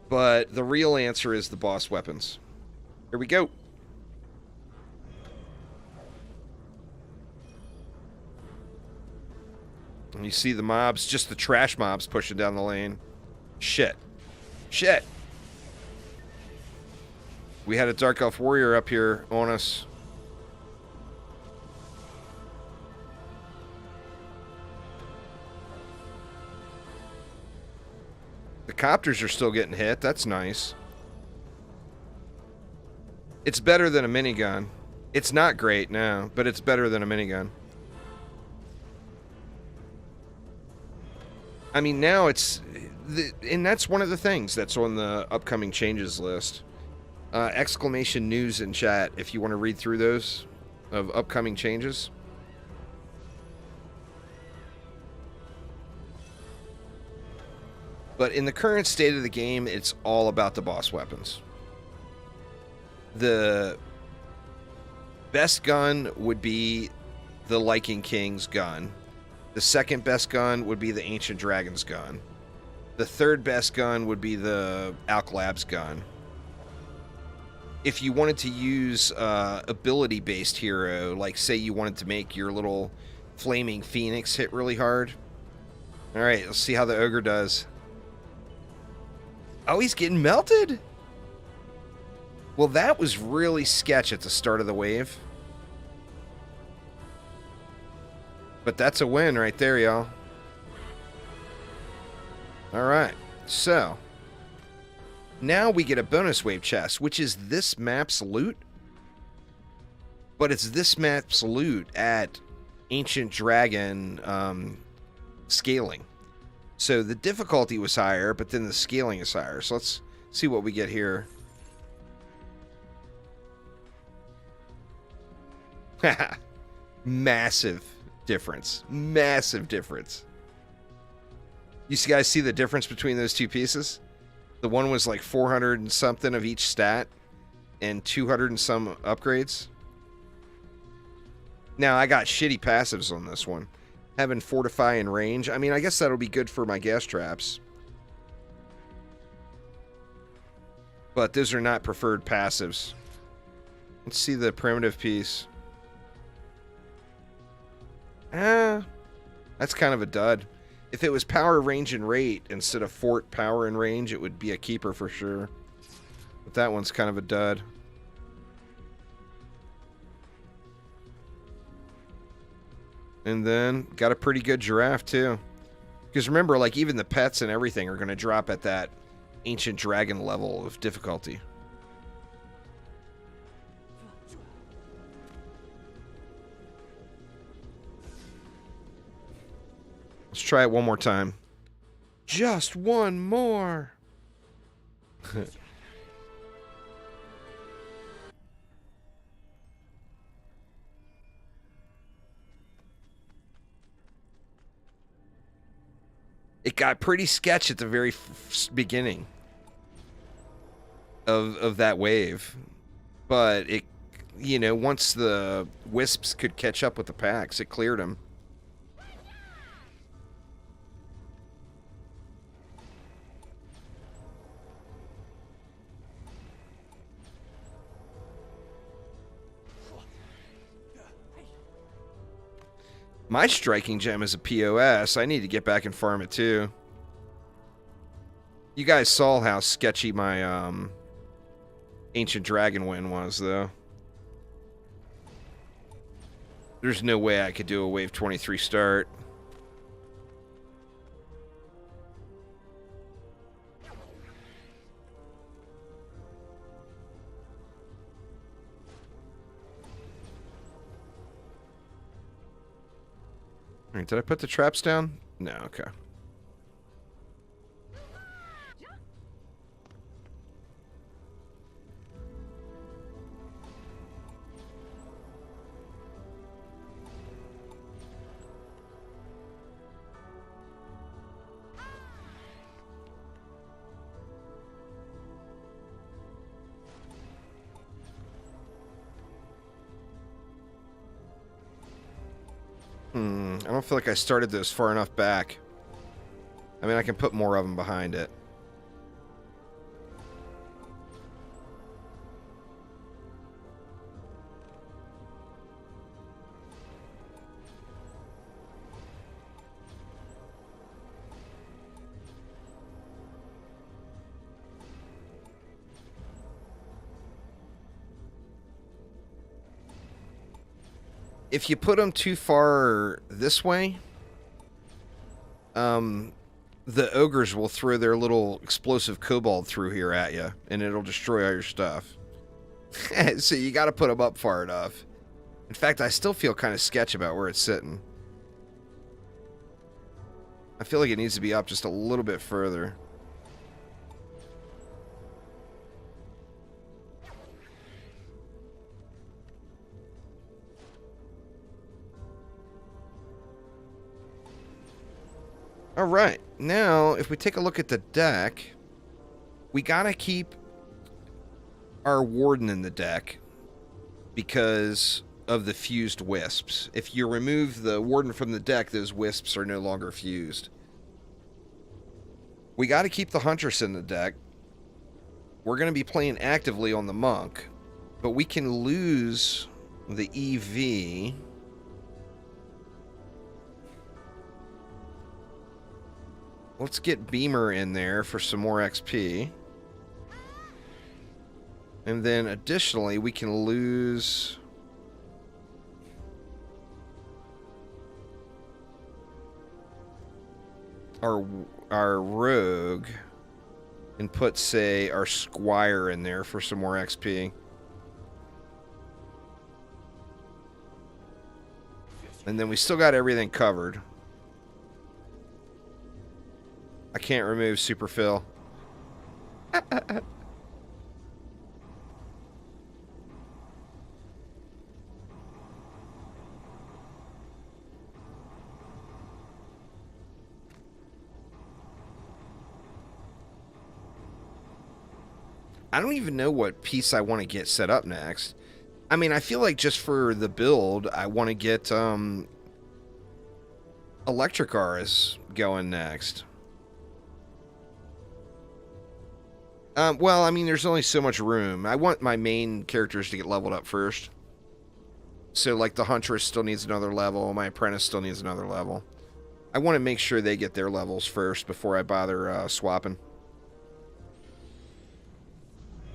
But the real answer is the boss weapons. Here we go. And you see the mobs, just the trash mobs pushing down the lane. Shit. Shit! We had a Dark Elf Warrior up here on us. The copters are still getting hit. That's nice. It's better than a minigun. It's not great now, but it's better than a minigun. I mean, now it's... and that's one of the things that's on the upcoming changes list. Exclamation news in chat if you want to read through those of upcoming changes. But in the current state of the game, it's all about the boss weapons. The best gun would be the Lichen King's gun. The second best gun would be the Ancient Dragon's gun. The third best gun would be the Alk Lab's gun. if you wanted to use ability-based hero, like say you wanted to make your little flaming phoenix hit really hard. All right, let's see how the ogre does. Oh, he's getting melted. Well, that was really sketch at the start of the wave. But that's a win right there, y'all. All right, so now we get a bonus wave chest, which is this map's loot. But it's this map's loot at Ancient Dragon scaling. So the difficulty was higher, but then the scaling is higher. So let's see what we get here. Massive difference. Massive difference. You guys see the difference between those two pieces? The one was like 400 and something of each stat and 200 and some upgrades. Now, I got shitty passives on this one. Having Fortify and range. I mean, I guess that'll be good for my gas traps. But those are not preferred passives. Let's see the primitive piece. That's kind of a dud. If it was power, range, and rate instead of fort, power, and range, it would be a keeper for sure. But that one's kind of a dud. And then, got a pretty good giraffe, too. Because remember, like, even the pets and everything are going to drop at that Ancient Dragon level of difficulty. Let's try it one more time. Just one more. It got pretty sketch at the very beginning of that wave. But it, you know, once the wisps could catch up with the packs, it cleared them. My striking gem is a POS. I need to get back and farm it too. You guys saw how sketchy my Ancient Dragon win was, though. There's no way I could do a wave 23 start. All right, did I put the traps down? No, okay. I don't feel like I started those far enough back. I mean, I can put more of them behind it. If you put them too far this way, the ogres will throw their little explosive kobold through here at you, and it'll destroy all your stuff. So you got to put them up far enough. In fact, I still feel kind of sketch about where it's sitting. I feel like it needs to be up just a little bit further. All right, now if we take a look at the deck, we gotta keep our warden in the deck because of the fused wisps. If you remove the warden from the deck, those wisps are no longer fused. We gotta keep the huntress in the deck. We're gonna be playing actively on the monk, But we can lose the EV. Let's get Beamer in there for some more XP. And then additionally, we can lose our Rogue and put, say, our Squire in there for some more XP. And then we still got everything covered. I can't remove Superfill. I don't even know what piece I want to get set up next. I mean, I feel like just for the build, I want to get Electric Cars going next. Well, I mean, there's only so much room. I want my main characters to get leveled up first. So, like, the Huntress still needs another level. My Apprentice still needs another level. I want to make sure they get their levels first before I bother swapping.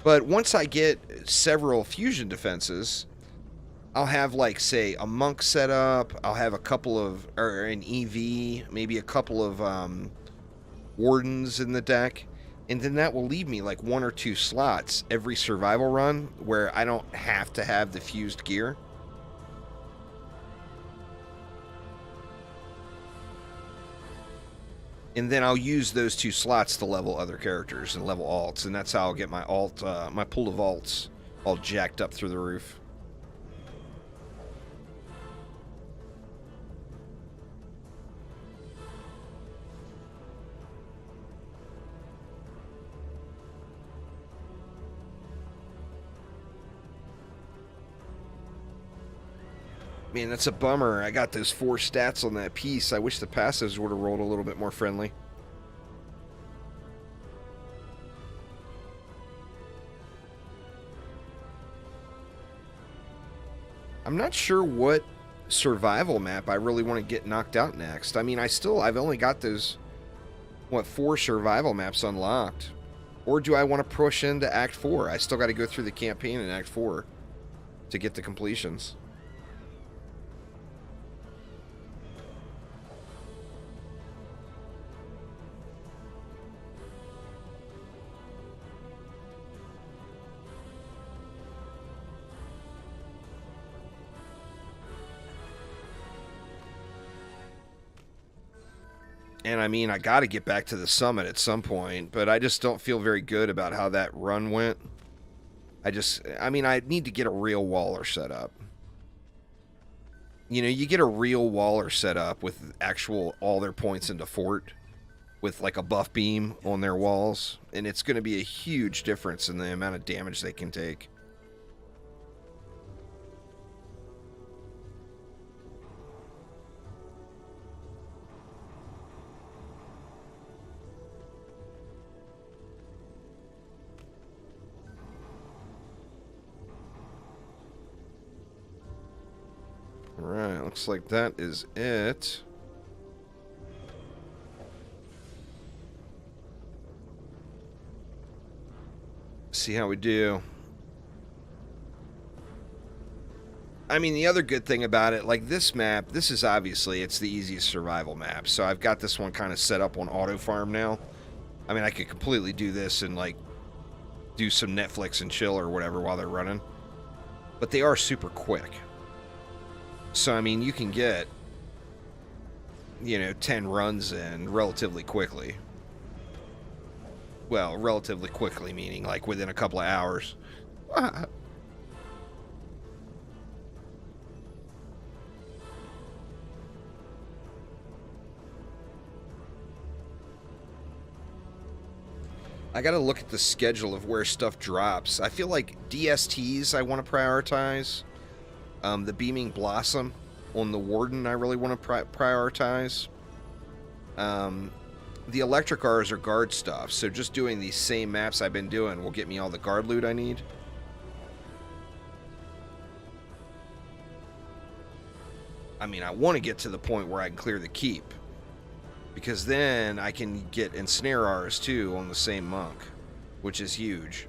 But once I get several fusion defenses, I'll have, like, say, a Monk set up. I'll have a couple of, or an EV, maybe a couple of Wardens in the deck. And then that will leave me, like, 1 or 2 slots every survival run where I don't have to have the fused gear. And then I'll use those 2 slots to level other characters and level alts. And that's how I'll get my my pool of alts all jacked up through the roof. Man, that's a bummer. I got those 4 stats on that piece. I wish the passives would have rolled a little bit more friendly. I'm not sure what survival map I really want to get knocked out next. I mean, I've only got those, what, 4 survival maps unlocked. Or do I want to push into Act 4? I still got to go through the campaign in Act 4 to get the completions. And I mean, I got to get back to the summit at some point, but I just don't feel very good about how that run went. I mean, I need to get a real Waller set up. You know, you get a real Waller set up with actual all their points into fort with like a buff beam on their walls, and it's going to be a huge difference in the amount of damage they can take. Alright, looks like that is it. See how we do. I mean, the other good thing about it, like this map, this is obviously, it's the easiest survival map. So I've got this one kind of set up on auto farm now. I mean, I could completely do this and like do some Netflix and chill or whatever while they're running. But they are super quick. So, I mean, you can get, you know, 10 runs in relatively quickly. Well, relatively quickly, meaning like within a couple of hours. I gotta look at the schedule of where stuff drops. I feel like DSTs I want to prioritize. The Beaming Blossom on the Warden I really want to prioritize. The Electric Cars are guard stuff, so just doing these same maps I've been doing will get me all the guard loot I need. I mean, I want to get to the point where I can clear the keep, because then I can get ensnare R's too on the same monk, which is huge.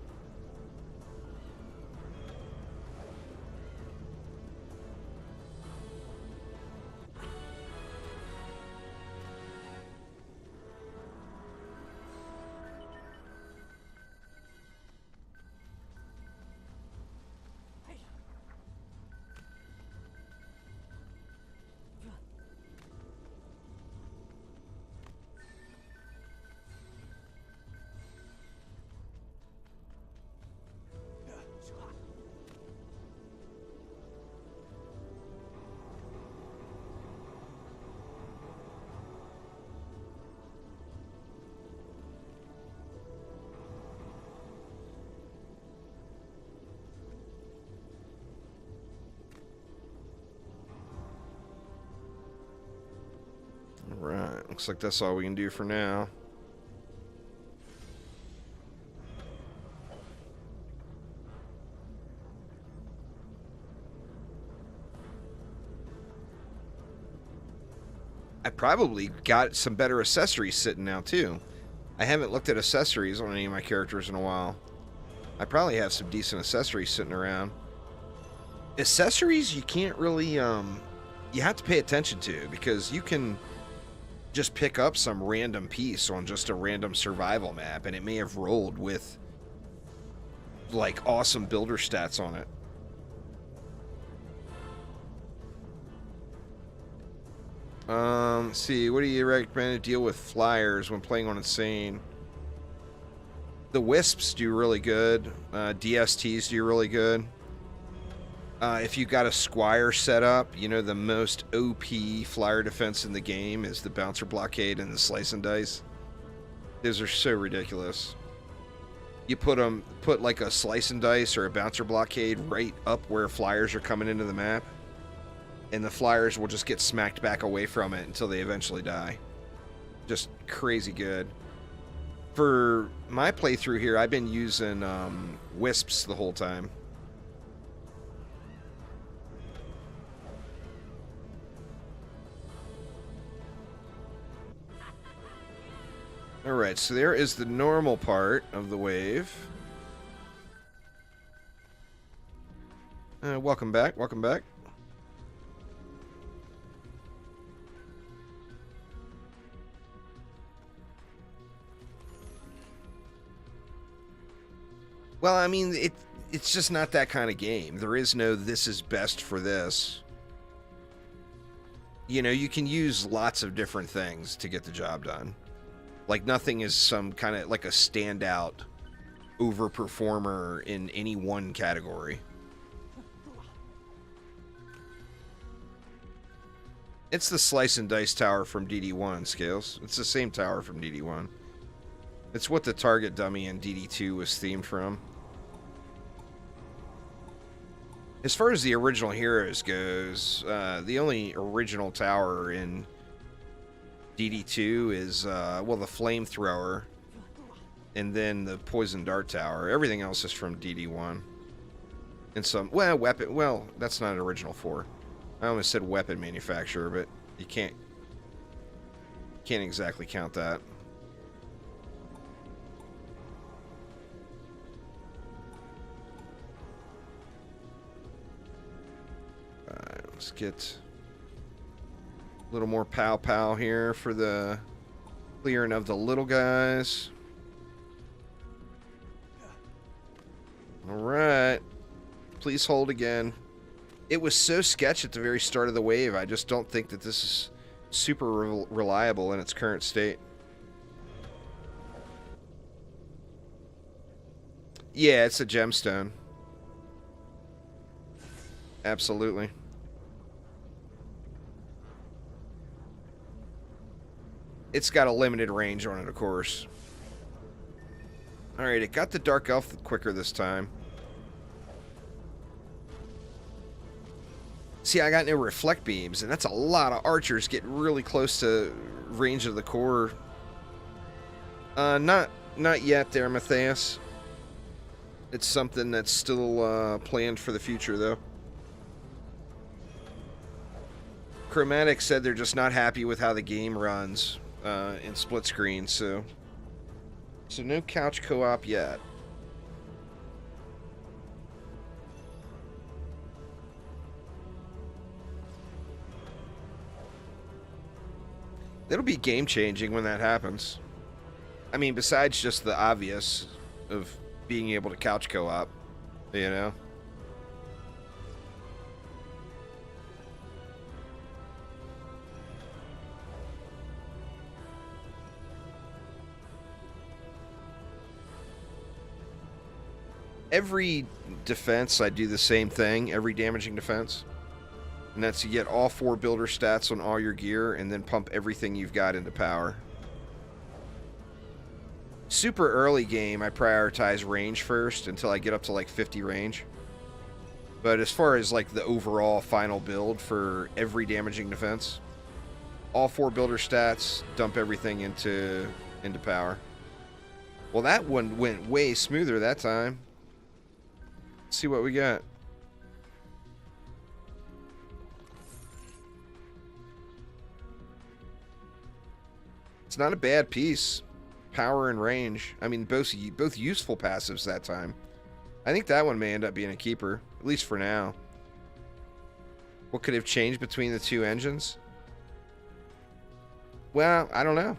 Alright, looks like that's all we can do for now. I probably got some better accessories sitting now too. I haven't looked at accessories on any of my characters in a while. I probably have some decent accessories sitting around. Accessories you can't really, you have to pay attention to, because you can just pick up some random piece on just a random survival map, and it may have rolled with, like, awesome builder stats on it. Let's see, what do you recommend to deal with flyers when playing on Insane? The Wisps do really good. DSTs do really good. If you got a Squire set up, you know the most OP flyer defense in the game is the Bouncer Blockade and the Slice and Dice. Those are so ridiculous. You put like a Slice and Dice or a Bouncer Blockade right up where flyers are coming into the map, and the flyers will just get smacked back away from it until they eventually die. Just crazy good. For my playthrough here, I've been using Wisps the whole time. Alright, so there is the normal part of the wave. Welcome back, welcome back. Well, I mean, it's just not that kind of game. There is no this is best for this. You know, you can use lots of different things to get the job done. Like, nothing is some kind of like a standout overperformer in any one category. It's the Slice and Dice tower from DD1, Scales. It's the same tower from DD1. It's what the target dummy in DD2 was themed from. As far as the original heroes goes, the only original tower in DD2 is, well, the Flamethrower, and then the Poison Dart Tower. Everything else is from DD1. And some, well, weapon, well, that's not an original 4. I almost said weapon manufacturer, but you can't exactly count that. Alright, let's get a little more pow-pow here for the clearing of the little guys. Alright. Please hold again. It was so sketch at the very start of the wave. I just don't think that this is super reliable in its current state. Yeah, it's a gemstone. Absolutely. It's got a limited range on it, of course. Alright, it got the Dark Elf quicker this time. See, I got no reflect beams, and that's a lot of archers getting really close to range of the core. Not yet there, Matthias. It's something that's still planned for the future, though. Chromatic said they're just not happy with how the game runs in split screen, so no couch co-op yet. It'll be game changing when that happens. I mean, besides just the obvious of being able to couch co-op, you know? Every defense, I do the same thing, every damaging defense. And that's you get all 4 builder stats on all your gear and then pump everything you've got into power. Super early game, I prioritize range first until I get up to like 50 range. But as far as like the overall final build for every damaging defense, all 4 builder stats, dump everything into power. Well, that one went way smoother that time. Let's see what we got. It's not a bad piece. Power and range. I mean, both useful passives that time. I think that one may end up being a keeper, at least for now. What could have changed between the 2 engines? Well, I don't know.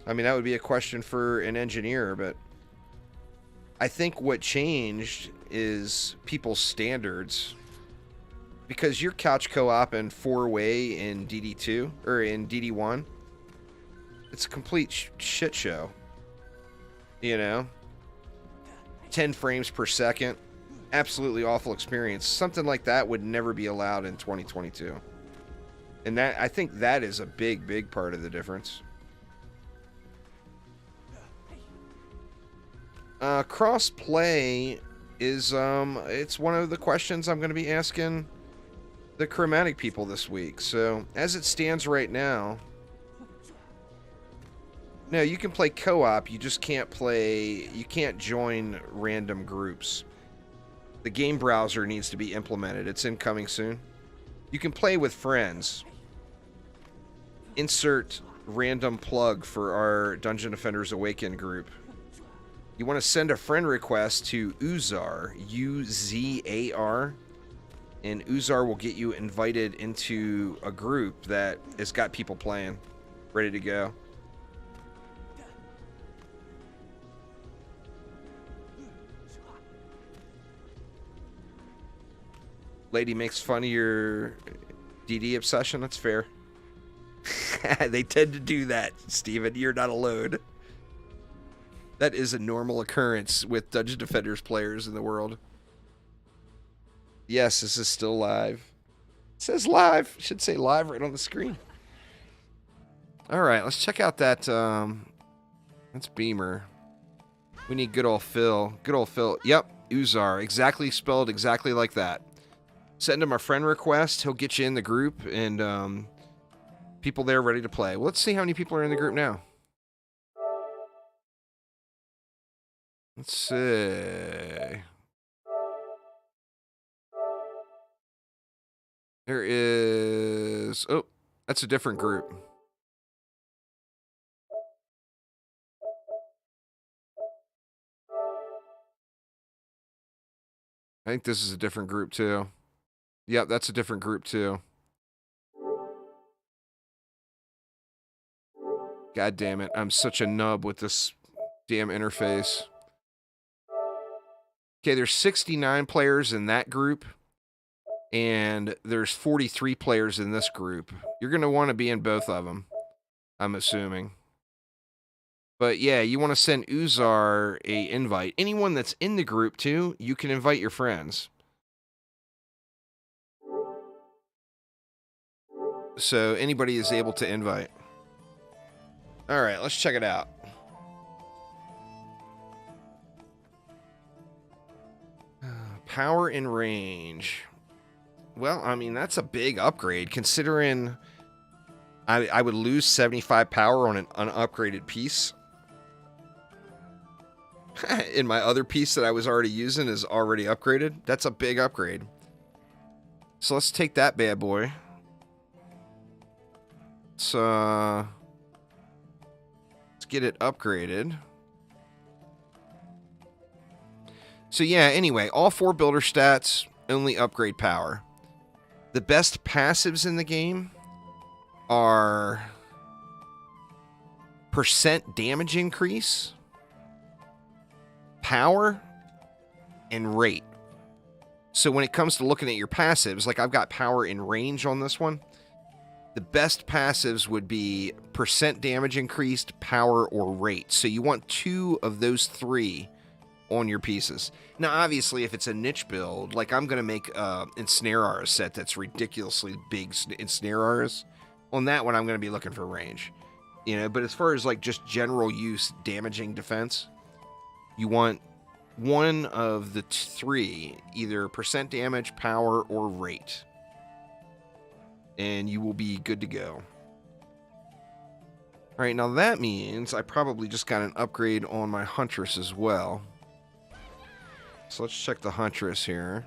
I mean, that would be a question for an engineer, but I think what changed is people's standards. Because you're couch co-op and 4-way in DD2, or in DD1. It's a complete shit show. You know? 10 frames per second. Absolutely awful experience. Something like that would never be allowed in 2022. And that, I think that is a big, big part of the difference. Cross-play is, it's one of the questions I'm going to be asking the Chromatic people this week. So, as it stands right now... No, you can play co-op, you just can't play... You can't join random groups. The game browser needs to be implemented. It's incoming soon. You can play with friends. Insert random plug for our Dungeon Defenders Awaken group. You want to send a friend request to Uzar, U-Z-A-R, and Uzar will get you invited into a group that has got people playing, ready to go. Lady makes fun of your DD obsession. That's fair. They tend to do that, Steven. You're not alone. That is a normal occurrence with Dungeon Defenders players in the world. Yes, this is still live. It says live. It should say live right on the screen. All right, let's check out that. That's Beamer. We need good old Phil. Good old Phil. Yep, Uzar. Exactly spelled exactly like that. Send him a friend request. He'll get you in the group, and people there ready to play. Well, let's see how many people are in the group now. Let's see. There is... Oh, that's a different group. I think this is a different group, too. Yep, that's a different group, too. God damn it. I'm such a nub with this damn interface. Okay, there's 69 players in that group, and there's 43 players in this group. You're going to want to be in both of them, I'm assuming. But yeah, you want to send Uzar a invite. Anyone that's in the group, too, you can invite your friends. So anybody is able to invite. All right, let's check it out. Power and range. Well, I mean, that's a big upgrade, considering I would lose 75 power on an unupgraded piece. And my other piece that I was already using is already upgraded. That's a big upgrade. So let's take that bad boy. let's get it upgraded. So yeah, anyway, all 4 builder stats only upgrade power. The best passives in the game are percent damage increase, power, and rate. So when it comes to looking at your passives, like I've got power and range on this one, the best passives would be percent damage increased, power, or rate. So you want 2 of those 3 on your pieces. Now, obviously, if it's a niche build, like I'm going to make Ensnare Aura set that's ridiculously big Ensnare Auras. On that one, I'm going to be looking for range. You know, but as far as like just general use damaging defense, you want 1 of the 3, either percent damage, power, or rate. And you will be good to go. Alright, now that means I probably just got an upgrade on my Huntress as well. So let's check the Huntress here.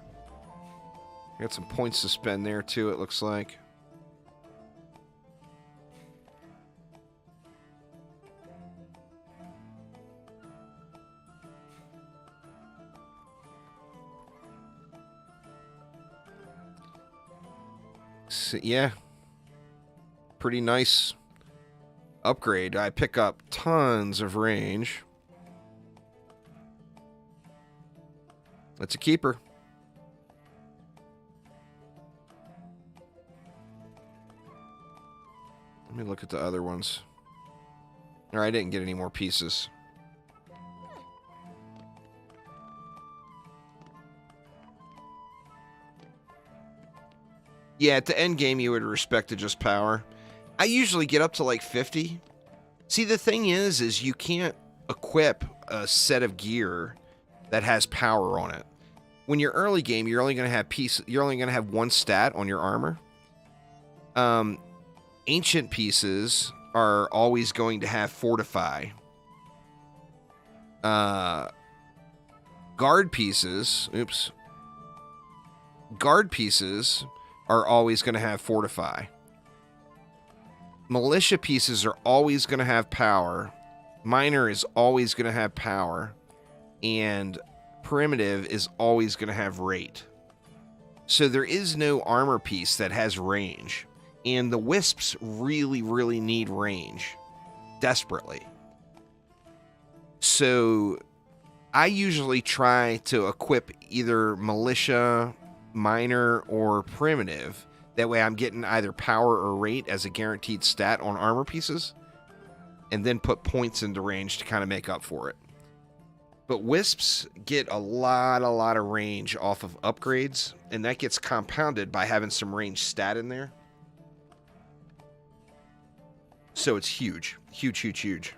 Got some points to spend there too, it looks like. So, yeah. Pretty nice upgrade. I pick up tons of range. That's a keeper. Let me look at the other ones. Or I didn't get any more pieces. Yeah, at the end game you would respect to just power. I usually get up to like 50. See, the thing is you can't equip a set of gear that has power on it. When you're early game, you're only going to have 1 stat on your armor. Ancient pieces are always going to have fortify. Guard pieces, Guard pieces are always going to have fortify. Militia pieces are always going to have power. Miner is always going to have power. And primitive is always going to have rate. So there is no armor piece that has range. And the Wisps really, really need range. Desperately. So I usually try to equip either militia, miner, or primitive. That way I'm getting either power or rate as a guaranteed stat on armor pieces. And then put points into range to kind of make up for it. But Wisps get a lot of range off of upgrades. And that gets compounded by having some range stat in there. So it's huge. Huge, huge, huge.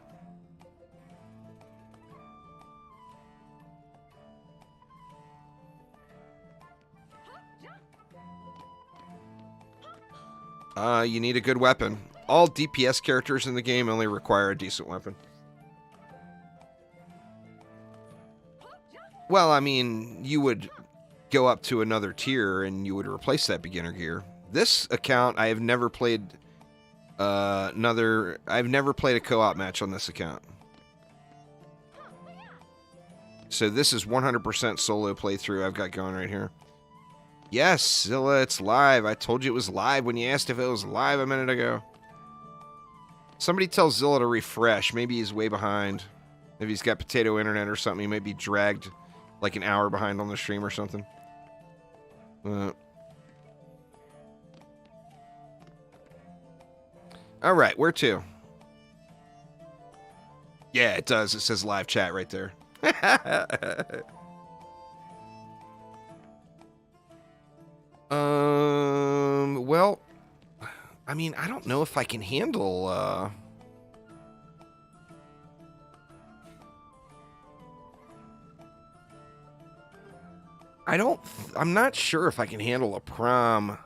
You need a good weapon. All DPS characters in the game only require a decent weapon. Well, I mean, you would go up to another tier and you would replace that beginner gear. This account, I have never played I've never played a co-op match on this account. So this is 100% solo playthrough I've got going right here. Yes, Zilla, it's live. I told you it was live when you asked if it was live a minute ago. Somebody tell Zilla to refresh. Maybe he's way behind. Maybe he's got potato internet or something. He might be dragged like an hour behind on the stream or something. Alright, where to? Yeah, it does. It says live chat right there. Well, I mean, I don't know if I can handle, I'm not sure if I can handle a prom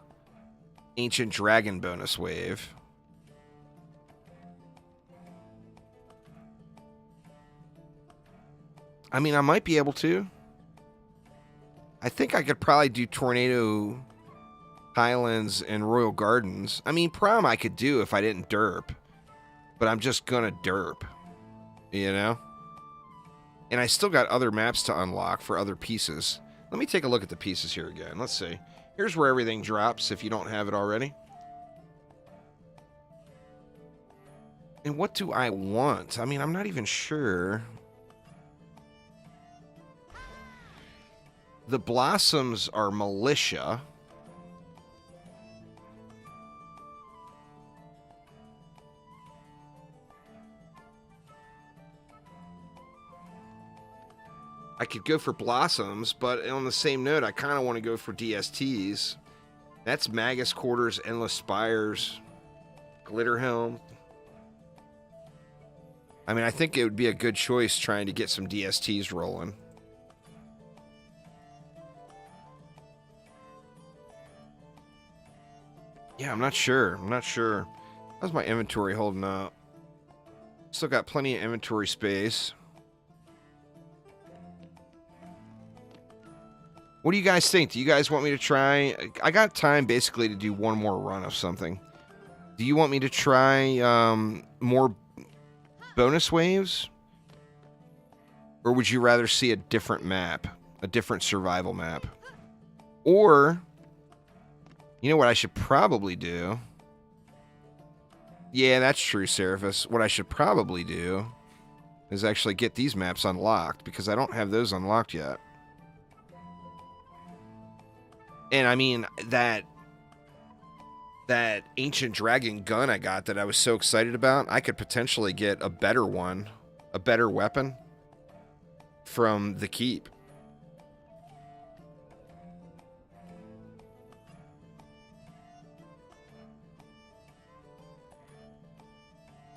Ancient Dragon bonus wave. I mean, I might be able to. I think I could probably do Tornado Highlands and Royal Gardens. I mean, prom I could do if I didn't derp. But I'm just gonna derp. You know? And I still got other maps to unlock for other pieces. Let me take a look at the pieces here again. Let's see. Here's where everything drops if you don't have it already. And what do I want? I mean, I'm not even sure. The blossoms are militia. I could go for blossoms, but on the same note, I kind of want to go for DSTs. That's Magus Quarters, Endless Spires, Glitter Helm. I mean, I think it would be a good choice trying to get some DSTs rolling. Yeah, I'm not sure. How's my inventory holding up? Still got plenty of inventory space. What do you guys think? Do you guys want me to try? I got time basically to do one more run of something. Do you want me to try more bonus waves? Or would you rather see a different map? A different survival map? Or, you know what I should probably do? Yeah, that's true, Seraphis. What I should probably do is actually get these maps unlocked, because I don't have those unlocked yet. And I mean, that ancient dragon gun I got that I was so excited about, I could potentially get a better one, a better weapon from the keep.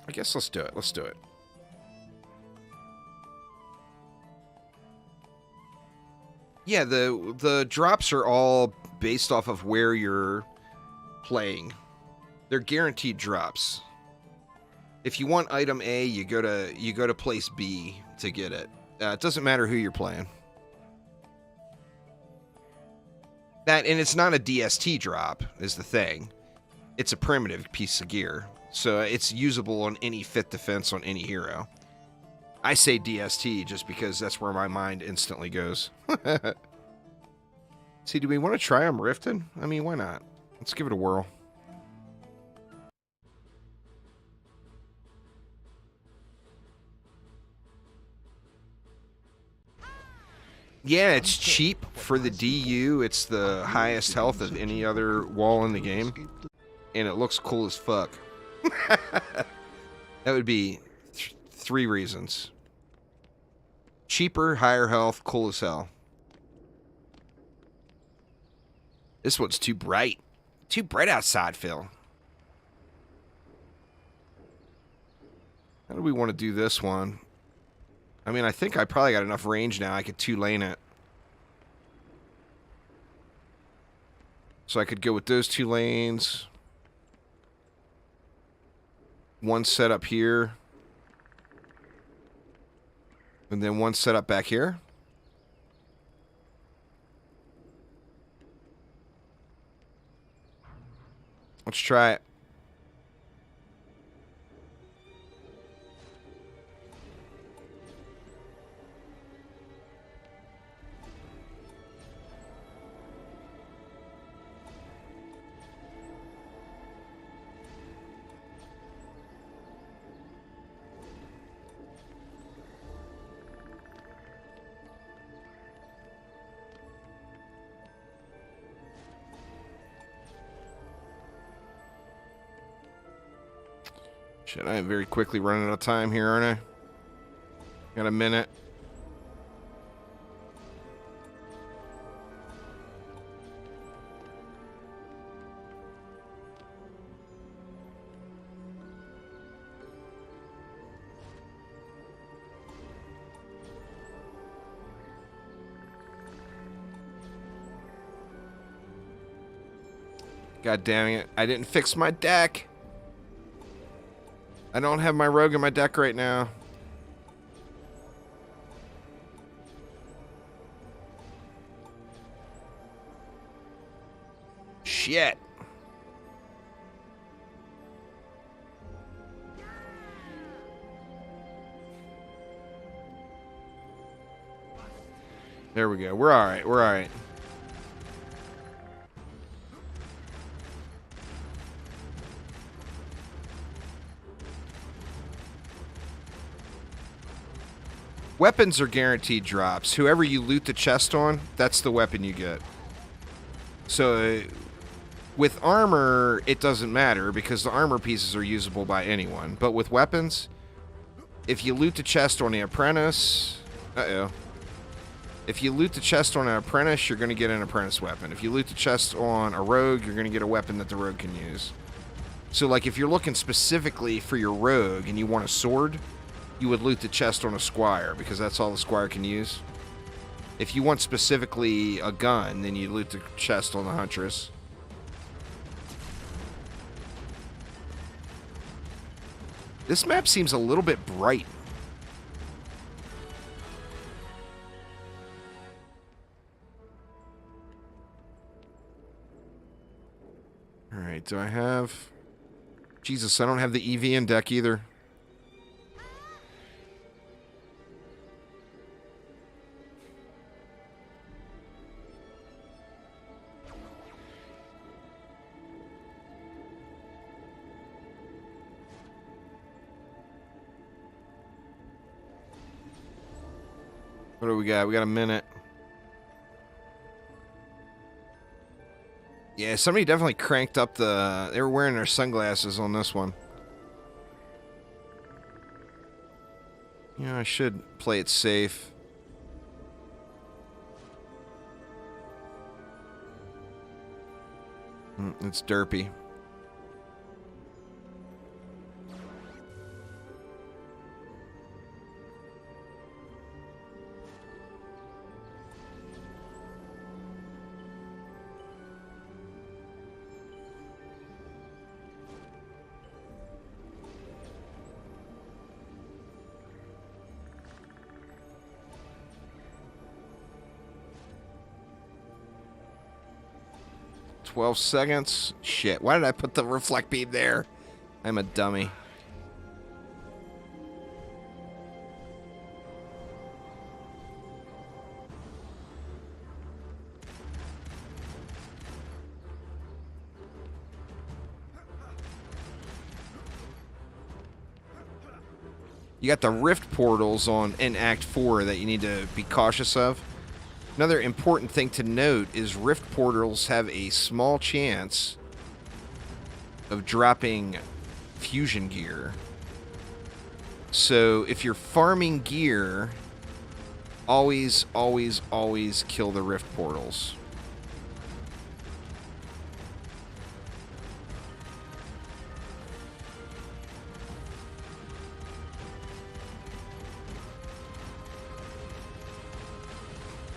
I guess let's do it. Let's do it. Yeah, the drops are all based off of where you're playing. They're guaranteed drops. If you want item A, you go to place B to get it. It doesn't matter who you're playing. And it's not a DST drop is the thing. It's a primitive piece of gear, so it's usable on any fit defense on any hero. I say DST just because that's where my mind instantly goes. See, do we want to try them rifted? I mean, why not? Let's give it a whirl. Yeah, it's cheap for the DU. It's the highest health of any other wall in the game. And it looks cool as fuck. That would be 3 reasons. Cheaper, higher health, cool as hell. This one's too bright. Too bright outside, Phil. How do we want to do this one? I mean, I think I probably got enough range now. I could 2-lane it. So I could go with those 2 lanes. One set up here. And then one set up back here. Let's try it. Shit, I am very quickly running out of time here, aren't I? Got a minute. God damn it. I didn't fix my deck. I don't have my rogue in my deck right now. shit. There we go. We're all right. We're all right. Weapons are guaranteed drops. Whoever you loot the chest on, that's the weapon you get. So with armor, it doesn't matter because the armor pieces are usable by anyone. But with weapons, if you loot the chest on the apprentice... Uh-oh. If you loot the chest on an apprentice, you're going to get an apprentice weapon. If you loot the chest on a rogue, you're going to get a weapon that the rogue can use. So, like, if you're looking specifically for your rogue and you want a sword, you would loot the chest on a squire because that's all the squire can use. If you want specifically a gun, then you loot the chest on the huntress. This map seems a little bit bright. Alright, do I have... Jesus, I don't have the EV in deck either. What do we got? We got a minute. Yeah, somebody definitely cranked up the... They were wearing their sunglasses on this one. Yeah, I should play it safe. It's derpy. $12 seconds. Shit, why did I put the reflect beam there? I'm a dummy. You got the rift portals on in Act 4 that you need to be cautious of. Another important thing to note is rift portals have a small chance of dropping fusion gear. So if you're farming gear, always, always, always kill the rift portals.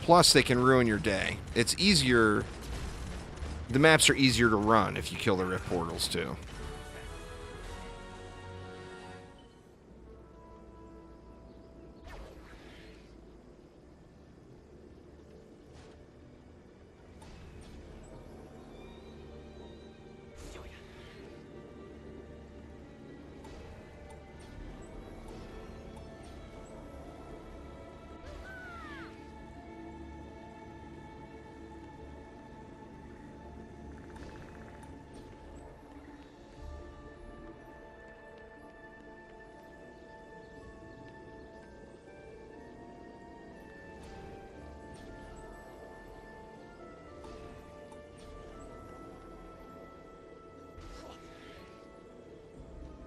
Plus, they can ruin your day. It's easier... The maps are easier to run if you kill the rift portals, too.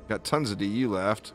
Got tons of DU left.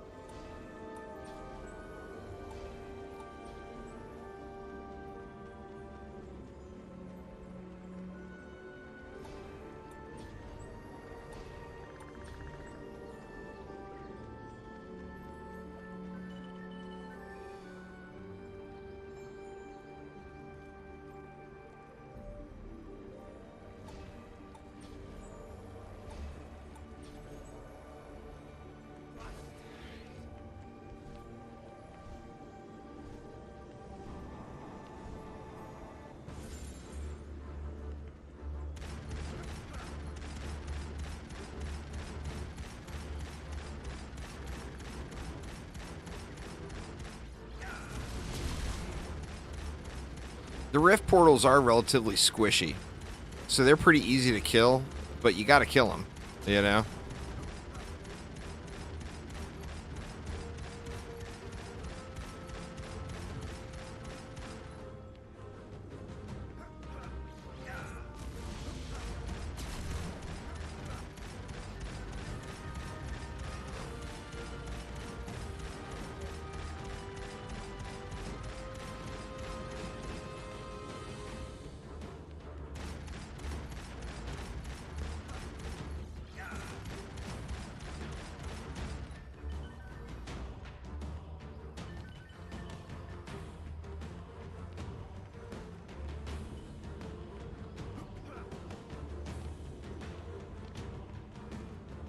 The rift portals are relatively squishy, so they're pretty easy to kill, but you gotta kill them, you know?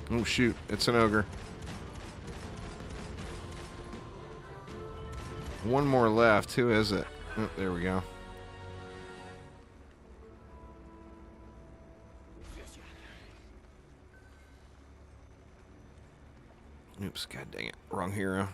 Oh shoot, it's an ogre. One more left. Who is it? Oh, there we go. Oops, god dang it. Wrong hero.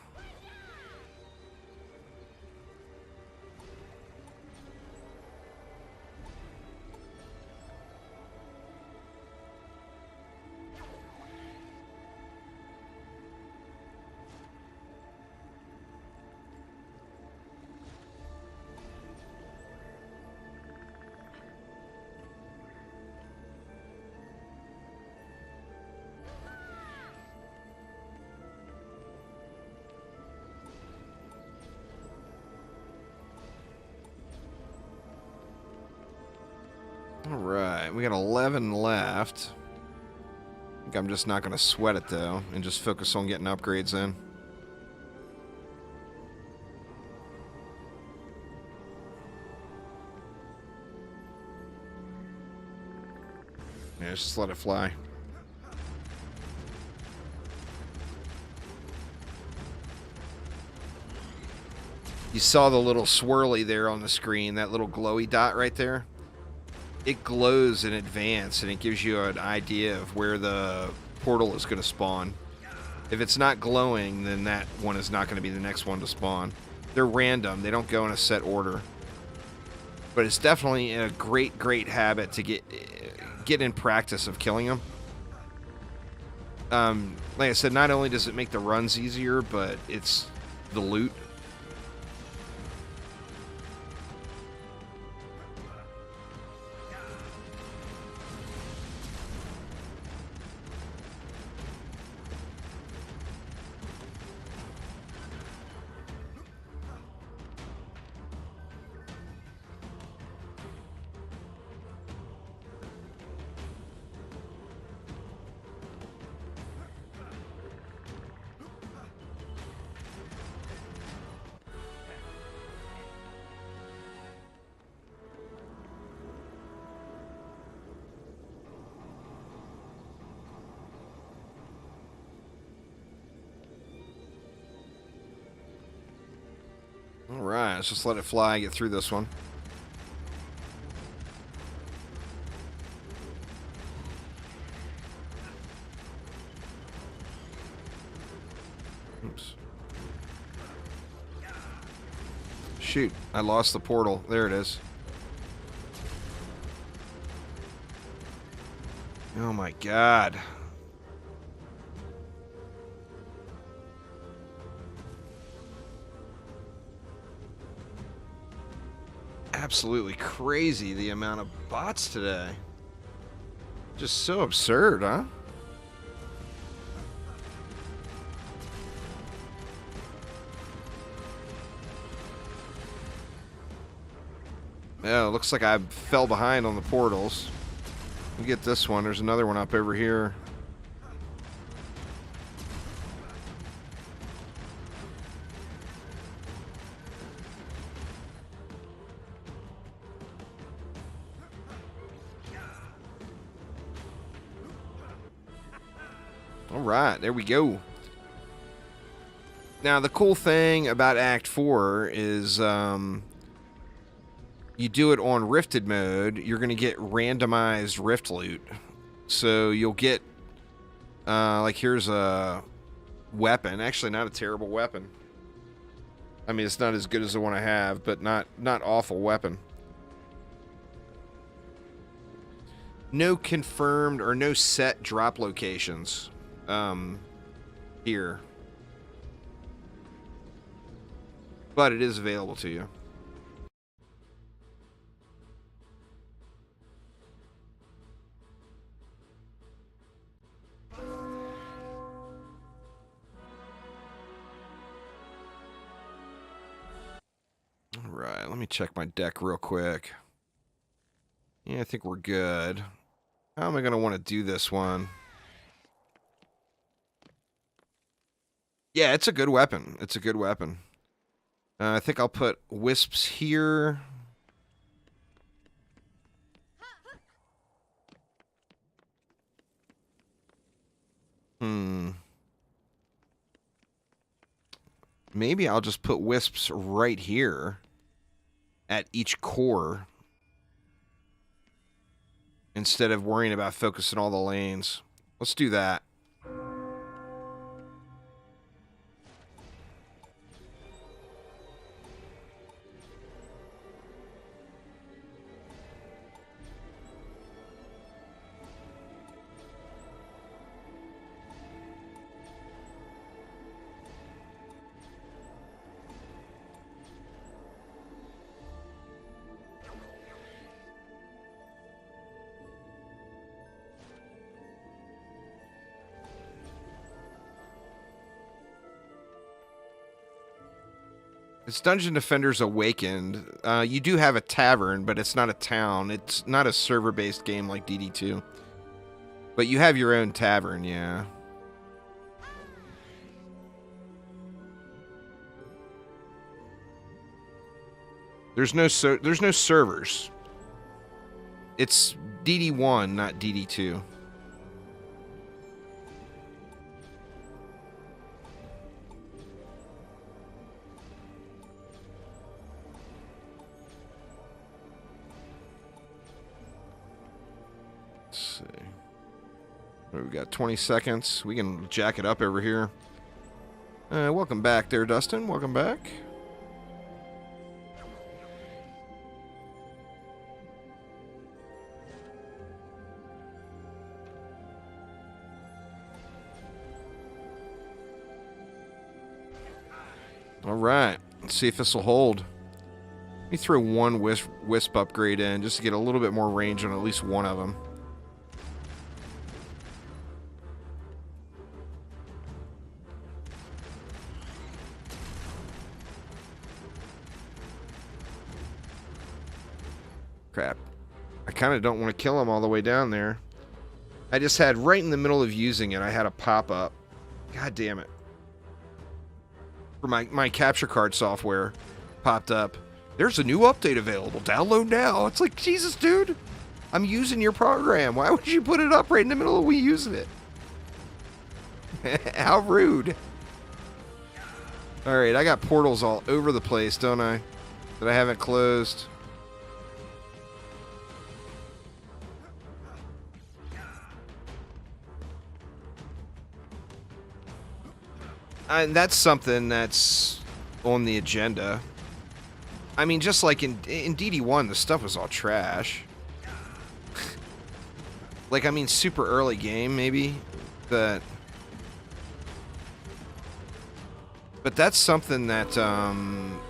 Alright, we got 11 left. I think I'm just not going to sweat it, though, and just focus on getting upgrades in. Yeah, just let it fly. You saw the little swirly there on the screen, that little glowy dot right there? It glows in advance, and it gives you an idea of where the portal is going to spawn. If it's not glowing, then that one is not going to be the next one to spawn. They're random. They don't go in a set order. But it's definitely a great, great habit to get in practice of killing them. Like I said, not only does it make the runs easier, but it's the loot. Alright, let's just let it fly, get through this one. Oops. Shoot, I lost the portal. There it is. Oh my god. Absolutely crazy, the amount of bots today. Just so absurd, huh? Yeah, it looks like I fell behind on the portals. We get this one. There's another one up over here. Alright, there we go. Now, the cool thing about Act 4 is you do it on Rifted mode, you're going to get randomized Rift loot. So you'll get, like here's a weapon. Actually, not a terrible weapon. I mean, it's not as good as the one I have, but not awful weapon. no confirmed or no set drop locations here. But it is available to you. All right, let me check my deck real quick. Yeah, I think we're good. How am I going to want to do this one? Yeah, it's a good weapon. It's a good weapon. I think I'll put wisps here. Maybe I'll just put wisps right here at each core instead of worrying about focusing all the lanes. Let's do that. It's Dungeon Defenders Awakened. You do have a tavern, but it's not a town. It's not a server-based game like DD2. But you have your own tavern, yeah. There's no servers. It's DD1, not DD2. We've got 20 seconds. We can jack it up over here. Welcome back there, Dustin. Welcome back. All right. Let's see if this will hold. Let me throw one wisp upgrade in just to get a little bit more range on at least one of them. Crap. I kind of don't want to kill him all the way down there. I just had, right in the middle of using it, I had a pop-up. God damn it. For my capture card software popped up. There's a new update available. Download now. It's like, Jesus, dude. I'm using your program. Why would you put it up right in the middle of me using it? How rude. Alright, I got portals all over the place, don't I? That I haven't closed. And that's something that's on the agenda. I mean, just like in DD1, the stuff was all trash. Like, I mean, super early game, maybe. But that's something that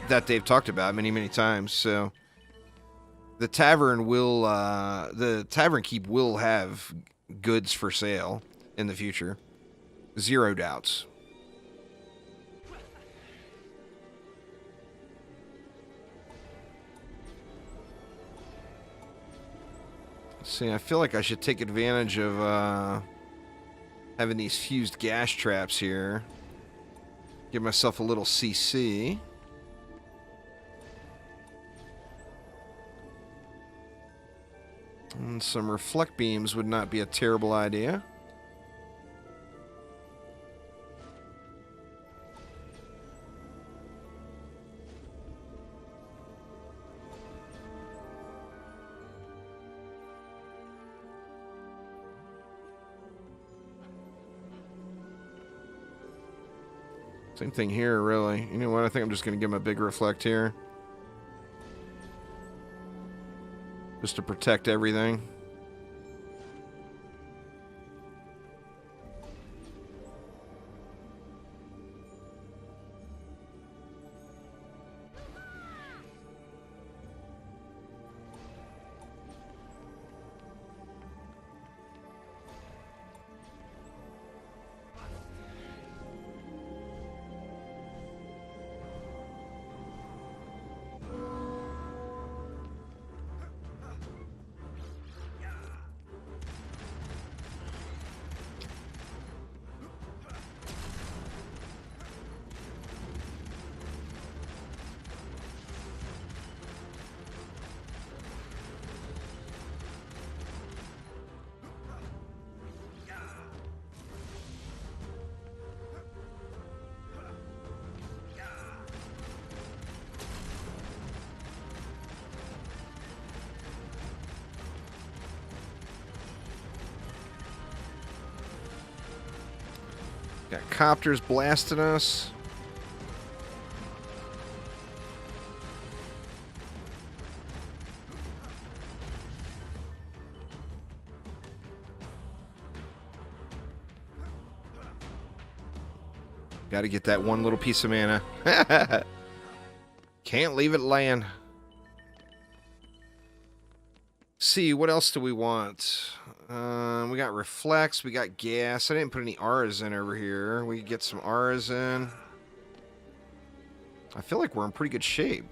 that they've talked about many, many times. So the tavern will, the tavern keep will have goods for sale in the future. Zero doubts. See, I feel like I should take advantage of having these fused gas traps here. Give myself a little CC. And some reflect beams would not be a terrible idea. Same thing here, really. You know what? I think I'm just going to give him a big reflect here. Just to protect everything. Got copters blasting us. Got to get that one little piece of mana. Can't leave it laying. See, what else do we want? We got reflex, we got gas. I didn't put any auras in over here. We could get some auras in. I feel like we're in pretty good shape.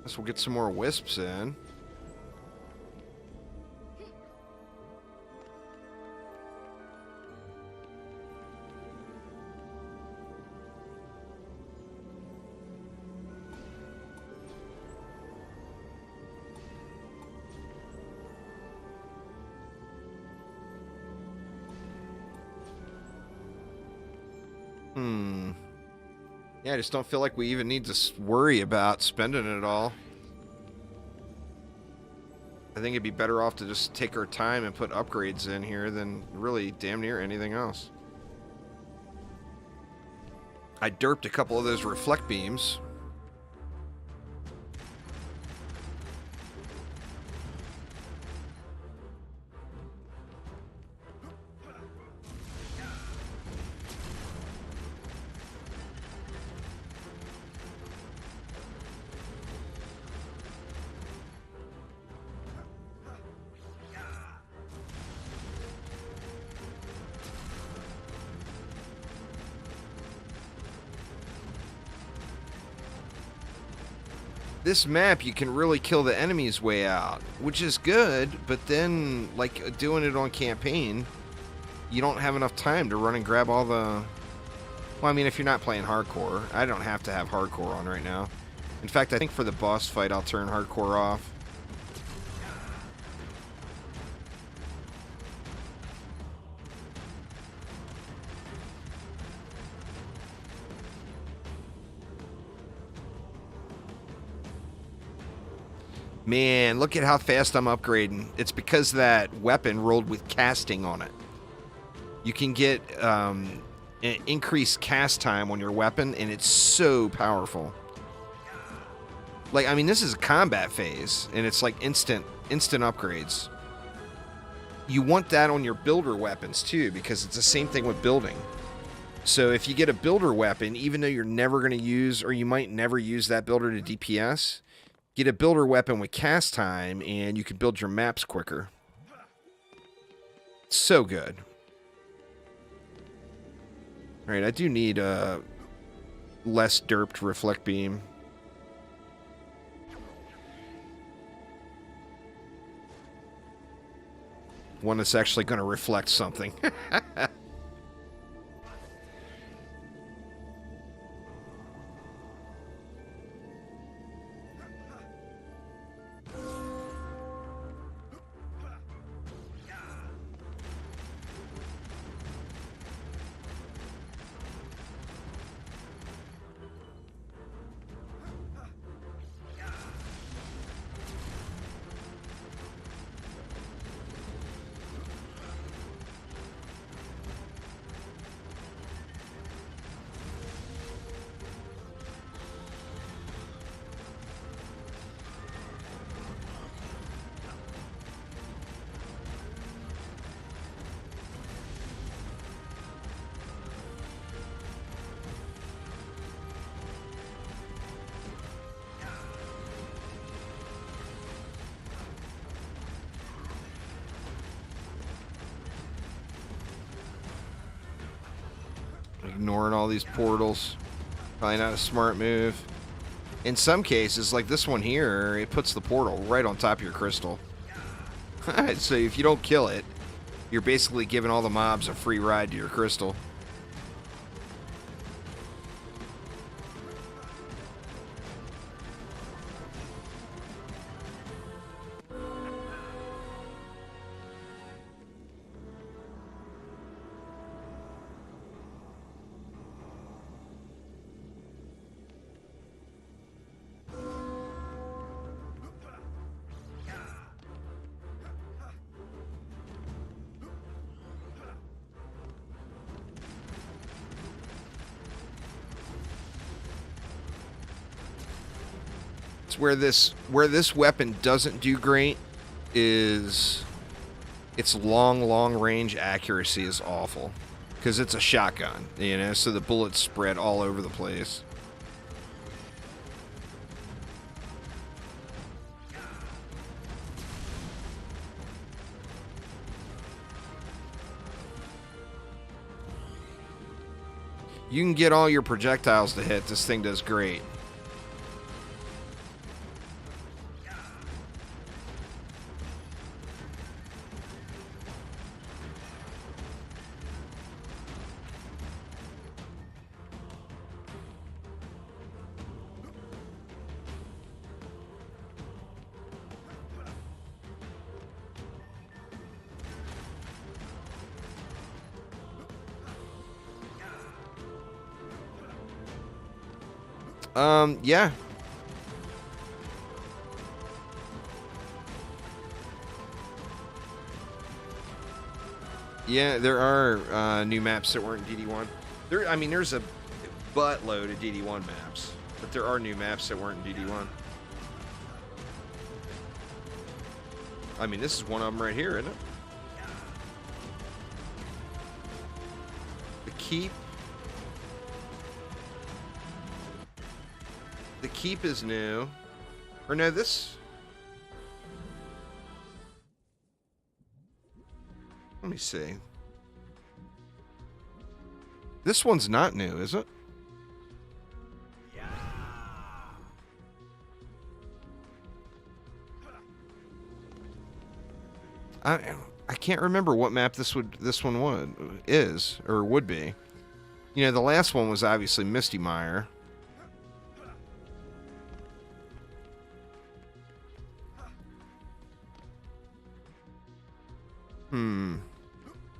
Guess we'll get some more wisps in. Yeah, I just don't feel like we even need to worry about spending it all. I think it'd be better off to just take our time and put upgrades in here than really damn near anything else. I derped a couple of those reflect beams. This map, you can really kill the enemies way out, which is good, but then, like, doing it on campaign, you don't have enough time to run and grab all the... Well, I mean, if you're not playing hardcore, I don't have to have hardcore on right now. In fact, I think for the boss fight, I'll turn hardcore off. Man, look at how fast I'm upgrading. It's because that weapon rolled with casting on it. You can get an increased cast time on your weapon, and it's so powerful. Like, I mean, this is a combat phase, and it's like instant upgrades. You want that on your builder weapons, too, because it's the same thing with building. So if you get a builder weapon, even though you're never going to use, or you might never use that builder to DPS... Get a builder weapon with cast time, and you can build your maps quicker. So good. Alright, I do need a less derped reflect beam. One that's actually going to reflect something. Ignoring all these portals. Probably not a smart move. In some cases, like this one here, it puts the portal right on top of your crystal. So if you don't kill it, you're basically giving all the mobs a free ride to your crystal. It's where this weapon doesn't do great is its long range accuracy is awful. Because it's a shotgun, you know, so the bullets spread all over the place. You can get all your projectiles to hit. This thing does great. Yeah. Yeah, there are new maps that weren't DD1. I mean, there's a buttload of DD1 maps, but there are new maps that weren't in DD1. I mean, this is one of them right here, isn't it? The Keep. The Keep is new. Or no, this... Let me see. This one's not new, is it? Yeah. I can't remember what map this one is or would be. You know, the last one was obviously Misty Mire.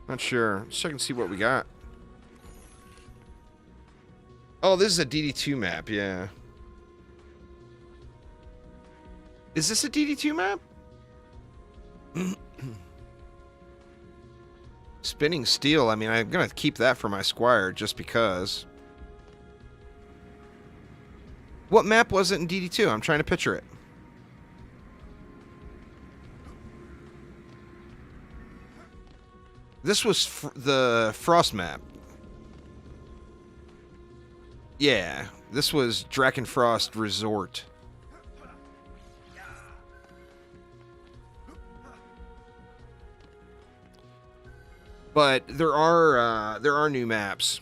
Not sure. Let's check and see what we got. Oh, this is a DD2 map, yeah. Is this a DD2 map? Spinning Steel, I mean, I'm going to keep that for my Squire just because. What map was it in DD2? I'm trying to picture it. This was the Frost map. Yeah, this was Drakenfrost Resort. But there are new maps.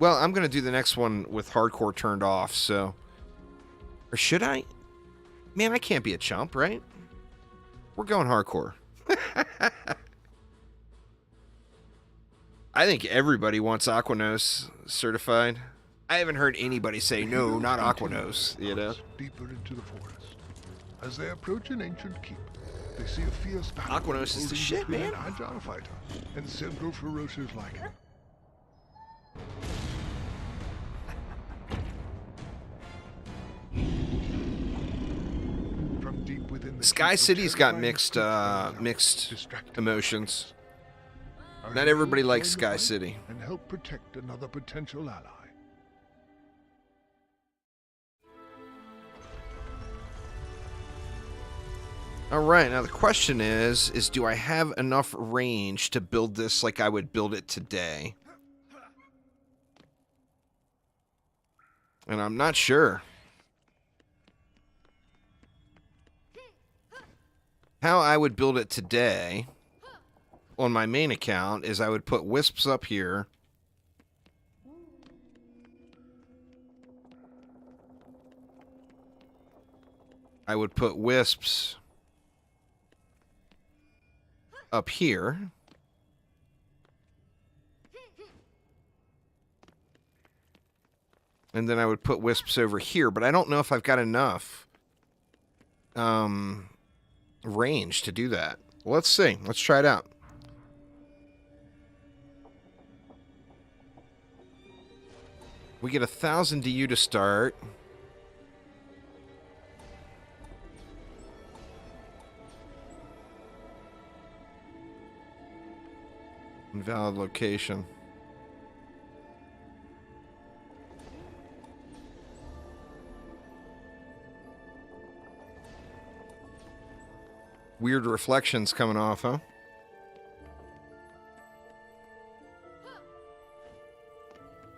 Well, I'm gonna do the next one with hardcore turned off. So, or should I? Man, I can't be a chump, right? We're going hardcore. I think everybody wants Aquanos certified. I haven't heard anybody say, no, not Aquanos, you know? Deeper into the forest. As they approach an ancient keep, they see a fierce battle. Aquanos is the shit, man. An agile fighter and several ferocious like him. From deep within the Sky City's got mixed emotions. Not everybody likes Sky City. And help protect another potential ally. All right, now the question is do I have enough range to build this like I would build it today? And I'm not sure. How I would build it today on my main account is I would put wisps up here. I would put wisps up here. And then I would put wisps over here, but I don't know if I've got enough range to do that. Well, let's see. Let's try it out. We get 1,000 DU to start. Invalid location. Weird reflections coming off, huh?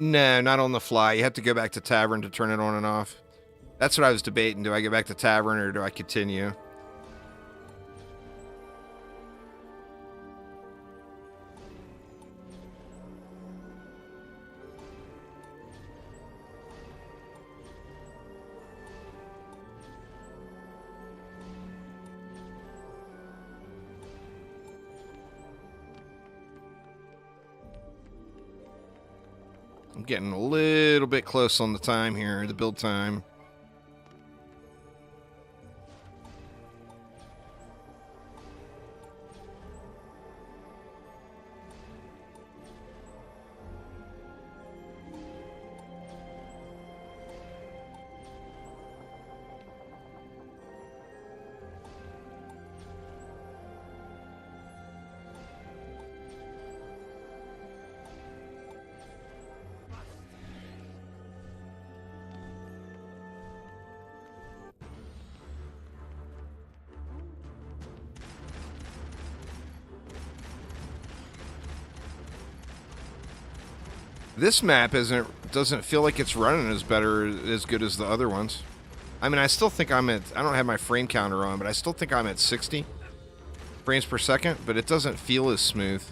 No, not on the fly. You have to go back to Tavern to turn it on and off. That's what I was debating. Do I go back to Tavern or do I continue? I'm getting a little bit close on the time here, the build time. This map doesn't feel like it's running as good as the other ones. I mean, I still think I don't have my frame counter on, but I still think I'm at 60 frames per second, but it doesn't feel as smooth.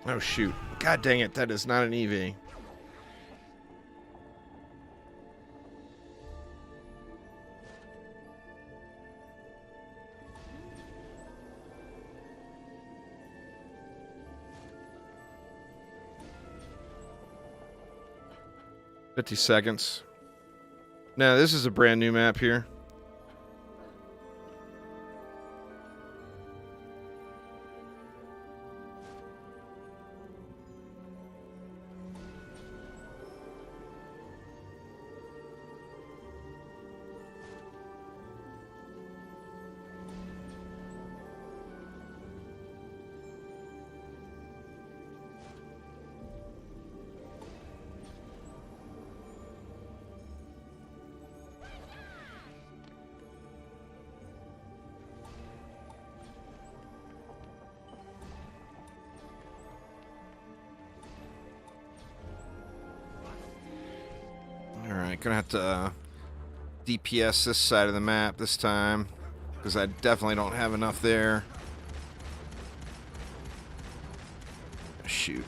Oh, shoot. God dang it, that is not an EV. $50 seconds. No, this is a brand new map here. Alright, gonna have to DPS this side of the map this time, because I definitely don't have enough there. Shoot.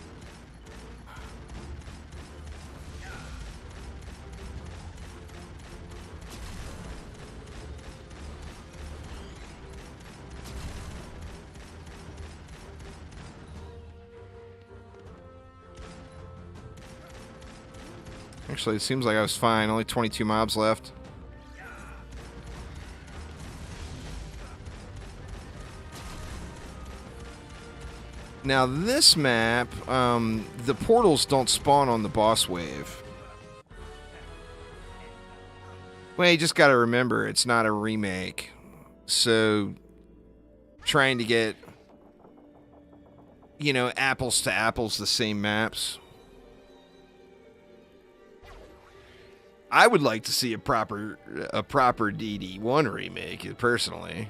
Actually, it seems like I was fine. Only 22 mobs left. Now, this map, the portals don't spawn on the boss wave. Well, you just got to remember, it's not a remake. So, trying to get, you know, apples to apples, the same maps. I would like to see a proper DD1 remake, personally.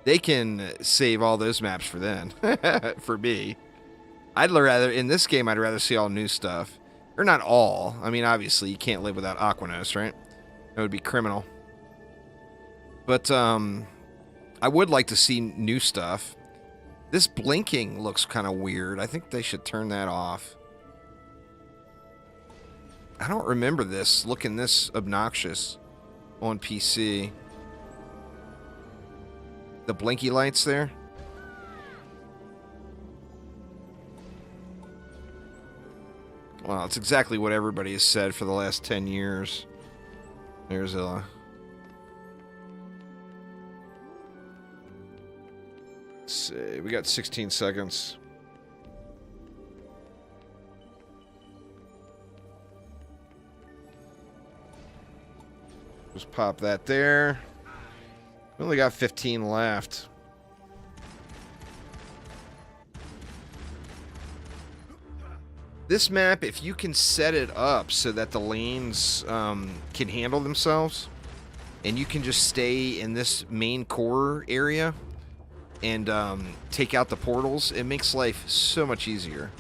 They can save all those maps for then. For me. I'd rather, in this game, I'd rather see all new stuff. Or not all. I mean, obviously, you can't live without Aquanos, right? That would be criminal. But, I would like to see new stuff. This blinking looks kind of weird. I think they should turn that off. I don't remember this looking this obnoxious on PC. The blinky lights there. Well, it's exactly what everybody has said for the last 10 years. There's a... Let's see, we got 16 seconds. Just pop that there. We only got 15 left. This map, if you can set it up so that the lanes can handle themselves, and you can just stay in this main core area and take out the portals, it makes life so much easier.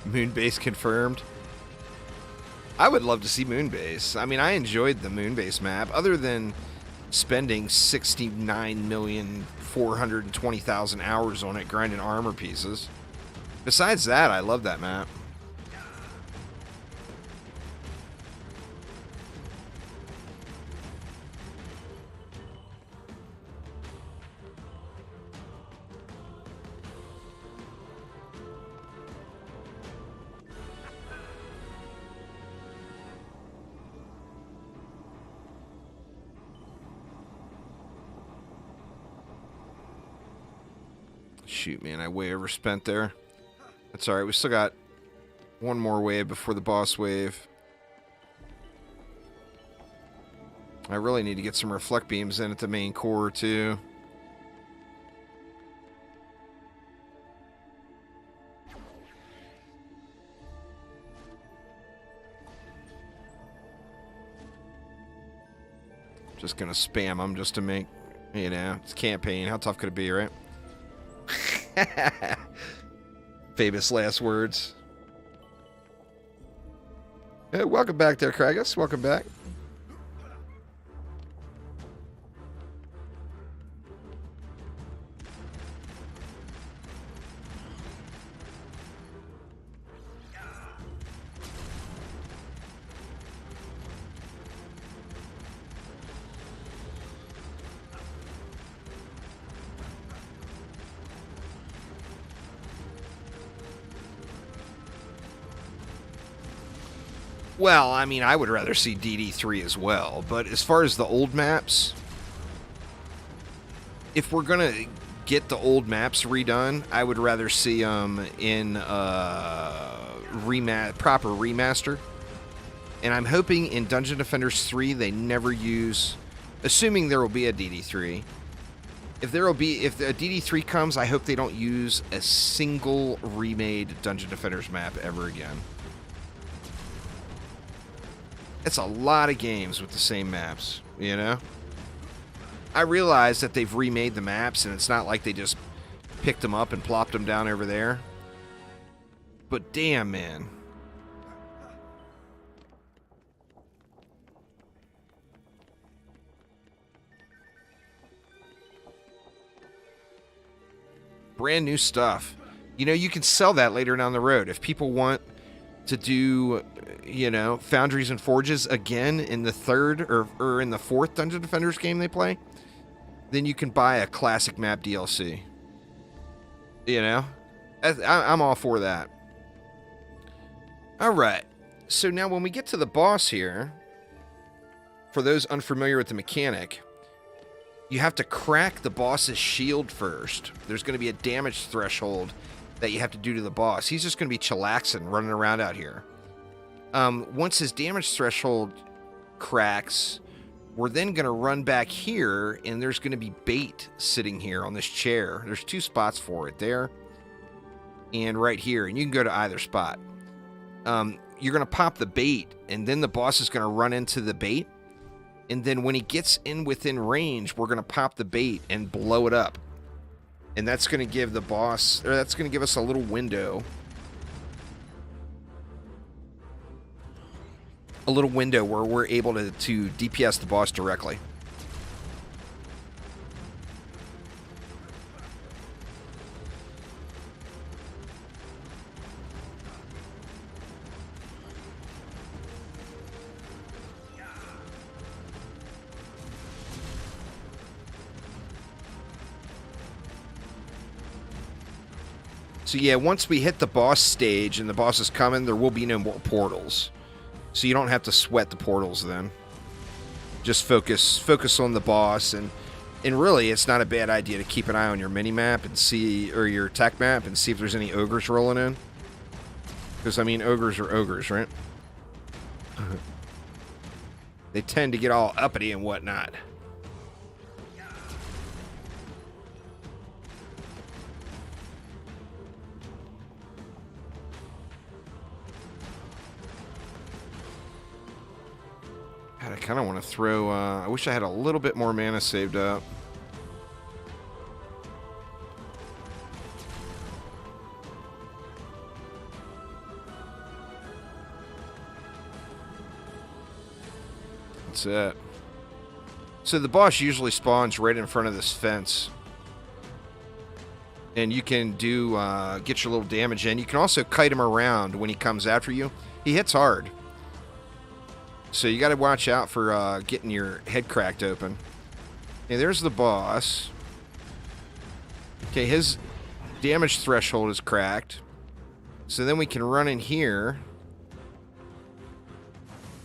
Moonbase confirmed. I would love to see Moonbase. I mean, I enjoyed the Moonbase map, other than spending 69,420,000 hours on it grinding armor pieces. Besides that, I love that map. Shoot, man, I way overspent there. That's alright, we still got one more wave before the boss wave. I really need to get some reflect beams in at the main core, too. Just gonna spam them just to make, you know, it's campaign. How tough could it be, right? Famous last words. Hey, welcome back there, Kragus. Welcome back. Well, I mean, I would rather see DD3 as well, but as far as the old maps, if we're gonna get the old maps redone, I would rather see them in proper remaster. And I'm hoping in Dungeon Defenders 3 they never use, assuming there will be a DD3. If a DD3 comes, I hope they don't use a single remade Dungeon Defenders map ever again. It's a lot of games with the same maps, you know? I realize that they've remade the maps, and it's not like they just picked them up and plopped them down over there. But damn, man. Brand new stuff. You know, you can sell that later down the road. If people want to do, you know, Foundries and Forges again in the third or in the fourth Dungeon Defenders game they play, then you can buy a classic map DLC. You know? I'm all for that. Alright. So now when we get to the boss here, for those unfamiliar with the mechanic, you have to crack the boss's shield first. There's going to be a damage threshold that you have to do to the boss. He's just going to be chillaxing, running around out here. Once his damage threshold cracks, we're then going to run back here, and there's going to be bait sitting here on this chair. There's two spots for it, there and right here, and you can go to either spot. You're going to pop the bait, and then the boss is going to run into the bait, And then when he gets in within range, we're going to pop the bait and blow it up. And that's going to give the boss, or that's going to give us a little window. A little window where we're able to DPS the boss directly. So yeah, once we hit the boss stage and the boss is coming, there will be no more portals. So you don't have to sweat the portals then. Just focus on the boss, and really it's not a bad idea to keep an eye on your mini-map and see, or your tech map, and see if there's any ogres rolling in. Because, I mean, ogres are ogres, right? They tend to get all uppity and whatnot. God, I kind of want to throw... I wish I had a little bit more mana saved up. That's it. So the boss usually spawns right in front of this fence. And you can do... get your little damage in. You can also kite him around when he comes after you. He hits hard. So you got to watch out for getting your head cracked open. Okay, there's the boss. Okay, his damage threshold is cracked. So then we can run in here.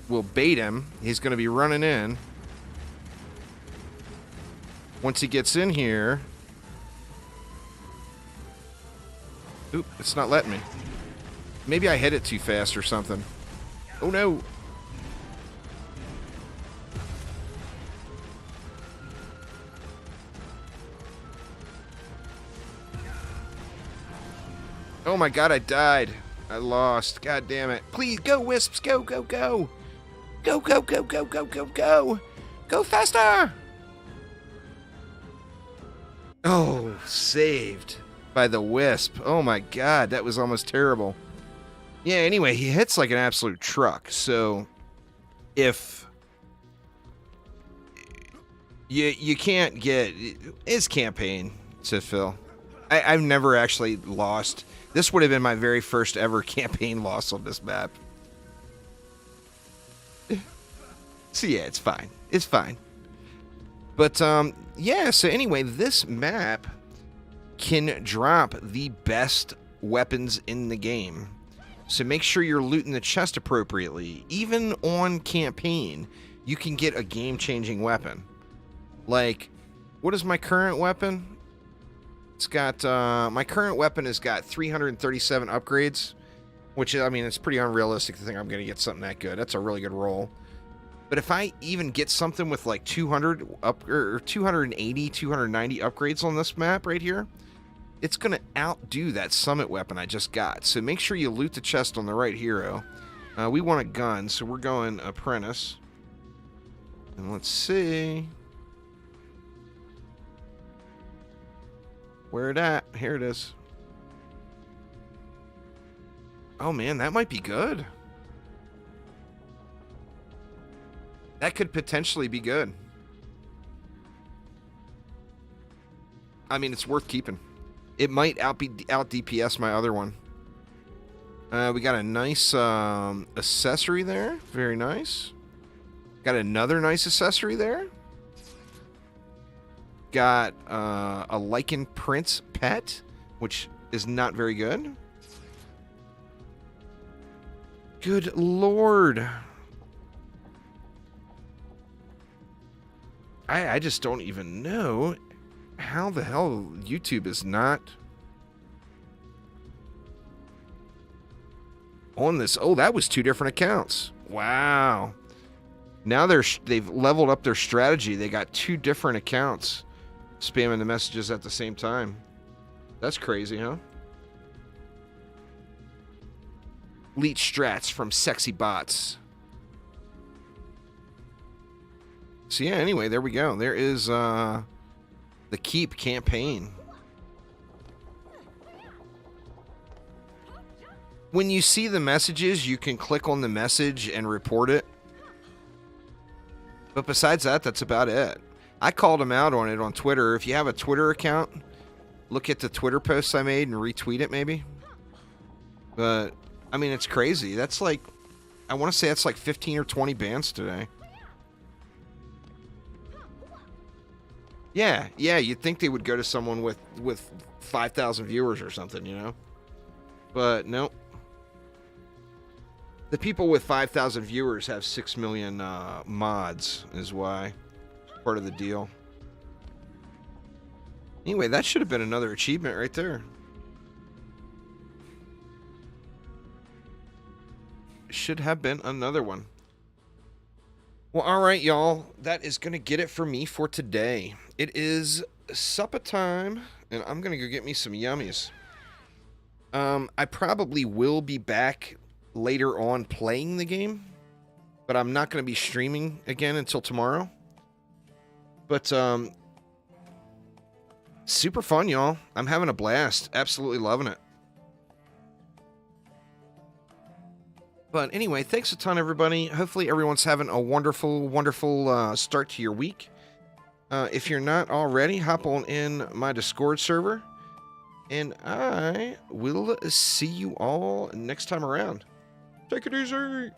We'll bait him. He's going to be running in. Once he gets in here... Oop, it's not letting me. Maybe I hit it too fast or something. Oh no! Oh my god, I died. I lost. God damn it. Please, go, Wisps. Go, go, go. Go, go, go, go, go, go, go. Go faster. Oh, saved by the Wisp. Oh my god, that was almost terrible. Yeah, anyway, he hits like an absolute truck. So, if... You can't get... It's campaign to fill. I've never actually lost... This would have been my very first ever campaign loss on this map. So yeah, it's fine. It's fine. But, yeah, so anyway, this map can drop the best weapons in the game. So make sure you're looting the chest appropriately. Even on campaign, you can get a game-changing weapon. Like, what is my current weapon? It's got, my current weapon has got 337 upgrades, which, I mean, it's pretty unrealistic to think I'm going to get something that good. That's a really good roll. But if I even get something with like 200 up, or 280, 290 upgrades on this map right here, it's going to outdo that summit weapon I just got. So make sure you loot the chest on the right hero. We want a gun, so we're going apprentice. And let's see... Where it at? Here it is. Oh man, that might be good. That could potentially be good. I mean, it's worth keeping. It might out DPS my other one. We got a nice accessory there. Very nice. Got another nice accessory there. Got a Lichen Prince pet, which is not very good. Good lord. I just don't even know how the hell YouTube is not on this. Oh, that was 2 different accounts. Wow. Now they've leveled up their strategy. They got 2 different accounts spamming the messages at the same time. That's crazy, huh? Leech strats from sexy bots. So yeah, anyway, there we go. There is the Keep campaign. When you see the messages, you can click on the message and report it. But besides that, that's about it. I called him out on it on Twitter. If you have a Twitter account, look at the Twitter posts I made and retweet it maybe. But, I mean, it's crazy. That's like, I want to say that's like 15 or 20 bans today. Yeah, you'd think they would go to someone with 5,000 viewers or something, you know? But, nope. The people with 5,000 viewers have 6 million mods, is why. Part of the deal. Anyway, that should have been another achievement right there. Should have been another one. Well, alright, y'all. That is going to get it for me for today. It is supper time, and I'm going to go get me some yummies. I probably will be back later on playing the game, but I'm not going to be streaming again until tomorrow. But super fun, y'all. I'm having a blast. Absolutely loving it. But anyway, thanks a ton, everybody. Hopefully everyone's having a wonderful, wonderful start to your week. If you're not already, hop on in my Discord server, and I will see you all next time around. Take it easy.